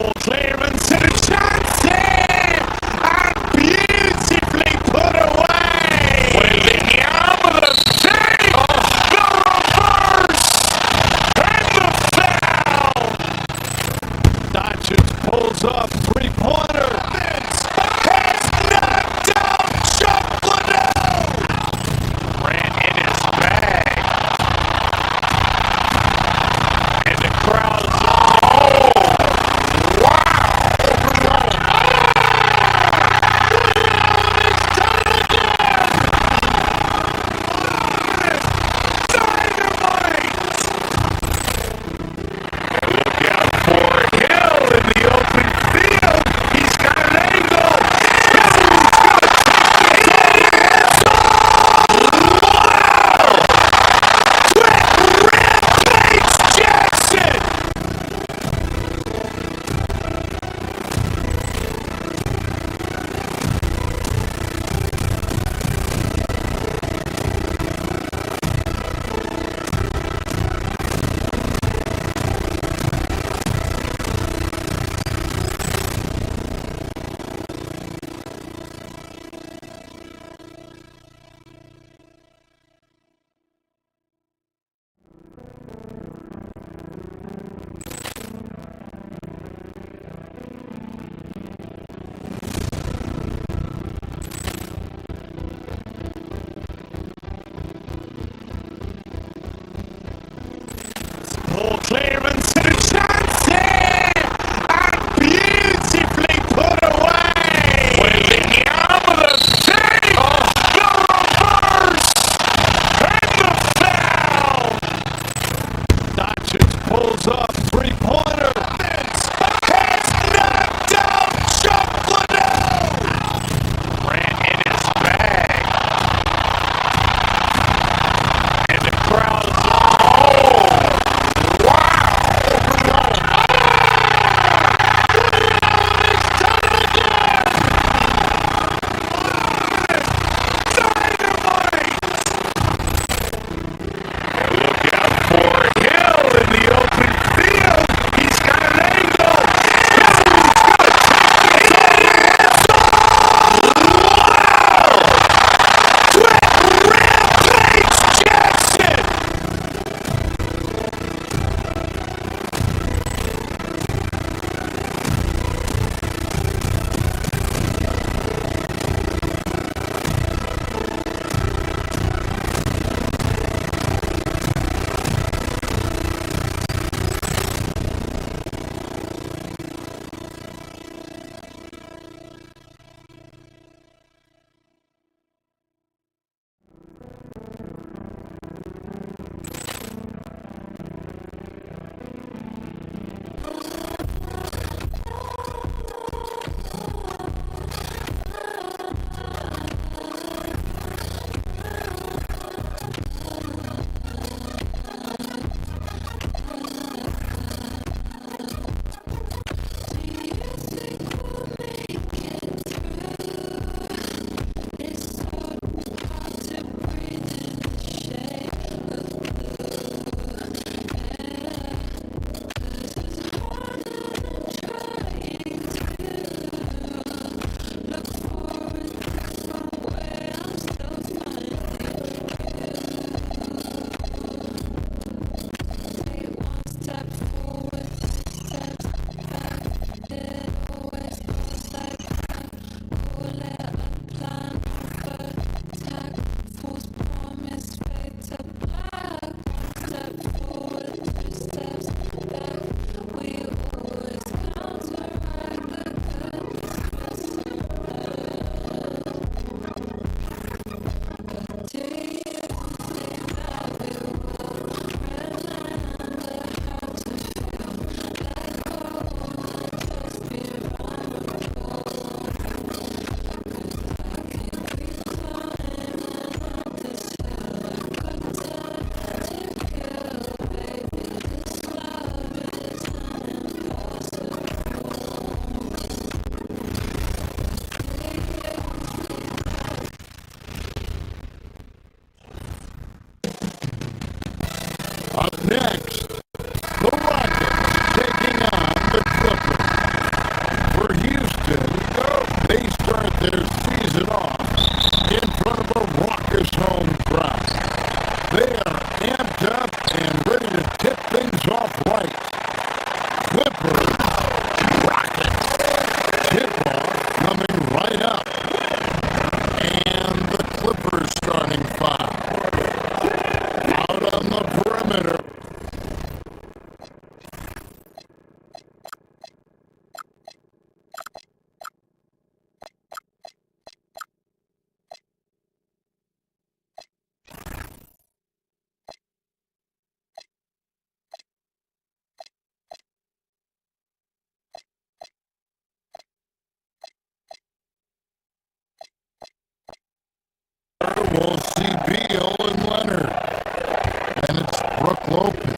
Ball clearance and a chance here! And beautifully put away! With the arm of the save! The reverse! And the foul! Dodgers pulls off three-pointer. Vince has knocked out Chuck Liddell! Ran in his bag. And the crowd's Ball clearance and a chance here! And beautifully put away! With the arm of the save! The reverse! And the foul! Dodgers pulls off three-pointer. Vince has knocked out Chuck Liddell! Ran in his bag. And the crowd Up next, the Rockets taking on the Clippers. their season off in front of a raucous home crowd. They are amped up and ready to tip things off right. Clippers, Rockets, tip-off coming right up. And the Clippers starting five. Out on the perimeter. We'll see Beal and Leonard. Then it's Brook Lopez.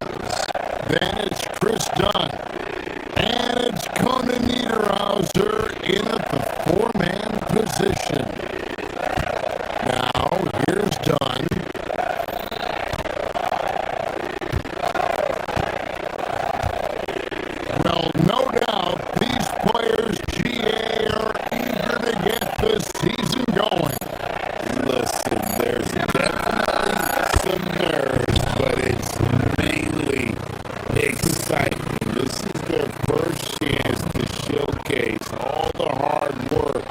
Then it's Chris Dunn. And it's Conan Niederhauser in at the four-man position. Now, here's Dunn. Well, no doubt, these players, GA, are eager to get this season going. Listen, there's definitely some nerves, but it's mainly excitement. This is their first chance to showcase all the hard work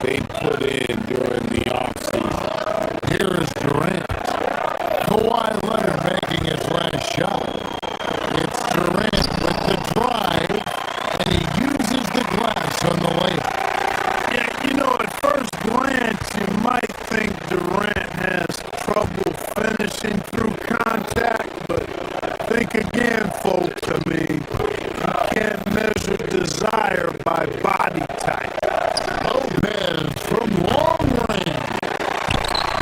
they put in during the offseason. Here is Durant. Kawhi Leonard making his last shot. It's Durant with the drive, and he uses the glass on the layup. Yeah, you know, at first glance, you might think Durant has trouble finishing through contact, but think again, folks. I mean, you can't measure desire by body type. Lopez from long range.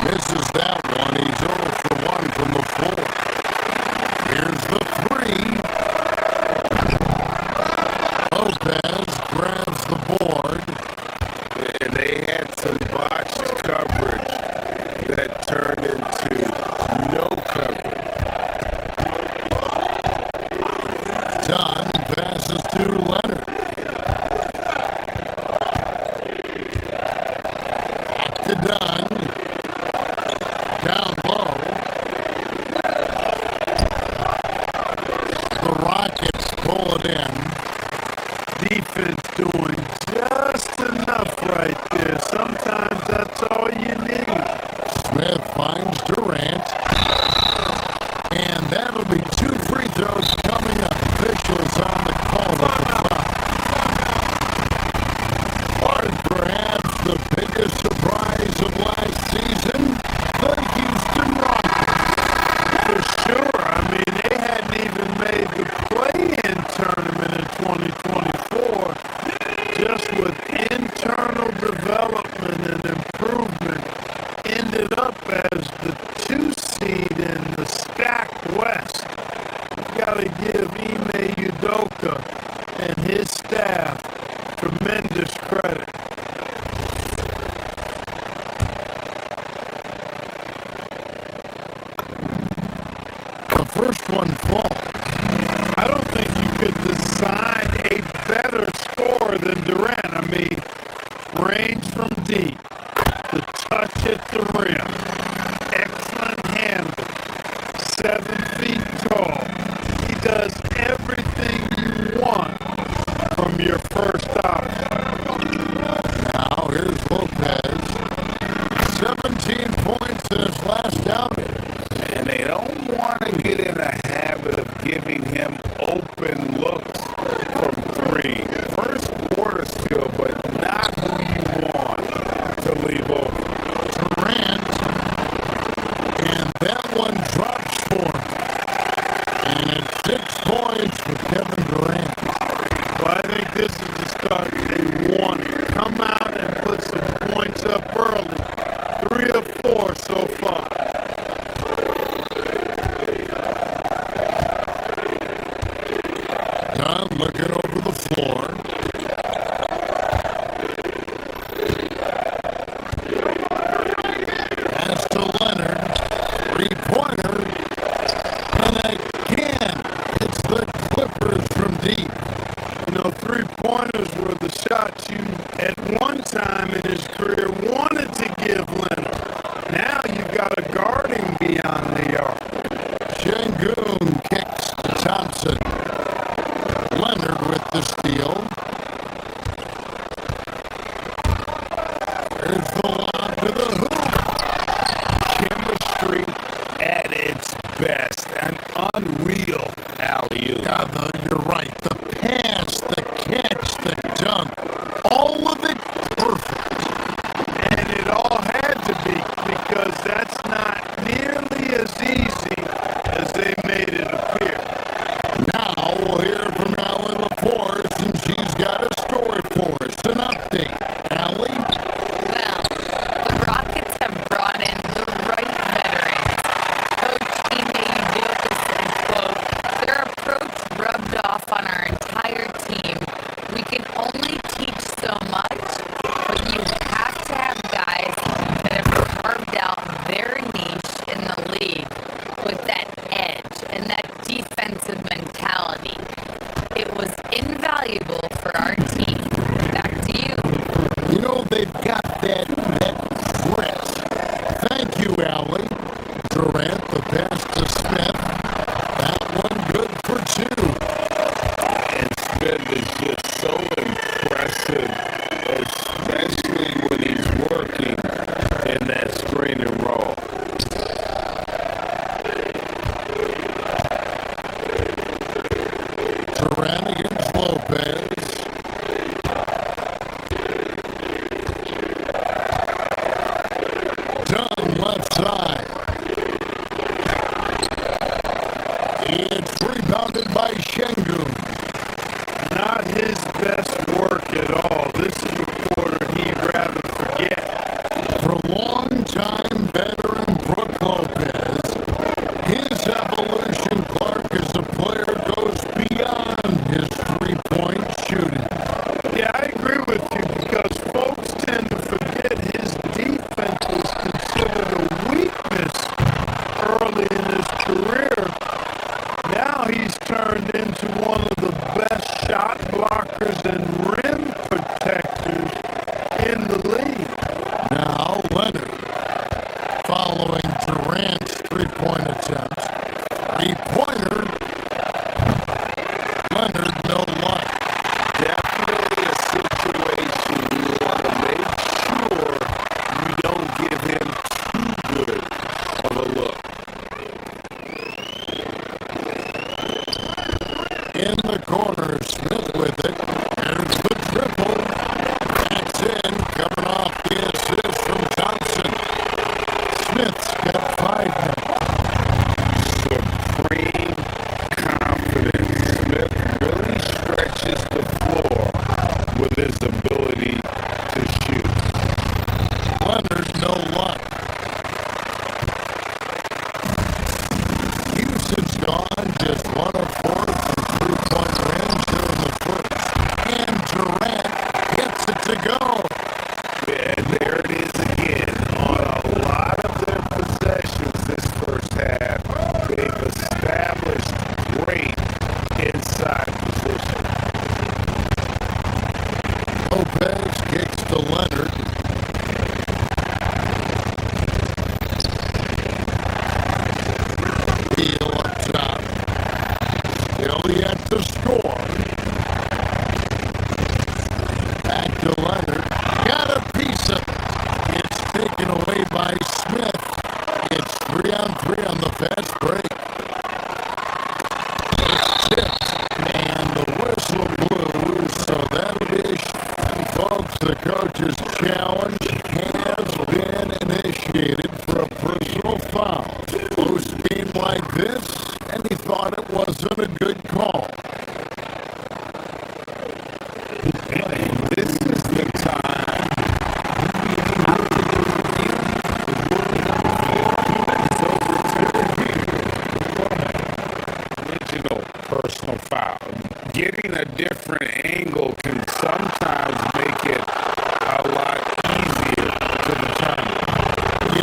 Misses that one. He's 0 for 1 from the floor. Here's the three. Lopez grabs the board. And they had some botched coverage that turned into no coverage. Dunn passes to Leonard. Back to Dunn. Down low. The Rockets pull it in. Defense doing just enough right there. Sometimes that's all you need. Smith finds Durant. And that'll be 2 free throws coming up. Officials on the call at the top. Or perhaps the biggest surprise of last season, the Houston Rockets. For sure. I mean, they hadn't even made the play-in tournament in 2024. Just with internal development and improvement, ended up as the 2 seed in the stacked West. You've got to give Ime Udoka and his staff tremendous credit. The first one falls. I don't think you could design a better score than Durant. I mean, range from deep, the touch at the rim, excellent handle, 7 feet tall. He does everything you want from your first option. Now here's Lopez. 17 points in his last outing. And they don't want to get in a habit of giving him open looks from 3. First quarter still, but not who you want to leave open. Durant. And that one drops for him. And it's 6 points for Kevin Durant. Well, I think this is the start they want. Come out and put some points up early. 3 or 4 so far. Dunn looking over the floor. Pass to Leonard. 3-pointer. And again, it's the Clippers from deep. You know, 3-pointers were the shots best. An unreal alley-oop. Yeah, you're right. The pass, the catch, the dunk, all of it perfect. And it all had to be, because that's not nearly as easy as they made it appear. Now we'll hear from Allie LaForce, and she's got a story for us. An update. Allie? Well, the Rockets have brought in the right veterans. Coach Ime Udoka said, quote, "Their approach rubbed off on our entire team. We can only teach so much, but you have to have guys that have carved out their niche in the league with that edge and that defensive mentality. It was invaluable for our team." Back to you. You know, they've got that grit. Thank you, Allie. Durant, the pass to Smith. That one good for two. And Smith is just so impressive, especially when he's working in that screen and roll. Durant against Lopez. Dunn left side. It's rebounded by Şengün. Not his best work at all. This is a quarter he'd rather forget. For longtime veteran Brook Lopez, his evolution, Clark, as a player goes beyond his three-point shooting. Yeah, I agree with you, because folks tend to forget his defense was considered a weakness early in his career. Now he's turned into one of the best shot blockers and rim protectors in the league. Now Leonard, following Durant's three-point attempts. Three-pointer, Leonard, no luck. Definitely a situation you want to make sure you don't give him too good of a look. In the corner, Smith with it. There's the triple. That's in, coming off the assist from Thompson. Smith's got 5 now. Supreme confidence. Smith really stretches the floor with his ability to shoot. Leonard, no luck. Houston's gone, just 1 of 4 from three-point range here in the first. And Durant gets it to go. And there it is again. On a lot of their possessions this first half, they've established great inside position. Lopez kicks to Leonard. Beal up top. Still yet to score. Back to Leonard. Got a piece of it. It's taken away by Smith. It's 3-on-3 on the fast break. It's tipped, and the whistle blew, so that'll dish. And folks, the coach's challenge has been initiated for a personal foul. Close game like this, and he thought it wasn't a good call. This is the time original personal foul. Getting a different angle can sometimes make it a lot easier to determine.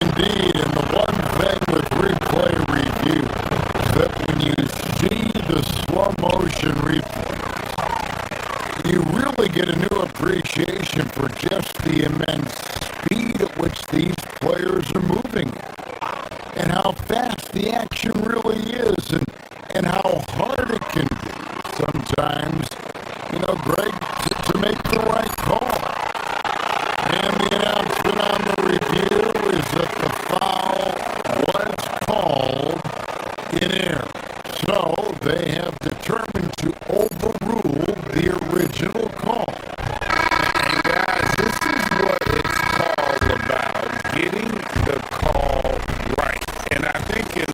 Indeed, and the one thing with replay review is that when you see the slow motion replay, you really get a new appreciation for just the immense speed at which these players are moving and how fast the action really is and how hard it can be sometimes, Greg, to make the right call. And the announcement on the review is that the foul was called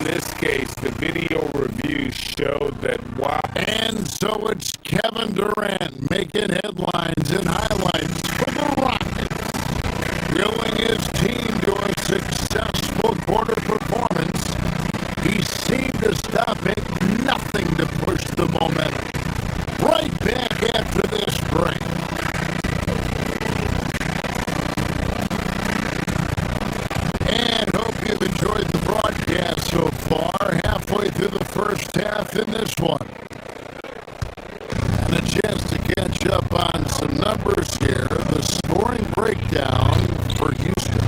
this case, the video review showed that while... And so it's Kevin Durant making headlines and highlights for the Rockets, willing his team to a successful quarter performance. He seemed to stop at nothing to push the momentum. Right back after this break. And hope you've enjoyed the broadcast so far. Halfway through the first half in this one. And a chance to catch up on some numbers here. The scoring breakdown for Houston.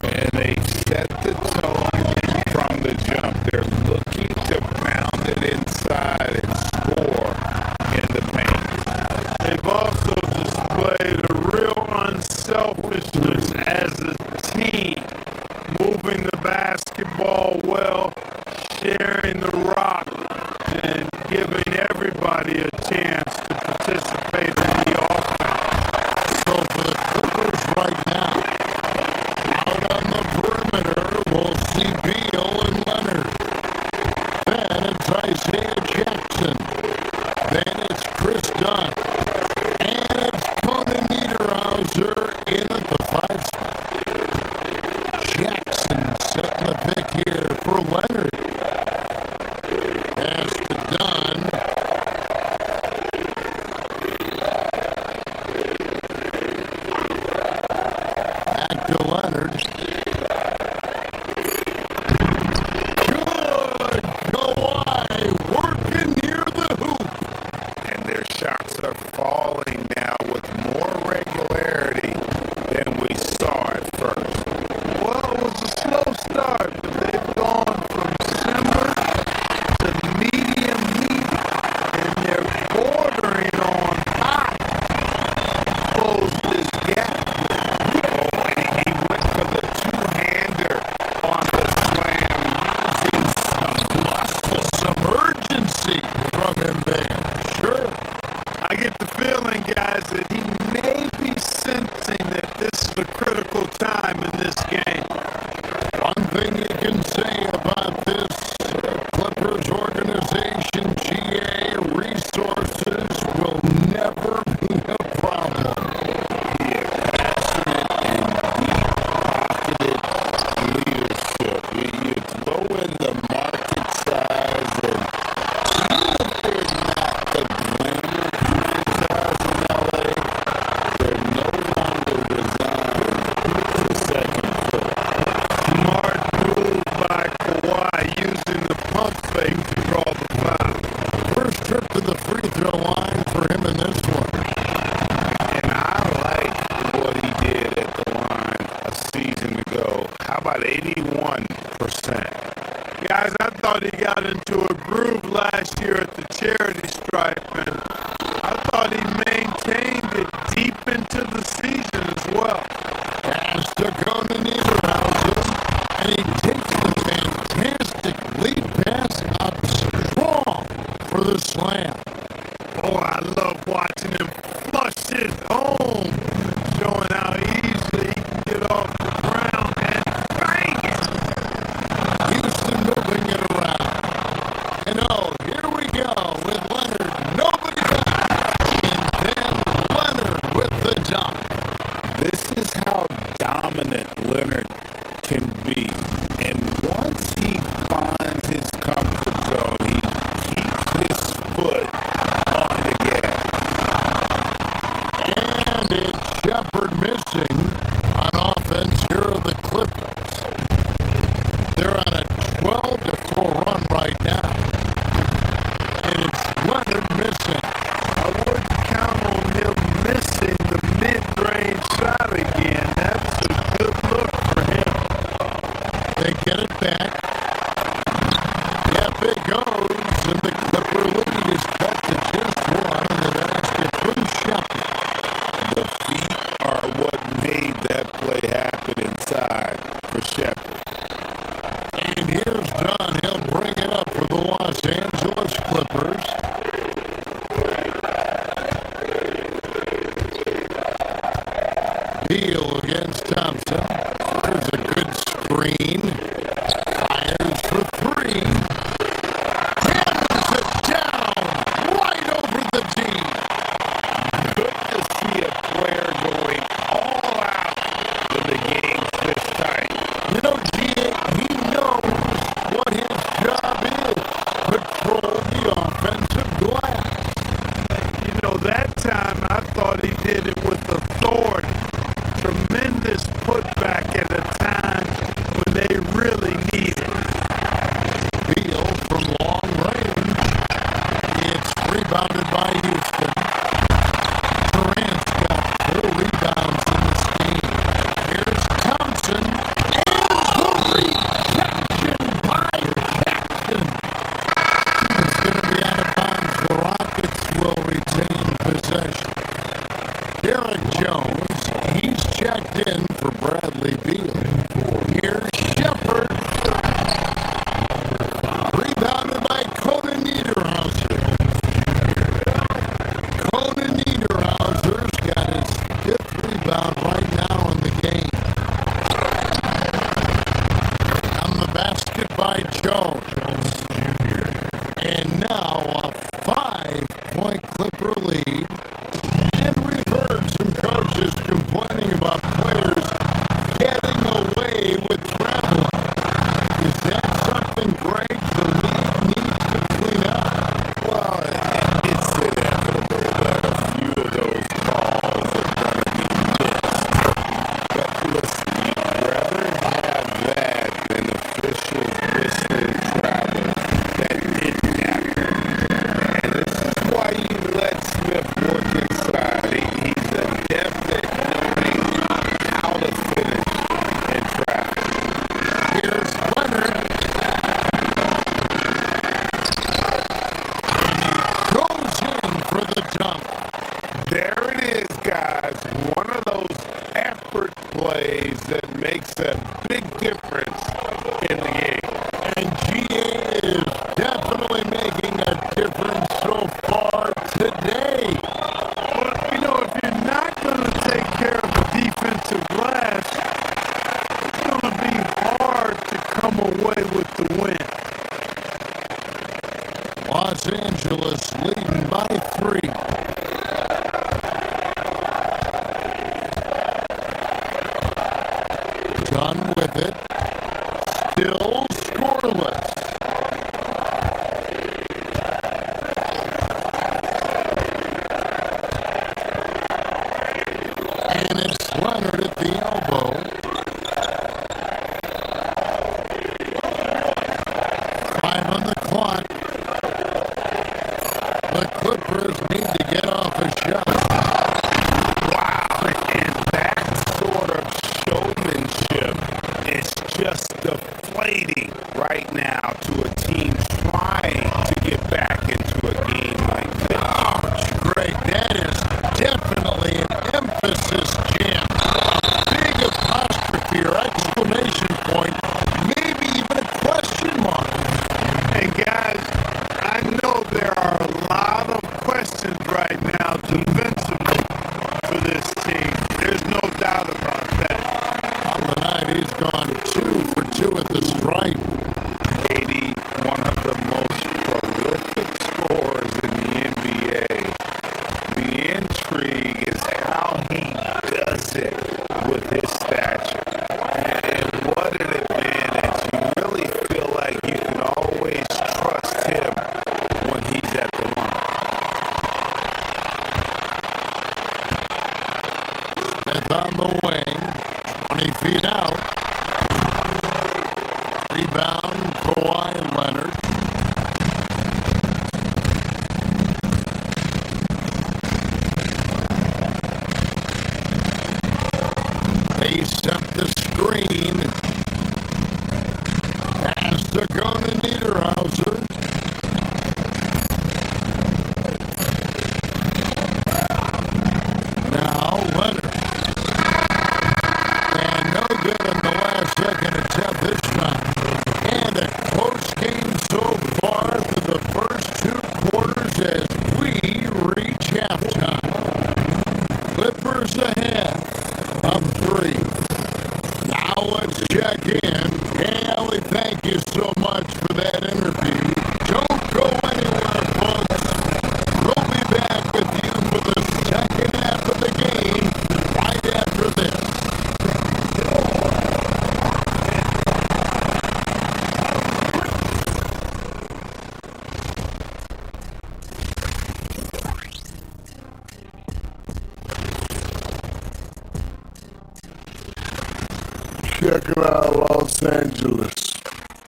And they set the tone from the jump. They're looking to pound it inside and score in the paint. They've also displayed a real unselfishness as a team, moving the basketball well, sharing the rock, and giving everybody a chance to participate in the offense. So for the Clippers right now, out on the perimeter, we'll see Beal and Leonard. Then it's Isaiah Jackson. Then it's Chris Dunn. And it's Conan Niederhauser in at the 5 spot. Jackson setting the pick here for Leonard. Pass to Dunn. Back to Leonard. Good. Kawhi working near the hoop. And their shots are falling now with more regularity than we saw at first. Well, it was a slow start, but they've gone from simmer to medium heat, and they're bordering on hot. Close this gap. Oh, and he went for the two-hander on the slam, using some Some urgency from him there. Sure. I get the feeling, guys, that he may be sensing that this is a critical time in this game. One thing you can say about this Clippers organization, GA resources will never be a problem. Leadership. You throw in the market size, and even if they're not the glamour franchise in LA, they're no longer resigned to second floor. Smart move by Kawhi using the pump fake to draw the foul. First trip to the free throw line for him in this one. And I like what he did at the line a season ago. How about 81%? Guys, I thought he got into a groove last year at the charity stripe, and I thought he maintained it deep into the season as well. Pass to Conan Niederhauser, and he takes the fantastic lead pass up strong for the slam. Oh, I love watching him flush it home, showing how easily he can get off the ground and bang it. Houston moving it around. And oh, here we go with Leonard. Nobody back. And then Leonard with the dunk. This is how dominant Leonard can be. And once he finds his comfort zone, he keeps his foot on the gas. And it's Shepard missing on offense. Here are the Clippers. They're on a 12-4 run right now. And it's Leonard missing. I wouldn't count on him missing the mid-range shot again. That's a good look for him. They get it back. Yep, it goes. And the Clipper lead is cut to just one in the basket from Shepard. The feet are what made that play happen inside for Shepard. And here's Dunn. He'll bring it up for the Los Angeles Clippers. Beal against Thompson. There's a good screen. Fires for Beal from long range. It's rebounded by Houston. Durant's got 4 rebounds in this game. Here's Thompson, and the reception by Jackson. It's going to be out of bounds. The Rockets will retain possession. Derek Jones, he's checked in for Bradley Beal. Here's Shepard. Rebounded by Conan Niederhauser. Conan Niederhauser's got his 5th rebound right now in the game. On the basket by Jones. And now a 5-point Clipper lead. And we've heard some coaches complaining about players getting away with travel. Is that something, Greg, the league needs to clean up? Well, it's inevitable that a few of those calls are going to be missed. But listen, you'd rather have that than officials missing travel that didn't happen. And this is why you let Smith work inside. He's adept at knowing how to finish in traffic. Here's Leonard. Goes in for the dunk. There it is, guys. One of those effort plays that makes a big difference in the game. And GA is definitely making a difference so far today. But, you know, if you're not going to take care of the defensive glass, it's going to be hard to come away with the win. Los Angeles leading by 3. Done with it. Still scoreless. And it's Leonard at the elbow. 5 on the clock. The Clippers need to get off a shot. Wow, and that sort of showmanship is just deflating right now to a team trying to get back into a game like this. Ouch, Greg, that is definitely an emphasis jam. Big apostrophe or exclamation point, maybe even a question mark. And guys, I know there are a lot of questions right now defensively for this team. There's no doubt about that. On the night, he's gone 2 for 2 at the stripe. 80, one of the most prolific scorers in the NBA. The intrigue is how he does it with his stature. And what an advantage. You really feel like you can always trust him when he's at the line. Smith on the wing, 20 feet out. Rebound, Kawhi Leonard. They set the screen. Pass to Conan Niederhauser. Now Leonard. And no good in the last second attempt this time. And a close game so far through the first 2 quarters as we reach halftime. Clippers ahead of 3. Now let's check in. Hey, Ellie, thank you so much for that interview. Don't go anywhere, folks. We'll be back with you for the second half of the game right after this. Check it out, Los Angeles.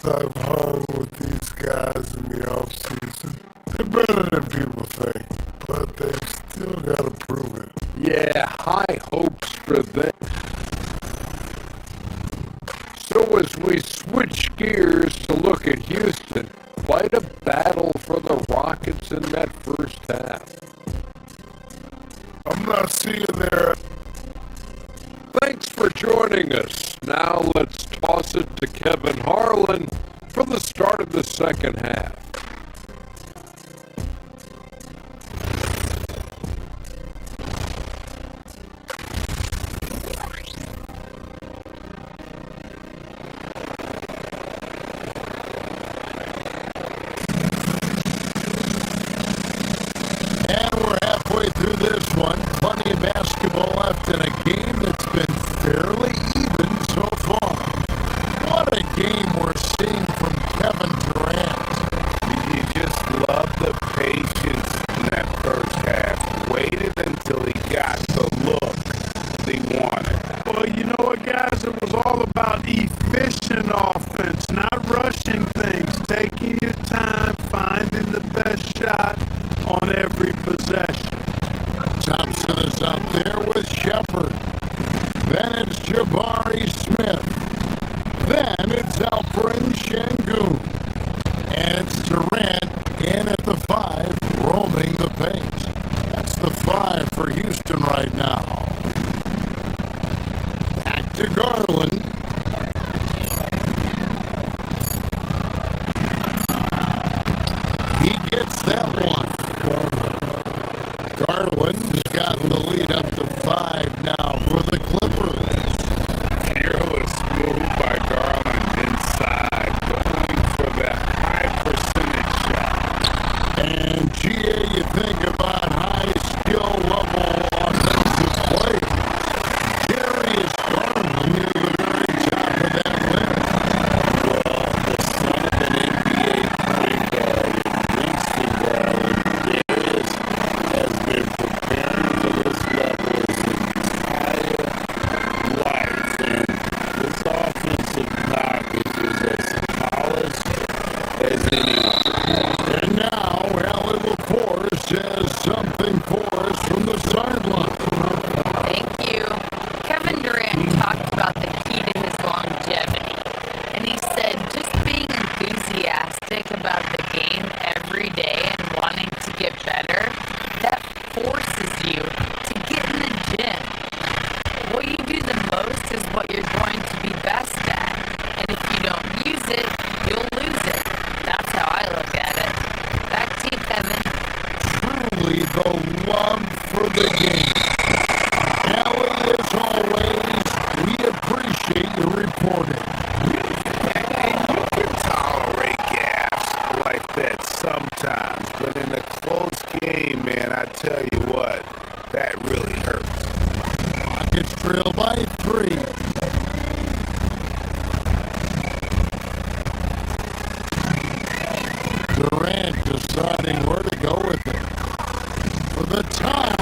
I've hung with these guys in the offseason. They're better than people think, but they still got to prove it. Yeah, high hopes for them. So as we switch gears to look at Houston, quite a battle for the Rockets in that first half. I'm not seeing their... Thanks for joining us. Now let's toss it to Kevin Harlan for the start of the second half. And we're halfway through this one. Plenty of basketball left in a game that's been fairly even so far. What a game we're seeing from Kevin Durant. You just love the patience in that first half. Waited until he got the look he wanted. Well, you know what, guys? It was all about efficient offense, not rushing things, taking your time, finding the best shot on every possession. Thompson is out there with Shepard. Then it's Jabari Smith. Then it's Alperen Şengün. And it's Durant in at the 5, roaming the paint. That's the 5 for Houston right now. Back to Garland. He gets that one. Garland's got the lead up to 5 now for the Clippers. Careless move by Garland inside, going for that high percentage shot. And GA, you think about high skill level offensive play. Darius Garland near the very top of that list. Well, the son of an NBA point guard, Winston Garland, Darius has been preparing for this level his entire life, and his offensive package is as polished as anyone. And now, Allie LaForce has something for us from the sideline. Thank you. Kevin Durant talked about the key to his longevity. And he said just being enthusiastic about the game every day and wanting to get better, that forces you to get in the gym. What you do the most is what you're going to be best at. And if you don't use it, you'll lose it. That's how I look at it. Back to you, Kevin. Truly the love for the game. Allie, as always, we appreciate your reporting. And you can tolerate gaps like that sometimes, but in a close game, man, I tell you what, that really hurts. Rockets trail by 3. Durant deciding where to go with it. For the tie,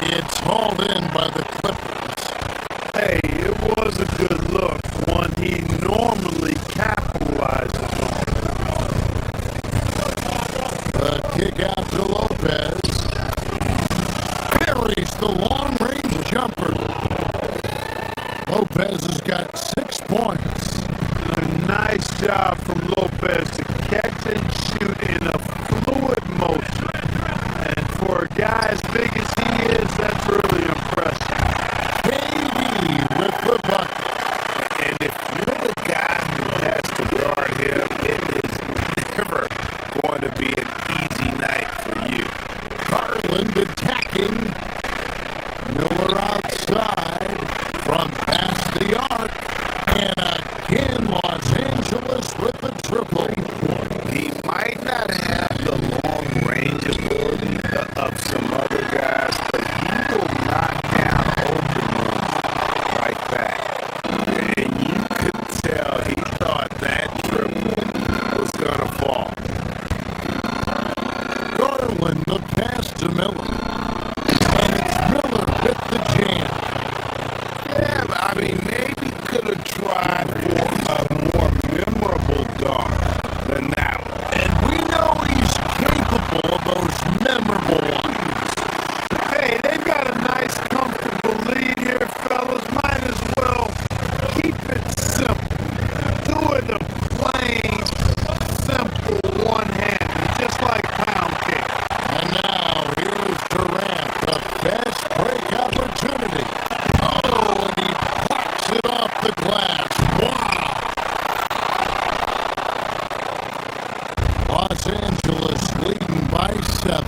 it's hauled in by the Clippers. Hey, it was a good look, one he normally capitalizes on. The kick out to Lopez. Buries the long-range jumper. Lopez has got 6 points. A nice job from Lopez to catch and shoot in a fluid motion. And for a guy as big as he is, that's really impressive. KD with the bucket. And if you're the guy who has to guard him, it is never going to be an easy night for you. Garland attacking. Miller outside from past the arc. And again, Los Angeles with the triple. He might not have the long range ability of some other guys, but he will knock down open ones like that. And you could tell he thought that triple was going to fall. Garland, the pass to Miller. And it's Miller with the jam. Yeah, I mean, maybe could have tried for a more Los Angeles leading by 7.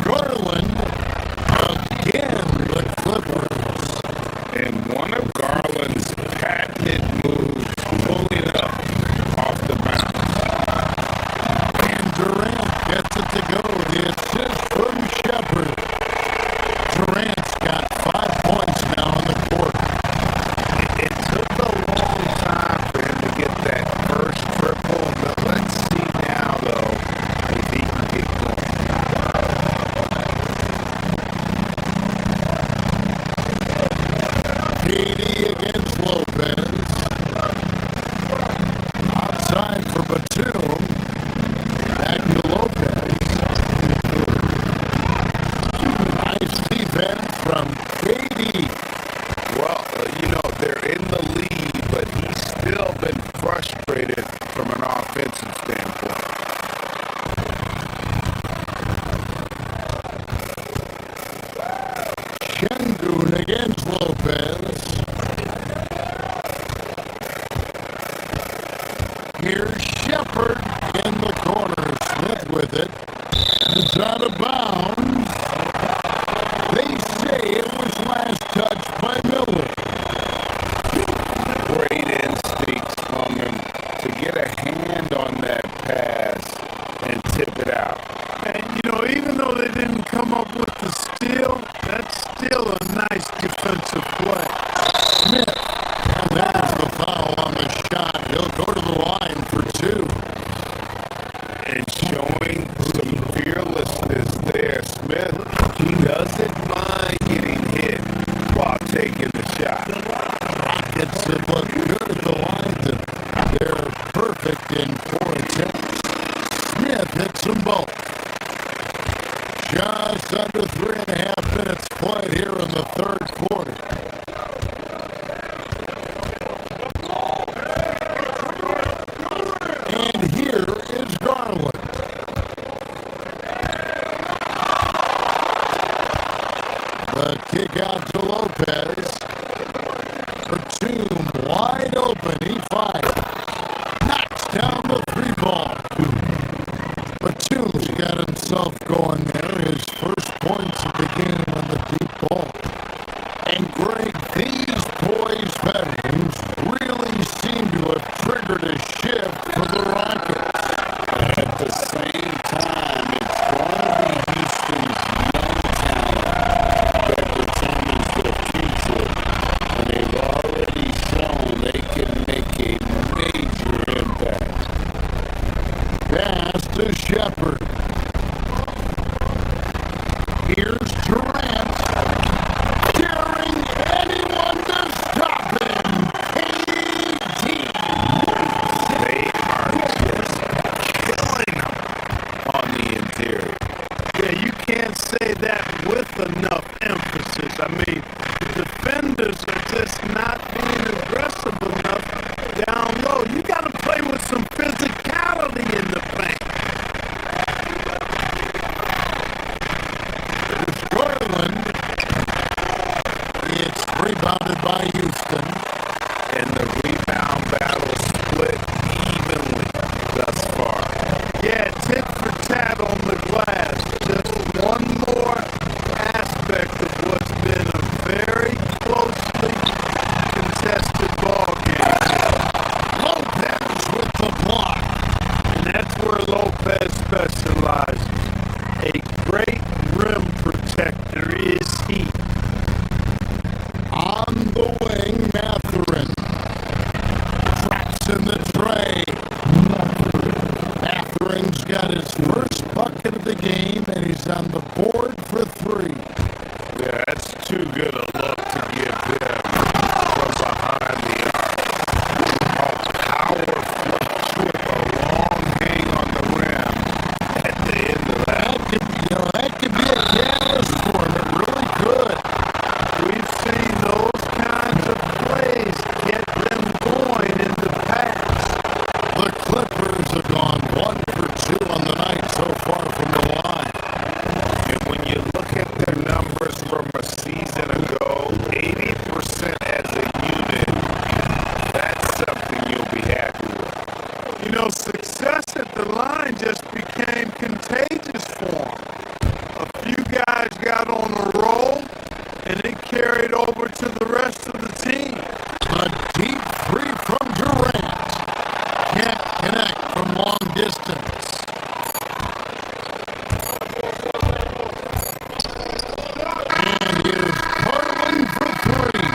Garland again, the Clippers. And one of Garland's patented moves, pulling up off the bounce. And Durant gets it to go. The assist from Shepard. Durant's got 5 points now in the court. It took a long time for him to get that first triple, but let's see now, though, if he can get going. KD against Lopez. Outside for Batum. Back to Lopez. Nice defense from KD. Well, they're in the lead, but he's still been frustrated from an offensive standpoint. Şengün against Lopez. Here's Shepard in the corner. Smith with it. It's out of bounds. They say it was last touched by Miller. Great instincts from him to get a hand on that pass and tip it out. And, even though they didn't come up with the steal, that's still a nice defensive play. Smith. And there's the foul on the shot. He'll go to the line for 2. And showing some fearlessness there. Smith, he doesn't mind getting hit while taking the shot. Rockets have looked good at the line. They're perfect in 4 attempts. Smith hits them both. Just under 3.5 minutes played here in the third quarter. And here is Garland. The kick out to Lopez. Batum wide open. He fires. Knocks down the 3-ball. Batum's got himself going there. His first points of the game on the deep ball. And Greg, these boys veterans really seem to have triggered a shift for the Rockets. At the same time, it's going to be Houston's young talent that determines their future. And they've already shown they can make a major impact. Pass to Shepard. Here's Durant. Daring anyone to stop him. KD. They are just killing them on the interior. Yeah, you can't say that with enough emphasis. I mean, the defenders are just not being aggressive enough down low. You got to play with some physicality in the paint. It's Garland. It's rebounded by Houston. And the rebound battle split evenly thus far. Yeah, tit for tat on the glass. Just one more aspect of what's been a very closely contested ball game. Lopez with the block. And that's where Lopez specializes. A great rim protector is he. On the wing, Mathurin. Traps in the tray. Mathurin's got his first bucket of the game, and he's on the board for 3. Yeah, that's too good a look to give him from behind the arc. A power flip, a long hang on the rim at the end of that. That could be a catalyst for him. It really could. We've seen those kinds of plays get them going in the past. The Clippers have gone 1 for 2 on the night so far from the line. And when you look at their numbers from a season ago, 80% as a unit, that's something you'll be happy with. You know, from long distance. And here's Carlin for three.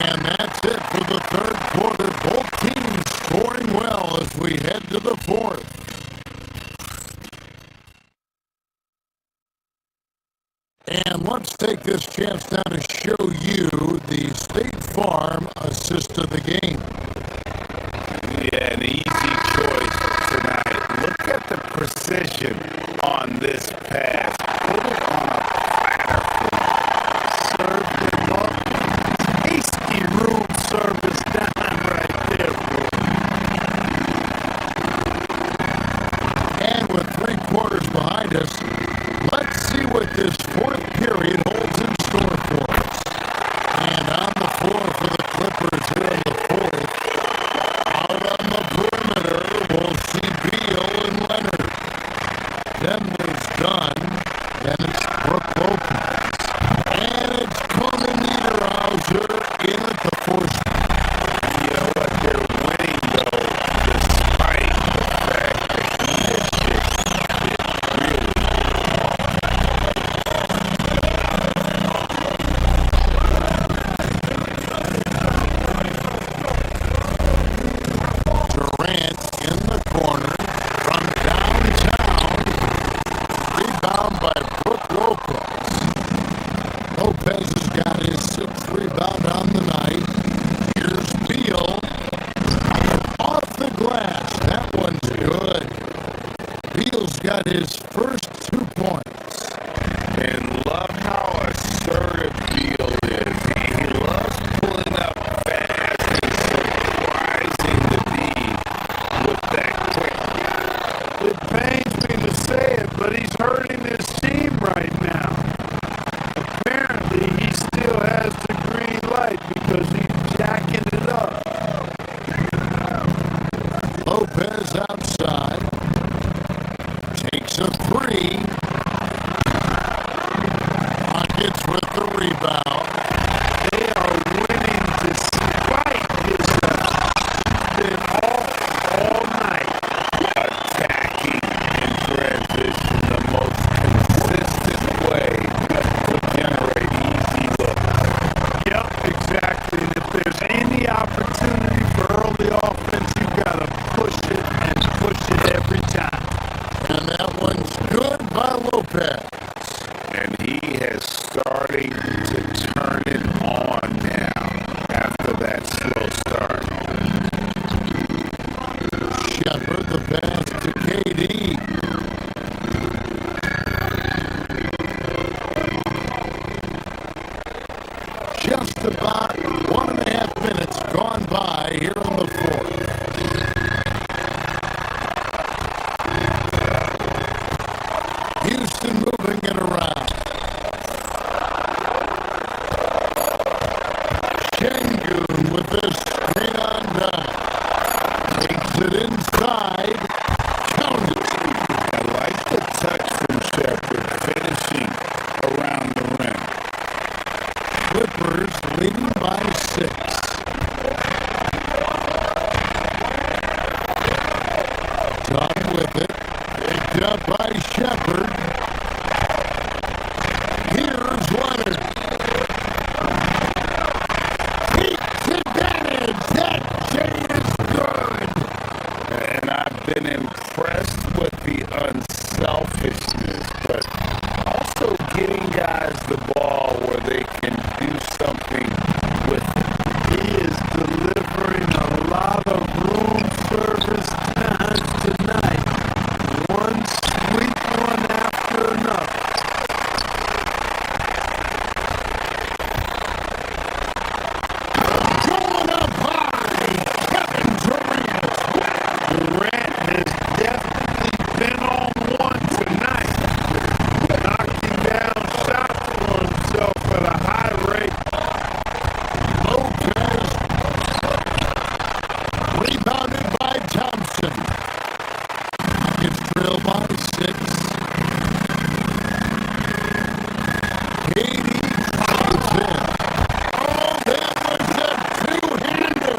And that's it for the third quarter. Both teams scoring well as we head to the fourth. And let's take this chance now to show you the State Farm assist of the game. Yeah, an easy choice tonight. Look at the precision on this pass. Put it on a platter. Served him up. Tasty room service down right there, bro. And with 3 quarters behind us, let's see what this fourth period holds in store for us. And on the floor for the Clippers here in the fourth, out on the perimeter, we'll see Beal and Leonard. Then there's Dunn, then it's Brook Lopez, and it's Conan Niederhauser in at the force. You know what? They're winning, though, despite the fact that he has just Durant in the corner from downtown. Rebound by Brook Lopez. Lopez has got his 6th rebound on the night. Here's Beal. Off the glass. That one's good. Beal's got his first 2 points. And love how assertive Beal is. He loves pulling up fast and surprising the D with that quick. It pains me to say it, but he's hurting his team right now. Apparently, he still has the green light because he's jacking it up. Lopez outside. Takes a 3. Rockets with the rebound. They are winning despite his been off all night. Attacking in transition the most consistent way to generate easy looks. Yep, exactly. And if there's any opportunity for early offense, you got to push it and push it every time. And that one's good by Lopez. And he is starting to turn it on now after that slow start. Shepard the pass to KD. Just about 1.5 minutes gone by here in the fourth. Houston moving it around. Şengün with this screen on down. Takes it inside. Count it. I like the touch from Shepard finishing around the rim. Clippers leading by 6. Dunn with it. Picked up by Shepard. Here's Leonard. Takes advantage. That Jay is good. And I've been impressed with the unselfishness, but also getting guys the ball where they can do something with it. He is delivering a lot of room service time tonight. One sweet one after another. Going up high. Kevin Durant. Durant has definitely been on one tonight. Knocking down shots for himself at a high rate. Lopez. Rebounded by Thompson. Gets drilled by 6. KD drives in. Oh, that was a two-hander.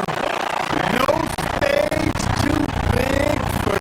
No stage too big for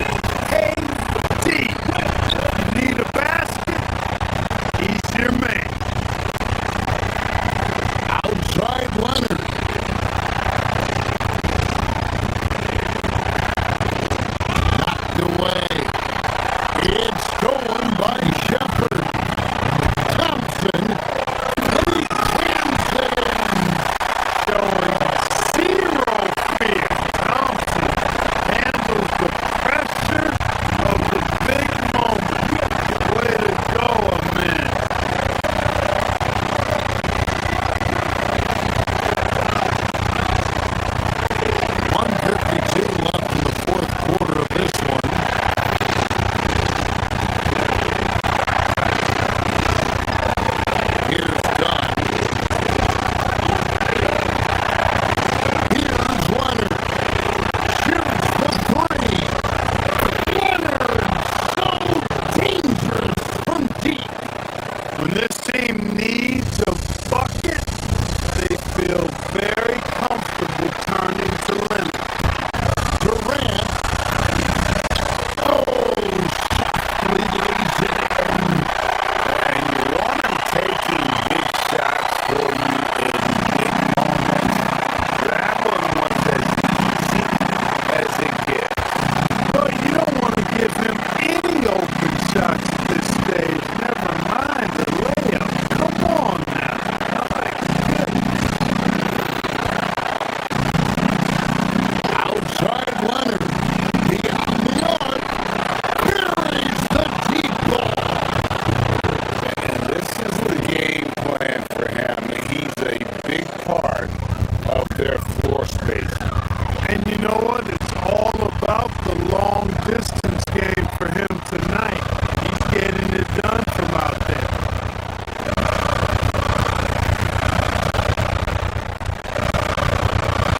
distance game for him tonight. He's getting it done from out there.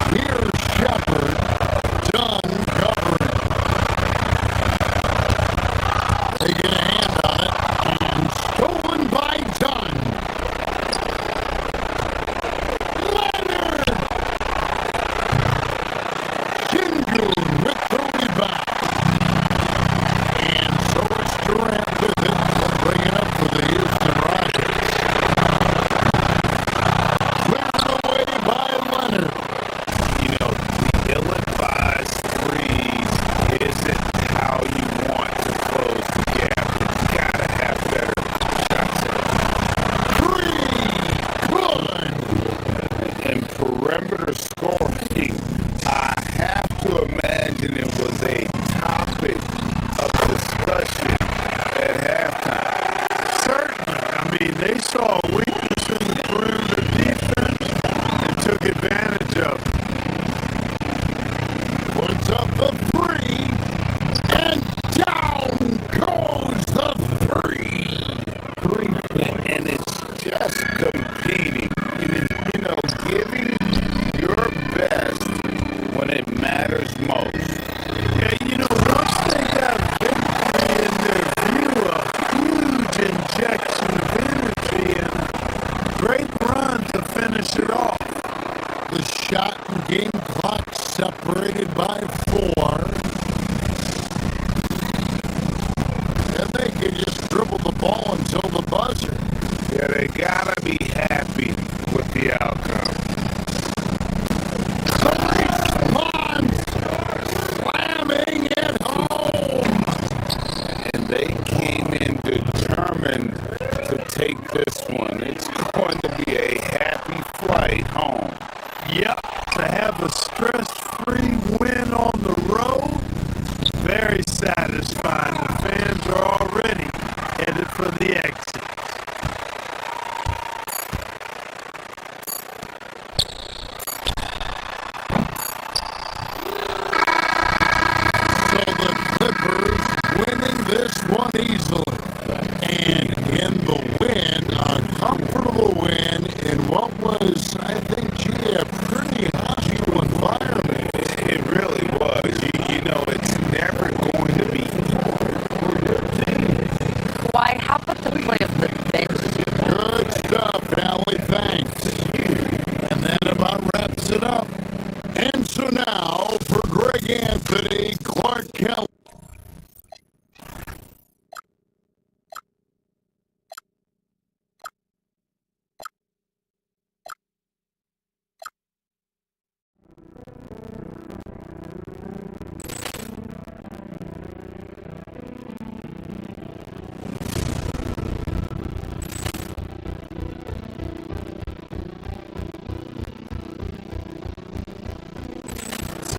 Here's Shepard. Dunn covering. They get a hand on it. And stolen by Dunn. Leonard! Shingun with the rebound. And so is Durant with it. They'll bring it up for the Houston Rockets. Cleared away by Leonard. You know, the ill-advised threes isn't how you want to close the gap. You gotta have better shot selection. And perimeter scoring, I have to imagine it was a topic of discussion at halftime. Certainly. I mean, they saw a weakness in the perimeter defense and took advantage of it. Puts up the three, and down goes the three. 3 point, and it's just competing. You know, giving your best when it matters most. Yeah, you know, once they got victory in their view, a huge injection of energy and great run to finish it off. The shot and game clock separated by 4. And they can just dribble the ball until the buzzer. Yeah, they gotta be happy with the outcome. Slamming it home. And they came in determined to take this one. It's going to be a happy flight home. Yep, to have a stress-free win on the road, very satisfying. The fans are already headed for the exit. So the Clippers winning this one easily. And in the win, a comfortable win in what was, I think, a pretty hostile environment. It really was. You know, it's never going to be Kawhi, how about the play of the bench? Good stuff, Allie. Thanks. And that about wraps it up. And so now, for Greg Anthony, Clark Kelly.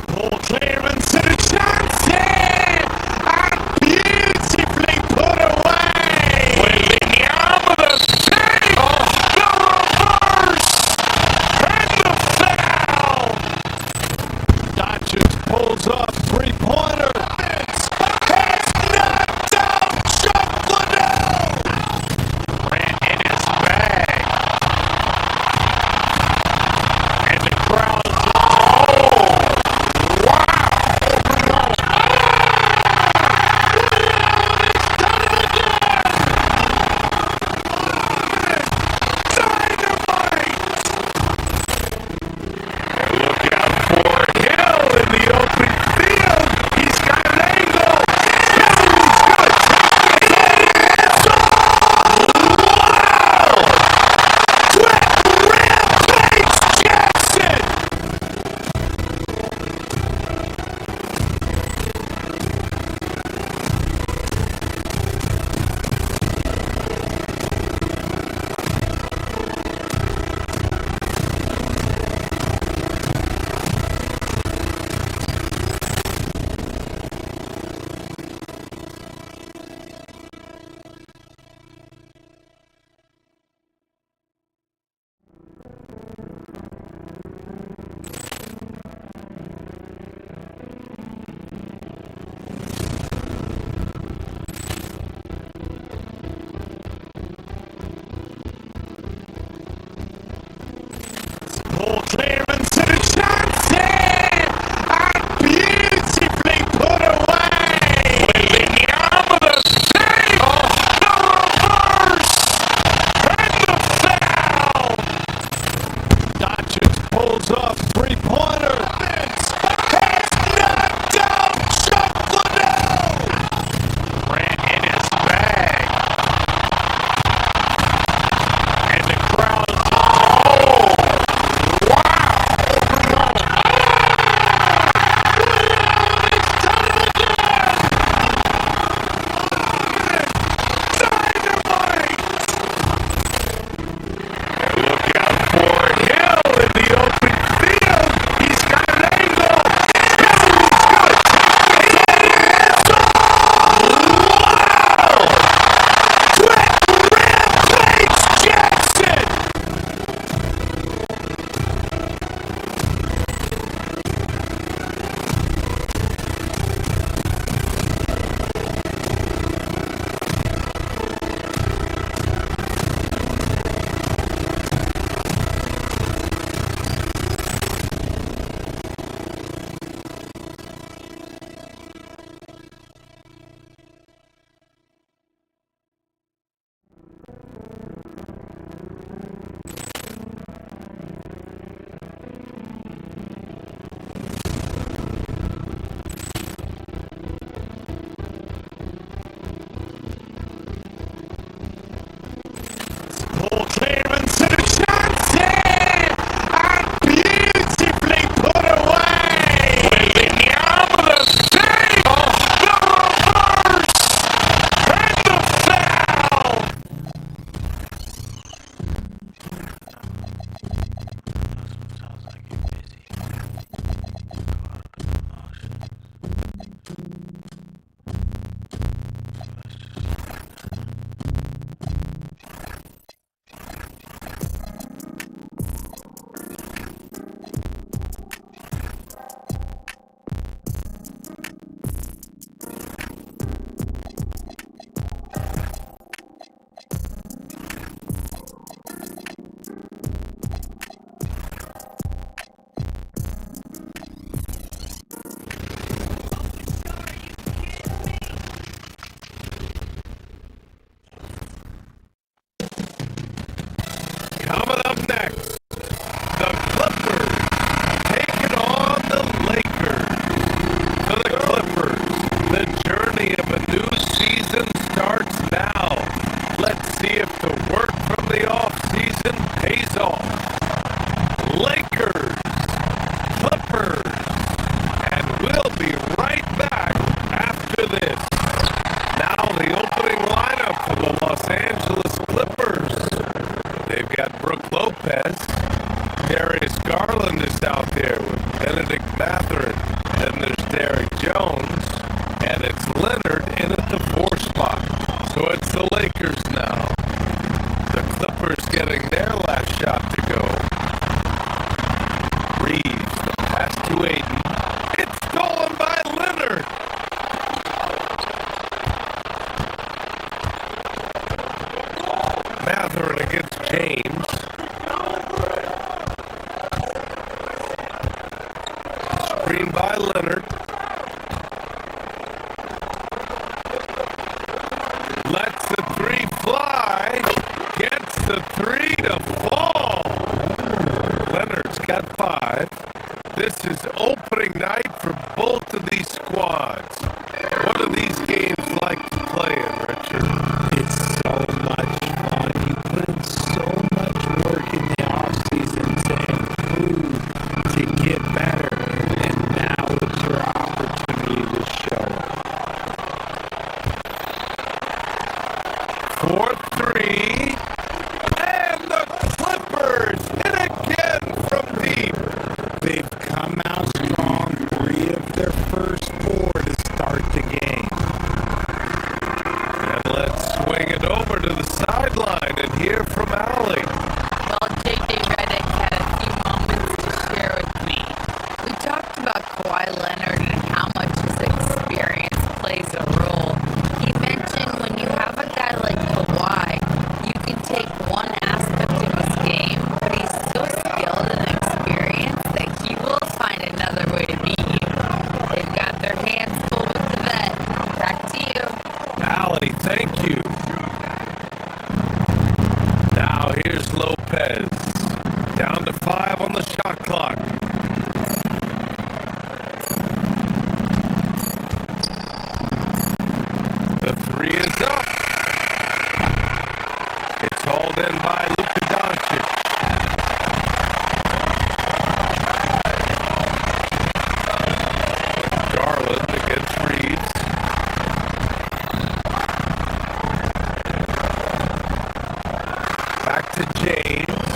Ball clearance and a chance here! And beautifully put away! William with a save! The reverse! And the foul! Doncic pulls up, three-pointer. It's knocked down Chuck Liddell! Ran in his bag. And the crowd. Look out for Hill in the open field. He's got Lopez. Darius Garland is out there with Benedict Mathurin. Then there's Derrick Jones. And it's Leonard in at the 4 spot. So it's the Lakers now. The Clippers getting their last shot to go. Reeves, the pass to Aiden. It's stolen by Leonard. Mathurin against James. Screen by Leonard. Lets the 3 fly. Gets the 3 to fall. Leonard's got 5. This is opening night for both of these squads. What are these games like to play in, Richard? It's so much fun. You put in so much work in the offseason to improve, to get better, and now it's your opportunity to show it. 4-3. And the Clippers hit again from deep. They've come out strong, 3 of their first 4 to start the game. And let's swing it over to the sideline and hear from Allie. Well, J.J. Redick had a few moments to share with me. We talked about Kawhi Leonard and how much his experience plays a role. He mentioned when you have a guy like Kawhi, you can take one aspect of his game, but he's so skilled and experienced that he will find another way to beat you. They've got their hands full with the vet. Back to you. Allie, thank you. Now here's Lopez. Down to 5 on the shot clock. The 3 is up. It's hauled in by Luka Doncic. Garland against Reeves. Back to James.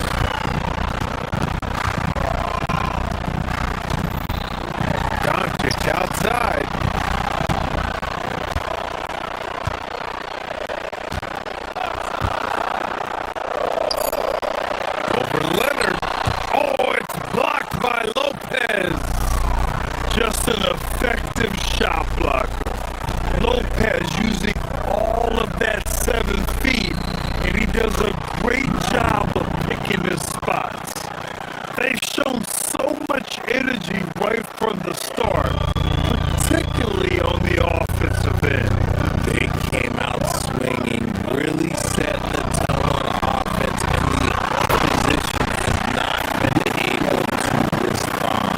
Doncic outside. Over Leonard. Oh, it's blocked by Lopez. Just an effective shot blocker. Lopez using all of that 7 feet, and he does a great job of picking his spots. They've shown so much energy right from the start, particularly on the offensive end. They came out swinging, really setting the tone on offense, and the opposition has not been able to respond.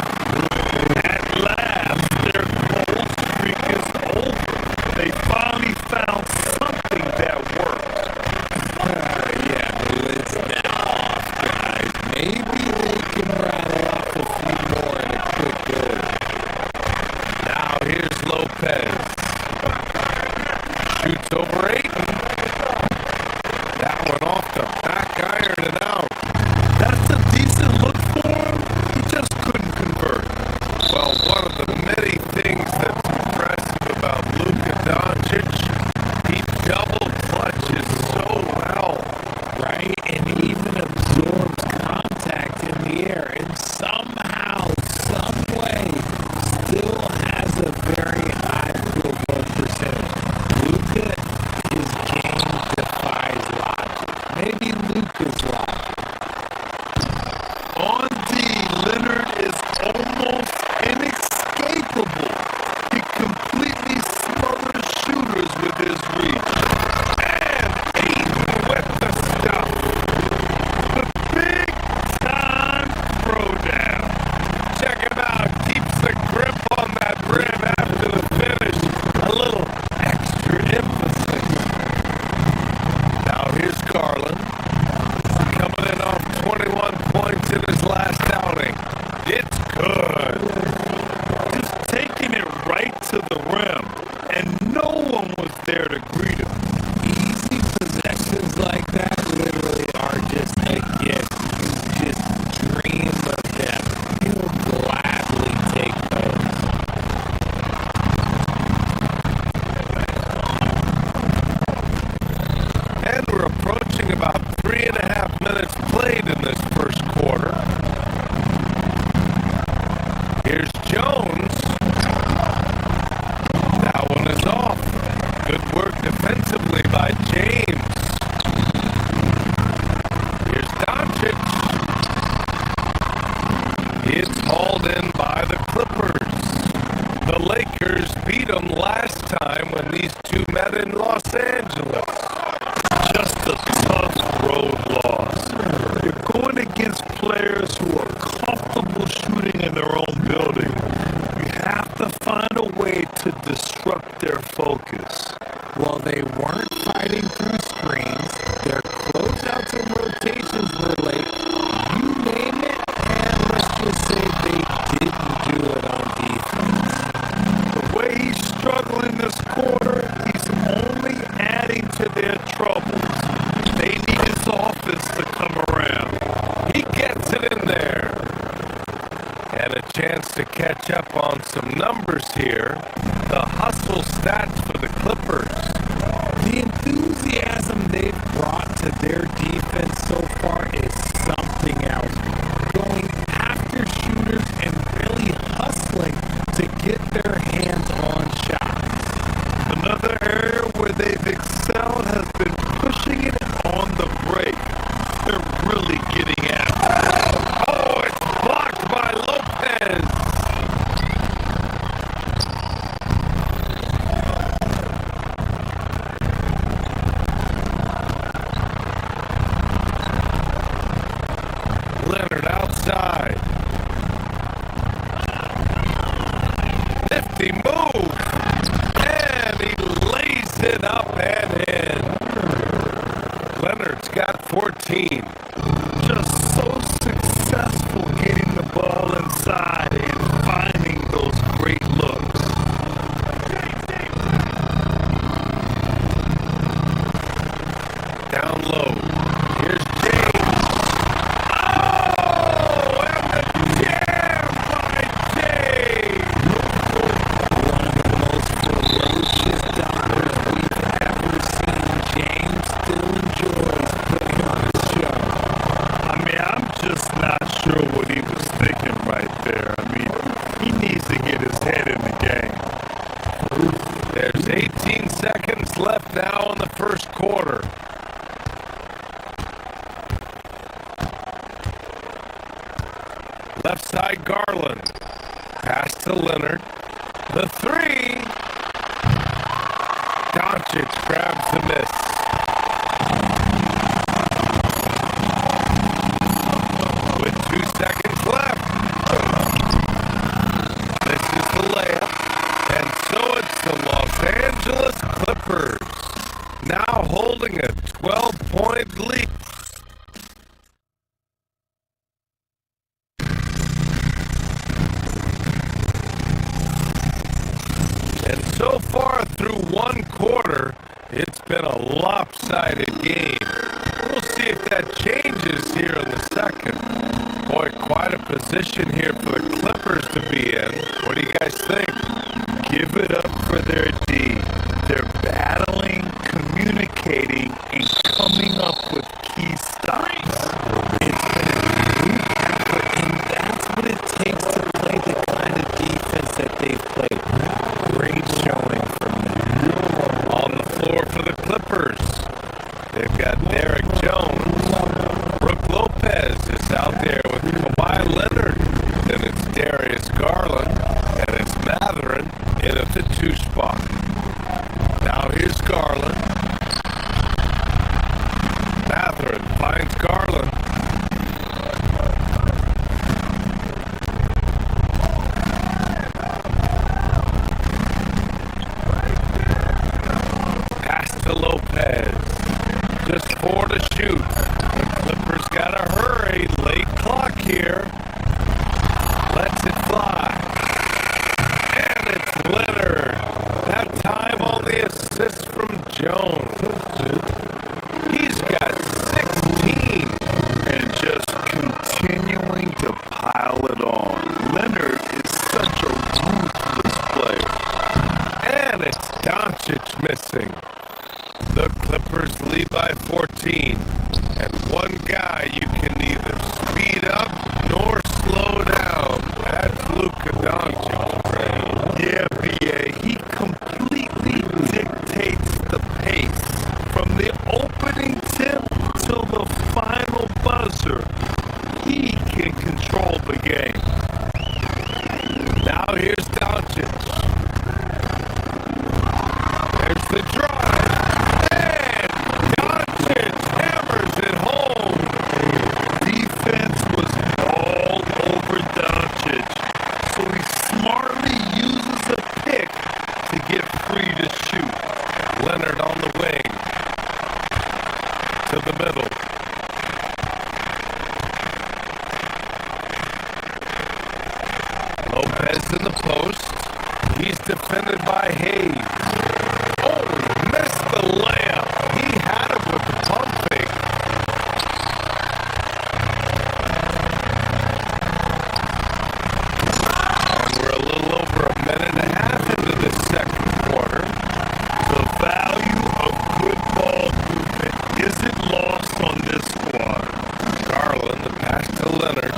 At last, their cold streak is over. They finally found something that works. Yeah, the lid's now off, guys. Maybe they can rattle off a few more in a quick order. Now here's Lopez. Shoots over Ayton. That one off the back iron and out. That's a decent look for him. He just couldn't convert. Well, one of the many things that's impressive about Luka Doncic, he double clutches so well. Right? And he even absorbs contact in the air and somehow, some way, still has a very high field goal percentage. Luka, his game defies logic. Maybe Luka's logic. On D, Leonard is almost inescapable. He completely smothers shooters with his reach. And Ayton with the stuff. The big time throwdown. Check him out. Keeps the grip on that rim after the finish. A little extra emphasis. Now here's Garland. Coming in off 21 points in his last outing. It's good. Just taking it right to the rim, and no one was there to greet him. Easy possessions like that literally are just a gift. You Lakers beat them last time when these two met in Los Angeles. Just a tough road loss. You're going against players who are comfortable shooting in their own building. You have to find a way to disrupt their focus. Well, they weren't fighting through screens. Their closeouts and rotations were late. You name it, and let's just say they didn't do it on defense. The way he's struggling this quarter, he's only adding to their troubles. They need his offense to come around. He gets it in there. And a chance to catch up on some numbers here. The hustle stats for the Clippers. The enthusiasm they've brought to their defense so far is something else. Going after shooters and really hustling to get their hands on shots. Another area where they've excelled has been pushing it on the break. They're really getting after it. Oh, it's blocked by Lopez. Leonard outside. Nifty move. And he lays it up and in. Leonard's got 14. Just so successful getting the ball inside and finding those great looks. Down low. Here's James. Oh, and the jam by James. One of the most ferocious dunkers we've ever seen. James still enjoys putting on a show. I mean, I'm just not sure what he was thinking right there. I mean, he needs to get his head in the game. There's 18 seconds left now in the first quarter. Left side Garland. Pass to Leonard. The three. Doncic grabs the miss. With 2 seconds left. This is the layup. And so it's the Los Angeles Clippers. Now holding a 12-point lead. And so far through one quarter, it's been a lopsided game. We'll see if that changes here in the second. Boy, quite a position here for the Clippers to be in. What do you guys think? Give it up for their D. They're battling, communicating, and coming up with key stops. It's been a group effort, and that's what it takes to play the kind of defense that they've played. Great showing from them. On the floor for the Clippers, they've got Derek Jones. Brook Lopez is out there with Kawhi Leonard. Then it's Darius Garland, and it's Matherin in at the 2 spot. Now here's Garland. Matherin finds Garland. Pass to Lopez. Just 4 to shoot. The Clippers gotta hurry. Late clock here. Lets it fly. And it's Leonard. That time on the assist from Jones. He's got 16. And just continuing to pile it on. Leonard is such a ruthless player. And it's Doncic missing. The Clippers lead by 14. And one guy you can neither speed up nor slow down. That's Luka Doncic. Yeah, B.A. He completely dictates the pace. From the opening tip till the final buzzer, he can control the game. Now here's Doncic. the drive. And Doncic hammers it home. Defense was all over Doncic, so he smartly uses a pick to get free to shoot. Leonard on the wing. To the middle. Lopez in the post. He's defended by Hayes. Oh, he missed the layup. He had it with the pump fake. And we're a little over a minute and a half into the second quarter. The value of good ball movement isn't lost on this squad. Garland, the pass to Leonard.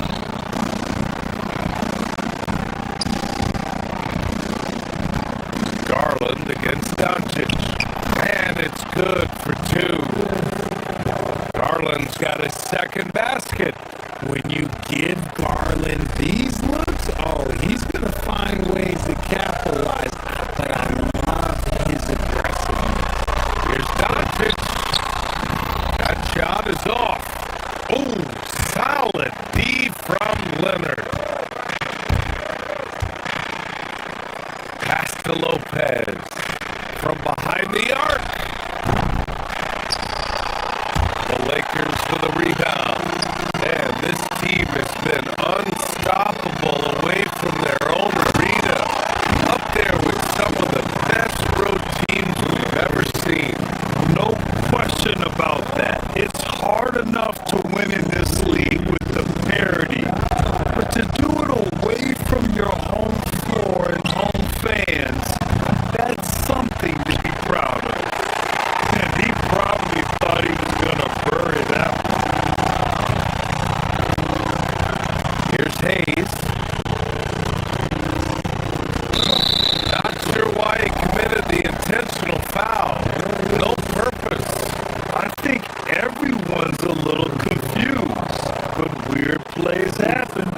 Garland against Doncic. And it's good for two. Garland's got his second basket. When you give Garland these looks, oh, he's going to find ways to capitalize. But I love his aggressiveness. Here's Doncic. That shot is off. Oh, solid D from Leonard. Pass to Lopez. From behind the arc. The Lakers for the rebound. And this team has been unstoppable away from their own arena. Up there with some of the best road teams we've ever seen. No question about that. It's hard enough to win in this league with the parity, but to do it away from your home floor and home fans, that's something to be proud of. And he probably thought he was going to bury that one. Here's Hayes. Not sure why he committed the intentional foul. No purpose. I think everyone's a little confused, but weird plays happen.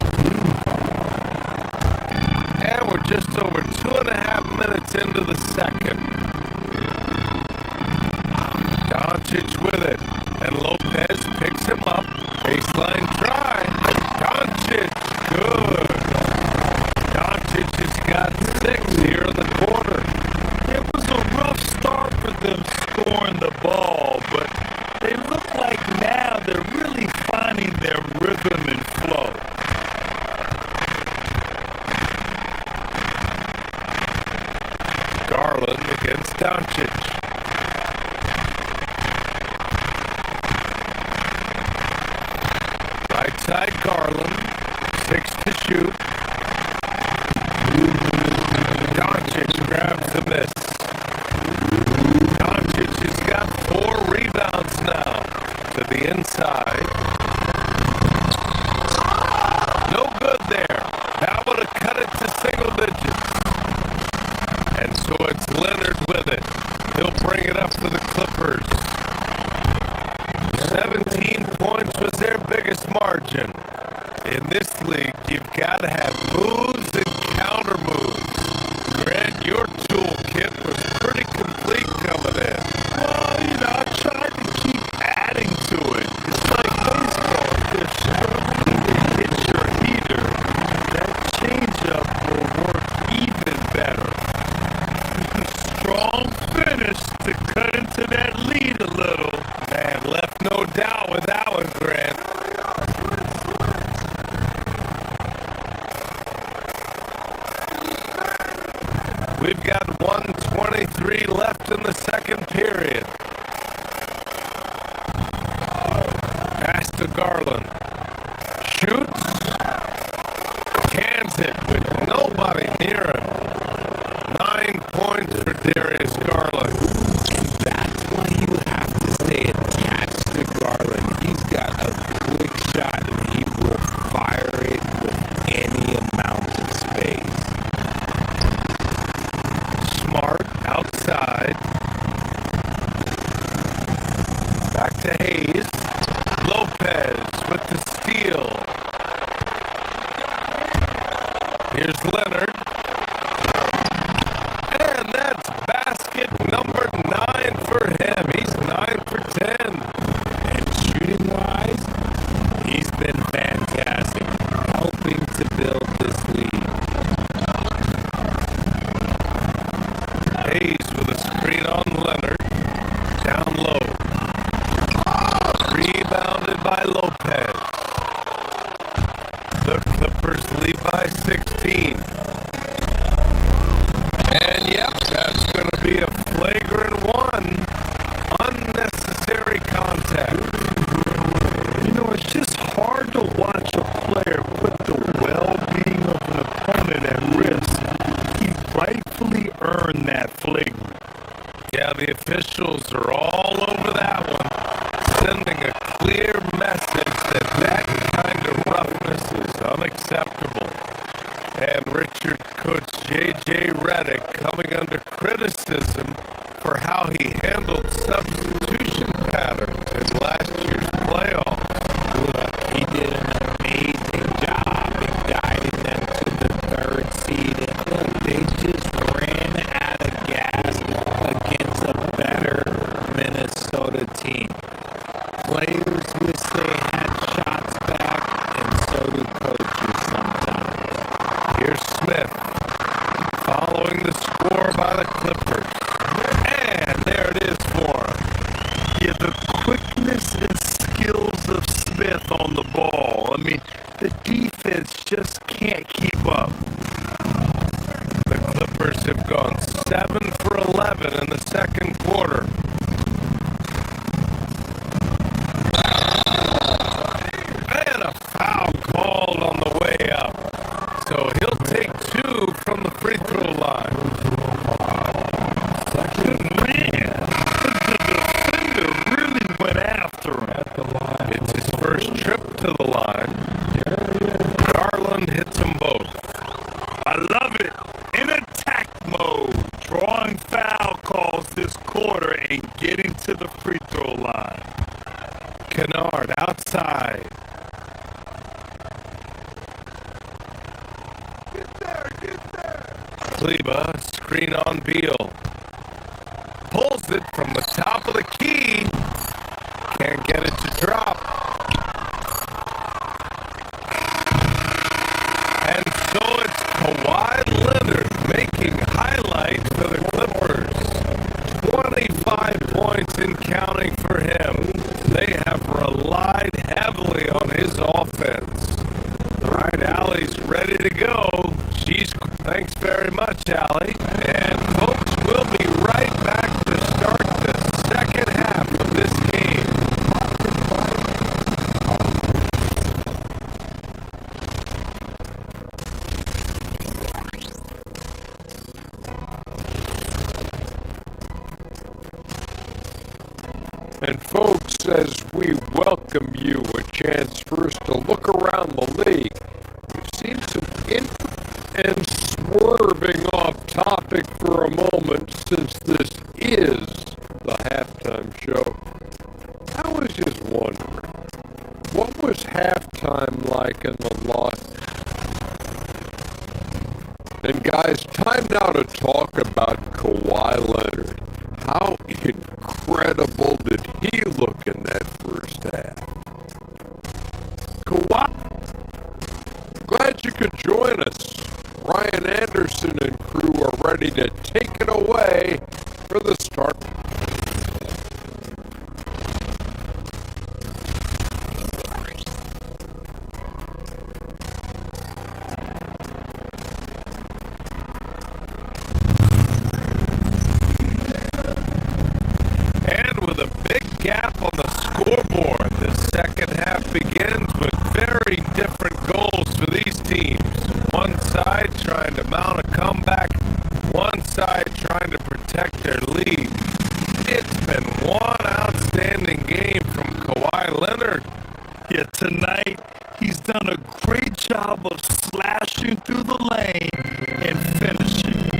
And we're just over 2.5 minutes into the second. Doncic with it. And Lopez picks him up. Baseline try. Doncic, good. Doncic has got 6 here in the quarter. It was a rough start for them scoring the ball, but they look like now they're really finding their rhythm and flow. Garland against Doncic. Right side Garland. 6 to shoot. Doncic grabs the miss. Doncic has got 4 rebounds now. To the inside. No good there. That would have cut it to single digits. And so it's Leonard with it. He'll bring it up for the Clippers. 17 points was their biggest margin. In this league, you've got to have moves and counter moves. Grant, your toolkit was pretty complete coming in. Well, I tried to keep adding to it. It's like baseball. If you're struggling to hit your heater, that changeup will work even better. Strong finish to cut into that lead a little. Man, left no doubt with that one, Grant. We've got 1:23 left in the second period. Pass to Garland. Shoots. Cans it with nobody near him. 9 points for Darius Garland. And that's why you have to stay attached to Garland. He's got a quick shot and he will fire it with any amount of space. Smart outside. Back to Hayes. Lopez with the steal. Here's Leonard. And that's basket number 9. Hayes with a screen on Leonard. Down low. Rebounded by Lopez. The Clippers lead by 16. And yep, that's going to be a flagrant one. Unnecessary contact. You know, it's just hard to watch a player put the well-being of an opponent at risk. He rightfully earned that flagrant. Yeah, the officials are all over that one, sending a clear message that that kind of roughness is unacceptable. And Richard Coach J.J. Redick coming under criticism for how he handled substitution patterns in last year's playoffs. Look, he did an amazing job in guiding them to the third seed. And look, they just ran out of gas against a better Minnesota team. Players wish they had shots back, and so do coaches sometimes. Here's Smith following the score by the Clippers. And there it is for him. Yeah, the quickness and skills of Smith on the ball. I mean, the defense just can't keep up. The Clippers have gone 7 for 11 in the second quarter. And a foul called on the way up. So he'll take 2 from the free throw line. Man, the defender really went after him. It's his first trip to the line. Garland hits them both. I love it. In attack mode, drawing foul calls this quarter and getting to the free throw line. Kennard outside. Kleba, screen on Beal. Pulls it from the top of the key. Can't get it to drop. And so it's Kawhi Leonard making highlights for the Clippers. 25 points and counting for him. They have relied heavily on his offense. All right, Allie's ready to go. Thanks very much, Allie. And folks, we'll be right back to start the second half of this game. And folks, as we welcome you a chance first to look around the league, we've seen some and swerving off topic for a moment, since this is the halftime show. I was just wondering, what was halftime like in the loss? And guys, time now to talk about Kawhi Leonard. How incredible did he look in that first half? Kawhi, glad you could join us. Ryan Anderson and crew are ready to take it away for the start. And with a big gap on the scoreboard, the second half begins with very different goals for these teams. One side trying to mount a comeback, one side trying to protect their lead. It's been one outstanding game from Kawhi Leonard. Yeah, tonight he's done a great job of slashing through the lane and finishing.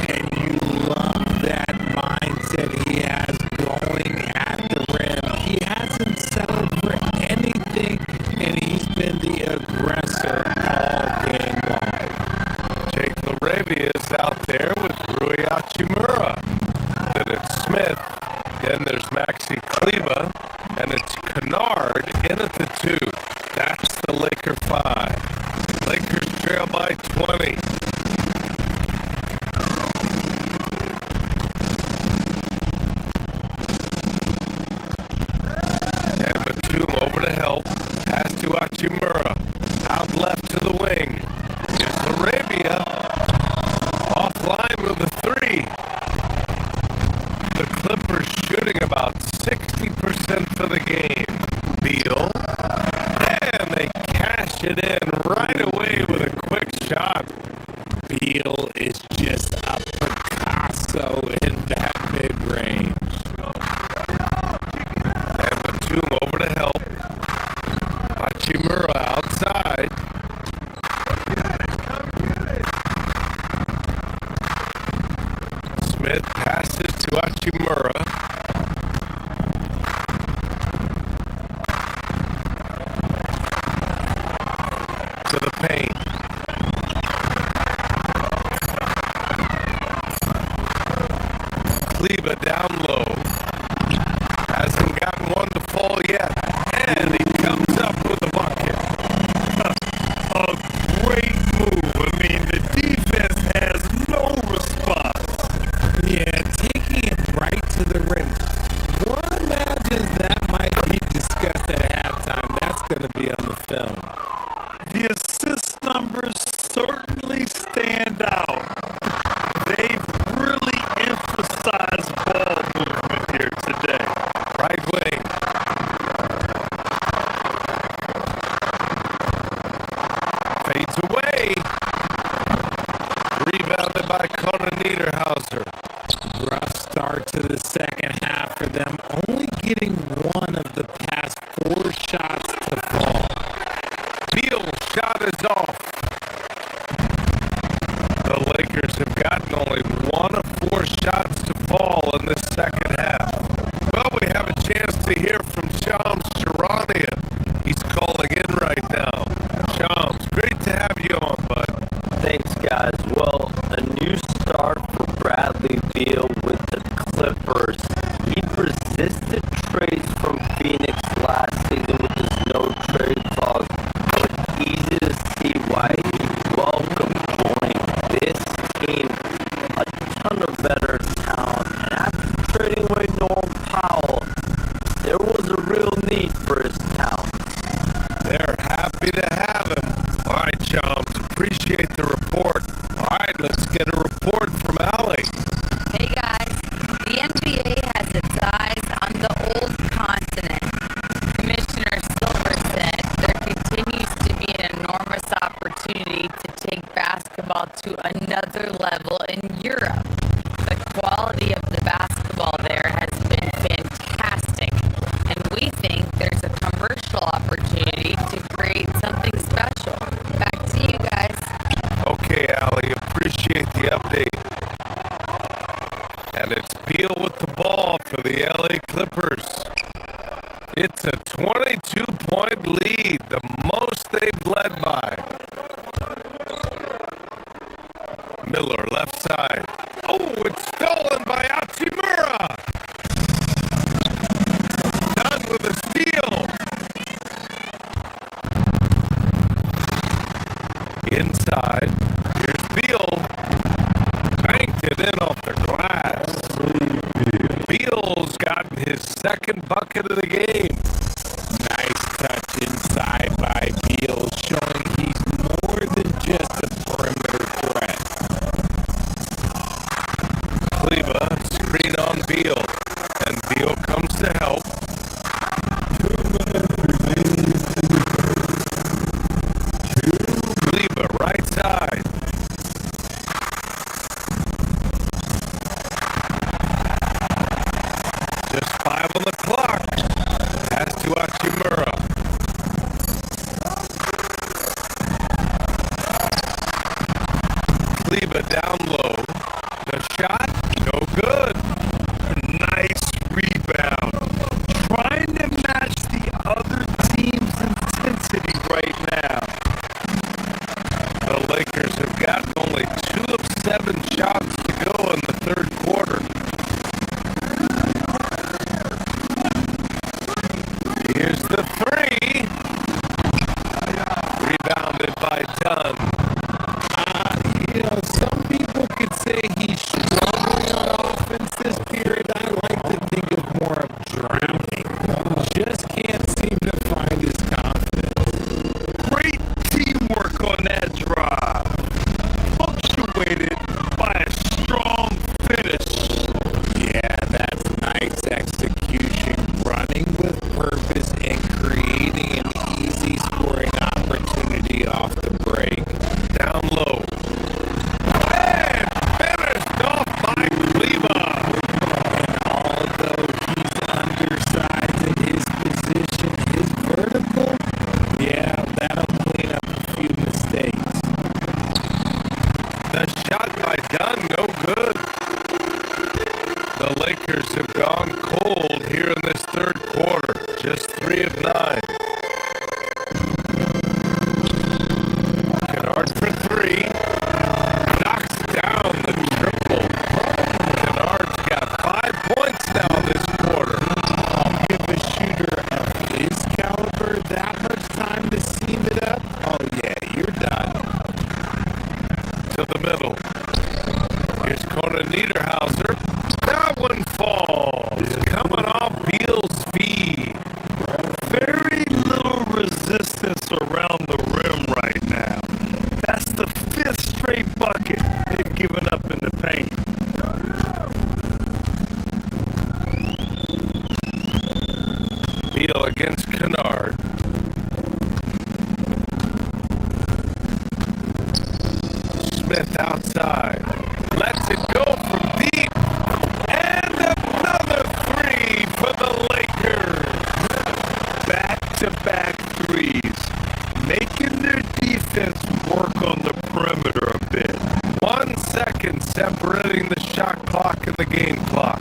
And you love that mindset he has going at the rim. He hasn't settled for anything, and he's been the aggressor all game long. Jake LaRavia is out there with Rui Hachimura. Then it's Smith. Then there's Maxi Kleba. And it's Kennard in at the 2. That's the Laker 5. Lakers trail by 20. Hachimura. Out left to the wing. Here's Arabia. Offline with a three. The Clippers shooting about 60% for the game. Beal. And they cash it in right away with a quick shot. Beal is just a Picasso in that mid-range. And Batum over to help. Hachimura outside. Smith passes to Hachimura. To the paint. Kleba down low. Hasn't gotten one to fall yet. And he comes up with a bucket. A great move. I mean, the defense has no response. Yeah, taking it right to the rim. One imagines that might be discussed at halftime. That's going to be on the film. The assist numbers certainly stand out. They've really emphasized ball movement here today. Right wing. Fades away. Rebounded by Conor Niederhauser. Rough start to the second half for them, only getting one of the past 4 shots to fall. Beal's shot is off. The Lakers have gotten only 1 of 4 shots to fall in this second half. Well, we have a chance to hear from Shams Charania. He's calling in right now. Shams, great to have you on, bud. Thanks, guys. Well, a new start for Bradley Beal with the Clippers. He resisted trades from Phoenix last season with his no-trade clause, but easy to see why he welcomed joining this team. A ton of veteran talent, and after trading away Norm Powell, there was a real need for his talent. They're happy to have him. All right, Shams, appreciate the report. All right, let's get a report from Allie. Hey guys, the NBA has its eyes on the old continent. Commissioner Silver said there continues to be an enormous opportunity to take basketball to another level in Europe. The quality of the basketball there has been fantastic, and we think there's a commercial opportunity to create something special. Back to you guys. Okay, Allie, appreciate the update. And it's Beal with the ball for the LA Clippers. It's a 22-point lead, the most they've led by. Miller, left side. Oh, it's stolen by Hachimura. Done with a steal. Inside. Here's Beal. Banked it in off the glass. Beal's gotten his second bucket of the game. Nice touch inside by Beal, showing he's more than just a perimeter threat. Kleba, screen on Beal. And Beal comes to help. Kleba, right side. Just 5 on the clock. Pass to Hachimura. Kleba down low. The shot, no good. Nice rebound. Trying to match the other team's intensity right now. The Lakers have gotten only 2 of 7 shots to go in the third quarter. Here's the three. Rebounded by Dunn. You know, some people could say he's struggling on offense this period. I like to think of more of drowning. Just can't seem to find his confidence. middle. Here's Conan Niederhauser. That one falls. Coming off Beal's feed. Very little resistance around the rim right now. That's the 5th straight bucket they've given up in the paint. Beal against Kennard. Smith outside. Lets it go from deep. And another three for the Lakers. Back-to-back threes. Making their defense work on the perimeter a bit. 1 second separating the shot clock and the game clock.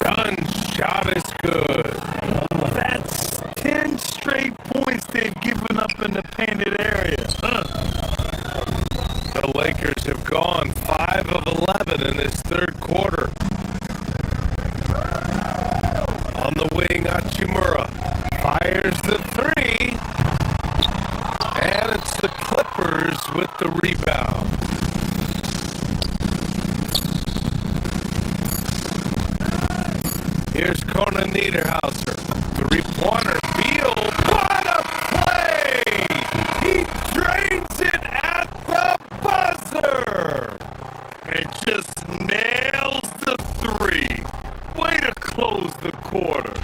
Dunn's shot is good. That's 10 straight points they've given up in the painted area. The Lakers have gone 5 of 11 in this third quarter. On the wing, Hachimura fires the three. And it's the Clippers with the rebound. Here's Conan Niederhauser. Three-pointer. Beal. What a play! He drains it at the buzzer! And just nails the three. Way to close the quarter.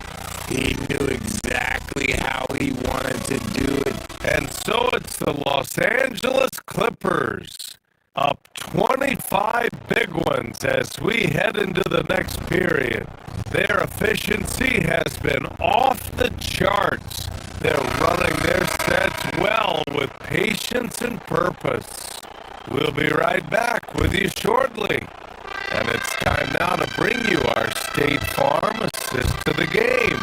He knew exactly how he wanted to do it. And so it's the Los Angeles Clippers. Up 25 big ones as we head into the next period. Their efficiency has been off the charts. They're running their sets well with patience and purpose. We'll be right back with you shortly. And it's time now to bring you our State Farm assist to the game.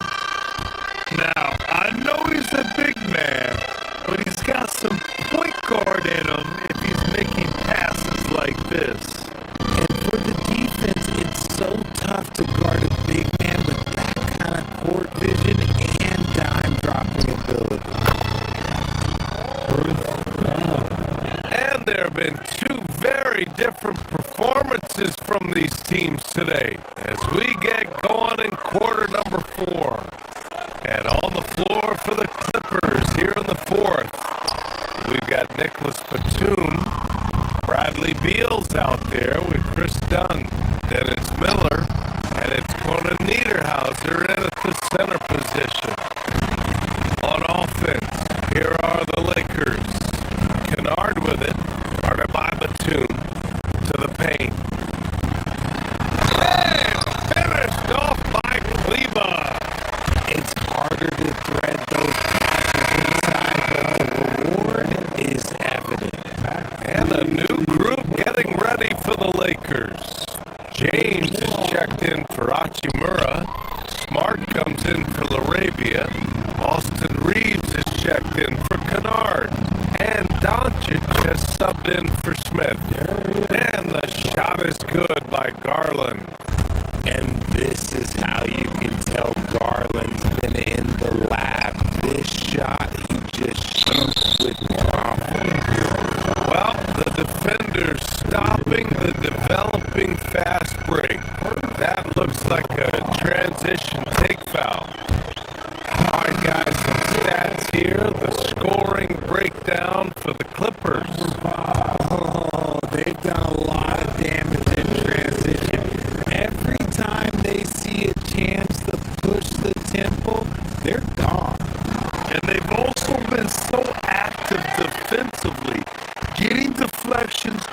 Now, I know he's a big man, but he's got some point guard in him if he's making passes like this. And for the defense, it's so tough to guard a big man with that kind of court vision and dime dropping ability. And there have been two very different performances from these teams today as we get going in quarter number 4. And on the floor for the Clippers here in the 4th, we've got Nicholas Batum. Bradley Beal's out there with Chris Dunn, Dennis Miller, and it's Conan Niederhauser in at the center position. On offense, here are the Lakers. Kennard with it, guarded by Batum, to the paint. And finished off by Kleba. It's harder to thread those passes inside, but the reward is evident. And a new group getting ready for the Lakers. James is checked in for Hachimura. Smart comes in for Larabia. Austin Reeves is checked in for Kennard. And Doncic has subbed in for Smith. And the shot is good by Garland. And this is how you can tell Garland's been in the lab. This shot, he just shoots with confidence. Well, the defender's stopping the developing fast break. That looks like a transition take foul. All right, guys, some stats here. The scoring breakdown for the Clippers. Oh, they've done a lot of damage in transition. Every time they see a chance to push the tempo, they're gone. And they've also been so active defensively, getting deflections,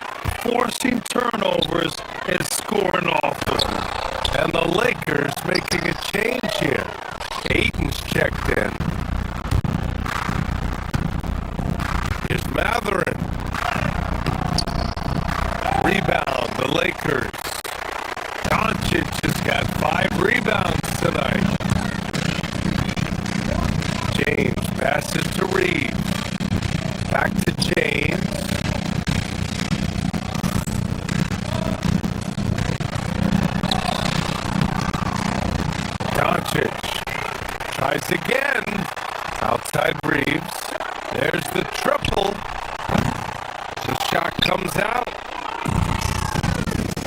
forcing turnovers, and scoring off of them. And the Lakers making a change here. Aiton's checked in. Here's Matherin. Rebound, the Lakers. Doncic has got 5 rebounds tonight. James passes to Reeves. Back to James. Doncic tries again. Outside Reeves. There's the triple. The shot comes out.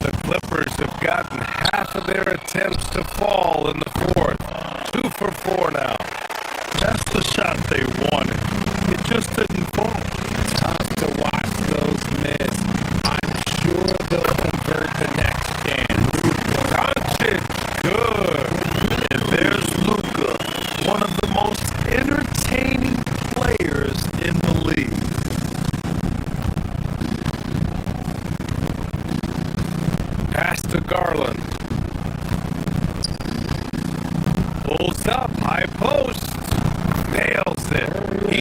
The Clippers have gotten half of their attempts to fall in the fourth. 2 for 4 now. That's the shot they wanted. It just didn't fall. Tough to watch those miss. I'm sure they'll convert the NextGen. Doncic, good. And there's Luka, one of the most entertaining players in the league. Pass to Garland. Pulls up, high post. Nails it.